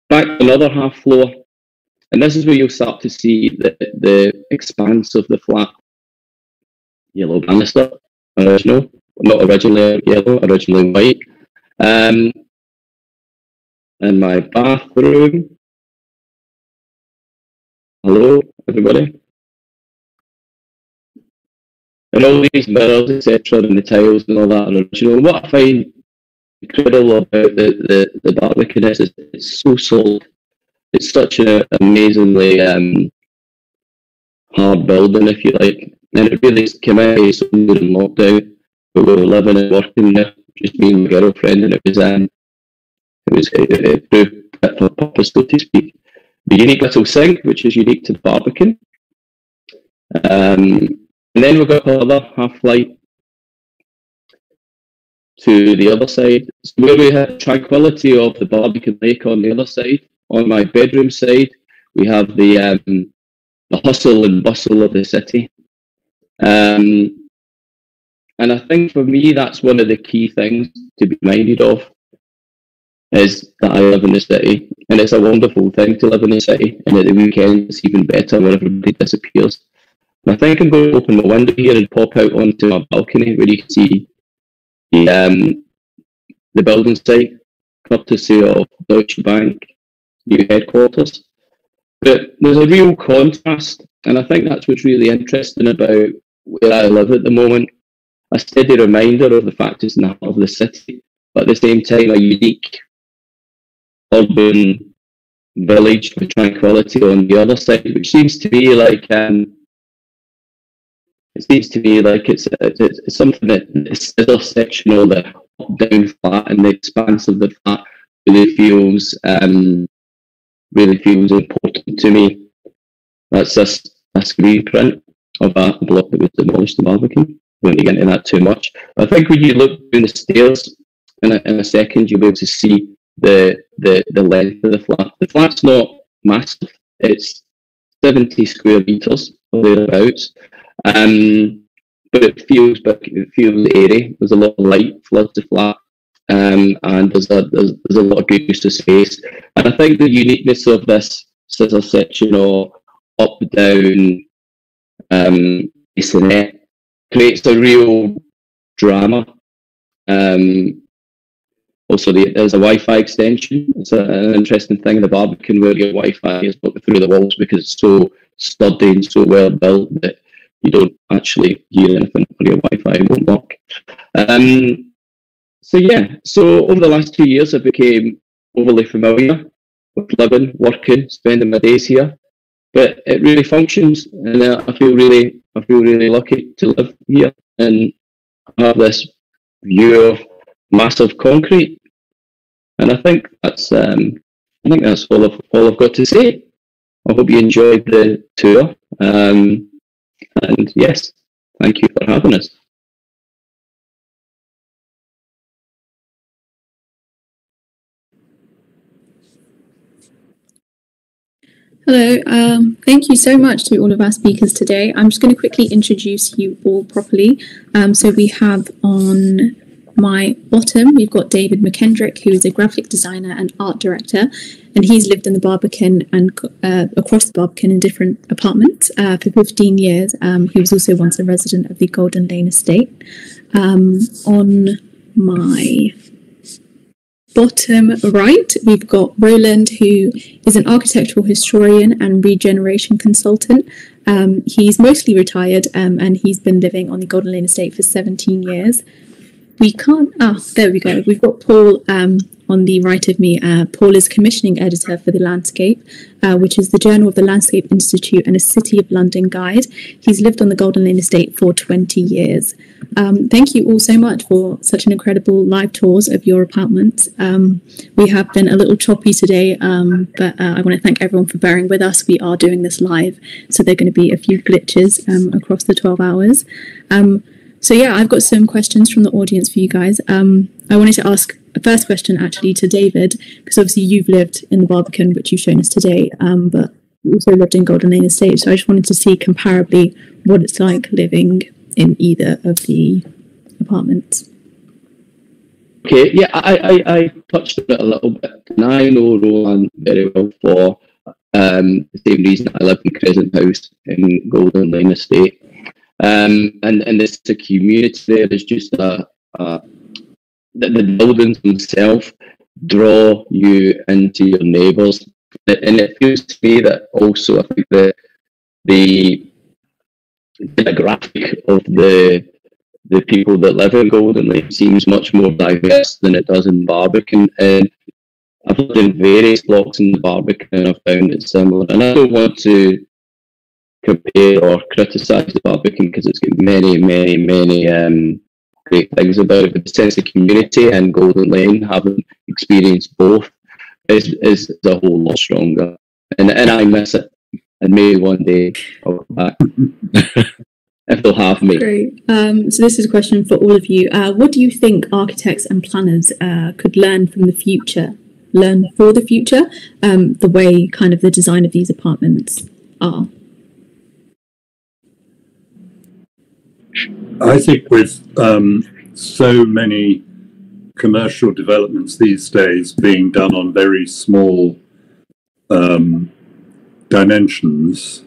back to another half floor, and this is where you'll start to see the expanse of the flat. Yellow banister, original, not originally yellow, originally white. And my bathroom. Hello, everybody. And all these mirrors, etc., and the tiles and all that are original. And what I find incredible about the Barbican is it's so solid. It's such an amazingly hard building, if you like. And it really came out of somewhere in lockdown. We were living and working there, just me and my girlfriend, and it proved fit for purpose, so to speak. The unique little sink, which is unique to the Barbican. And then we've got another half flight to the other side. So where we have tranquility of the Barbican Lake on the other side. On my bedroom side, we have the hustle and bustle of the city. And I think for me, that's one of the key things to be minded of, is that I live in the city, and it's a wonderful thing to live in the city, and at the weekend it's even better when everybody disappears. And I think I'm going to open my window here and pop out onto my balcony where you can see the building site, courtesy of Deutsche Bank new headquarters. But there's a real contrast, and I think that's what's really interesting about where I live at the moment. A steady reminder of the fact it's in the heart of the city, but at the same time a unique urban village with tranquility on the other side, which seems to me like it's something that this other section, or the up-down flat and the expanse of the flat, really feels important to me. That's just a screen print of a block that was demolished in Barbican. I won't get into that too much. But I think when you look down the stairs in a second, you'll be able to see the length of the flat. The flat's not massive. It's 70 square meters or thereabouts. But it feels big, it feels airy. There's a lot of light floods the flat, and there's a lot of good use of space. And I think the uniqueness of this scissor section or up down masonette creates a real drama. Also, there's a Wi-Fi extension. It's an interesting thing in the Barbican where your Wi-Fi is put through the walls because it's so sturdy and so well built that you don't actually hear anything or your Wi-Fi won't work. So over the last 2 years I became overly familiar with living, working, spending my days here. But it really functions, and I feel really lucky to live here and have this view of massive concrete. And I think that's all I've got to say. I hope you enjoyed the tour. And yes, thank you for having us.
Hello, thank you so much to all of our speakers today. I'm just going to quickly introduce you all properly. So we have on my bottom, we've got David McKendrick, who is a graphic designer and art director. and he's lived in the Barbican and across the Barbican in different apartments for 15 years. He was also once a resident of the Golden Lane estate. On my bottom right, we've got Roland, who is an architectural historian and regeneration consultant. He's mostly retired, and he's been living on the Golden Lane estate for 17 years. There we go. We've got Paul on the right of me. Paul is commissioning editor for The Landscape, which is the journal of the Landscape Institute and a City of London guide. He's lived on the Golden Lane estate for 20 years. Thank you all so much for such an incredible live tours of your apartments. We have been a little choppy today, but I want to thank everyone for bearing with us. We are doing this live, so there are going to be a few glitches across the 12 hours. So yeah, I've got some questions from the audience for you guys. I wanted to ask a first question actually to David, because obviously you've lived in the Barbican, which you've shown us today, but you also lived in Golden Lane estate. So I just wanted to see comparably what it's like living in either of the apartments.
Okay, yeah, I touched on it a little bit, and I know Roland very well for the same reason I live in Crescent House in Golden Lane estate. And it's a community there. There's just the buildings themselves draw you into your neighbours, and it feels to me that also I think the demographic of the people that live in Golden Lane seems much more diverse than it does in Barbican. And I've lived in various blocks in the Barbican and I've found it similar. And I don't want to compare or criticise the Barbican because it's got many great things about it, but the sense of community and Golden Lane, having experienced both, is a whole lot stronger, and I miss it, and maybe one day I'll come back if they'll have me.
Great. So this is a question for all of you. What do you think architects and planners could learn for the future, the way kind of the design of these apartments are?
I think with so many commercial developments these days being done on very small dimensions,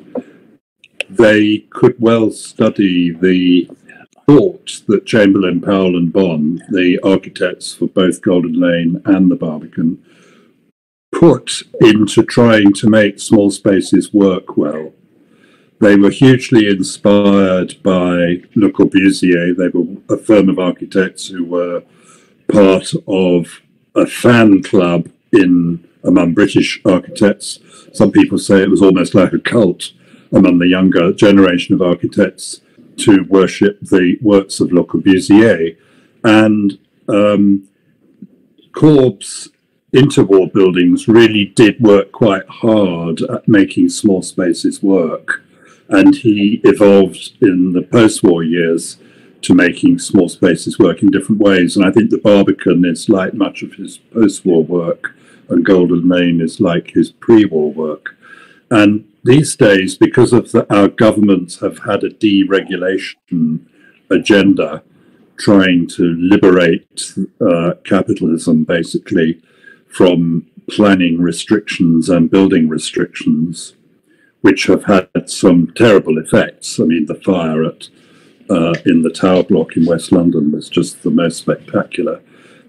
they could well study the thought that Chamberlain, Powell and Bond, the architects for both Golden Lane and the Barbican, put into trying to make small spaces work well. They were hugely inspired by Le Corbusier. They were a firm of architects who were part of a fan club among British architects. Some people say it was almost like a cult among the younger generation of architects to worship the works of Le Corbusier. And Corb's interwar buildings really did work quite hard at making small spaces work. And he evolved in the post-war years to making small spaces work in different ways. And I think the Barbican is like much of his post-war work, and Golden Lane is like his pre-war work. And these days, because of our governments have had a deregulation agenda, trying to liberate capitalism, basically, from planning restrictions and building restrictions, which have had some terrible effects. I mean, the fire in the Tower Block in West London was just the most spectacular.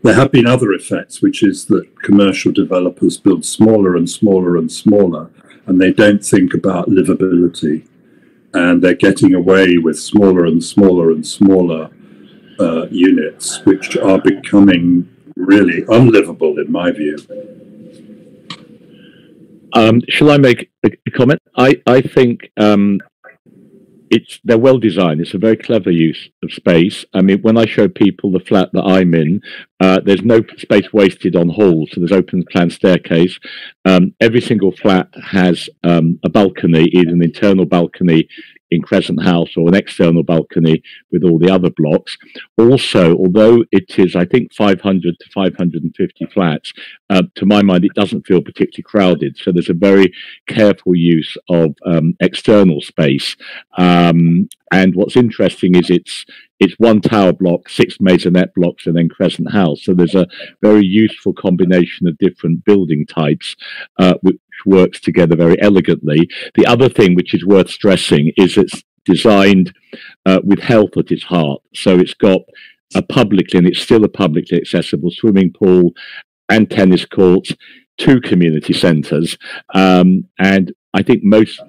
There have been other effects, which is that commercial developers build smaller and smaller and smaller, and they don't think about livability. And they're getting away with smaller and smaller and smaller units, which are becoming really unlivable, in my view.
Shall I make a comment? I think they're well designed. It's a very clever use of space. I mean, when I show people the flat that I'm in, there's no space wasted on halls, so there's open plan staircase. Every single flat has a balcony, either an internal balcony in Crescent House, or an external balcony with all the other blocks. Also, although it is, I think, 500 to 550 flats, to my mind, it doesn't feel particularly crowded. So there's a very careful use of external space. And what's interesting is it's one tower block, 6 maisonette blocks, and then Crescent House. So there's a very useful combination of different building types, which works together very elegantly. The other thing which is worth stressing is it's designed with health at its heart. So it's got a publicly, and it's still a publicly accessible swimming pool and tennis courts, 2 community centres, and I think most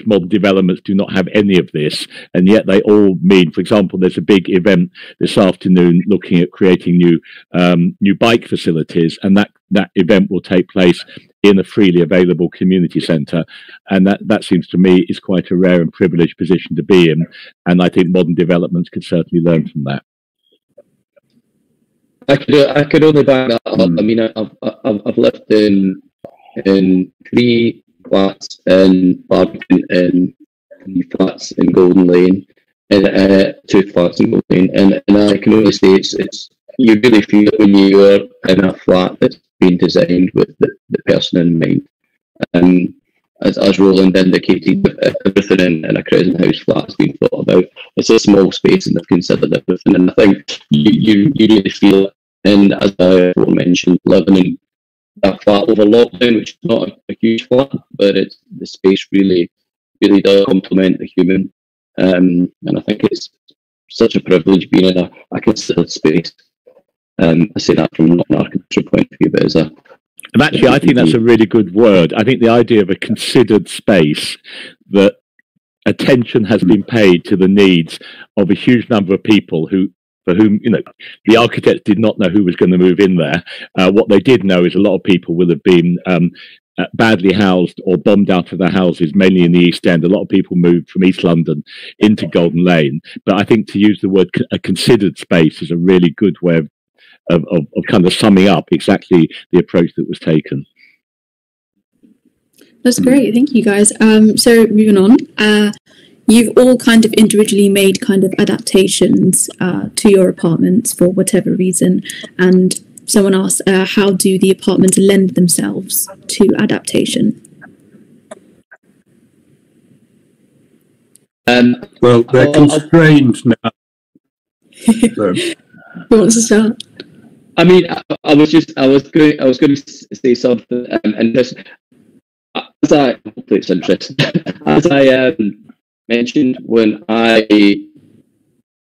modern developments do not have any of this, and yet they all mean, for example, there's a big event this afternoon looking at creating new bike facilities, and that event will take place in a freely available community centre, and that seems to me is quite a rare and privileged position to be in, and I think modern developments could certainly learn from that.
I could only back that up. I mean, I've lived in 3 flats in Barbican, and 3 flats in Golden Lane, and 2 flats in Golden Lane, and I can only say it's you really feel it when you are in a flat that's been designed with the person in mind. As Roland indicated, everything in a Crescent House flat has been thought about. It's a small space, and they've considered everything, and I think you really feel it. And as I mentioned, living in that flat over lockdown, which is not a huge flat, but it's the space really does complement the human, and I think it's such a privilege being in a considered space. I say that from not an architectural point of view, but as a
and actually, I think that's a really good word. I think the idea of a considered space, that attention has been paid to the needs of a huge number of people for whom, the architects did not know who was going to move in there. What they did know is a lot of people will have been badly housed or bombed out of their houses, mainly in the East End. A lot of people moved from East London into Golden Lane. But I think to use the word a considered space is a really good way of kind of summing up exactly the approach that was taken.
That's great. Thank you, guys. So moving on. You've all kind of individually made kind of adaptations to your apartments for whatever reason, and someone asked, how do the apartments lend themselves to adaptation?
Well, they're constrained now. So.
Who wants to start?
I mean, I was going to say something, and this, hopefully it's interesting. As I mentioned, when I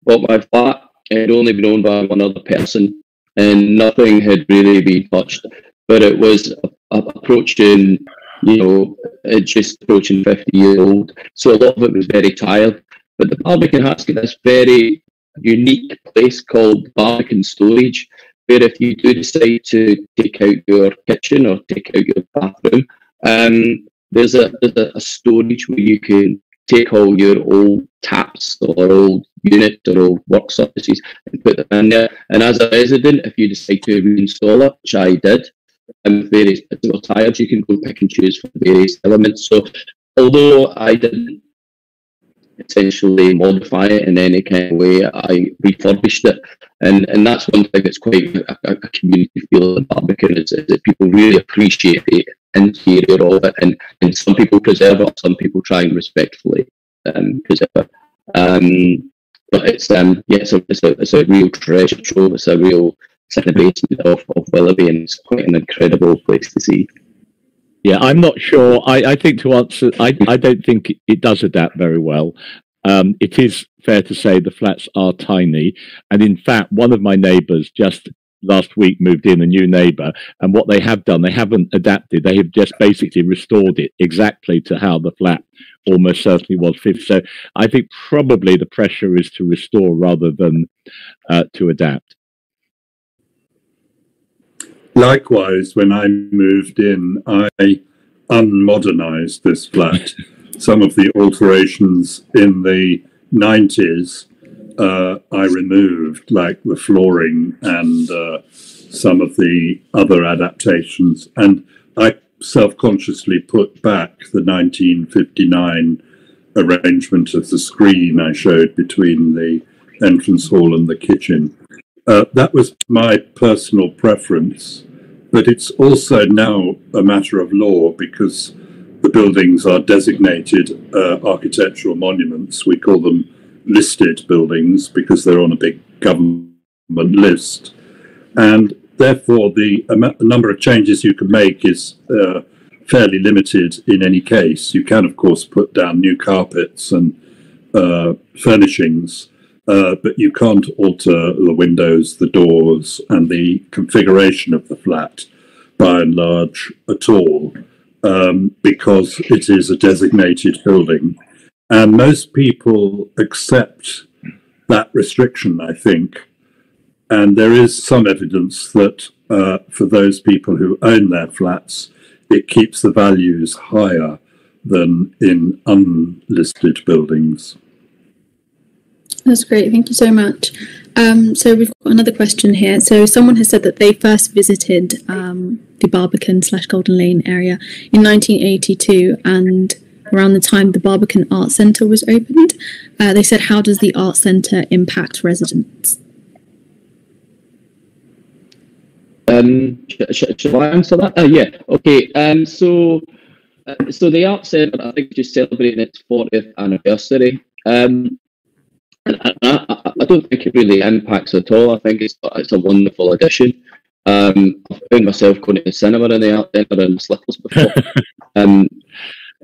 bought my flat, it had only been owned by one other person, and nothing had really been touched. But it was approaching, just approaching 50 years old, so a lot of it was very tired. But the Barbican has got this very unique place called Barbican Storage, where if you do decide to take out your kitchen or take out your bathroom, there's a storage where you can take all your old taps or old units or old work surfaces and put them in there. And as a resident, if you decide to reinstall it, which I did, and various bits of tires, you can go pick and choose for various elements. So although I didn't essentially modify it in any kind of way, I refurbished it, and that's one thing that's quite a community feel in Barbican, is that people really appreciate the interior of it, and some people preserve it, some people try and respectfully preserve it. But it's it's a real treasure trove. It's in the basement of Willoughby, and it's quite an incredible place to see.
Yeah, I'm not sure. I think to answer, I don't think it does adapt very well. It is fair to say the flats are tiny. And in fact, one of my neighbours just last week moved in, a new neighbour. And what they have done, they haven't adapted. They have just basically restored it exactly to how the flat almost certainly was fifth. So I think probably the pressure is to restore rather than to adapt.
Likewise, when I moved in, I unmodernized this flat. Some of the alterations in the 90s I removed, like the flooring and some of the other adaptations. And I self-consciously put back the 1959 arrangement of the screen I showed between the entrance hall and the kitchen. That was my personal preference, but it's also now a matter of law because the buildings are designated architectural monuments. We call them listed buildings because they're on a big government list. And therefore, the number of changes you can make is fairly limited in any case. You can, of course, put down new carpets and furnishings, but you can't alter the windows, the doors, and the configuration of the flat by and large at all, because it is a designated building. And most people accept that restriction, I think. And there is some evidence that for those people who own their flats, it keeps the values higher than in unlisted buildings.
That's great. Thank you so much. So we've got another question here. So someone has said that they first visited the Barbican/Golden Lane area in 1982, and around the time the Barbican Art Centre was opened. They said, how does the art centre impact residents?
Shall I answer that? Yeah, okay. So the Art Centre, I think, just celebrating its 40th anniversary. And I don't think it really impacts at all. I think it's a wonderful addition. I've found myself going to the cinema in the Art Centre in slippers before.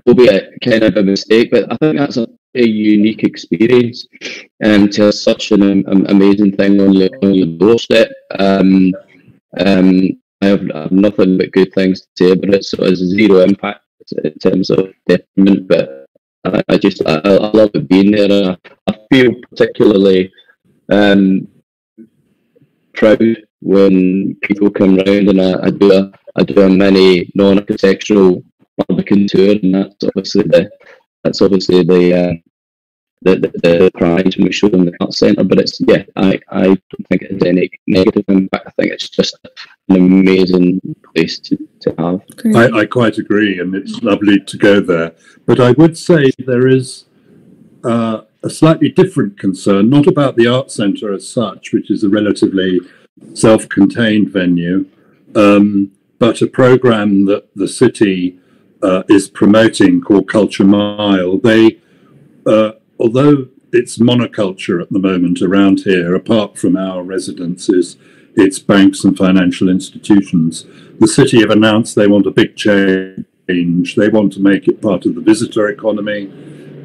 Will be a kind of a mistake, but I think that's a unique experience, to have such an amazing thing on your doorstep. I have nothing but good things to say about it, so it's zero impact in terms of detriment, but I love it being there, and I feel particularly proud when people come round, and I do a mini non-architectural Barbican tour, and that's obviously the prize when we show them the art centre. But it's, yeah, I don't think it has any negative impact. I think it's just an amazing place to have.
I quite agree, and it's lovely to go there. But I would say there is a slightly different concern, not about the art centre as such, which is a relatively self-contained venue, but a programme that the city is promoting called Culture Mile. They, although it's monoculture at the moment around here, apart from our residences, it's banks and financial institutions. The city have announced they want a big change. They want to make it part of the visitor economy.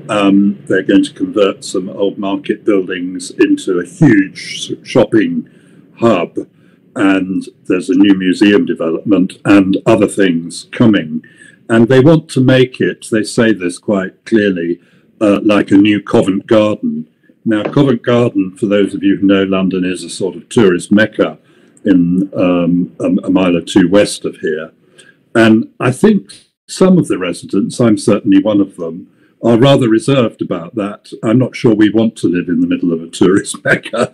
They're going to convert some old market buildings into a huge shopping hub, and there's a new museum development and other things coming. And they want to make it, they say this quite clearly, like a new Covent Garden. Now, Covent Garden, for those of you who know London, is a sort of tourist mecca in a mile or two west of here. And I think some of the residents, I'm certainly one of them, are rather reserved about that. I'm not sure we want to live in the middle of a tourist mecca.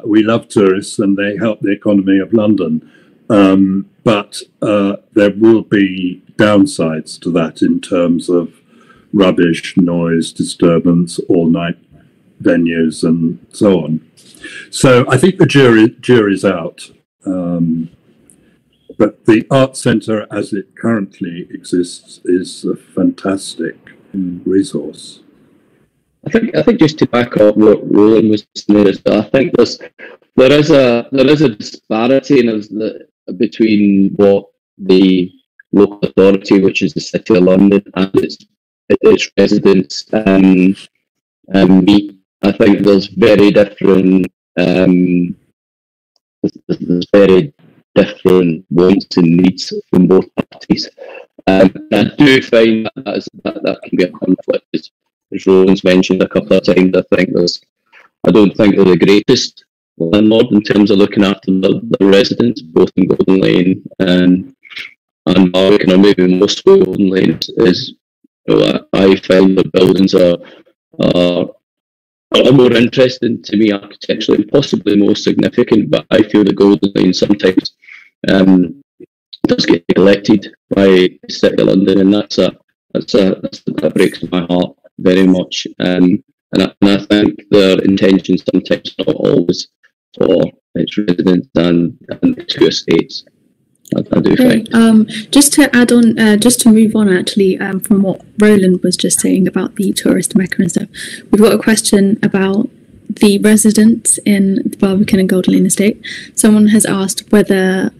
We love tourists and they help the economy of London. But there will be downsides to that in terms of rubbish, noise, disturbance, all-night venues, and so on. So I think the jury's out. But the art centre, as it currently exists, is a fantastic resource.
I think just to back up what Roland was saying, I think there is a disparity between what the local authority, which is the City of London, and its residents meet. I think there's very different wants and needs from both parties. I do find that can be a conflict, as Roland's mentioned a couple of times. I don't think they're the greatest landlord in terms of looking after the residents, both in Golden Lane and Barbican, or maybe mostly Golden Lane. I find the buildings are more interesting to me architecturally, possibly more significant, but I feel the Golden Lane sometimes does get neglected by the City of London, and that breaks my heart. very much. And I think their intention sometimes not always for its residents and the two estates. I do think.
Just to add on, just to move on actually from what Roland was just saying about the tourist mecca and stuff, we've got a question about the residents in the Barbican and Golden Lane estate. Someone has asked whether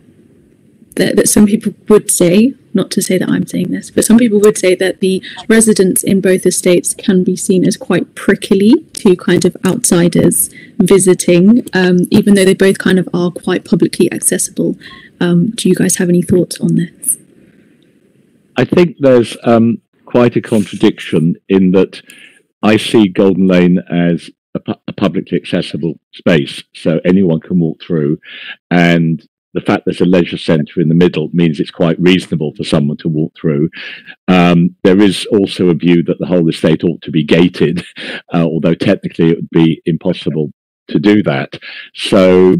that some people would say, not to say that I'm saying this, but some people would say that the residents in both estates can be seen as quite prickly to kind of outsiders visiting, even though they both kind of are quite publicly accessible. Do you guys have any thoughts on this?
I think there's quite a contradiction in that I see Golden Lane as a publicly accessible space, so anyone can walk through, and the fact there's a leisure centre in the middle means it's quite reasonable for someone to walk through. There is also a view that the whole estate ought to be gated, although technically it would be impossible to do that. So,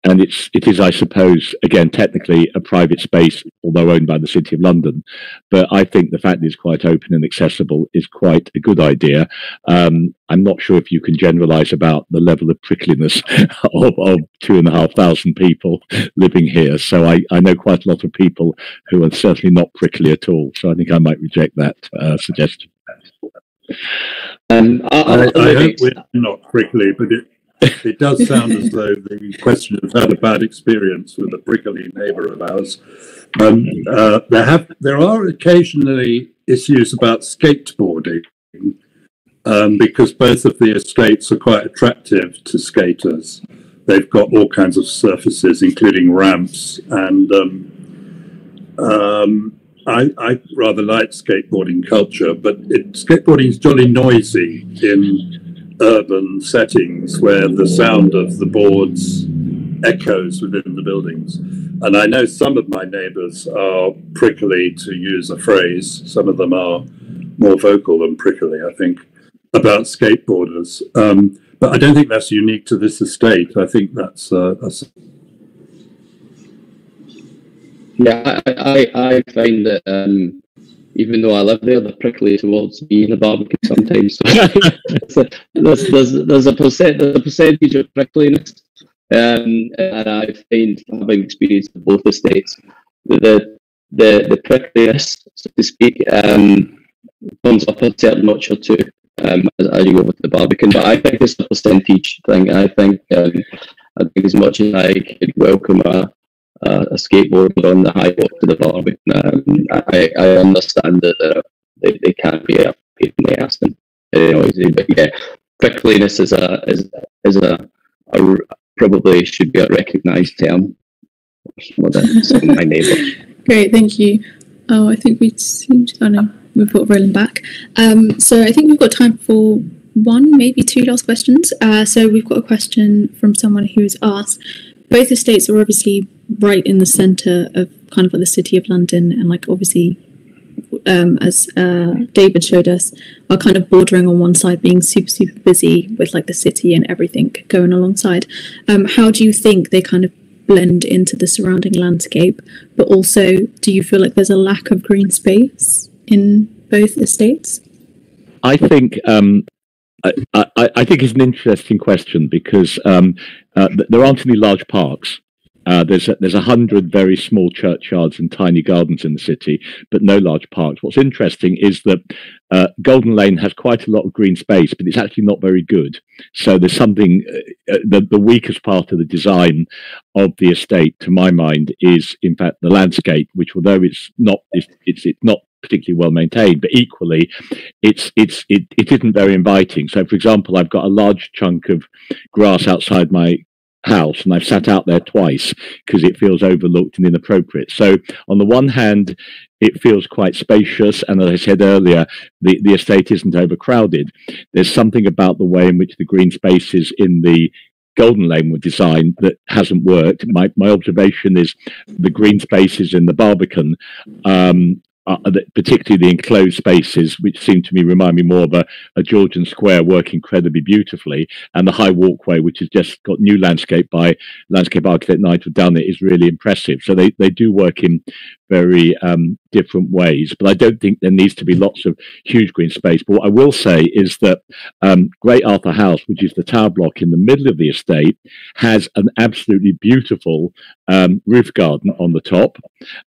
and it is, I suppose, again, technically a private space, although owned by the City of London. But I think the fact that it's quite open and accessible is quite a good idea. I'm not sure if you can generalise about the level of prickliness of 2,500 people living here. So I know quite a lot of people who are certainly not prickly at all. So I think I might reject that suggestion.
I hope we're not prickly, but it does sound as though the question has had a bad experience with a prickly neighbour of ours. There are occasionally issues about skateboarding, because both of the estates are quite attractive to skaters. They've got all kinds of surfaces, including ramps, and I rather like skateboarding culture, but skateboarding is jolly noisy in urban settings where the sound of the boards echoes within the buildings. And I know some of my neighbours are prickly, to use a phrase. Some of them are more vocal than prickly, I think, about skateboarders. But I don't think that's unique to this estate. I think that's...
Yeah, I find that even though I live there, they're prickly towards me in the Barbican sometimes. So there's a percentage of prickliness, and I find, having experienced both estates, the prickliness, so to speak, comes up a certain notch or two as you go with the Barbican. But I think it's a percentage thing. I think as much as I could welcome a skateboarder on the high walk to the Barbican, I understand that they can be a pain in the ass and noisy. But yeah, prickliness is a probably should be a recognised term. Some of my neighbours.
Great, thank you. Oh, I think we seem to. Oh no, we've got Roland back. So I think we've got time for one, maybe two last questions. So we've got a question from someone who's asked, both estates are obviously right in the centre of kind of like the City of London, and like obviously as David showed us, are kind of bordering on one side being super busy with like the city and everything going alongside. How do you think they kind of blend into the surrounding landscape, but also do you feel like there's a lack of green space in both estates?
I think I think it's an interesting question because there aren't any large parks. There's 100 very small churchyards and tiny gardens in the city, but no large parks. What's interesting is that Golden Lane has quite a lot of green space, but it's actually not very good. So there's something, the weakest part of the design of the estate, to my mind, is in fact the landscape, which although it's not particularly well maintained, but equally it isn't very inviting. So for example, I've got a large chunk of grass outside my house and I've sat out there twice because it feels overlooked and inappropriate. So on the one hand, it feels quite spacious, and as I said earlier, the estate isn't overcrowded. There's something about the way in which the green spaces in the Golden Lane were designed that hasn't worked. My observation is the green spaces in the Barbican, particularly the enclosed spaces, which seem to me remind me more of a Georgian square, work incredibly beautifully, and the high walkway, which has just got new landscape by landscape architect Nigel Dunnett, is really impressive. So they do work in very different ways. But I don't think there needs to be lots of huge green space. But what I will say is that Great Arthur House, which is the tower block in the middle of the estate, has an absolutely beautiful roof garden on the top,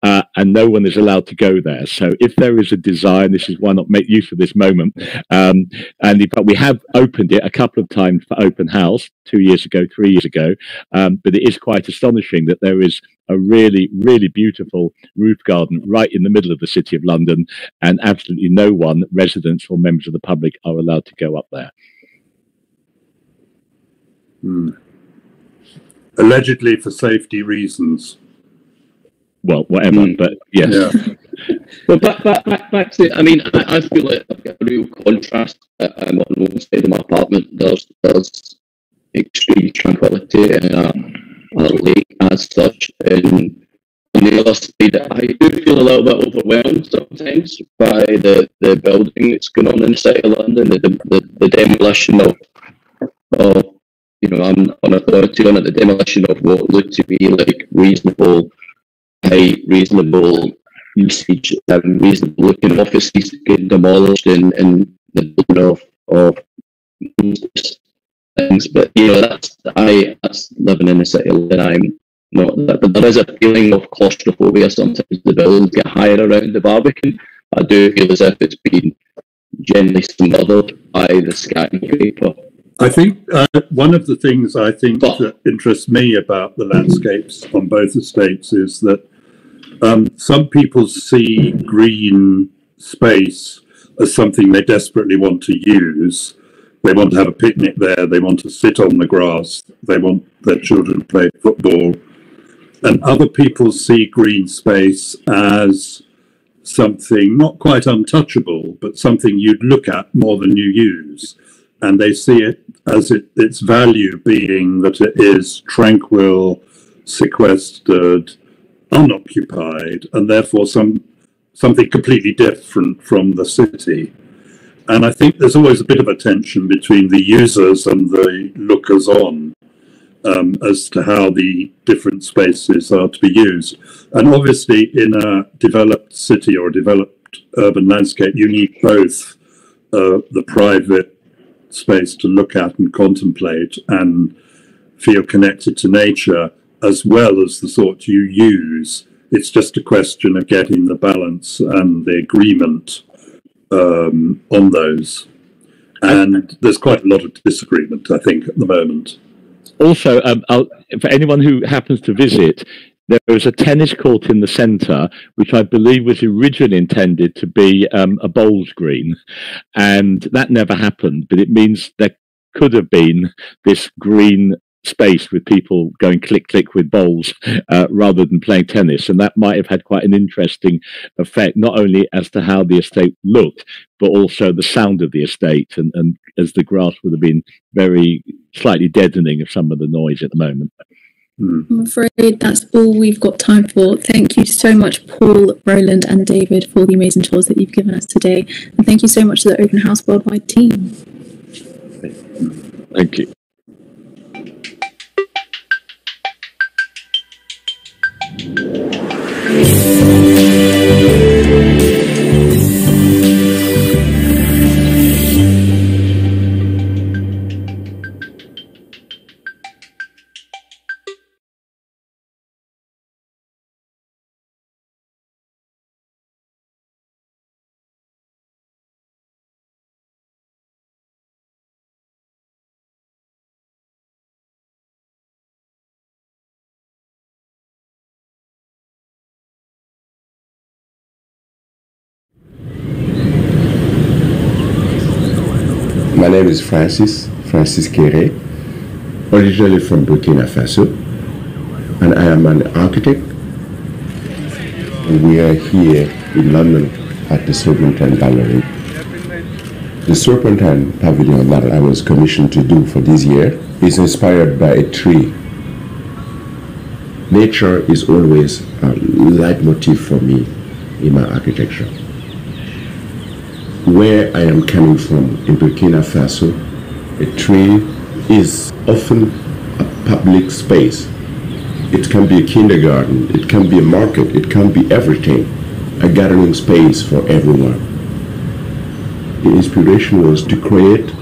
and no one is allowed to go there. So if there is a desire, and this is why not make use of this moment, and in fact we have opened it a couple of times for open house 2 years ago, 3 years ago, but it is quite astonishing that there is a really, really beautiful roof garden right in the middle of the City of London, and absolutely no one, residents or members of the public, are allowed to go up there.
Allegedly for safety reasons.
Well, whatever, but yes.
Yeah. But back to, I mean, I feel like I've got a real contrast. I'm on one side of my apartment. There's extreme tranquility and a lake as such, and on the other side, I do feel a little bit overwhelmed sometimes by the building that's going on in the city of London, the demolition of you know, I'm on authority on it, the demolition of what looked to be like reasonable height, reasonable usage, reasonable looking offices getting demolished, and the building of things. But you know, that's living in the city, and I'm not that. But there is a feeling of claustrophobia sometimes. The buildings get higher around the Barbican. I do feel as if it's been generally smothered by the skyscraper.
I think one of the things I think that interests me about the landscapes on both estates is that some people see green space as something they desperately want to use. They want to have a picnic there. They want to sit on the grass. They want their children to play football. And other people see green space as something not quite untouchable, but something you'd look at more than you use. And they see it as its value being that it is tranquil, sequestered, unoccupied, and therefore something completely different from the city. And I think there's always a bit of a tension between the users and the lookers-on as to how the different spaces are to be used. And obviously, in a developed city or a developed urban landscape, you need both the private space to look at and contemplate and feel connected to nature, as well as the sort you use. It's just a question of getting the balance and the agreement on those. And there's quite a lot of disagreement, I think, at the moment.
Also, for anyone who happens to visit, there is a tennis court in the centre, which I believe was originally intended to be a bowls green, and that never happened. But it means there could have been this green space with people going click click with bowls rather than playing tennis, and that might have had quite an interesting effect, not only as to how the estate looked, but also the sound of the estate, and as the grass would have been very slightly deadening of some of the noise at the moment.
I'm afraid that's all we've got time for. Thank you so much, Paul, Roland and David, for the amazing tours that you've given us today. And thank you so much to the Open House Worldwide team.
Thank you.
My name is Francis Kere, originally from Burkina Faso, and I am an architect. And we are here in London at the Serpentine Gallery. The Serpentine Pavilion that I was commissioned to do for this year is inspired by a tree. Nature is always a leitmotif for me in my architecture. Where I am coming from in Burkina Faso, a tree is often a public space. It can be a kindergarten, it can be a market, it can be everything. A gathering space for everyone. The inspiration was to create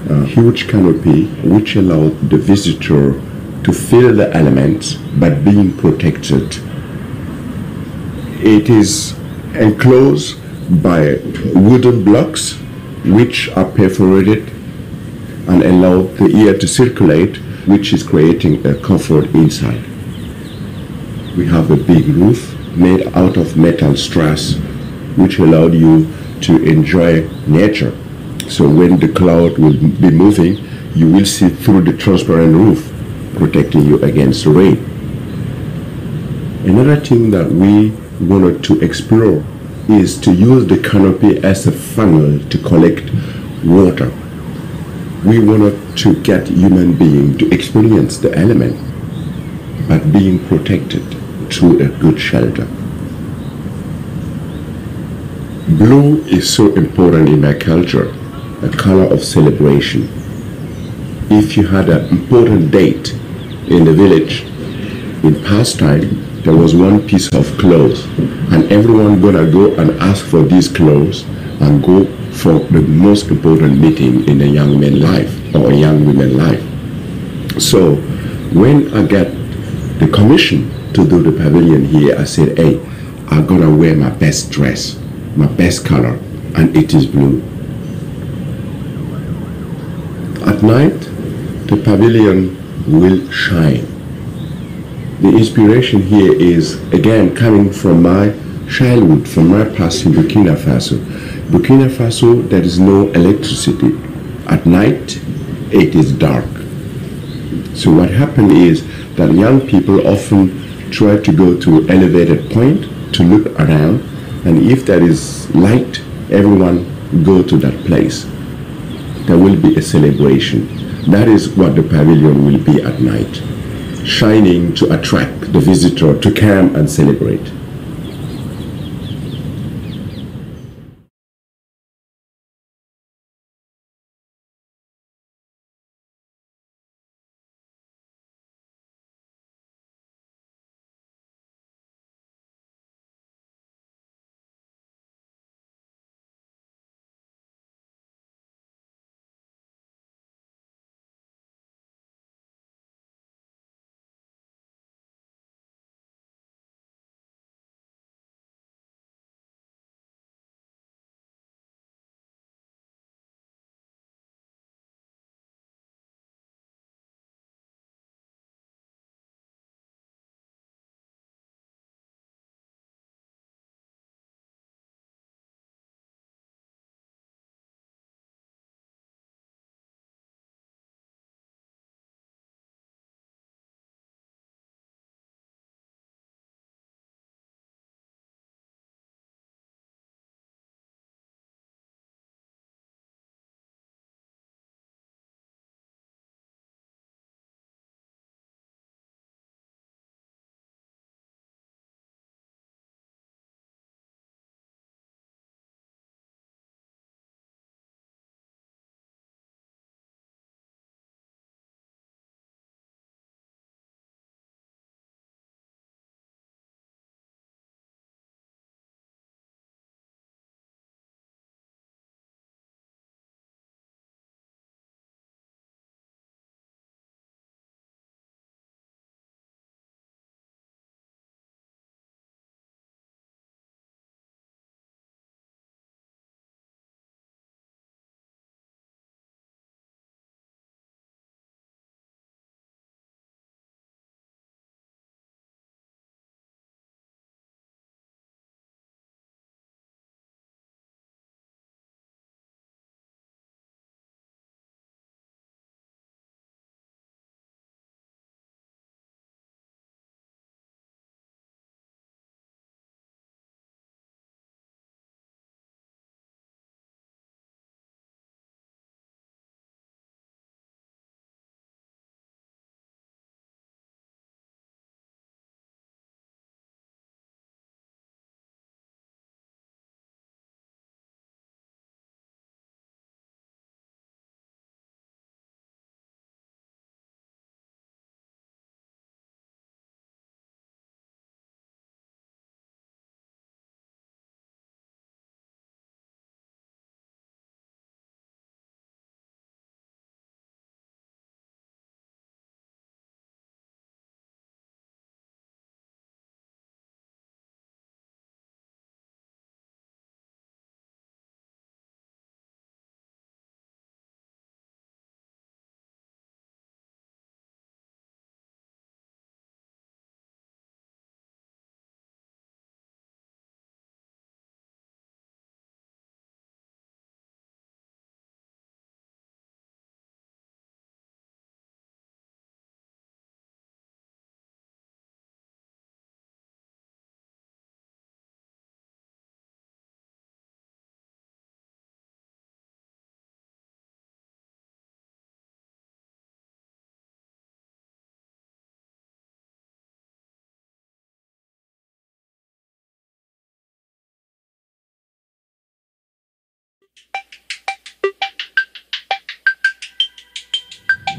a huge canopy which allowed the visitor to feel the elements but being protected. It is enclosed by wooden blocks which are perforated and allow the air to circulate, which is creating a comfort inside. We have a big roof made out of metal strass, which allowed you to enjoy nature. So when the cloud will be moving, you will see through the transparent roof, protecting you against the rain. Another thing that we wanted to explore is to use the canopy as a funnel to collect water. We wanted to get human beings to experience the element, but being protected through a good shelter. Blue is so important in my culture, a color of celebration. If you had an important date in the village, in past time, there was one piece of clothes, and everyone gonna go and ask for these clothes and go for the most important meeting in a young man's life or a young woman's life. So when I get the commission to do the pavilion here, I said, hey, I'm gonna wear my best dress, my best color, and it is blue. At night, the pavilion will shine. The inspiration here is, again, coming from my childhood, from my past in Burkina Faso. Burkina Faso, there is no electricity. At night, it is dark. So what happened is that young people often try to go to elevated point to look around, and if there is light, everyone go to that place. There will be a celebration. That is what the pavilion will be at night, shining to attract the visitor to come and celebrate.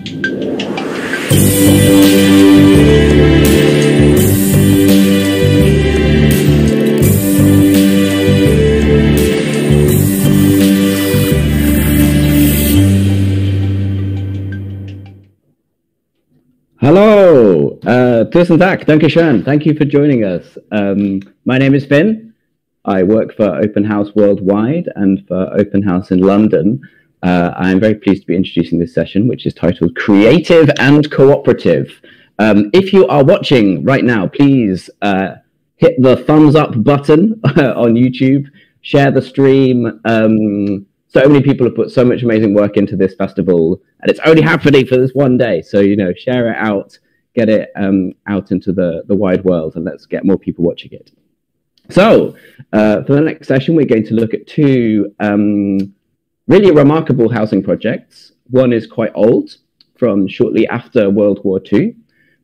Hello, tusen tak, danke schön. Thank you for joining us. My name is Finn. I work for Open House Worldwide and for Open House in London. I'm very pleased to be introducing this session, which is titled Creative and Cooperative. If you are watching right now, please hit the thumbs up button on YouTube, share the stream. So many people have put so much amazing work into this festival, and it's only happening for this one day. So, you know, share it out, get it out into the wide world, and let's get more people watching it. So, for the next session, we're going to look at two really remarkable housing projects. One is quite old, from shortly after World War II.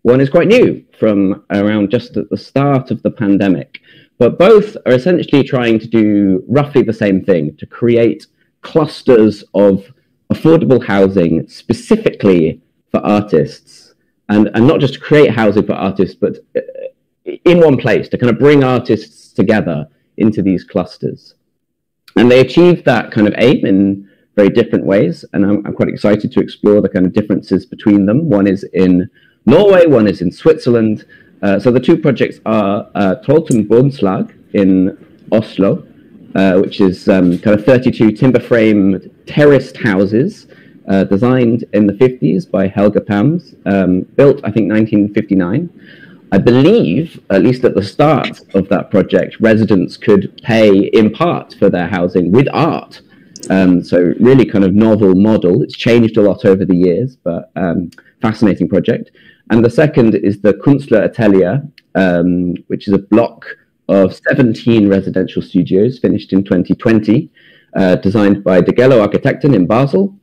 One is quite new, from around just at the start of the pandemic. But both are essentially trying to do roughly the same thing, to create clusters of affordable housing specifically for artists, and not just to create housing for artists, but in one place, to kind of bring artists together into these clusters. And they achieved that kind of aim in very different ways, and I'm quite excited to explore the kind of differences between them. One is in Norway, one is in Switzerland. So the two projects are Tolten Bondslag in Oslo, which is kind of 32 timber-framed terraced houses designed in the 50s by Helga Pams, built, I think, 1959. I believe, at least at the start of that project, residents could pay in part for their housing with art. So really kind of novel model. It's changed a lot over the years, but fascinating project. And the second is the Kunstler Atelier, which is a block of 17 residential studios finished in 2020, designed by De Gello Architekten in Basel,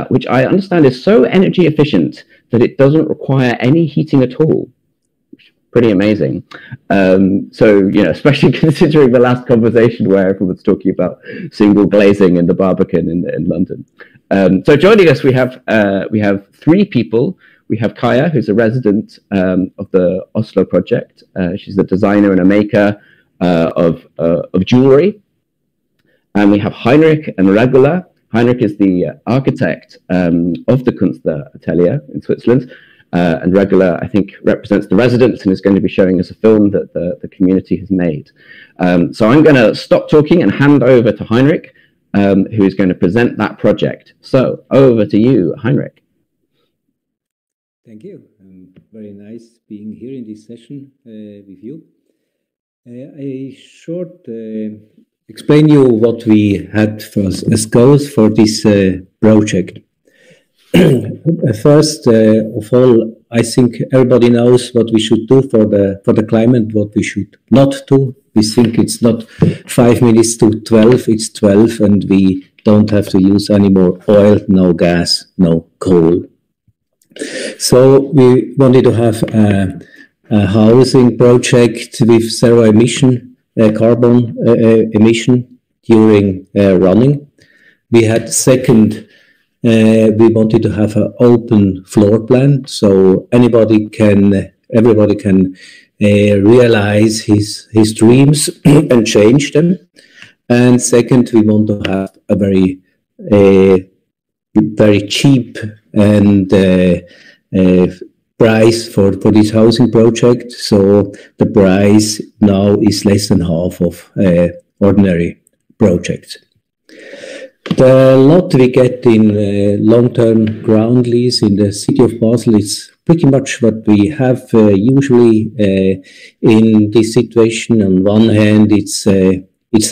which I understand is so energy efficient that it doesn't require any heating at all. Pretty amazing. So, you know, especially considering the last conversation where everyone's talking about single glazing in the Barbican in London. So joining us, we have three people. We have Kaya, who's a resident of the Oslo project. She's a designer and a maker of jewelry. And we have Heinrich and Regula. Heinrich is the architect of the Kunstler Atelier in Switzerland. And Regula, I think, represents the residents and is going to be showing us a film that the community has made. So I'm going to stop talking and hand over to Heinrich, who is going to present that project. So over to you, Heinrich.
Thank you. Very nice being here in this session with you. I short explain you what we had as goals for this project. First of all, I think everybody knows what we should do for the climate, what we should not do. We think it's not 5 minutes to 12, it's 12, and we don't have to use any more oil, no gas, no coal. So we wanted to have a housing project with zero emission, carbon emission during running. We had second, we wanted to have an open floor plan, so everybody can realize his dreams and change them. And second, we want to have a very cheap and price for this housing project. So the price now is less than half of ordinary projects. The lot we get in long-term ground lease in the city of Basel is pretty much what we have usually in this situation. On one hand, it's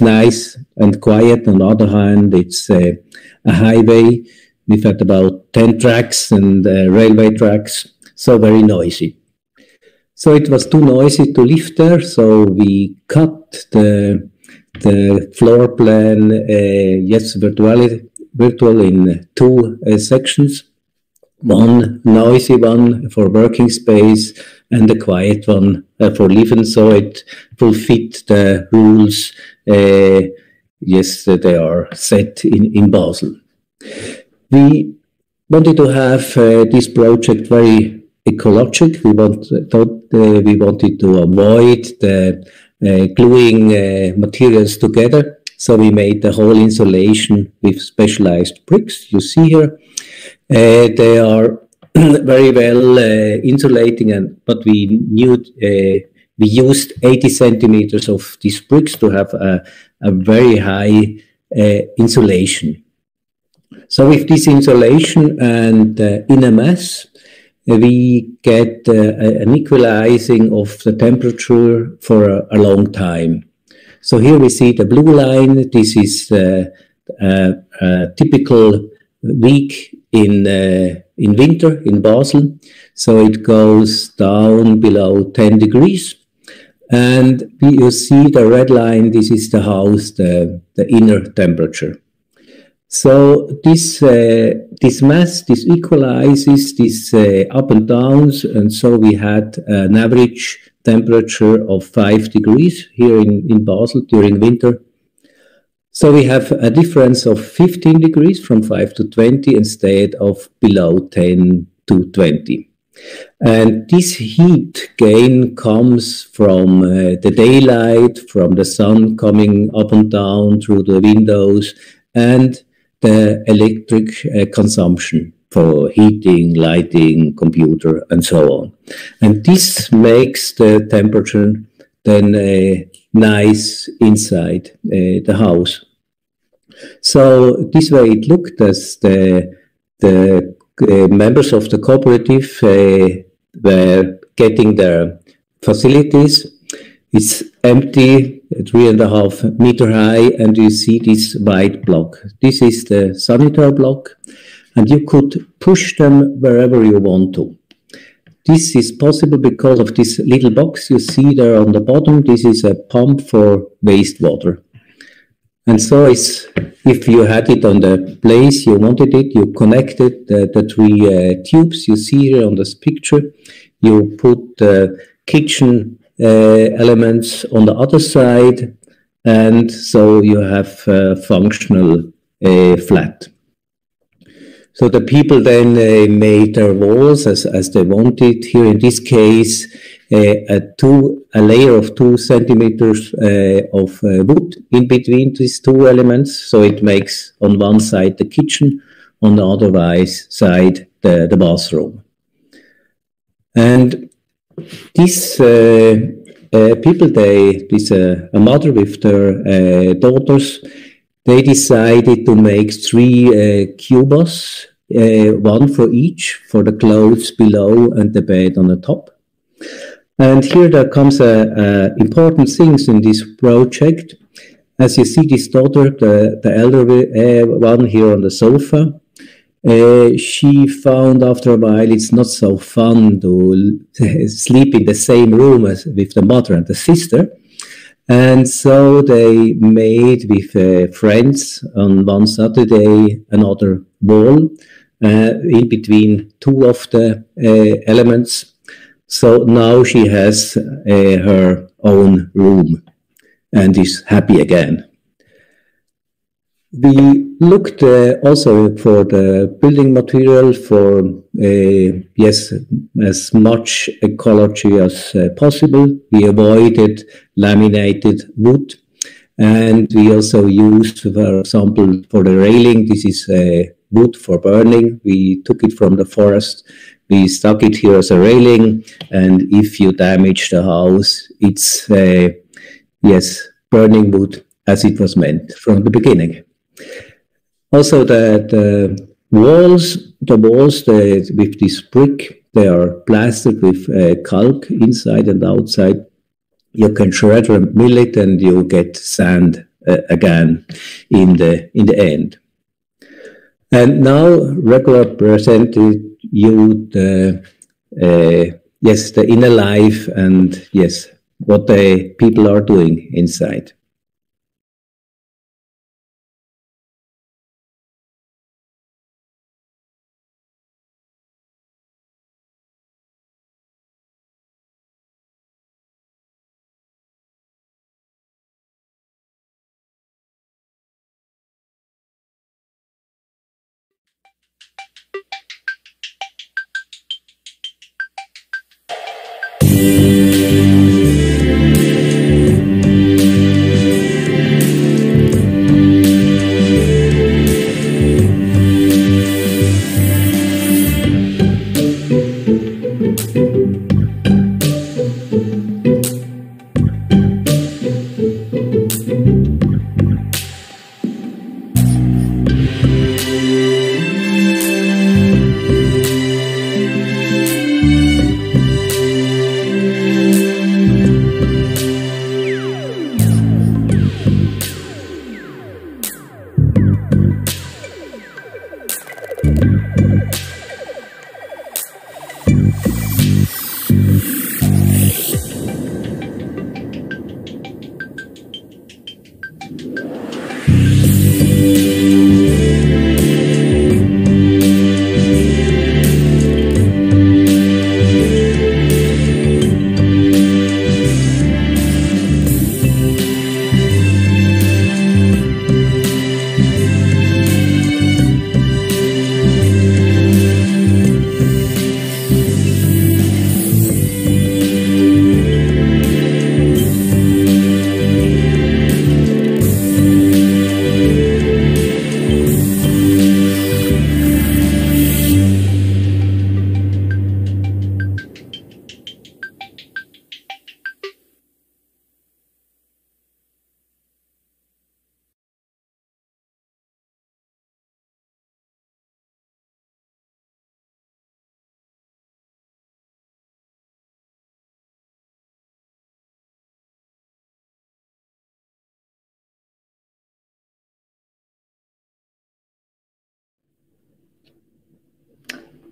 nice and quiet. On the other hand, it's a highway. We've had about 10 tracks and railway tracks, so very noisy. So it was too noisy to live there, so we cut the floor plan, virtual in two sections. One noisy one for working space and a quiet one for living, so it will fit the rules, yes, they are set in Basel. We wanted to have this project very ecologic. We wanted to avoid the gluing materials together. So we made the whole insulation with specialized bricks. You see here, they are very well insulating, but we used 80 centimeters of these bricks to have a very high insulation. So with this insulation and inner mass, we get an equalizing of the temperature for a long time. So here we see the blue line. This is a typical week in winter in Basel. So it goes down below 10 degrees. And you see the red line, this is the house, the inner temperature. So this mass, this equalizes this up and downs, and so we had an average temperature of 5 degrees here in Basel during winter. So we have a difference of 15 degrees from 5 to 20 instead of below 10 to 20. And this heat gain comes from the daylight, from the sun coming up and down through the windows, and the electric consumption for heating, lighting, computer, and so on. And this makes the temperature then nice inside the house. So this way it looked as the members of the cooperative were getting their facilities. It's empty, 3.5 meter high, and you see this white block. This is the sanitary block, and you could push them wherever you want to. This is possible because of this little box you see there on the bottom. This is a pump for wastewater. And so if you had it on the place you wanted it, you connected the three tubes you see here on this picture. You put the kitchen elements on the other side, and so you have a functional flat. So the people then made their walls as they wanted. Here in this case, a layer of 2 centimeters of wood in between these two elements. So it makes on one side the kitchen, on the other side the bathroom. And these people, a mother with their daughters, they decided to make 3 cubos, one for each, for the clothes below and the bed on the top. And here there comes important things in this project. As you see, this daughter, the elder one here on the sofa, she found after a while it's not so fun to sleep in the same room as with the mother and the sister. And so they made with friends on one Saturday another wall in between 2 of the elements. So now she has her own room and is happy again. We looked also for the building material for, yes, as much ecology as possible. We avoided laminated wood, and we also used, for example, for the railing, this is wood for burning. We took it from the forest. We stuck it here as a railing, and if you damage the house, it's, yes, burning wood as it was meant from the beginning. Also, the walls with this brick, they are plastered with calc inside and outside. You can shred and mill it, and you get sand again in the end. And now, Regular presented you the yes, the inner life, and yes, what the people are doing inside.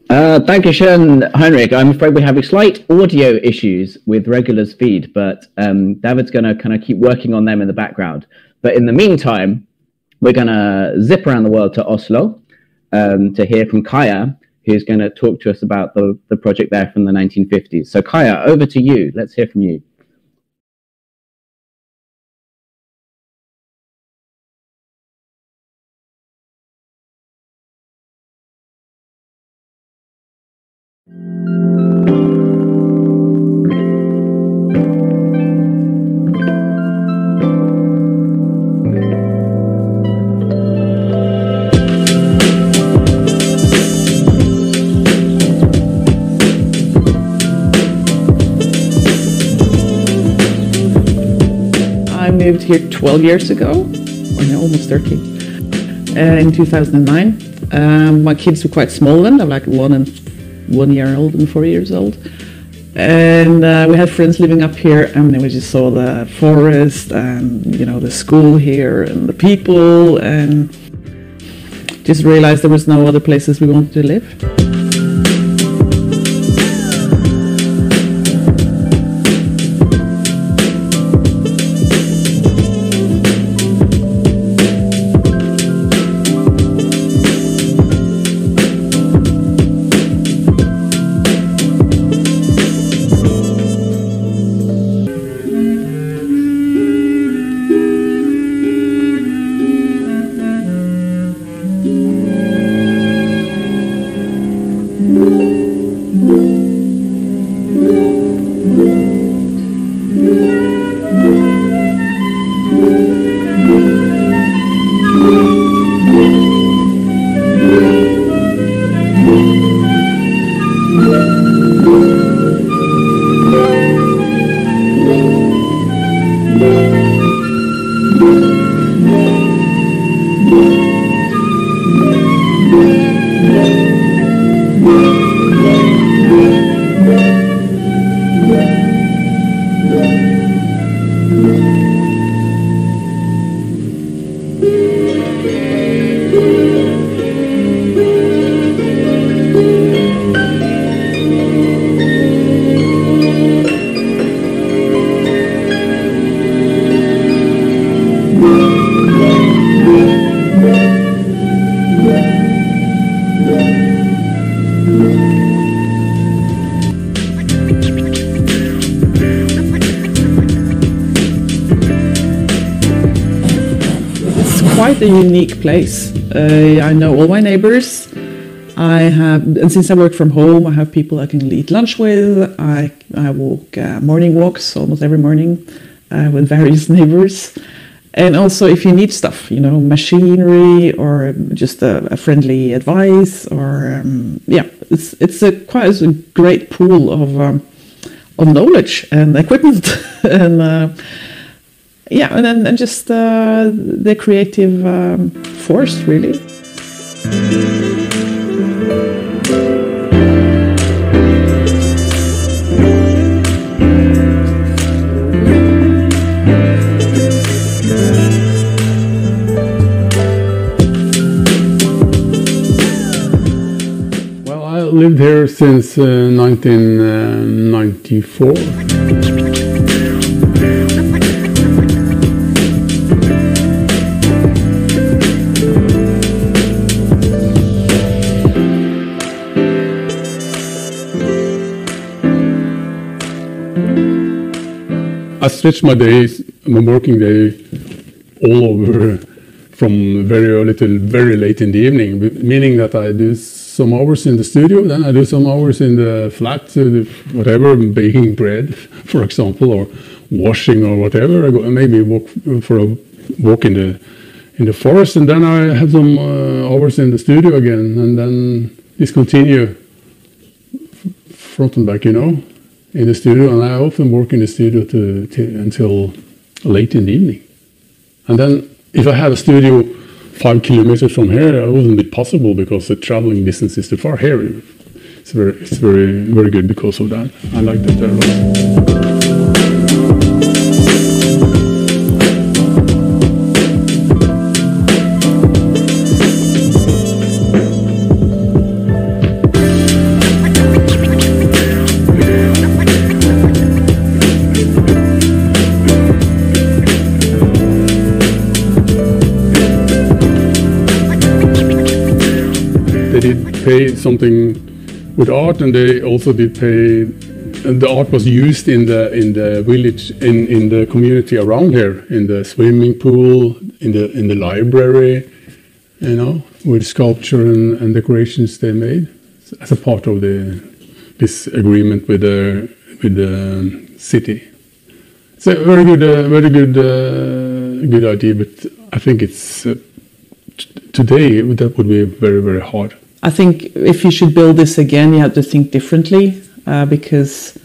Dankeschön, Heinrich. I'm afraid we're having slight audio issues with Regular's feed, but David's going to kind of keep working on them in the background. But in the meantime, we're going to zip around the world to Oslo to hear from Kaya, who's going to talk to us about the project there from the 1950s. So Kaya, over to you. Let's hear from you.
I moved here 12 years ago, or no, almost 13, in 2009. My kids were quite small then, they were like 1 year old and 4 years old. And we had friends living up here, and then we just saw the forest and, you know, the school here and the people, and just realized there was no other places we wanted to live. Quite a unique place. I know all my neighbors. And since I work from home, I have people I can eat lunch with. I walk morning walks almost every morning with various neighbors. And also, if you need stuff, you know, machinery or just a friendly advice, or yeah, it's quite a great pool of knowledge and equipment, and yeah, and just the creative force, really.
Well, I lived here since 1994. I stretch my days, my working day, all over from very early till very late in the evening, meaning that I do some hours in the studio, then I do some hours in the flat, whatever, baking bread, for example, or washing or whatever. I go maybe walk for a walk in the forest, and then I have some hours in the studio again, and then this continue front and back, you know, in the studio, and I often work in the studio until late in the evening. And then if I had a studio 5 kilometers from here, it wouldn't be possible because the traveling distance is too far. Here, it's very good because of that. I like that there a lot. pay something with art, and they also did pay. And the art was used in the village, in the community around here, in the swimming pool, in the library, you know, with sculpture and decorations they made as a part of this agreement with the city. It's a very good idea, but I think it's today that would be very, very hard.
I think if you should build this again, you have to think differently, because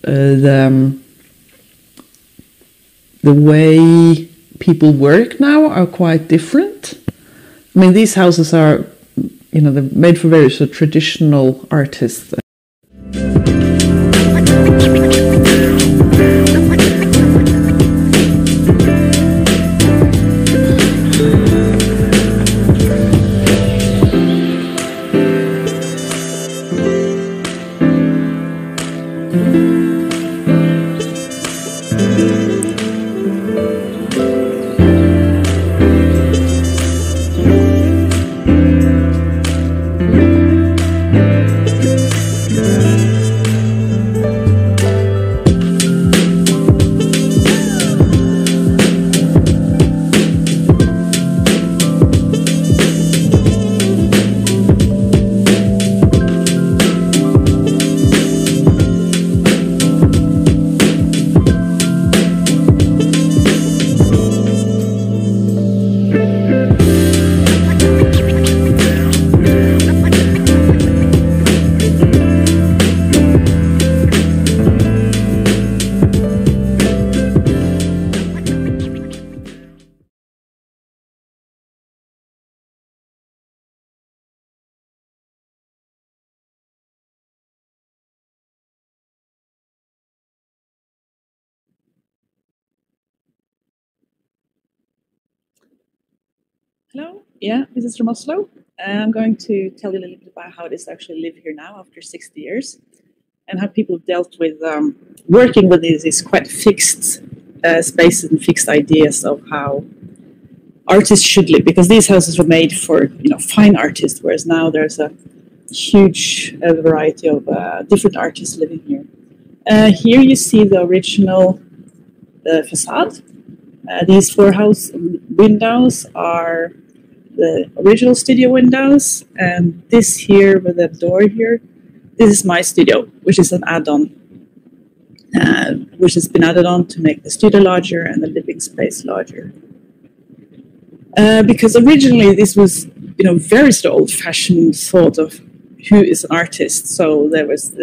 the way people work now are quite different. I mean, these houses are, you know, they're made for very sort of traditional artists.
Hello, yeah, this is from Oslo. I'm going to tell you a little bit about how it is to actually live here now after 60 years and how people have dealt with working with these quite fixed spaces and fixed ideas of how artists should live, because these houses were made for, you know, fine artists, whereas now there's a huge variety of different artists living here. Here you see the original facade. These floor house windows are the original studio windows, and this here with the door here, this is my studio, which is an add-on, which has been added on to make the studio larger and the living space larger. Because originally this was, you know, very old-fashioned thought of who is an artist. So there was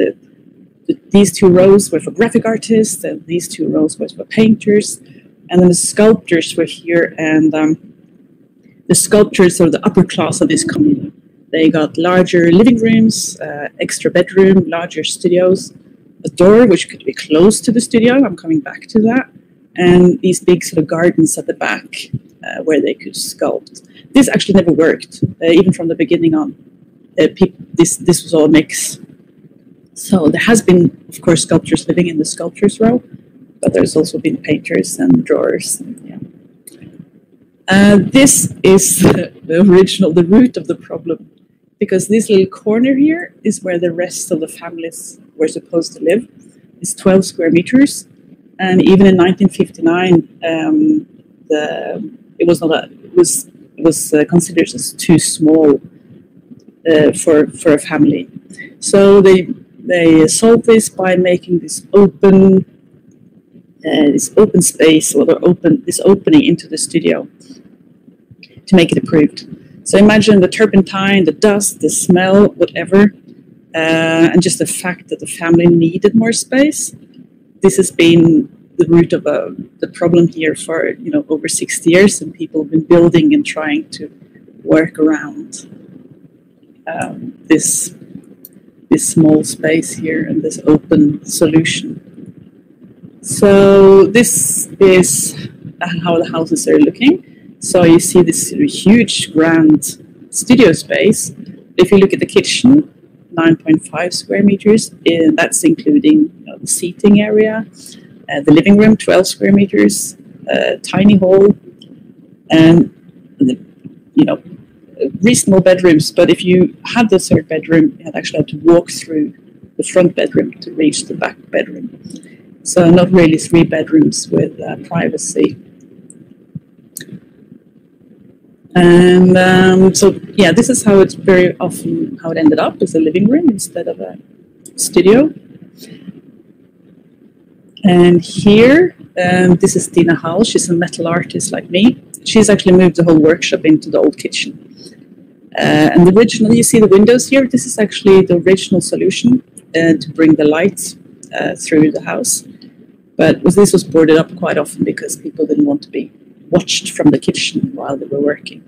these two rows were for graphic artists, and these two rows were for painters, and then the sculptors were here, and the sculptors are the upper class of this community. They got larger living rooms, extra bedroom, larger studios, a door which could be close to the studio, I'm coming back to that, and these big sort of gardens at the back where they could sculpt. This actually never worked, even from the beginning on. This was all a mix. So there has been, of course, sculptors living in the sculptors row, but there's also been painters and drawers. And, yeah. This is the original, the root of the problem, because this little corner here is where the rest of the families were supposed to live. It's 12 square meters, and even in 1959, it was considered as too small for a family. So they solved this by making this open space, or this opening into the studio to make it approved. So imagine the turpentine, the dust, the smell, whatever, and just the fact that the family needed more space. This has been the root of the problem here for, you know, over 60 years, and people have been building and trying to work around this small space here and this open solution. So this is how the houses are looking. So you see this huge, grand studio space. If you look at the kitchen, 9.5 square meters, and that's including, you know, the seating area, the living room, 12 square meters, tiny hall, and you know, reasonable bedrooms, but if you had the third bedroom, you actually had to walk through the front bedroom to reach the back bedroom. So not really 3 bedrooms with privacy. And so yeah, this is how it's very often how it ended up, as a living room instead of a studio. And here, this is Dina Hall. She's a metal artist like me. She's actually moved the whole workshop into the old kitchen. And the original, you see the windows here, this is actually the original solution to bring the light through the house. But this was boarded up quite often because people didn't want to be watched from the kitchen while they were working.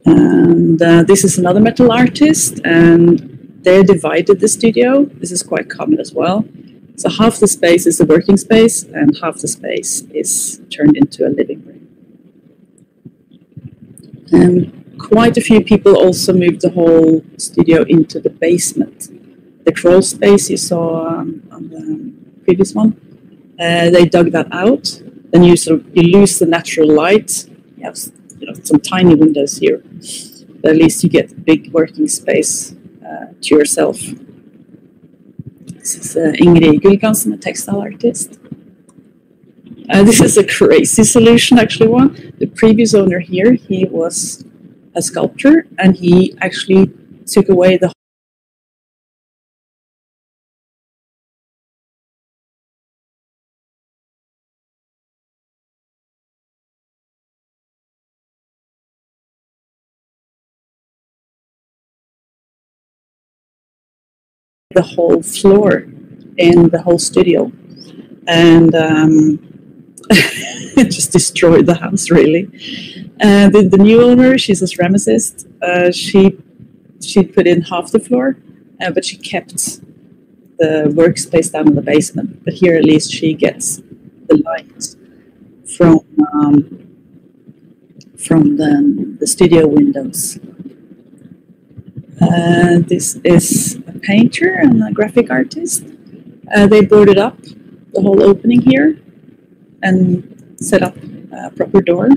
And this is another metal artist, and they divided the studio. This is quite common as well. So half the space is the working space, and half the space is turned into a living room. And quite a few people also moved the whole studio into the basement. The crawl space you saw on the previous one, they dug that out. Then you lose the natural light. You have some tiny windows here, but at least you get a big working space to yourself. This is Ingrid Gullgansen, a textile artist. This is a crazy solution, actually one. The previous owner here, he was a sculptor, and he actually took away the whole floor in the whole studio, and it just destroyed the house, really. The new owner, she's a ceramicist. She put in half the floor, but she kept the workspace down in the basement. But here, at least, she gets the light from the studio windows. This is a painter and a graphic artist. They boarded up the whole opening here and set up a proper door.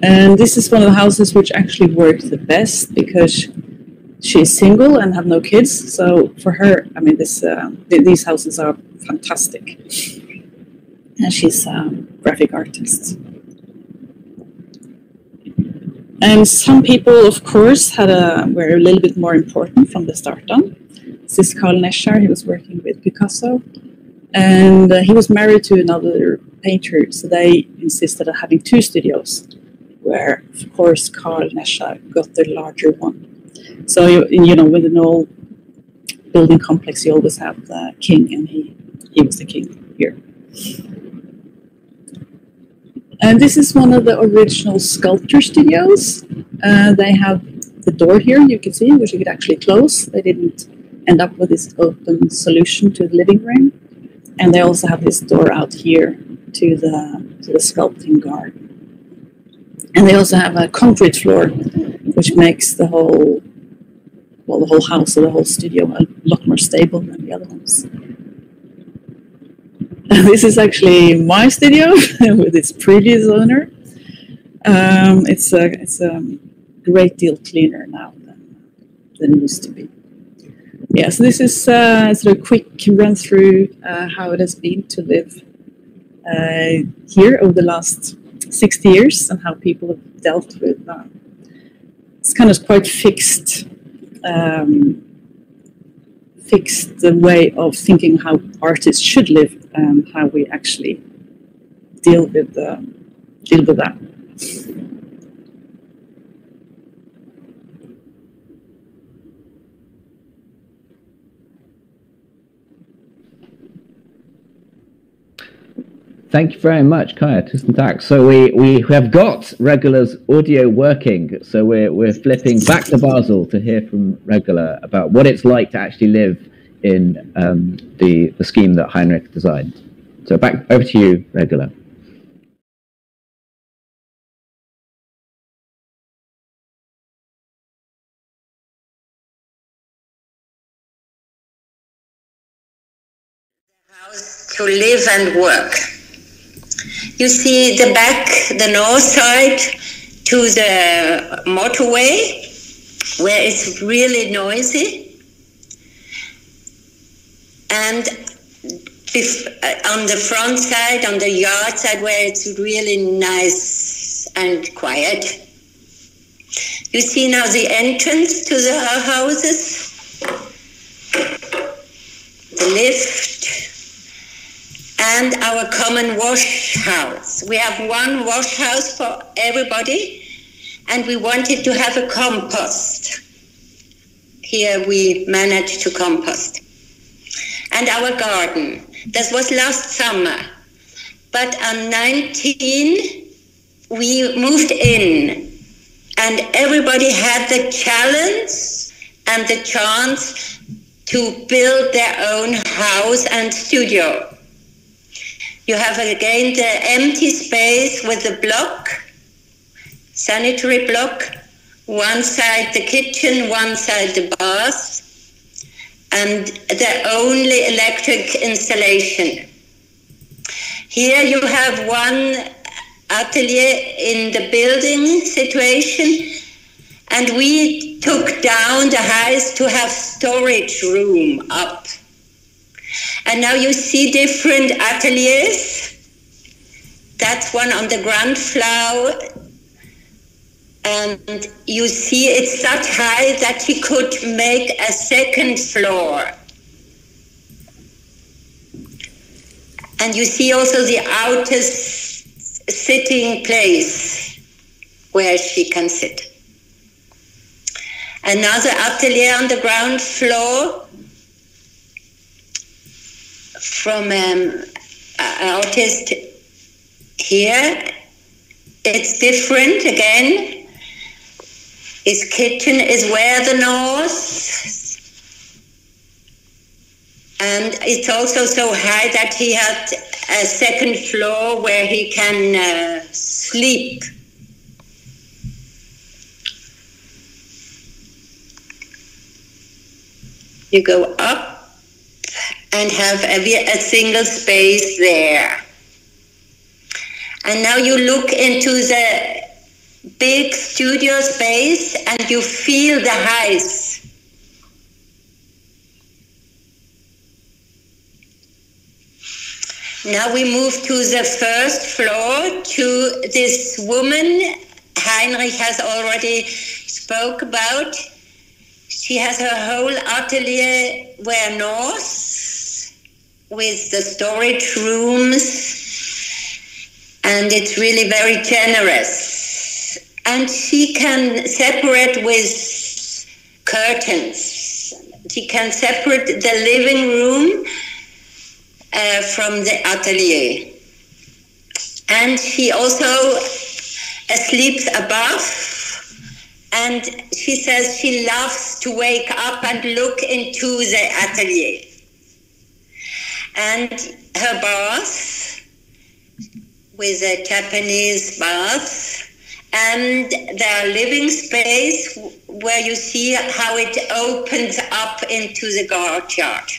And this is one of the houses which actually worked the best because she's single and have no kids. So for her, I mean, these houses are fantastic. And she's a graphic artist. And some people, of course, were a little bit more important from the start on. This is Carl Neschar. He was working with Picasso, and he was married to another painter, so they insisted on having 2 studios, where, of course, Carl Neschar got the larger one. So, with an old building complex, you always have the king, and he was the king here. And this is one of the original sculpture studios. They have the door here, you can see, which you could actually close. They didn't end up with this open solution to the living room. And they also have this door out here to the sculpting garden. And they also have a concrete floor, which makes the whole house or the whole studio a lot more stable than the other ones. This is actually my studio with its previous owner. It's a great deal cleaner now than it used to be. Yeah, so this is sort of a quick run through how it has been to live here over the last 60 years and how people have dealt with it's kind of quite fixed the way of thinking how artists should live and how we actually deal with that.
Thank you very much, Kaya. Tusen tack. So we have got Regula's audio working. So we're flipping back to Basel to hear from Regula about what it's like to actually live in the scheme that Heinrich designed. So back over to you, Regula.
To live and work. You see the back, the north side to the motorway, where it's really noisy. And on the front side, on the yard side, where it's really nice and quiet. You see now the entrance to the houses, the lift, and our common wash house. We have one wash house for everybody, and we wanted to have a compost. Here we managed to compost. And our garden. This was last summer. But on 19, we moved in. And everybody had the challenge and the chance to build their own house and studio. You have again the empty space with the block, sanitary block, one side the kitchen, one side the bath, and the only electric installation. Here you have one atelier in the building situation, and we took down the house to have storage room up. And now you see different ateliers. That's one on the ground floor, and you see it's that high that he could make a second floor. And you see also the outer sitting place where she can sit. Another atelier on the ground floor from an artist here. It's different again. His kitchen is where the north. And it's also so high that he had a second floor where he can sleep. You go up and have a single space there. And now you look into the big studio space and you feel the height. Now we move to the first floor to this woman Heinrich has already spoke about. She has her whole atelier where north with the storage rooms, and it's really very generous. And she can separate with curtains. She can separate the living room from the atelier. And she also sleeps above. And she says she loves to wake up and look into the atelier. And her bath, with a Japanese bath, and their living space where you see how it opens up into the courtyard.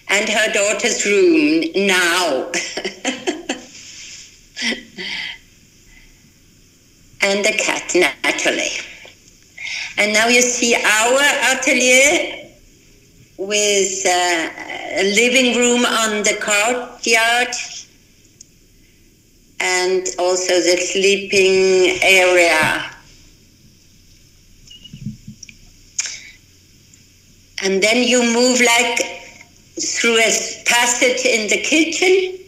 And her daughter's room now. And the cat, naturally. And now you see our atelier with a living room on the courtyard and also the sleeping area. And then you move like through a passage in the kitchen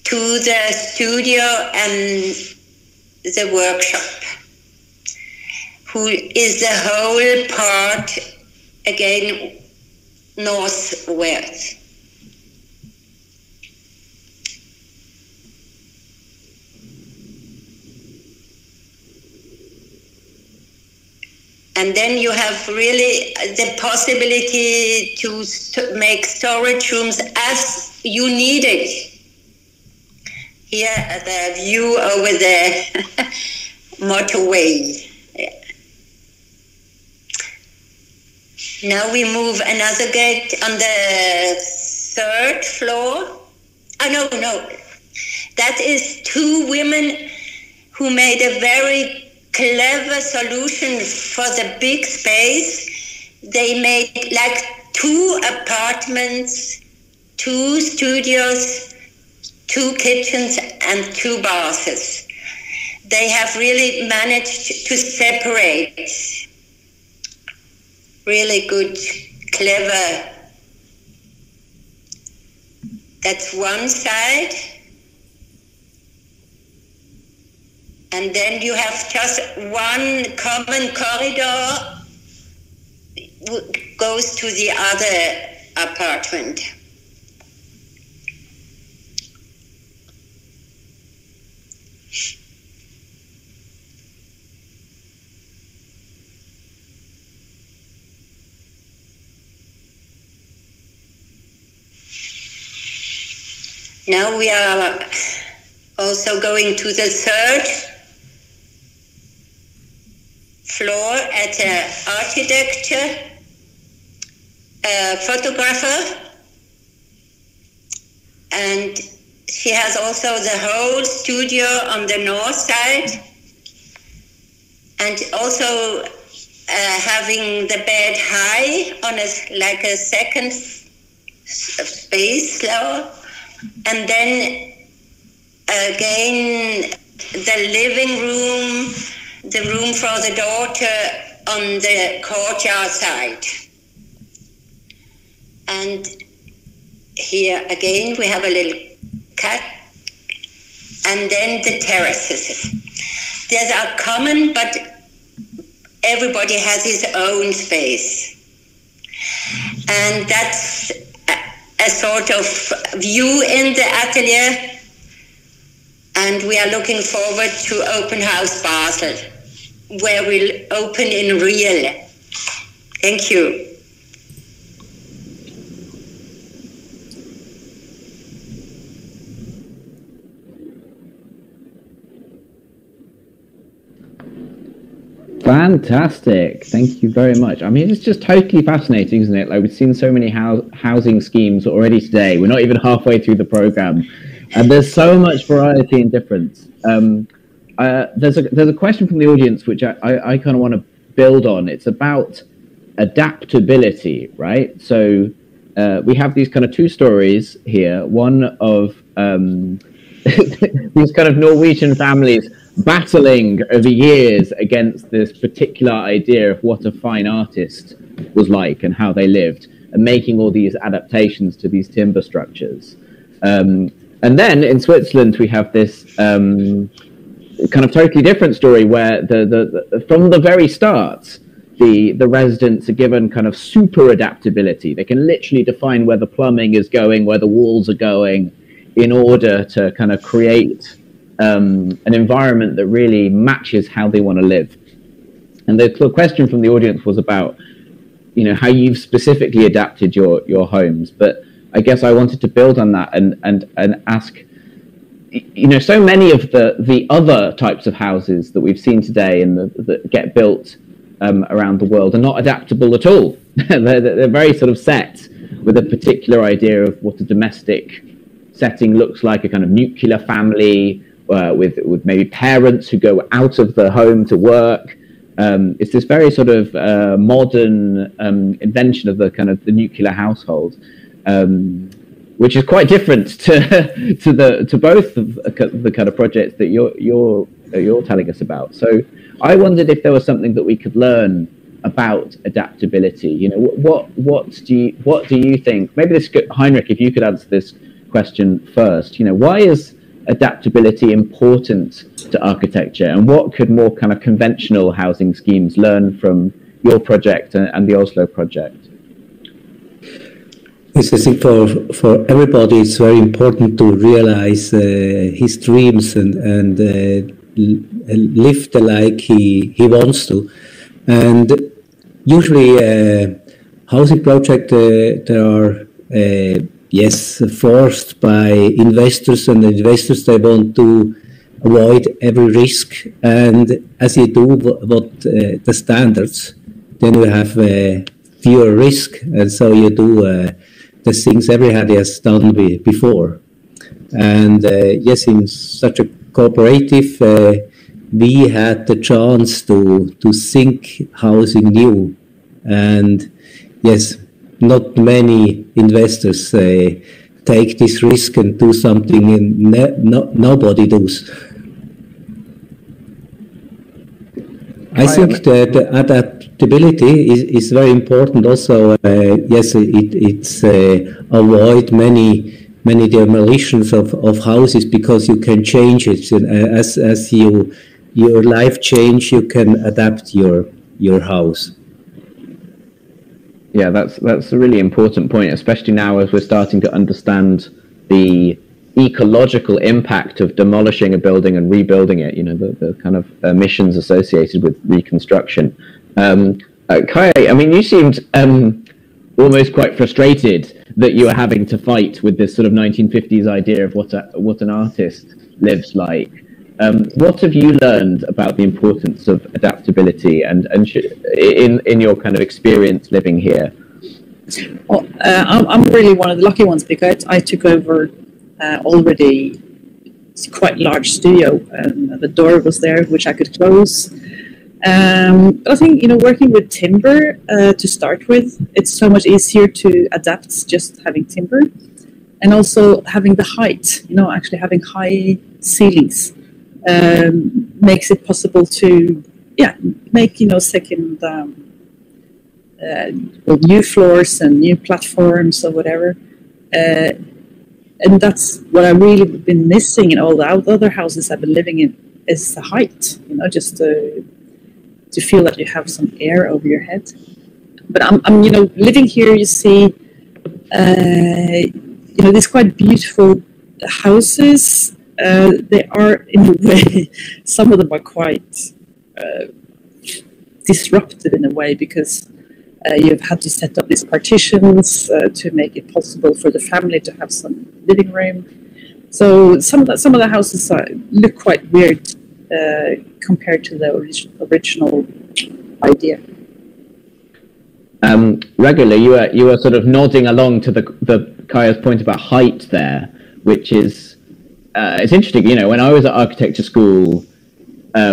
to the studio and the workshop, who is the whole part, again, northwest. And then you have really the possibility to make storage rooms as you need it. Here, the view over the motorway. Now we move another gate on the third floor. Oh, no. That is two women who made a very clever solution for the big space. They made like 2 apartments, 2 studios, 2 kitchens and 2 baths. They have really managed to separate. Really good, clever. That's one side. And then you have just one common corridor goes to the other apartment. Now we are also going to the 3rd floor at an architecture photographer, and she has also the whole studio on the north side, and also having the bed high on like a second space floor. And then again, the living room, the room for the daughter on the courtyard side. And here again, we have a little cat. And then the terraces. These are common, but everybody has his own space. And that's a sort of view in the atelier, and we are looking forward to Open House Basel, where we'll open in real. Thank you.
Fantastic. Thank you very much. I mean, it's just totally fascinating, isn't it? Like, we've seen so many housing schemes already today. We're not even halfway through the program. And there's so much variety and difference. There's a question from the audience, which I kind of want to build on. It's about adaptability, right? So we have these kind of 2 stories here. One of these kind of Norwegian families battling over years against this particular idea of what a fine artist was like and how they lived, and making all these adaptations to these timber structures. And then in Switzerland, we have this kind of totally different story where from the very start, the residents are given kind of super adaptability. They can literally define where the plumbing is going, where the walls are going, in order to kind of create an environment that really matches how they want to live. And the question from the audience was about, you know, how you've specifically adapted your homes. But I guess I wanted to build on that and ask, you know, so many of the other types of houses that we've seen today and that get built around the world are not adaptable at all. they're very sort of set with a particular idea of what a domestic setting looks like, a kind of nuclear family, with maybe parents who go out of the home to work. It's this very sort of modern invention of the kind of the nuclear household, which is quite different to both of the kind of projects that you're telling us about. So I wondered if there was something that we could learn about adaptability. You know, what do you think? Maybe this, Heinrich, if you could answer this question first. You know, why is adaptability important to architecture, and what could more kind of conventional housing schemes learn from your project and the Oslo project?
Yes, I think for everybody it's very important to realize his dreams and live the like he wants to. And usually housing projects there are yes, forced by investors, and investors, they want to avoid every risk. And as you do what the standards, then you have fewer risk, and so you do the things everybody has done before. And yes, in such a cooperative, we had the chance to think housing new. And yes, not many investors take this risk and do something and nobody does. I think that the adaptability is very important also. Yes, it's avoid many demolitions of houses, because you can change it. And as your life change, you can adapt your house.
Yeah, that's a really important point, especially now as we're starting to understand the ecological impact of demolishing a building and rebuilding it, you know, the kind of emissions associated with reconstruction. Kai, I mean, you seemed almost quite frustrated that you were having to fight with this sort of 1950s idea of what an artist lives like. What have you learned about the importance of adaptability and in your kind of experience living here?
Well, I'm really one of the lucky ones, because I took over already quite large studio, and the door was there which I could close. But I think, you know, working with timber to start with, it's so much easier to adapt just having timber, and also having the height, you know, actually having high ceilings makes it possible to make, you know, second new floors and new platforms or whatever. And that's what I've really been missing in all the other houses I've been living in, is the height, you know, just to feel that you have some air over your head. But I'm you know, living here, you see, you know, these quite beautiful houses. They are, in a way, some of them are quite disruptive in a way, because you've had to set up these partitions to make it possible for the family to have some living room. So some of the houses look quite weird compared to the original idea.
Regularly, you were sort of nodding along to the Kaya's point about height there, which is it's interesting. You know, when I was at architecture school,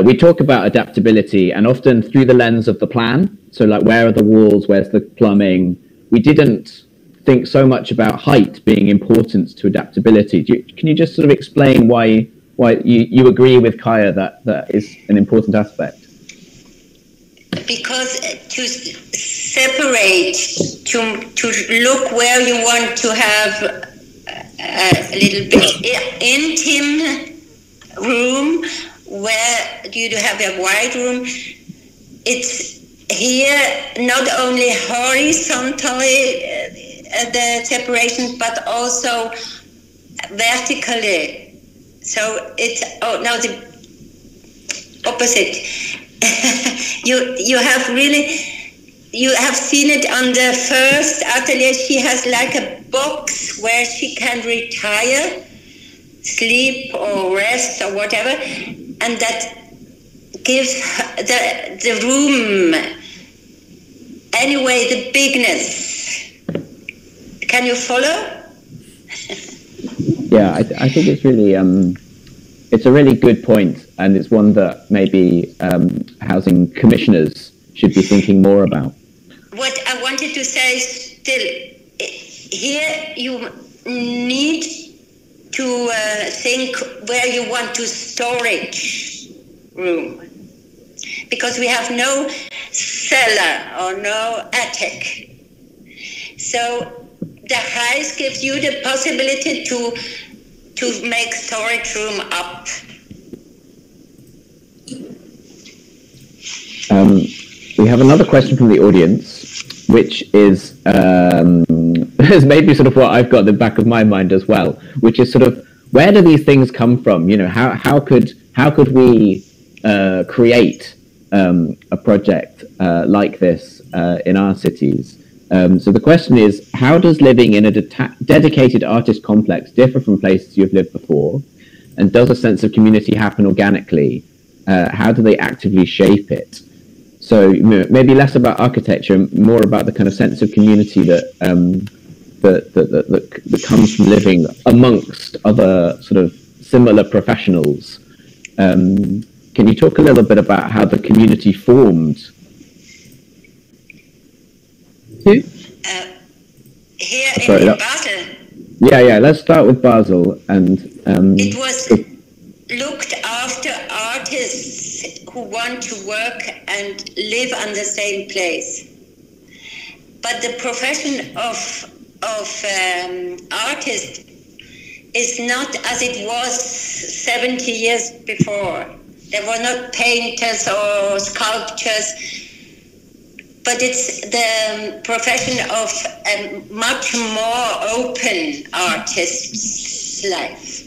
we talk about adaptability, and often through the lens of the plan. So like, where are the walls? Where's the plumbing? We didn't think so much about height being important to adaptability. Can you just sort of explain why you agree with Kaya that is an important aspect?
Because to separate, to look where you want to have a little bit intimate room, where do you have a wide room? It's here not only horizontally the separation, but also vertically. So it's now the opposite. You have really, you have seen it on the first atelier. She has like a box where she can retire, sleep or rest or whatever, and that gives the room, anyway, the bigness. Can you follow?
Yeah, I think it's really it's a really good point, and it's one that maybe housing commissioners should be thinking more about.
What I wanted to say still, here you need to think where you want to storage room, because we have no cellar or no attic. So the house gives you the possibility to make storage room up.
We have another question from the audience, which is has maybe sort of what I've got at the back of my mind as well, which is sort of, where do these things come from? You know, how could we create a project like this in our cities? So the question is, how does living in a dedicated artist complex differ from places you've lived before? And does a sense of community happen organically? How do they actively shape it? So maybe less about architecture, more about the kind of sense of community that that comes from living amongst other sort of similar professionals. Can you talk a little bit about how the community formed?
Here in Basel.
Yeah. Let's start with Basel. And
it was looked after artists who want to work and live on the same place. But the profession of artist is not as it was 70 years before. There were not painters or sculptors, but it's the profession of a much more open artist's life.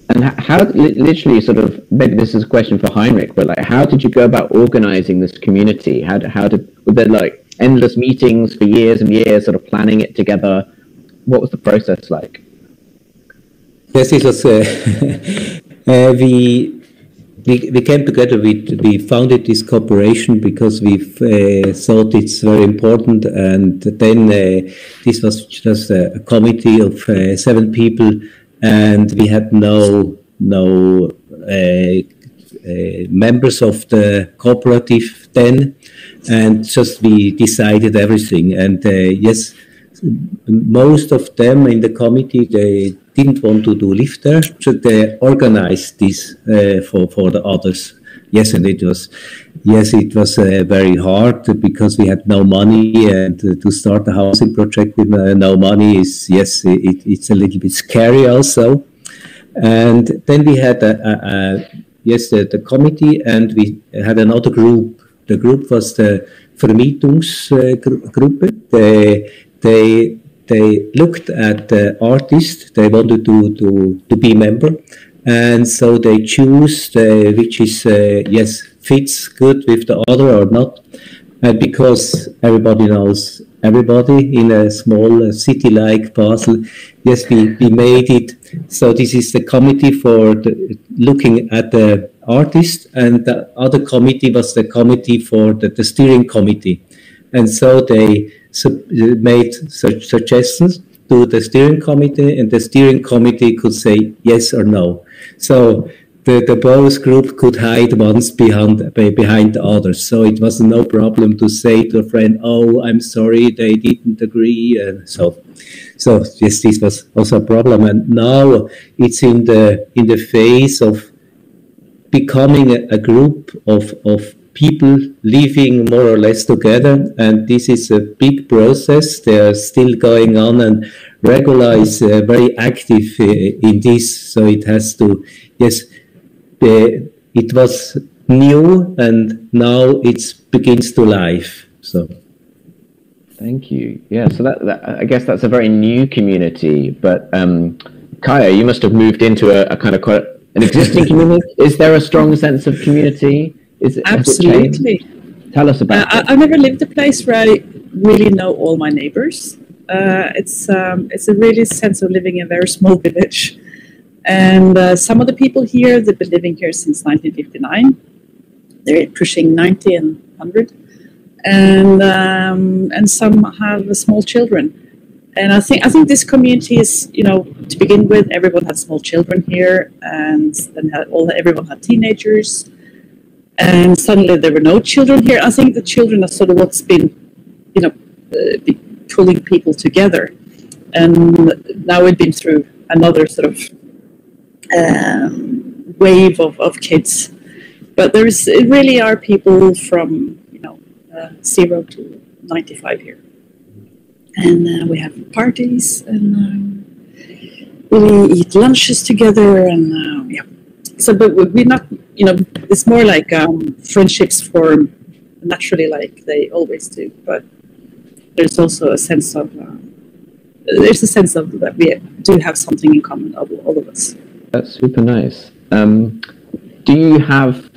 And how, literally, sort of, maybe this is a question for Heinrich, but like, how did you go about organizing this community? Were there like endless meetings for years and years, sort of planning it together? What was the process like?
Yes, it was. We came together. We founded this corporation because we thought it's very important, and then this was just a committee of 7 people. And we had no members of the cooperative then, and just we decided everything. And yes, most of them in the committee, they didn't want to do live there, so they organized this for the others. Yes, and it was very hard because we had no money, and to start a housing project with no money is, yes, it's a little bit scary also. And then we had the committee, and we had another group. The group was the Vermietungsgruppe. They looked at the artists they wanted to be member. And so they choose which is, yes, fits good with the other or not. And because everybody knows everybody in a small city like Basel, yes, we made it. So this is the committee for looking at the artist, and the other committee was the committee for the steering committee. And so they made suggestions to the steering committee, and the steering committee could say yes or no. So the both group could hide once behind the others. So it was no problem to say to a friend, "Oh, I'm sorry, they didn't agree." And so yes, this was also a problem. And now it's in the phase of becoming a group of people living more or less together, and this is a big process. They are still going on, and Regula is very active in this, so it has to, yes, it was new, and now it begins to life. So,
thank you. Yeah, so that I guess that's a very new community, but Kaya, you must have moved into a kind of quite an existing community. Is there a strong sense of community?
Absolutely.
Tell us about it.
I've never lived a place where I really know all my neighbors. It's a really sense of living in a very small village. And some of the people here, they've been living here since 1959. They're pushing 90 and 100. And some have small children. And I think this community is, to begin with, everyone had small children here, and then everyone had teenagers. And suddenly there were no children here. I think the children are sort of what's been, pulling people together. And now we've been through another sort of wave of kids. But there really are people from, 0 to 95 here. And we have parties, and we eat lunches together, and yeah. So, but we're not, it's more like friendships form naturally, like they always do. But there's also a sense of that we do have something in common, all of us.
That's super nice. Do you have?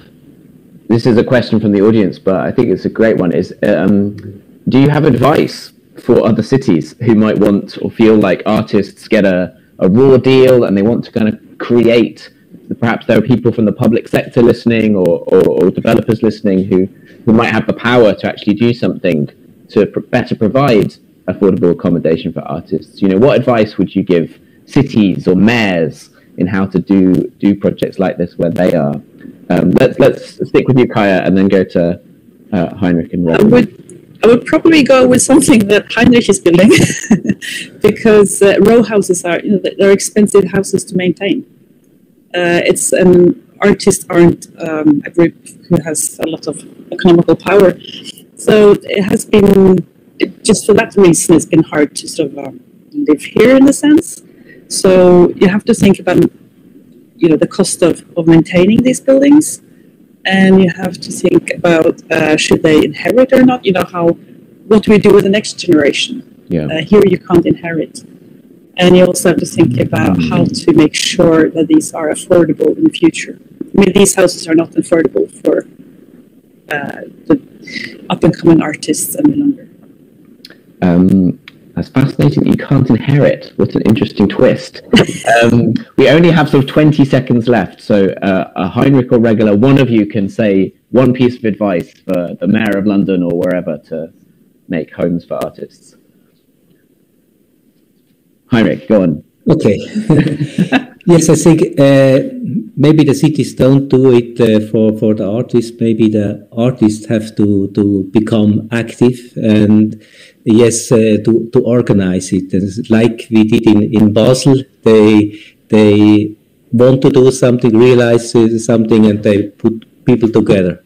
This is a question from the audience, but I think it's a great one. Do you have advice for other cities who might want or feel like artists get a raw deal and they want to kind of create? Perhaps there are people from the public sector listening, or developers listening who might have the power to actually do something. to better provide affordable accommodation for artists? You know, what advice would you give cities or mayors in how to do projects like this where they are? Let's stick with you, Kaya, and then go to Heinrich and Rob.
I would probably go with something that Heinrich is building, because row houses are, they're expensive houses to maintain. It's artists aren't a group who has a lot of economical power, so it has been, just for that reason, it's been hard to sort of live here in a sense. So you have to think about, the cost of maintaining these buildings. And you have to think about should they inherit or not? What do we do with the next generation? Here you can't inherit. And you also have to think about how to make sure that these are affordable in the future. I mean, these houses are not affordable for the up-and-coming artists any longer.
That's fascinating. You can't inherit. What an interesting twist. We only have sort of 20 seconds left. So Heinrich or Regula, one of you can say one piece of advice for the Mayor of London or wherever to make homes for artists. Heinrich, go on.
Okay. Yes, I think maybe the cities don't do it for the artists. Maybe the artists have to become active and yes, to organize it. And like we did in Basel, they want to do something, realize something, and they put people together.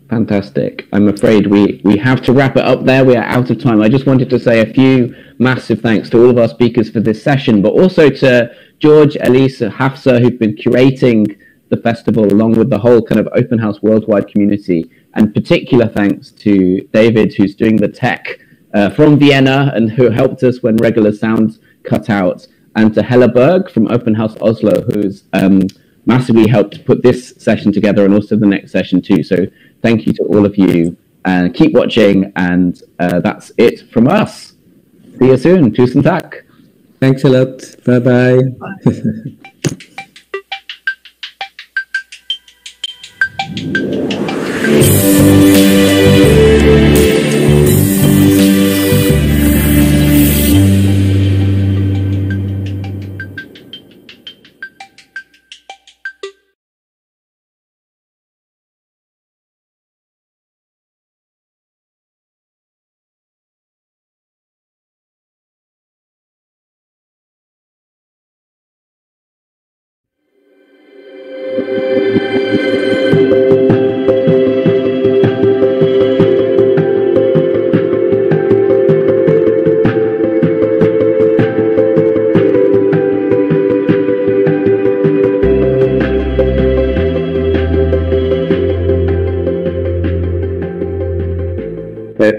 Fantastic. I'm afraid we have to wrap it up there. We are out of time. I just wanted to say a few massive thanks to all of our speakers for this session, but also to George, Elise, Hafsa, who've been curating the festival along with the whole kind of Open House Worldwide community. And particular thanks to David, who's doing the tech from Vienna and who helped us when regular sound cut out. And to Hella Berg from Open House Oslo, who's massively helped put this session together and also the next session too. So thank you to all of you and keep watching. And that's it from us. See you soon. Tusen tack.
Thanks a lot. Bye-bye.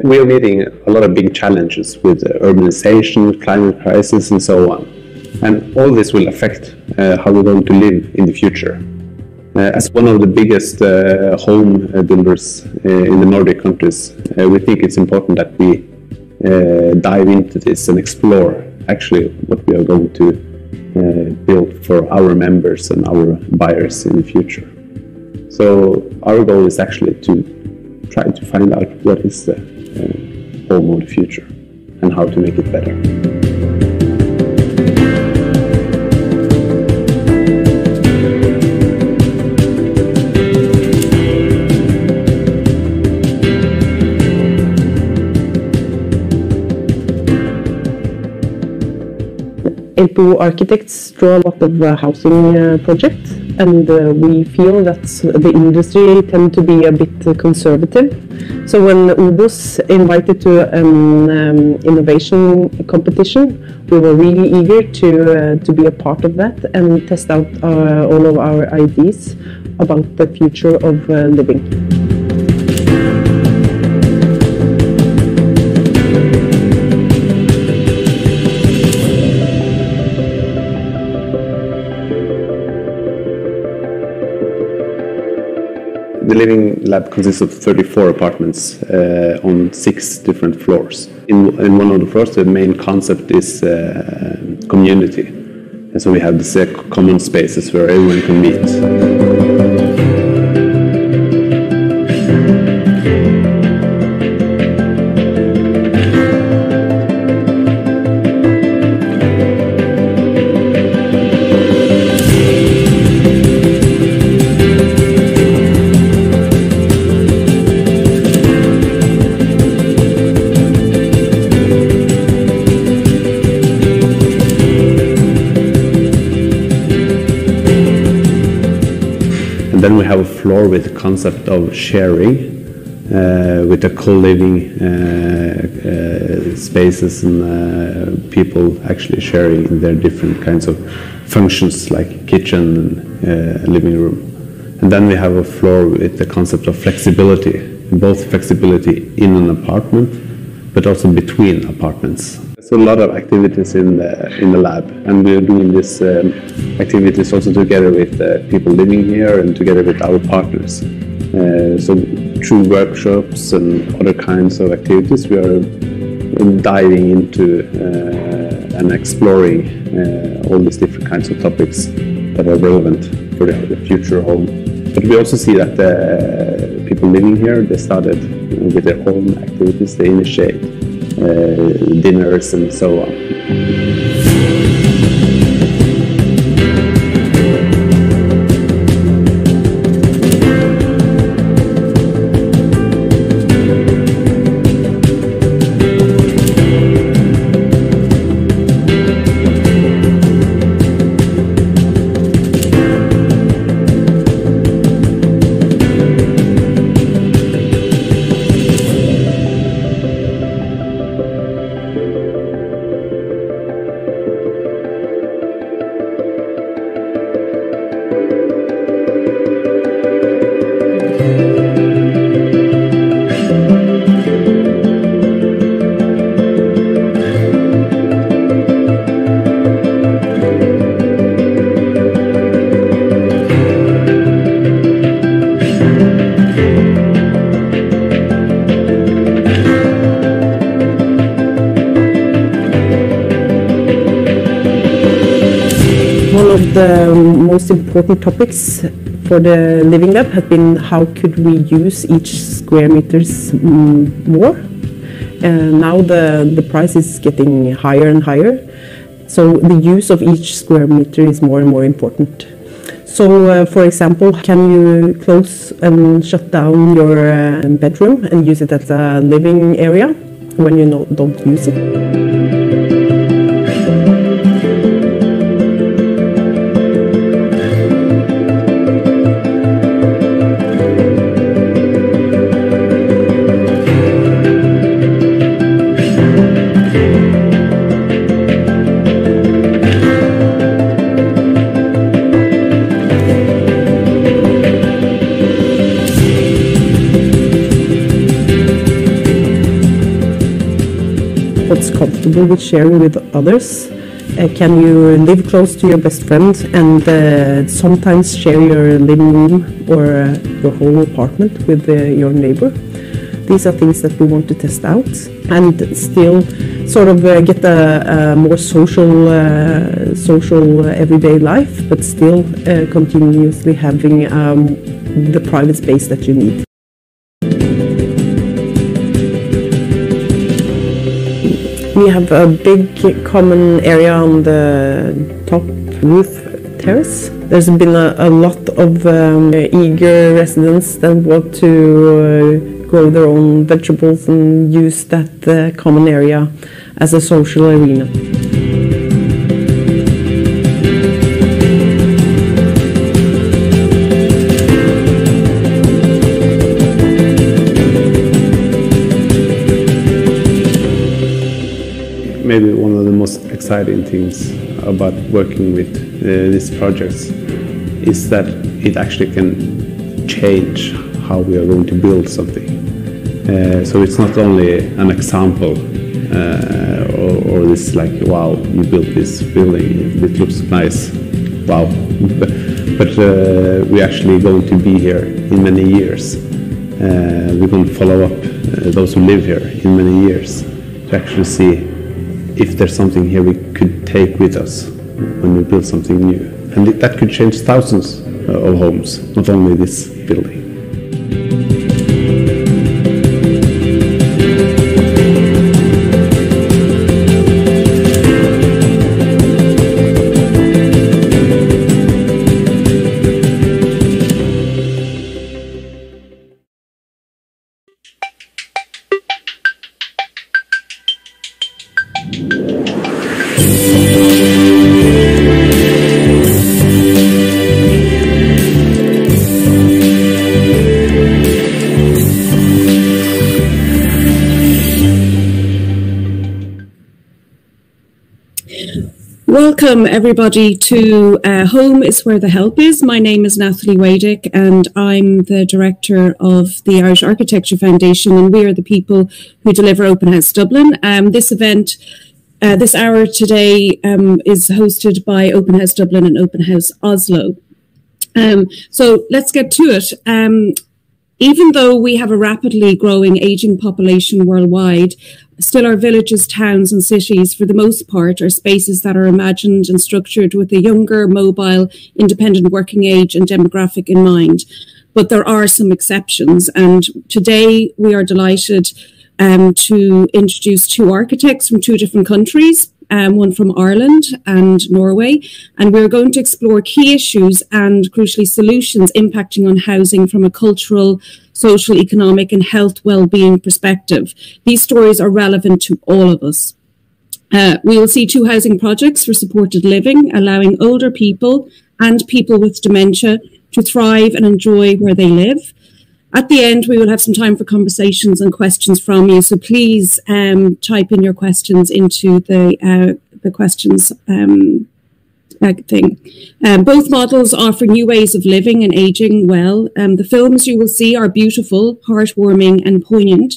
We are meeting a lot of big challenges with urbanization, climate crisis, and so on. And all this will affect how we're going to live in the future. As one of the biggest home builders in the Nordic countries, we think it's important that we dive into this and explore actually what we are going to build for our members and our buyers in the future. So our goal is actually to try to find out what is the home of the future and how to make it better.
LPO architects draw a lot of housing projects, and we feel that the industry tend to be a bit conservative. So when UBOS invited to an innovation competition, we were really eager to be a part of that and test out all of our ideas about the future of living.
The Living Lab consists of 34 apartments on 6 different floors. In one of the floors, the main concept is community. And so we have these common spaces where everyone can meet. have a floor with the concept of sharing, with the co-living spaces and people actually sharing in their different kinds of functions like kitchen and living room. And then we have a floor with the concept of flexibility, both flexibility in an apartment but also between apartments. There's a lot of activities in the lab, and we're doing this activities also together with people living here and together with our partners. So through workshops and other kinds of activities, we are diving into and exploring all these different kinds of topics that are relevant for the future home. But we also see that people living here, they started with their own activities, they initiate dinners and so on.
The most important topics for the Living Lab has been how could we use each square meters more. Now the price is getting higher and higher, so the use of each square meter is more and more important. So for example, can you close and shut down your bedroom and use it as a living area when you don't use it? What's comfortable with sharing with others? Can you live close to your best friend and sometimes share your living room or your whole apartment with your neighbor? These are things that we want to test out and still sort of get a more social everyday life, but still continuously having the private space that you need. We have a big common area on the top roof terrace. There's been a lot of eager residents that want to grow their own vegetables and use that common area as a social arena.
Maybe one of the most exciting things about working with these projects is that it actually can change how we are going to build something. So it's not only an example or this like, wow, you built this building, it looks nice, wow. But we're actually going to be here in many years. We're going to follow up those who live here in many years to actually see if there's something here we could take with us when we build something new. And that could change thousands of homes, not only this building.
Welcome everybody to Home is Where the Help Is. My name is Natalie Wadick and I'm the director of the Irish Architecture Foundation, and we are the people who deliver Open House Dublin. This event, this hour today, is hosted by Open House Dublin and Open House Oslo. So let's get to it. Even though we have a rapidly growing ageing population worldwide, still our villages, towns and cities, for the most part, are spaces that are imagined and structured with a younger, mobile, independent working age and demographic in mind. But there are some exceptions, and today we are delighted to introduce two architects from two different countries, one from Ireland and Norway, and we're going to explore key issues and, crucially, solutions impacting on housing from a cultural, social, economic and health well-being perspective. These stories are relevant to all of us. We will see two housing projects for supported living, allowing older people and people with dementia to thrive and enjoy where they live. At the end, we will have some time for conversations and questions from you. So please type in your questions into the questions thing. Both models offer new ways of living and aging well. The films you will see are beautiful, heartwarming and poignant.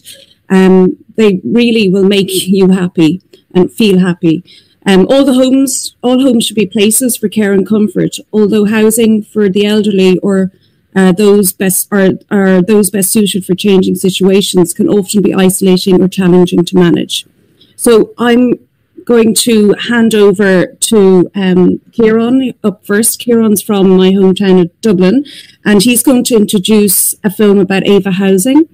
They really will make you happy and feel happy. All homes should be places for care and comfort, although housing for the elderly or those best suited for changing situations can often be isolating or challenging to manage. So I'm going to hand over to Kieran up first. Kieran's from my hometown of Dublin, and he's going to introduce a film about Ava Housing,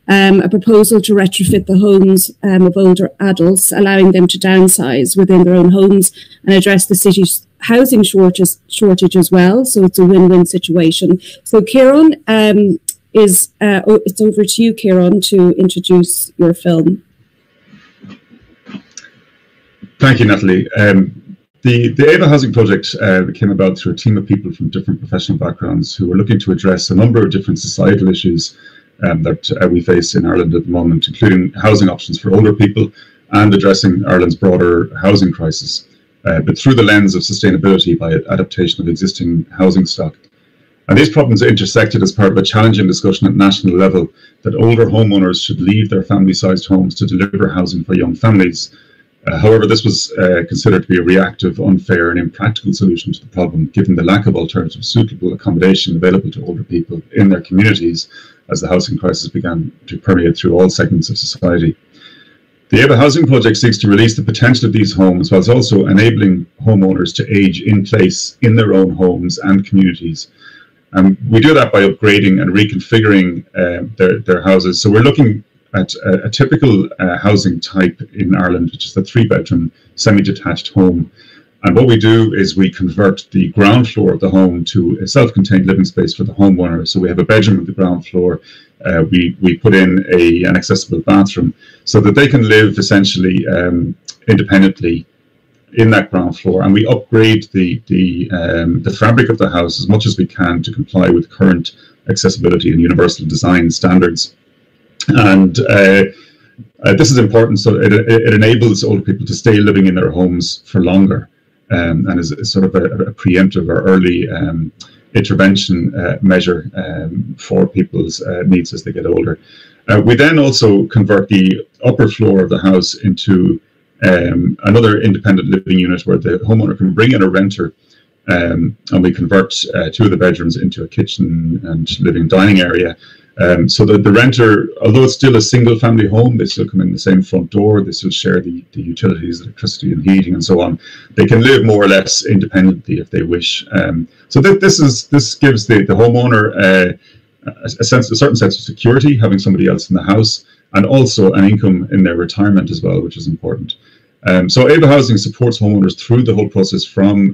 a proposal to retrofit the homes of older adults, allowing them to downsize within their own homes and address the city's housing shortage as well. So it's a win-win situation. So Kieran, it's over to you, Kieran, to introduce your film.
Thank you, Natalie. The Ava Housing Project came about through a team of people from different professional backgrounds who were looking to address a number of different societal issues that we face in Ireland at the moment, including housing options for older people and addressing Ireland's broader housing crisis, but through the lens of sustainability by adaptation of existing housing stock. And these problems intersected as part of a challenging discussion at national level that older homeowners should leave their family-sized homes to deliver housing for young families. However, this was considered to be a reactive, unfair and impractical solution to the problem, given the lack of alternative suitable accommodation available to older people in their communities as the housing crisis began to permeate through all segments of society. The Ava Housing Project seeks to release the potential of these homes whilst also enabling homeowners to age in place in their own homes and communities. We do that by upgrading and reconfiguring their houses. So we're looking at a typical housing type in Ireland, which is the 3-bedroom semi-detached home. And what we do is we convert the ground floor of the home to a self-contained living space for the homeowner. So we have a bedroom on the ground floor. We put in an accessible bathroom so that they can live essentially independently in that ground floor. And we upgrade the fabric of the house as much as we can to comply with current accessibility and universal design standards. And this is important, so it enables older people to stay living in their homes for longer, and is sort of a preemptive or early intervention measure for people's needs as they get older. We then also convert the upper floor of the house into another independent living unit where the homeowner can bring in a renter, and we convert 2 of the bedrooms into a kitchen and living dining area. So that the renter, although it's still a single family home, they still come in the same front door, they still share the utilities, electricity and heating and so on. They can live more or less independently if they wish. So this gives the homeowner a certain sense of security, having somebody else in the house, and also an income in their retirement as well, which is important. So Ava Housing supports homeowners through the whole process, from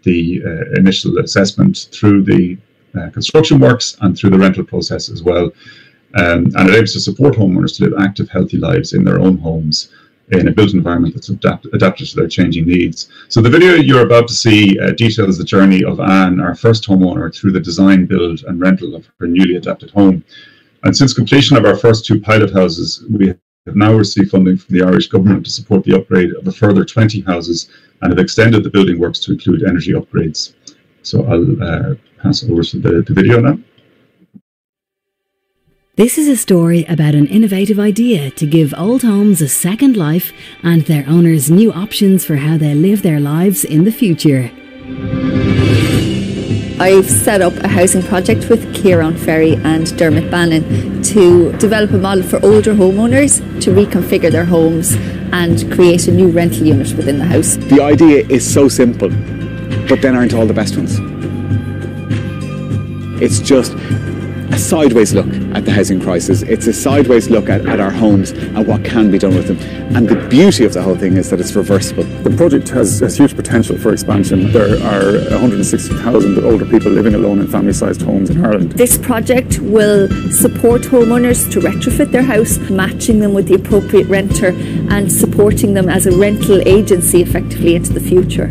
the initial assessment through the construction works and through the rental process as well. And it aims to support homeowners to live active, healthy lives in their own homes in a built environment that's adapted to their changing needs. So the video you're about to see details the journey of Anne, our first homeowner, through the design, build and rental of her newly adapted home. And since completion of our first 2 pilot houses, we have now received funding from the Irish government to support the upgrade of a further 20 houses and have extended the building works to include energy upgrades. So I'll pass over to the video now.
This is a story about an innovative idea to give old homes a second life and their owners new options for how they live their lives in the future.
I've set up a housing project with Kieran Ferry and Dermot Bannon to develop a model for older homeowners to reconfigure their homes and create a new rental unit within the house.
The idea is so simple, but then aren't all the best ones. It's just a sideways look at the housing crisis. It's a sideways look at our homes and what can be done with them. And the beauty of the whole thing is that it's reversible.
The project has huge potential for expansion. There are 160,000 older people living alone in family-sized homes in Ireland.
This project will support homeowners to retrofit their house, matching them with the appropriate renter and supporting them as a rental agency effectively into the future.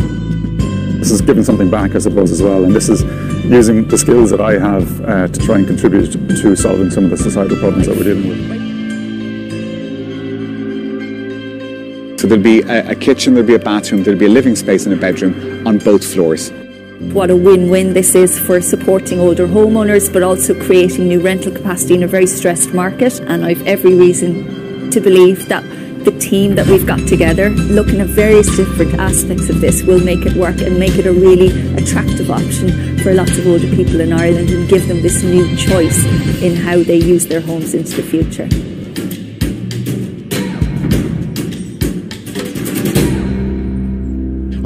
This is giving something back, I suppose, as well, and this is using the skills that I have to try and contribute to solving some of the societal problems that we're dealing with.
So there'll be a kitchen, there'll be a bathroom, there'll be a living space and a bedroom on both floors.
What a win-win this is for supporting older homeowners, but also creating new rental capacity in a very stressed market. And I've every reason to believe that the team that we've got together, looking at various different aspects of this, will make it work and make it a really attractive option for lots of older people in Ireland and give them this new choice in how they use their homes into the future.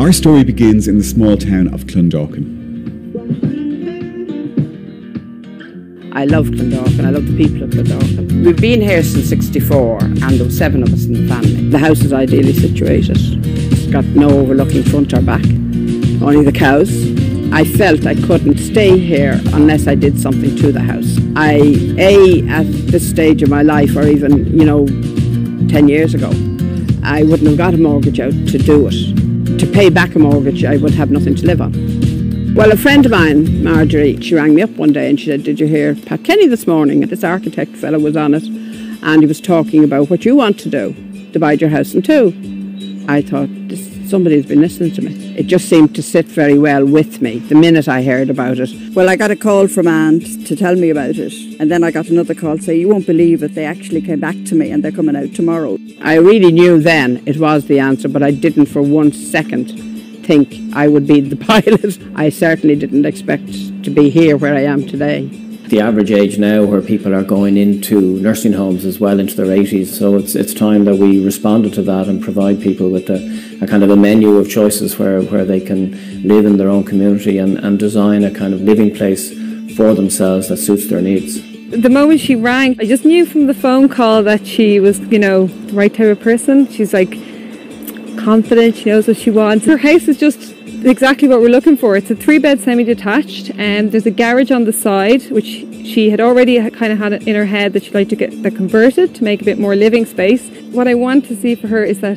Our story begins in the small town of Clondalkin.
I love Clondalkin, I love the people of Clondalkin. We've been here since '64 and there were 7 of us in the family. The house is ideally situated. It's got no overlooking front or back, only the cows. I felt I couldn't stay here unless I did something to the house. At this stage of my life, or even, 10 years ago, I wouldn't have got a mortgage out to do it. To pay back a mortgage, I would have nothing to live on. Well, a friend of mine, Marjorie, she rang me up one day and she said, "Did you hear Pat Kenny this morning?" This architect fellow was on it and he was talking about what you want to do, divide your house in two. I thought, somebody's been listening to me. It just seemed to sit very well with me the minute I heard about it. Well, I got a call from Anne to tell me about it, and then I got another call to say, "You won't believe it, they actually came back to me and they're coming out tomorrow." I really knew then it was the answer, but I didn't for 1 second think I would be the pilot. I certainly didn't expect to be here where I am today.
The average age now where people are going into nursing homes as well into their 80s, so it's time that we responded to that and provide people with a kind of a menu of choices where they can live in their own community and design a kind of living place for themselves that suits their needs.
The moment she rang, I just knew from the phone call that she was, the right type of person. She's like confident, she knows what she wants. Her house is just exactly what we're looking for. It's a 3-bed semi-detached and there's a garage on the side which she had already kind of had it in her head that she'd like to get that converted to make a bit more living space. What I want to see for her is that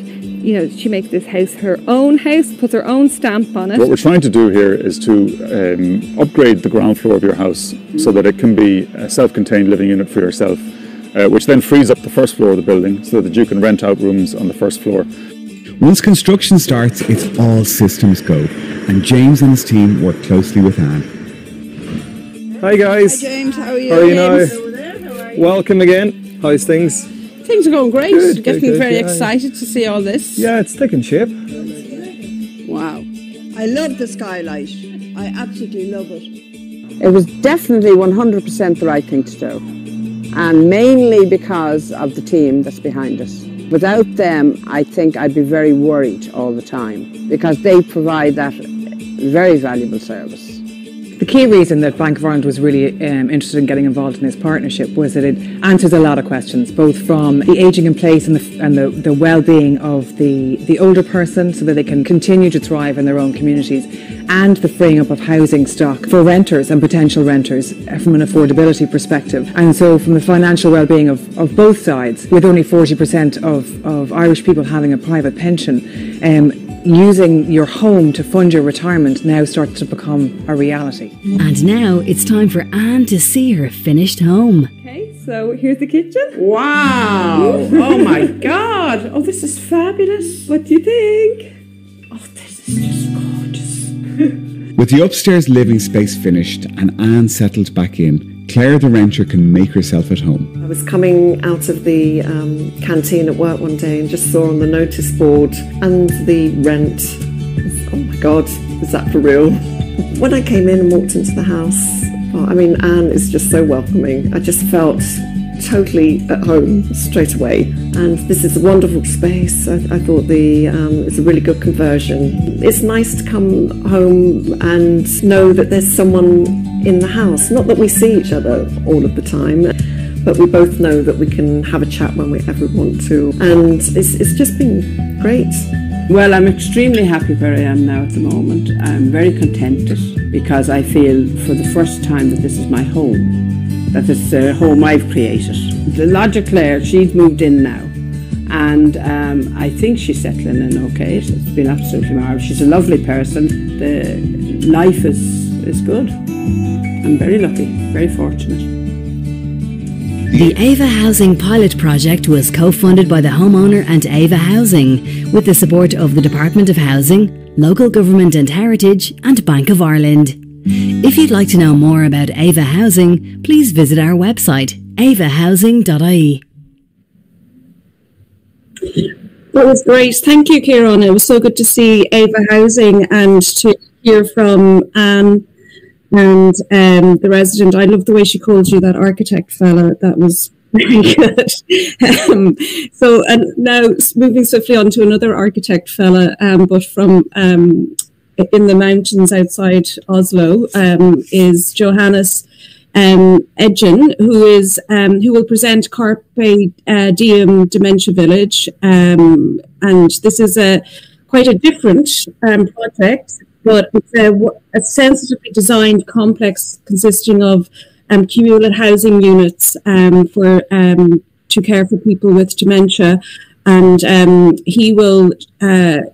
she makes this house her own house, puts her own stamp on it.
What we're trying to do here is to upgrade the ground floor of your house so that it can be a self-contained living unit for yourself, which then frees up the first floor of the building so that you can rent out rooms on the first floor.
Once construction starts, it's all systems go, and James and his team work closely with Anne.
Hi guys.
Hi James, how are you?
How are you now? Welcome again. How's things?
Things are going great.
Good,
Getting
good,
very
yeah.
excited to see all this.
Yeah, it's taking shape.
Wow. I love the skylight. I absolutely love it.
It was definitely 100% the right thing to do, and mainly because of the team that's behind us. Without them, I think I'd be very worried all the time because they provide that very valuable service.
The key reason that Bank of Ireland was really interested in getting involved in this partnership was that it answers a lot of questions, both from the ageing in place and the well-being of the older person so that they can continue to thrive in their own communities, and the freeing up of housing stock for renters and potential renters from an affordability perspective. And so from the financial well-being of both sides, with only 40% of Irish people having a private pension, using your home to fund your retirement now starts to become a reality.
And now it's time for Anne to see her finished home.
Okay, So here's the kitchen.
Wow! Oh my God! Oh, this is fabulous.
What do you think?
Oh, this is just gorgeous.
With the upstairs living space finished and Anne settled back in, Claire the renter can make herself at home.
I was coming out of the canteen at work one day and just saw on the notice board and the rent. Oh my God, is that for real? When I came in and walked into the house, I mean, Anne is just so welcoming. I just felt totally at home straight away. And this is a wonderful space. I thought it's a really good conversion. It's nice to come home and know that there's someone in the house. Not that we see each other all of the time, but we both know that we can have a chat whenever we want to. And it's just been great.
Well, I'm extremely happy where I am now at the moment. I'm very contented because I feel for the first time that this is my home, that it's a home I've created. The lodger Claire, she's moved in now, and I think she's settling in okay. It's been absolutely marvellous. She's a lovely person. The life is good. I'm very lucky, very fortunate.
The Ava Housing pilot project was co-funded by the homeowner and Ava Housing, with the support of the Department of Housing, Local Government and Heritage and Bank of Ireland. If you'd like to know more about Ava Housing, please visit our website, avahousing.ie.
That was great. Thank you, Kieran. It was so good to see Ava Housing and to hear from Anne and the resident. I love the way she called you that architect fella. That was very good. So, and now moving swiftly on to another architect fella, but from in the mountains outside Oslo, is Johannes Edgen, who will present Carpe Diem Dementia Village, and this is quite a different project. But it's a sensitively designed complex consisting of communal housing units to care for people with dementia. And he will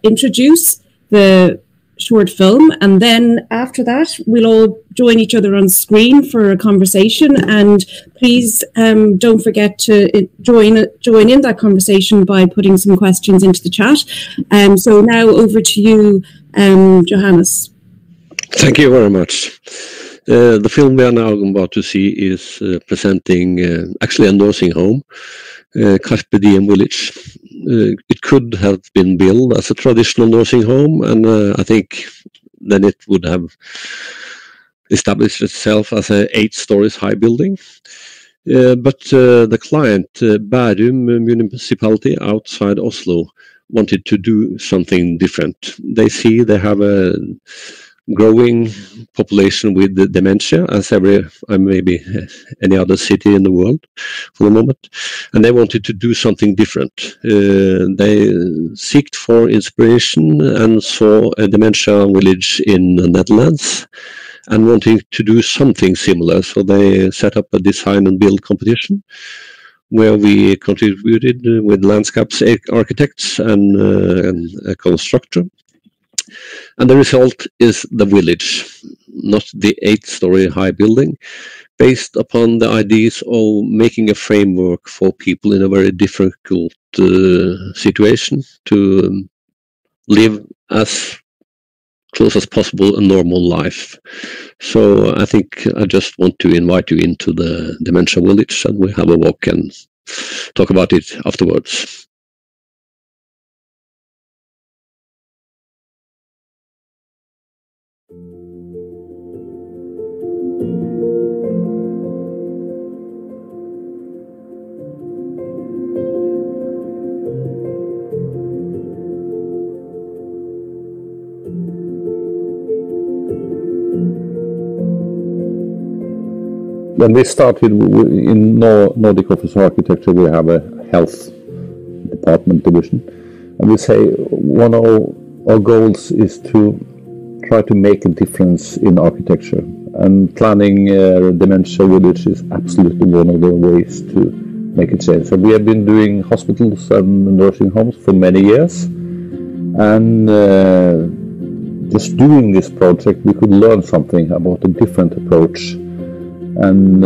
introduce the short film, and then after that we'll all join each other on screen for a conversation. And please don't forget to join in that conversation by putting some questions into the chat. So now over to you, Johannes.
Thank you very much. The film we are now about to see is presenting actually a nursing home, Carpe Diem Village. It could have been built as a traditional nursing home, and I think then it would have established itself as an 8 stories high building. But the client, Bærum municipality outside Oslo, wanted to do something different. They see they have a growing population with dementia, as maybe any other city in the world for the moment, and they wanted to do something different. They sought for inspiration and saw a dementia village in the Netherlands and wanting to do something similar. So they set up a design and build competition where we contributed with landscape architects and a constructor. And the result is the village, not the 8-story high building, based upon the ideas of making a framework for people in a very difficult situation to live as close as possible a normal life. So I think I just want to invite you into the Dementia Village, and we'll have a walk and talk about it afterwards.
When we started in Nordic Office of Architecture, we have a health department division, and we say one of our goals is to try to make a difference in architecture, and planning dementia village is absolutely one of the ways to make a change. So we have been doing hospitals and nursing homes for many years, and just doing this project we could learn something about a different approach And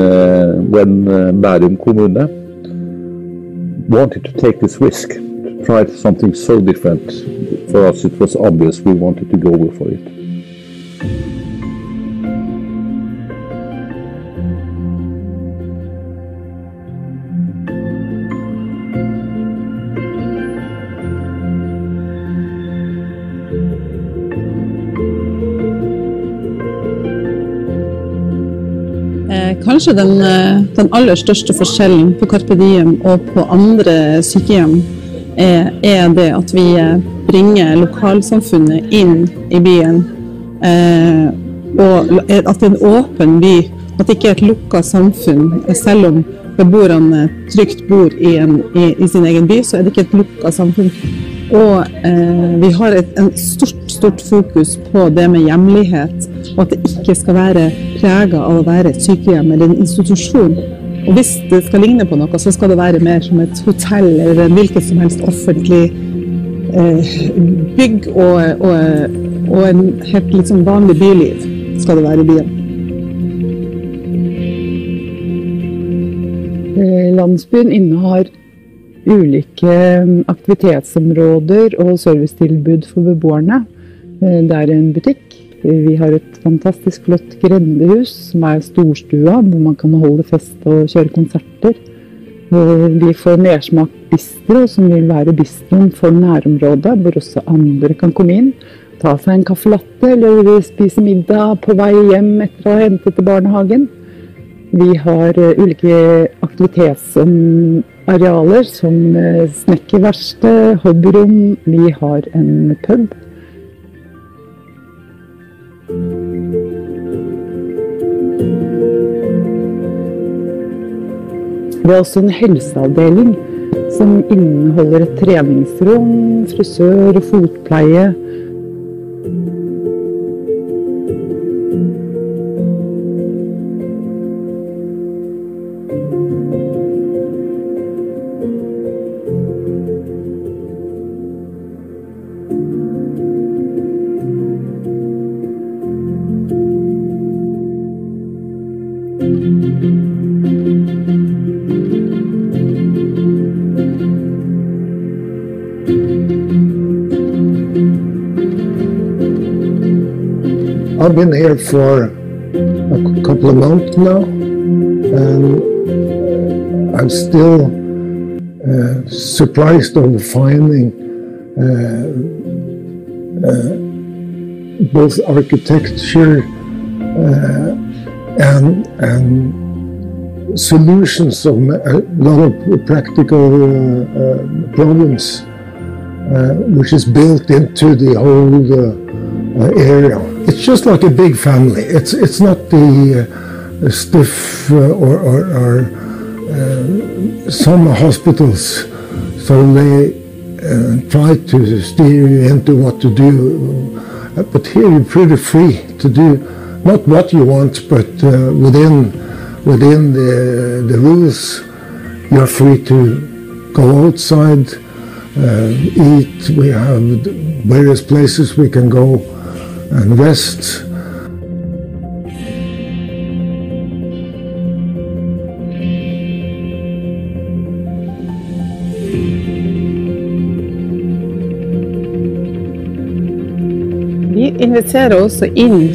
when Bærum kommune wanted to take this risk, to try something so different, for us it was obvious we wanted to go for it.
Kanskje den aller største forskjellen på Carpe Diem og på andre sykehjem er det at vi bringer lokalsamfunnet inn I byen, og at det en åpen by, at det ikke et lukket samfunn, selv om beboerne trygt bor I sin egen by, så det ikke et lukket samfunn. Og vi har en stort fokus på det med hjemlighet, og at det ikke skal være preget av å være et sykehjem eller en institusjon. Og hvis det skal ligne på noe, så skal det være mer som et hotell eller hvilket som helst offentlig bygg og en helt litt sånn vanlig byliv skal det være I byen.
Landsbyen innehar ulike aktivitetsområder og servicetilbud for beboerne. Det en butikk. Vi har et fantastisk flott grendehus som storstua, hvor man kan holde fest og kjøre konserter. Vi får mersmak bistro, som vil være bistroen for nærområdet, hvor også andre kan komme inn, ta seg en kaffe latte eller spise middag på vei hjem etter å ha hentet til barnehagen. Vi har ulike aktivitetsarealer som snekkerverksted, hobbyrom. Vi har en pub. Vi har også en helseavdeling som inneholder et treningsrom, frisør og fotpleie.
I've been here for a couple of months now, and I'm still surprised of finding both architecture and solutions of a lot of practical problems, which is built into the whole area. It's just like a big family. It's not the stiff or some hospitals, so they try to steer you into what to do. But here you're pretty free to do not what you want, but within the rules, you're free to go outside, eat. We have various places we can go and rest.
Vi inviterer også inn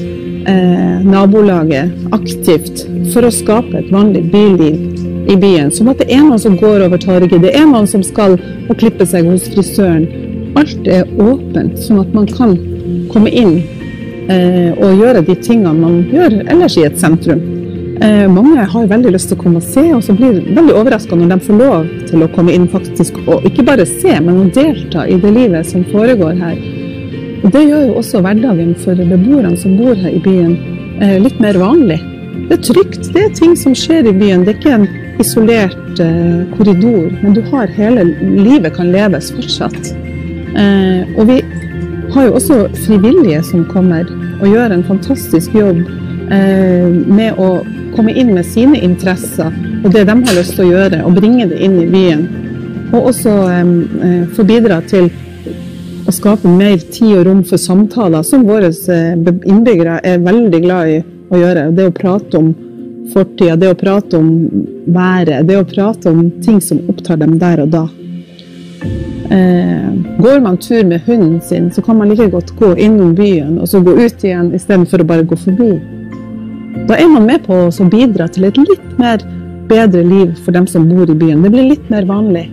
nabolaget aktivt for å skape et vanlig byliv I byen, som at det noen som går over torget, det noen som skal og klippe seg hos frisøren. Alt åpent, sånn at man kan komme inn og gjøre de tingene man gjør ellers I et sentrum. Mange har veldig lyst til å komme og se, og så blir de veldig overrasket når de får lov til å komme inn faktisk, og ikke bare se, men å delta I det livet som foregår her. Og det gjør jo også hverdagen for beboerne som bor her I byen litt mer vanlig. Det trygt, det ting som skjer I byen, det ikke en isolert korridor, men du har hele livet kan leves fortsatt. Og vi har jo også frivillige som kommer og gjør en fantastisk jobb med å komme inn med sine interesser og det de har lyst til å gjøre, og bringe det inn I byen. Og også få bidra til å skape mer tid og rom for samtaler, som våre innbyggere veldig glad I å gjøre. Det å prate om
fortida, det å prate om været, det å prate om ting som opptar dem der og da. Går man tur med hunden sin, så kan man like godt gå innom byen og så gå ut igjen I stedet for å bare gå forbi. Da man med på å bidra til et litt mer bedre liv for dem som bor I byen. Det blir litt mer vanlig.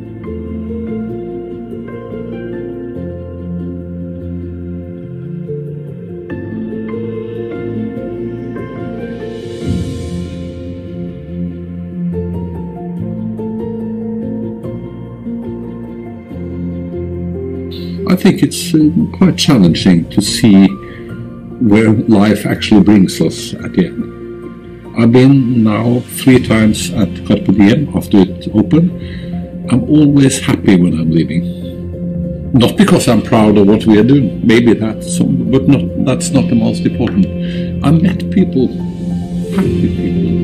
I think it's quite challenging to see where life actually brings us at the end. I've been now 3 times at Carpe Diem after it opened. I'm always happy when I'm leaving. Not because I'm proud of what we are doing, maybe that's, but that's not the most important. I met people, happy people.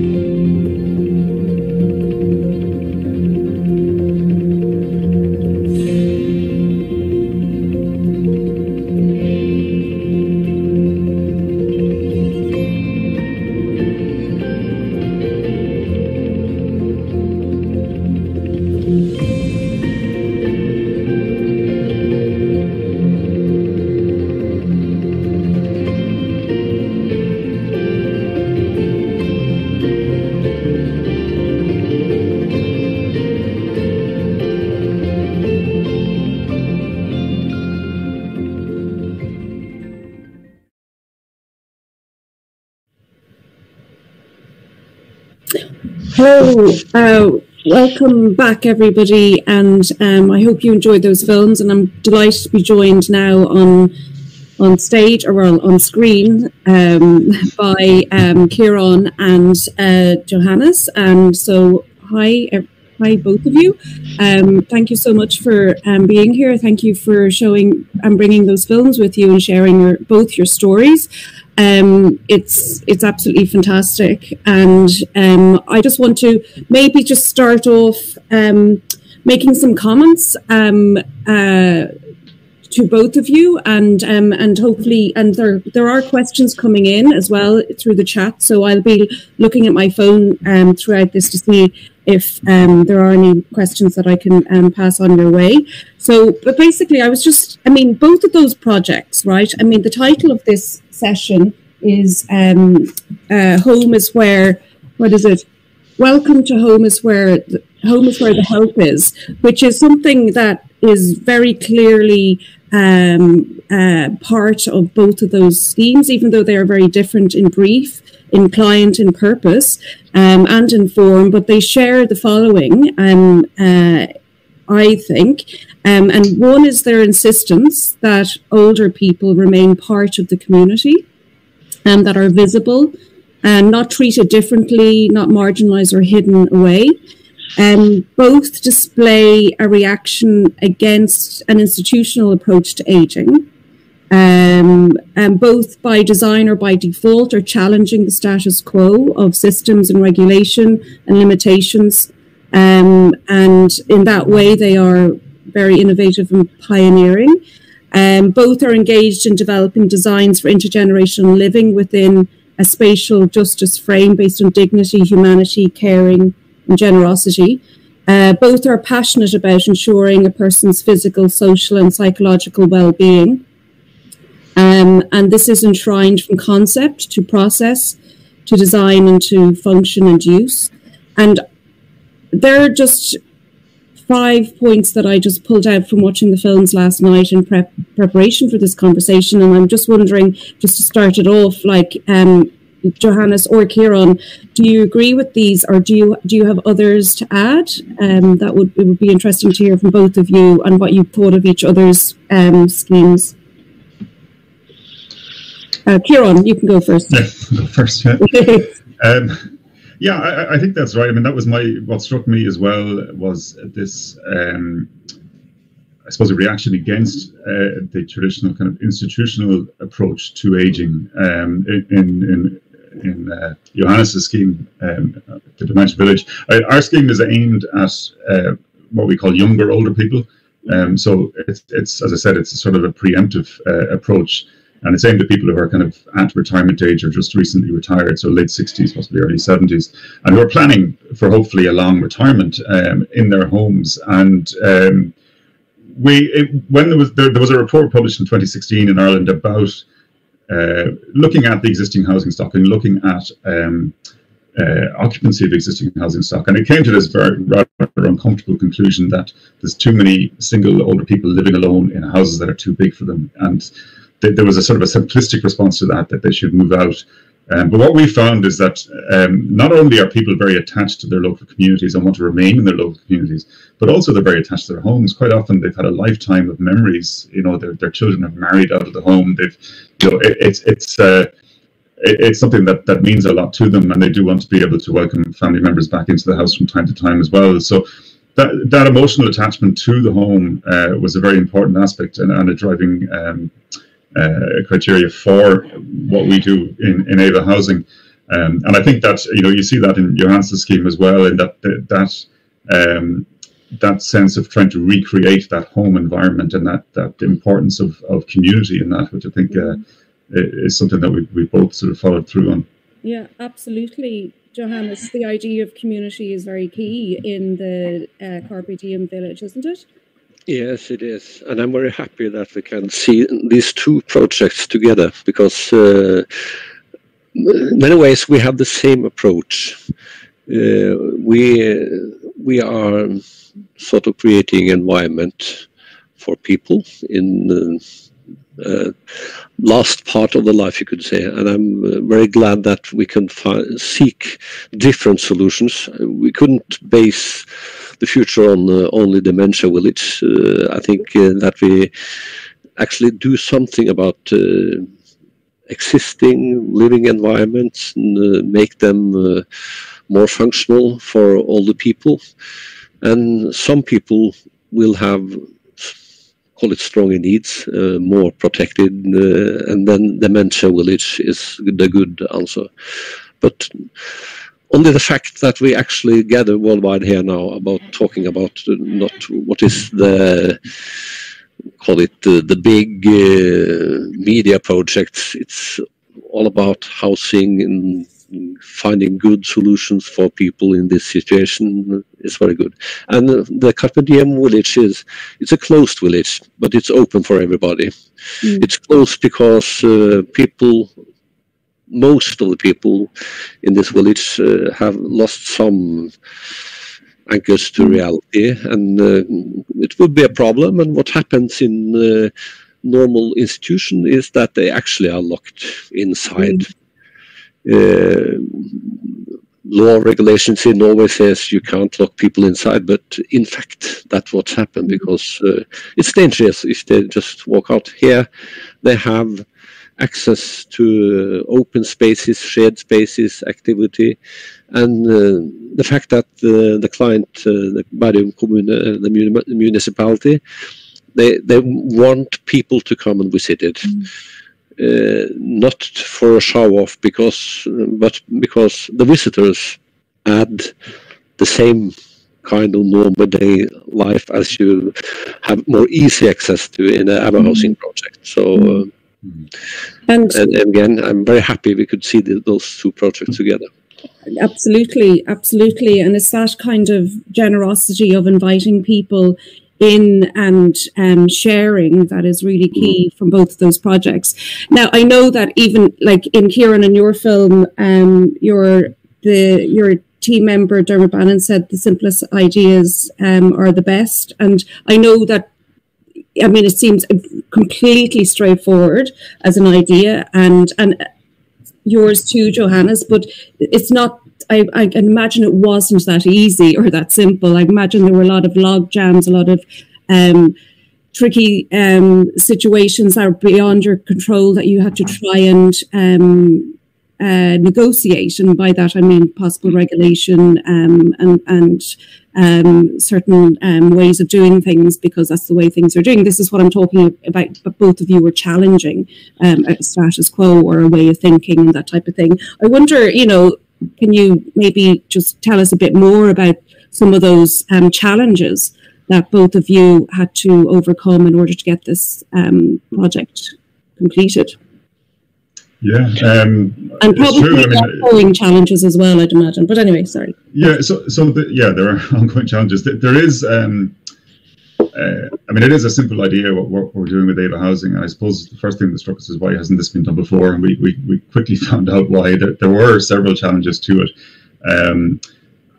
Hello, welcome back everybody, and I hope you enjoyed those films, and I'm delighted to be joined now on stage, or on screen, by Kieran and Johannes, and so hi both of you. Thank you so much for being here. Thank you for showing and bringing those films with you and sharing both your stories. It's absolutely fantastic, and I just want to maybe just start off making some comments to both of you, and hopefully, and there are questions coming in as well through the chat, so I'll be looking at my phone throughout this to see if there are any questions that I can pass on your way. So, but basically, both of those projects, right? I mean, the title of this session is Home is Where, what is it? Welcome to Home is Where the Help is, which is something that is very clearly part of both of those schemes, even though they are very different in brief, in client, in purpose, and in form, but they share the following, I think, and one is their insistence that older people remain part of the community, and that are visible and not treated differently, not marginalized or hidden away. Both display a reaction against an institutional approach to aging, and both by design or by default are challenging the status quo of systems and regulation and limitations. And in that way, they are very innovative and pioneering. Both are engaged in developing designs for intergenerational living within a spatial justice frame based on dignity, humanity, caring, and generosity. Both are passionate about ensuring a person's physical, social, and psychological well-being. And this is enshrined from concept to process, to design, and to function and use. And there are just 5 points that I just pulled out from watching the films last night in preparation for this conversation, and I'm just wondering, just to start it off, like Johannes or Kieran, do you agree with these, or do you have others to add? It would be interesting to hear from both of you and what you thought of each other's schemes. Kieran, you can go first.
Yeah, go first. Yeah. Yeah, I think that's right. I mean, that was what struck me as well was this, I suppose, a reaction against the traditional kind of institutional approach to aging. In Johannes' scheme, the Dementia Village, our scheme is aimed at what we call younger, older people. So it's, as I said, it's a sort of a preemptive approach. And it's aimed at people who are kind of at retirement age or just recently retired, so late 60s, possibly early 70s, and who are planning for hopefully a long retirement in their homes. And when there was a report published in 2016 in Ireland about looking at the existing housing stock and looking at occupancy of existing housing stock, and it came to this rather uncomfortable conclusion that there's too many single older people living alone in houses that are too big for them, and there was a sort of a simplistic response to that they should move out. But what we found is that not only are people very attached to their local communities and want to remain in their local communities, but also they're very attached to their homes. Quite often they've had a lifetime of memories. You know, their children have married out of the home. They've, you know, it's something that means a lot to them, and they do want to be able to welcome family members back into the house from time to time as well. So that emotional attachment to the home was a very important aspect and a driving criteria for what we do in Ava Housing, and I think that, you know, you see that in Johannes' scheme as well, in that sense of trying to recreate that home environment and that importance of community in that, which I think is something that we both sort of followed through on.
Yeah, absolutely, Johannes. The idea of community is very key in the Carpe Diem village, isn't it?
Yes, it is. And I'm very happy that we can see these two projects together, because in many ways we have the same approach. We are sort of creating environment for people in the last part of the life, you could say. And I'm very glad that we can seek different solutions. We couldn't base the future on only dementia village. I think that we actually do something about existing living environments and make them more functional for all the people. And some people will have, call it, stronger needs, more protected, and then dementia village is the good answer. But only the fact that we actually gather worldwide here now about talking about not what is the, call it, the big media projects. It's all about housing and finding good solutions for people in this situation is very good. And the Carpe Diem village it's a closed village, but it's open for everybody. It's closed because most of the people in this village have lost some anchors to reality, and it would be a problem. And what happens in normal institution is that they actually are locked inside. Law regulations in Norway says you can't lock people inside, but in fact that's what's happened, because it's dangerous if they just walk out. Here they have access to open spaces, shared spaces, activity, and the fact that the client, the Bærum kommune, the municipality, they want people to come and visit it. Not for a show off, but because the visitors add the same kind of normal day life as you have more easy access to in a housing project. So, and again, I'm very happy we could see those two projects together.
Absolutely, absolutely, and it's that kind of generosity of inviting people in and sharing that is really key from both of those projects. Now, I know that even like in Kieran, in your film, your team member Dermot Bannon said the simplest ideas are the best, and I know that, I mean, it seems completely straightforward as an idea, and yours too, Johannes, but it's not. I can imagine it wasn't that easy or that simple. I imagine there were a lot of log jams, a lot of tricky situations that are beyond your control that you had to try and negotiate. And by that I mean possible regulation and certain ways of doing things, because that's the way things are doing. This is what I'm talking about. But both of you were challenging a status quo or a way of thinking and that type of thing. I wonder, you know, can you maybe just tell us a bit more about some of those challenges that both of you had to overcome in order to get this project completed?
Yeah,
and probably ongoing challenges as well, I'd imagine. But anyway, sorry.
Yeah, there are ongoing challenges. There is, I mean, it is a simple idea what we're doing with Ava Housing, and I suppose the first thing that struck us is why hasn't this been done before? And we quickly found out why. There were several challenges to it,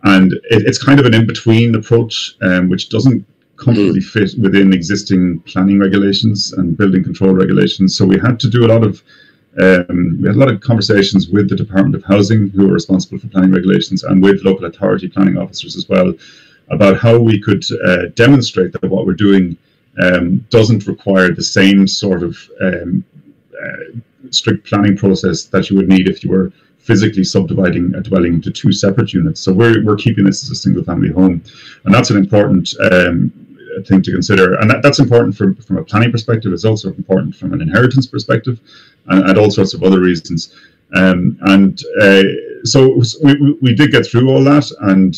and it's kind of an in-between approach, which doesn't comfortably fit within existing planning regulations and building control regulations. So we had to do a lot of we had a lot of conversations with the Department of Housing, who are responsible for planning regulations, and with local authority planning officers as well, about how we could demonstrate that what we're doing doesn't require the same sort of strict planning process that you would need if you were physically subdividing a dwelling into two separate units. So we're keeping this as a single family home, and that's an important thing to consider. And that's important from a planning perspective. It's also important from an inheritance perspective, and all sorts of other reasons. So we did get through all that, and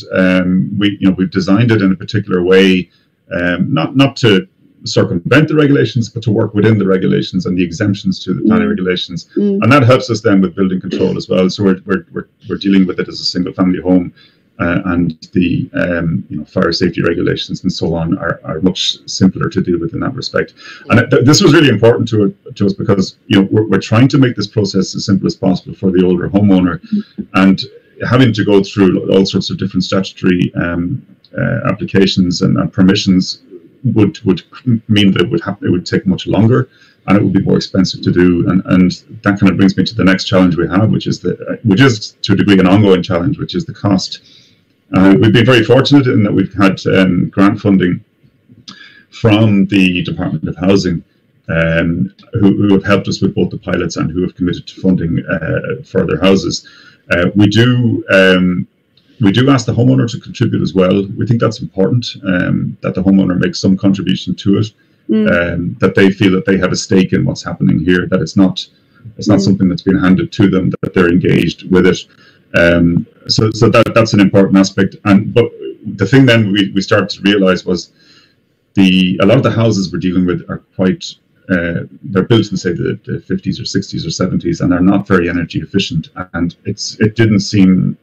we've designed it in a particular way, not to circumvent the regulations, but to work within the regulations and the exemptions to the planning regulations, and that helps us then with building control as well. So we're dealing with it as a single family home, and the fire safety regulations and so on are much simpler to deal with in that respect. And this was really important to us because we're trying to make this process as simple as possible for the older homeowner, and having to go through all sorts of different statutory applications and permissions would mean that it would take much longer, and it would be more expensive to do. And that kind of brings me to the next challenge we have, which is to a degree an ongoing challenge, which is the cost. We've been very fortunate in that we've had grant funding from the Department of Housing, who have helped us with both the pilots and who have committed to funding further houses. We do ask the homeowner to contribute as well. We think that's important, that the homeowner makes some contribution to it, that they feel that they have a stake in what's happening here, that it's not something that's been handed to them, that they're engaged with it. So that's an important aspect. But the thing then we started to realize was a lot of the houses we're dealing with are quite, they're built in, say, the 50s or 60s or 70s, and they're not very energy efficient. And it didn't seem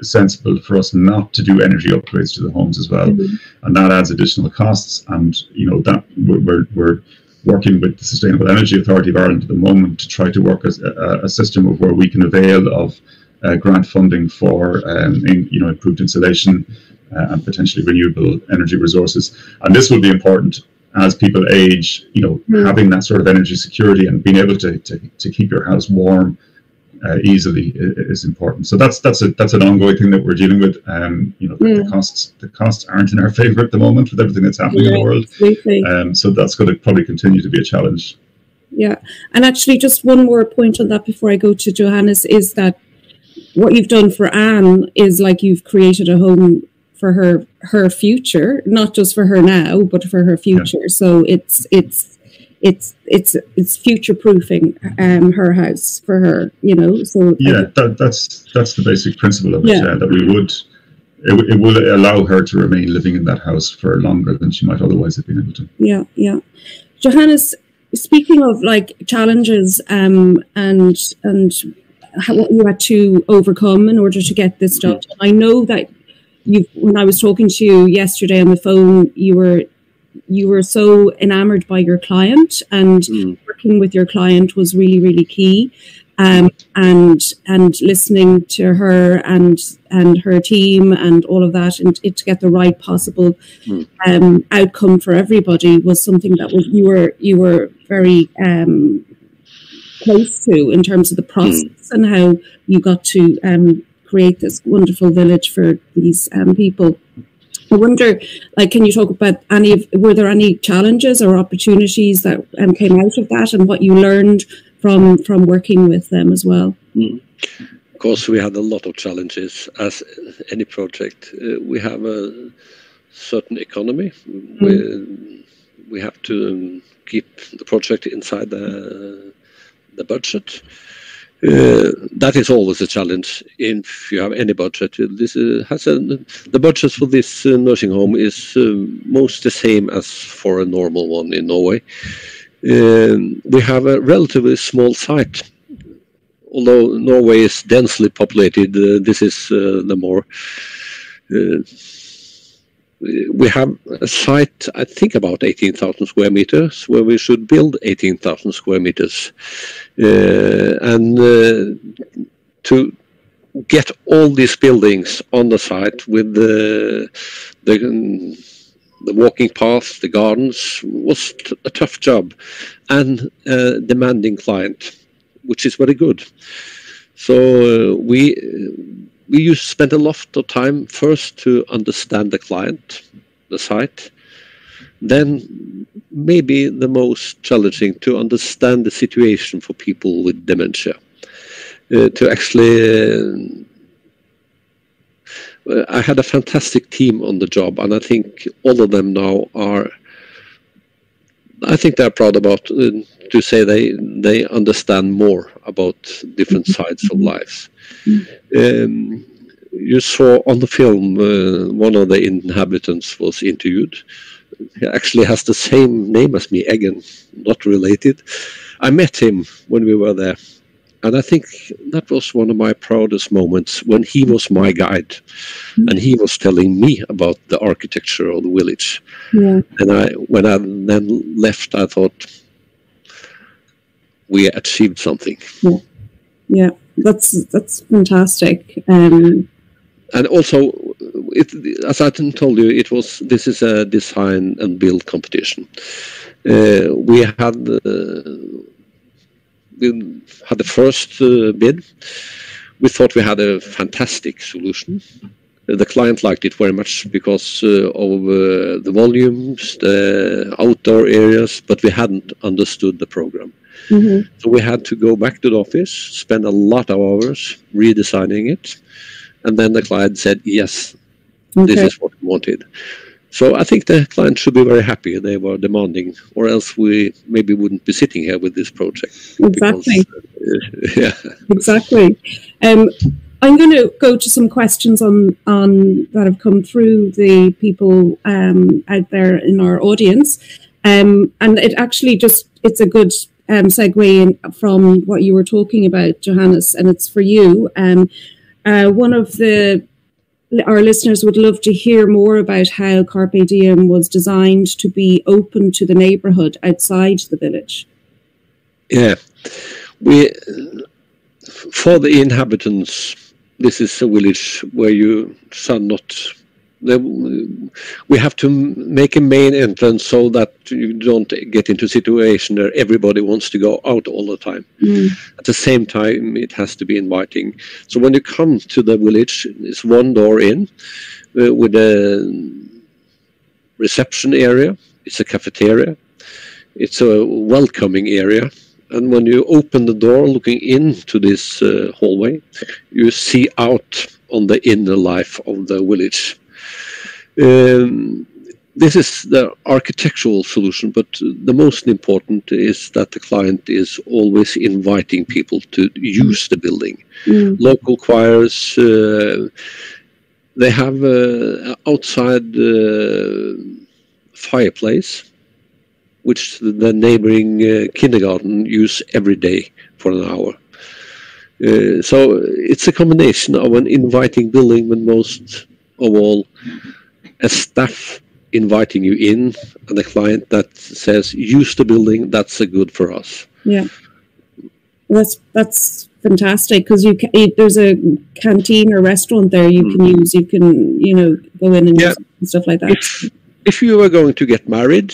sensible for us not to do energy upgrades to the homes as well, and that adds additional costs. And that we're working with the Sustainable Energy Authority of Ireland at the moment to try to work as a system of where we can avail of grant funding for improved insulation and potentially renewable energy resources. And this will be important as people age. Having that sort of energy security and being able to keep your house warm easily is important. So that's an ongoing thing that we're dealing with. The costs aren't in our favor at the moment with everything that's happening in the world. So that's going to probably continue to be a challenge.
Yeah, and actually, just one more point on that before I go to Johannes is that what you've done for Anne is like you've created a home for her future, not just for her now, but for her future. Yeah. So it's future proofing her house for her, So
that's the basic principle of it. Yeah, that it will allow her to remain living in that house for longer than she might otherwise have been able to.
Yeah. Johannes, speaking of like challenges and what you had to overcome in order to get this job, I know that when I was talking to you yesterday on the phone, you were so enamored by your client, and working with your client was really, really key. And listening to her and her team and all of that, and to get the right possible outcome for everybody was something that you were very close to in terms of the process and how you got to create this wonderful village for these people. I wonder, can you talk about were there any challenges or opportunities that came out of that, and what you learned from working with them as well?
Of course, we had a lot of challenges, as any project. We have a certain economy. We have to keep the project inside the budget. That is always a challenge if you have any budget. The budget for this nursing home is most the same as for a normal one in Norway. We have a relatively small site, although Norway is densely populated, this is the more. We have a site, I think about 18,000 square meters, where we should build 18,000 square meters. And to get all these buildings on the site with the walking paths, the gardens, was a tough job and a demanding client, which is very good. So we spent a lot of time first to understand the client, the site, then maybe the most challenging, to understand the situation for people with dementia. To actually, I had a fantastic team on the job, and I think all of them now are, I think they're proud about to say they understand more about different sides of lives. You saw on the film one of the inhabitants was interviewed. He actually has the same name as me, Eggen, not related. I met him when we were there. And I think that was one of my proudest moments, when he was my guide and he was telling me about the architecture of the village. Yeah. And when I then left, I thought, we achieved something.
Yeah, that's fantastic.
And also, as I told you, this is a design and build competition. We had the first bid. We thought we had a fantastic solution. The client liked it very much because of the volumes, the outdoor areas, but we hadn't understood the program. So we had to go back to the office, spend a lot of hours redesigning it, and then the client said, yes, this is what we wanted. So I think the client should be very happy they were demanding, or else we maybe wouldn't be sitting here with this project.
Exactly.
Because, yeah.
Exactly. I'm going to go to some questions on that have come through the people out there in our audience. And it actually it's a good segue in from what you were talking about, Johannes, and it's for you. One of our listeners would love to hear more about how Carpe Diem was designed to be open to the neighbourhood outside the village.
Yeah, for the inhabitants, this is a village where you shall not. We have to make a main entrance so that you don't get into a situation where everybody wants to go out all the time. At the same time, it has to be inviting. So when you come to the village, it's one door in with a reception area. It's a cafeteria. It's a welcoming area. And when you open the door looking into this hallway, you see out on the inner life of the village. This is the architectural solution, but the most important is that the client is always inviting people to use the building. Local choirs, they have outside fireplace, which the neighboring kindergarten use every day for an hour. So it's a combination of an inviting building, but most of all, a staff inviting you in, and a client that says, use the building, that's a good for us.
Yeah, that's fantastic, because there's a canteen or restaurant there you can use. You can, go in and use and stuff like that.
If you were going to get married,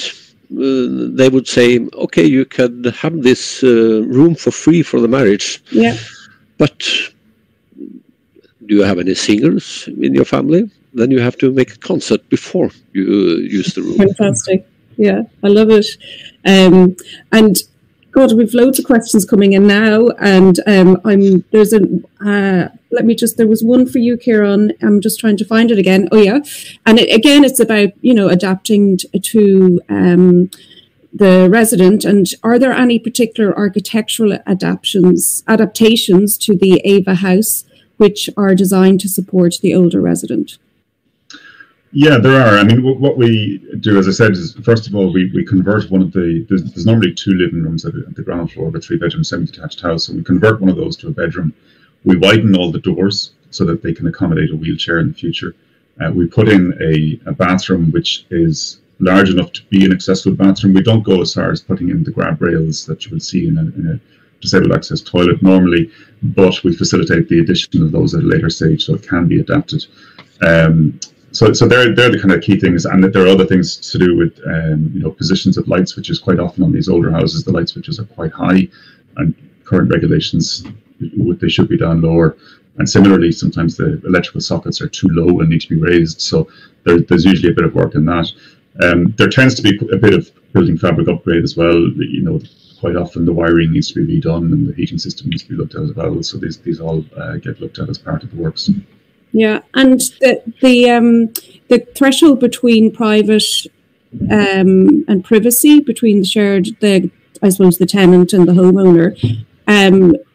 they would say, okay, you could have this room for free for the marriage.
Yeah.
But do you have any singers in your family? Then you have to make a concert before you use the room.
Fantastic. Yeah, I love it. And God, we've loads of questions coming in now. And there was one for you, Kieran. I'm just trying to find it again. Oh yeah. And it's about, adapting to the resident. And are there any particular architectural adaptations to the Ava house which are designed to support the older resident?
Yeah, there are. I mean, what we do, as I said, is first of all, we convert one of the, there's normally 2 living rooms at the ground floor of a 3-bedroom semi-detached house. So we convert one of those to a bedroom. We widen all the doors so that they can accommodate a wheelchair in the future. We put in a bathroom which is large enough to be an accessible bathroom. We don't go as far as putting in the grab rails that you will see in a disabled access toilet normally, but we facilitate the addition of those at a later stage so it can be adapted. So they're the kind of key things, and that there are other things to do with positions of light switches. Quite often on these older houses, the light switches are quite high, and current regulations they should be down lower. And similarly, sometimes the electrical sockets are too low and need to be raised. So there's usually a bit of work in that. There tends to be a bit of building fabric upgrade as well. Quite often the wiring needs to be redone and the heating system needs to be looked at as well. So these all get looked at as part of the works.
Yeah, and the threshold between private and privacy between the tenant and the homeowner,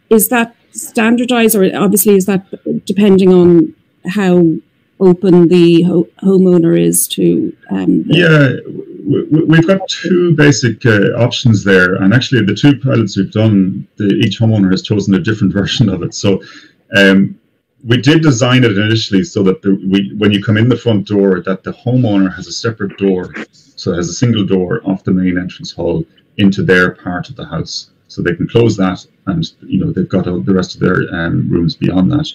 is that standardized, or obviously is that depending on how open the homeowner is to?
We've got 2 basic options there, and actually the 2 pilots we've done, each homeowner has chosen a different version of it. So. We did design it initially so that when you come in the front door, that the homeowner has a separate door, so it has a single door off the main entrance hall into their part of the house, so they can close that, and they've got the rest of their rooms beyond that.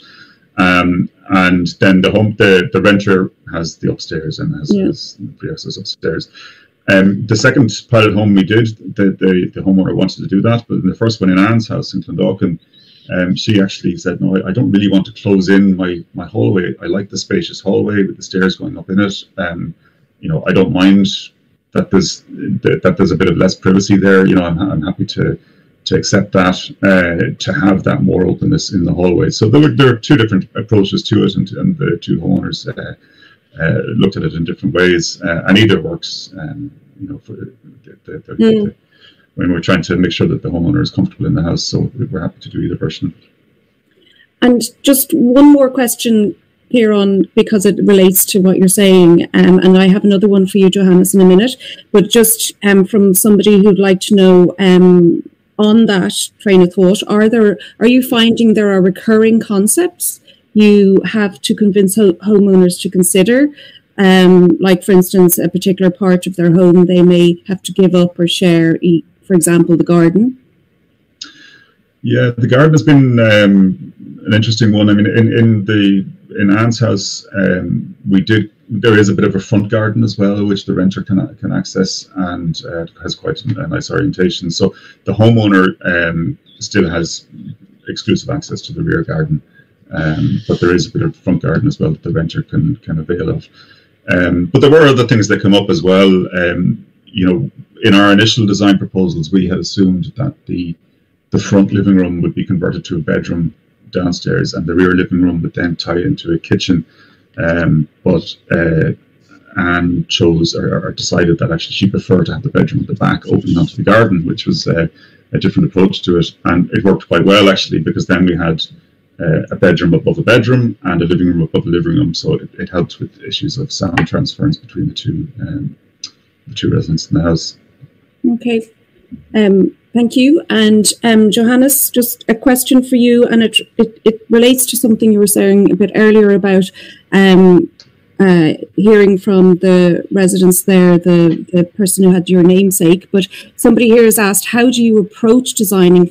And then the renter has the upstairs and has the access upstairs. The second pilot home we did, the homeowner wanted to do that, but in the first one in Anne's house in Clondalkin, she actually said, no, I don't really want to close in my hallway. I like the spacious hallway with the stairs going up in it. I don't mind that there's a bit of less privacy there. I'm happy to accept that, to have that more openness in the hallway. So there are 2 different approaches to it, and the 2 homeowners looked at it in different ways, and either works. When we're trying to make sure that the homeowner is comfortable in the house, so we're happy to do either version.
And just one more question here on, because it relates to what you're saying, and I have another one for you, Johannes, in a minute, but just from somebody who'd like to know on that train of thought, are you finding there are recurring concepts you have to convince homeowners to consider? Like, for instance, a particular part of their home they may have to give up or share, for example, the garden?
Yeah, the garden has been an interesting one. I mean, in Anne's house, there is a bit of a front garden as well, which the renter can access, and has quite a nice orientation. So the homeowner still has exclusive access to the rear garden, but there is a bit of front garden as well that the renter can avail of. But there were other things that come up as well. In our initial design proposals, we had assumed that the front living room would be converted to a bedroom downstairs, and the rear living room would then tie into a kitchen. But Anne chose or decided that actually she preferred to have the bedroom at the back opening onto the garden, which was a different approach to it. And it worked quite well, actually, because then we had a bedroom above a bedroom and a living room above a living room. So it helped with issues of sound transference between the two residents in the house.
Okay. Thank you. And Johannes, just a question for you, and it relates to something you were saying a bit earlier about hearing from the residents there, the person who had your namesake. But somebody here has asked, how do you approach designing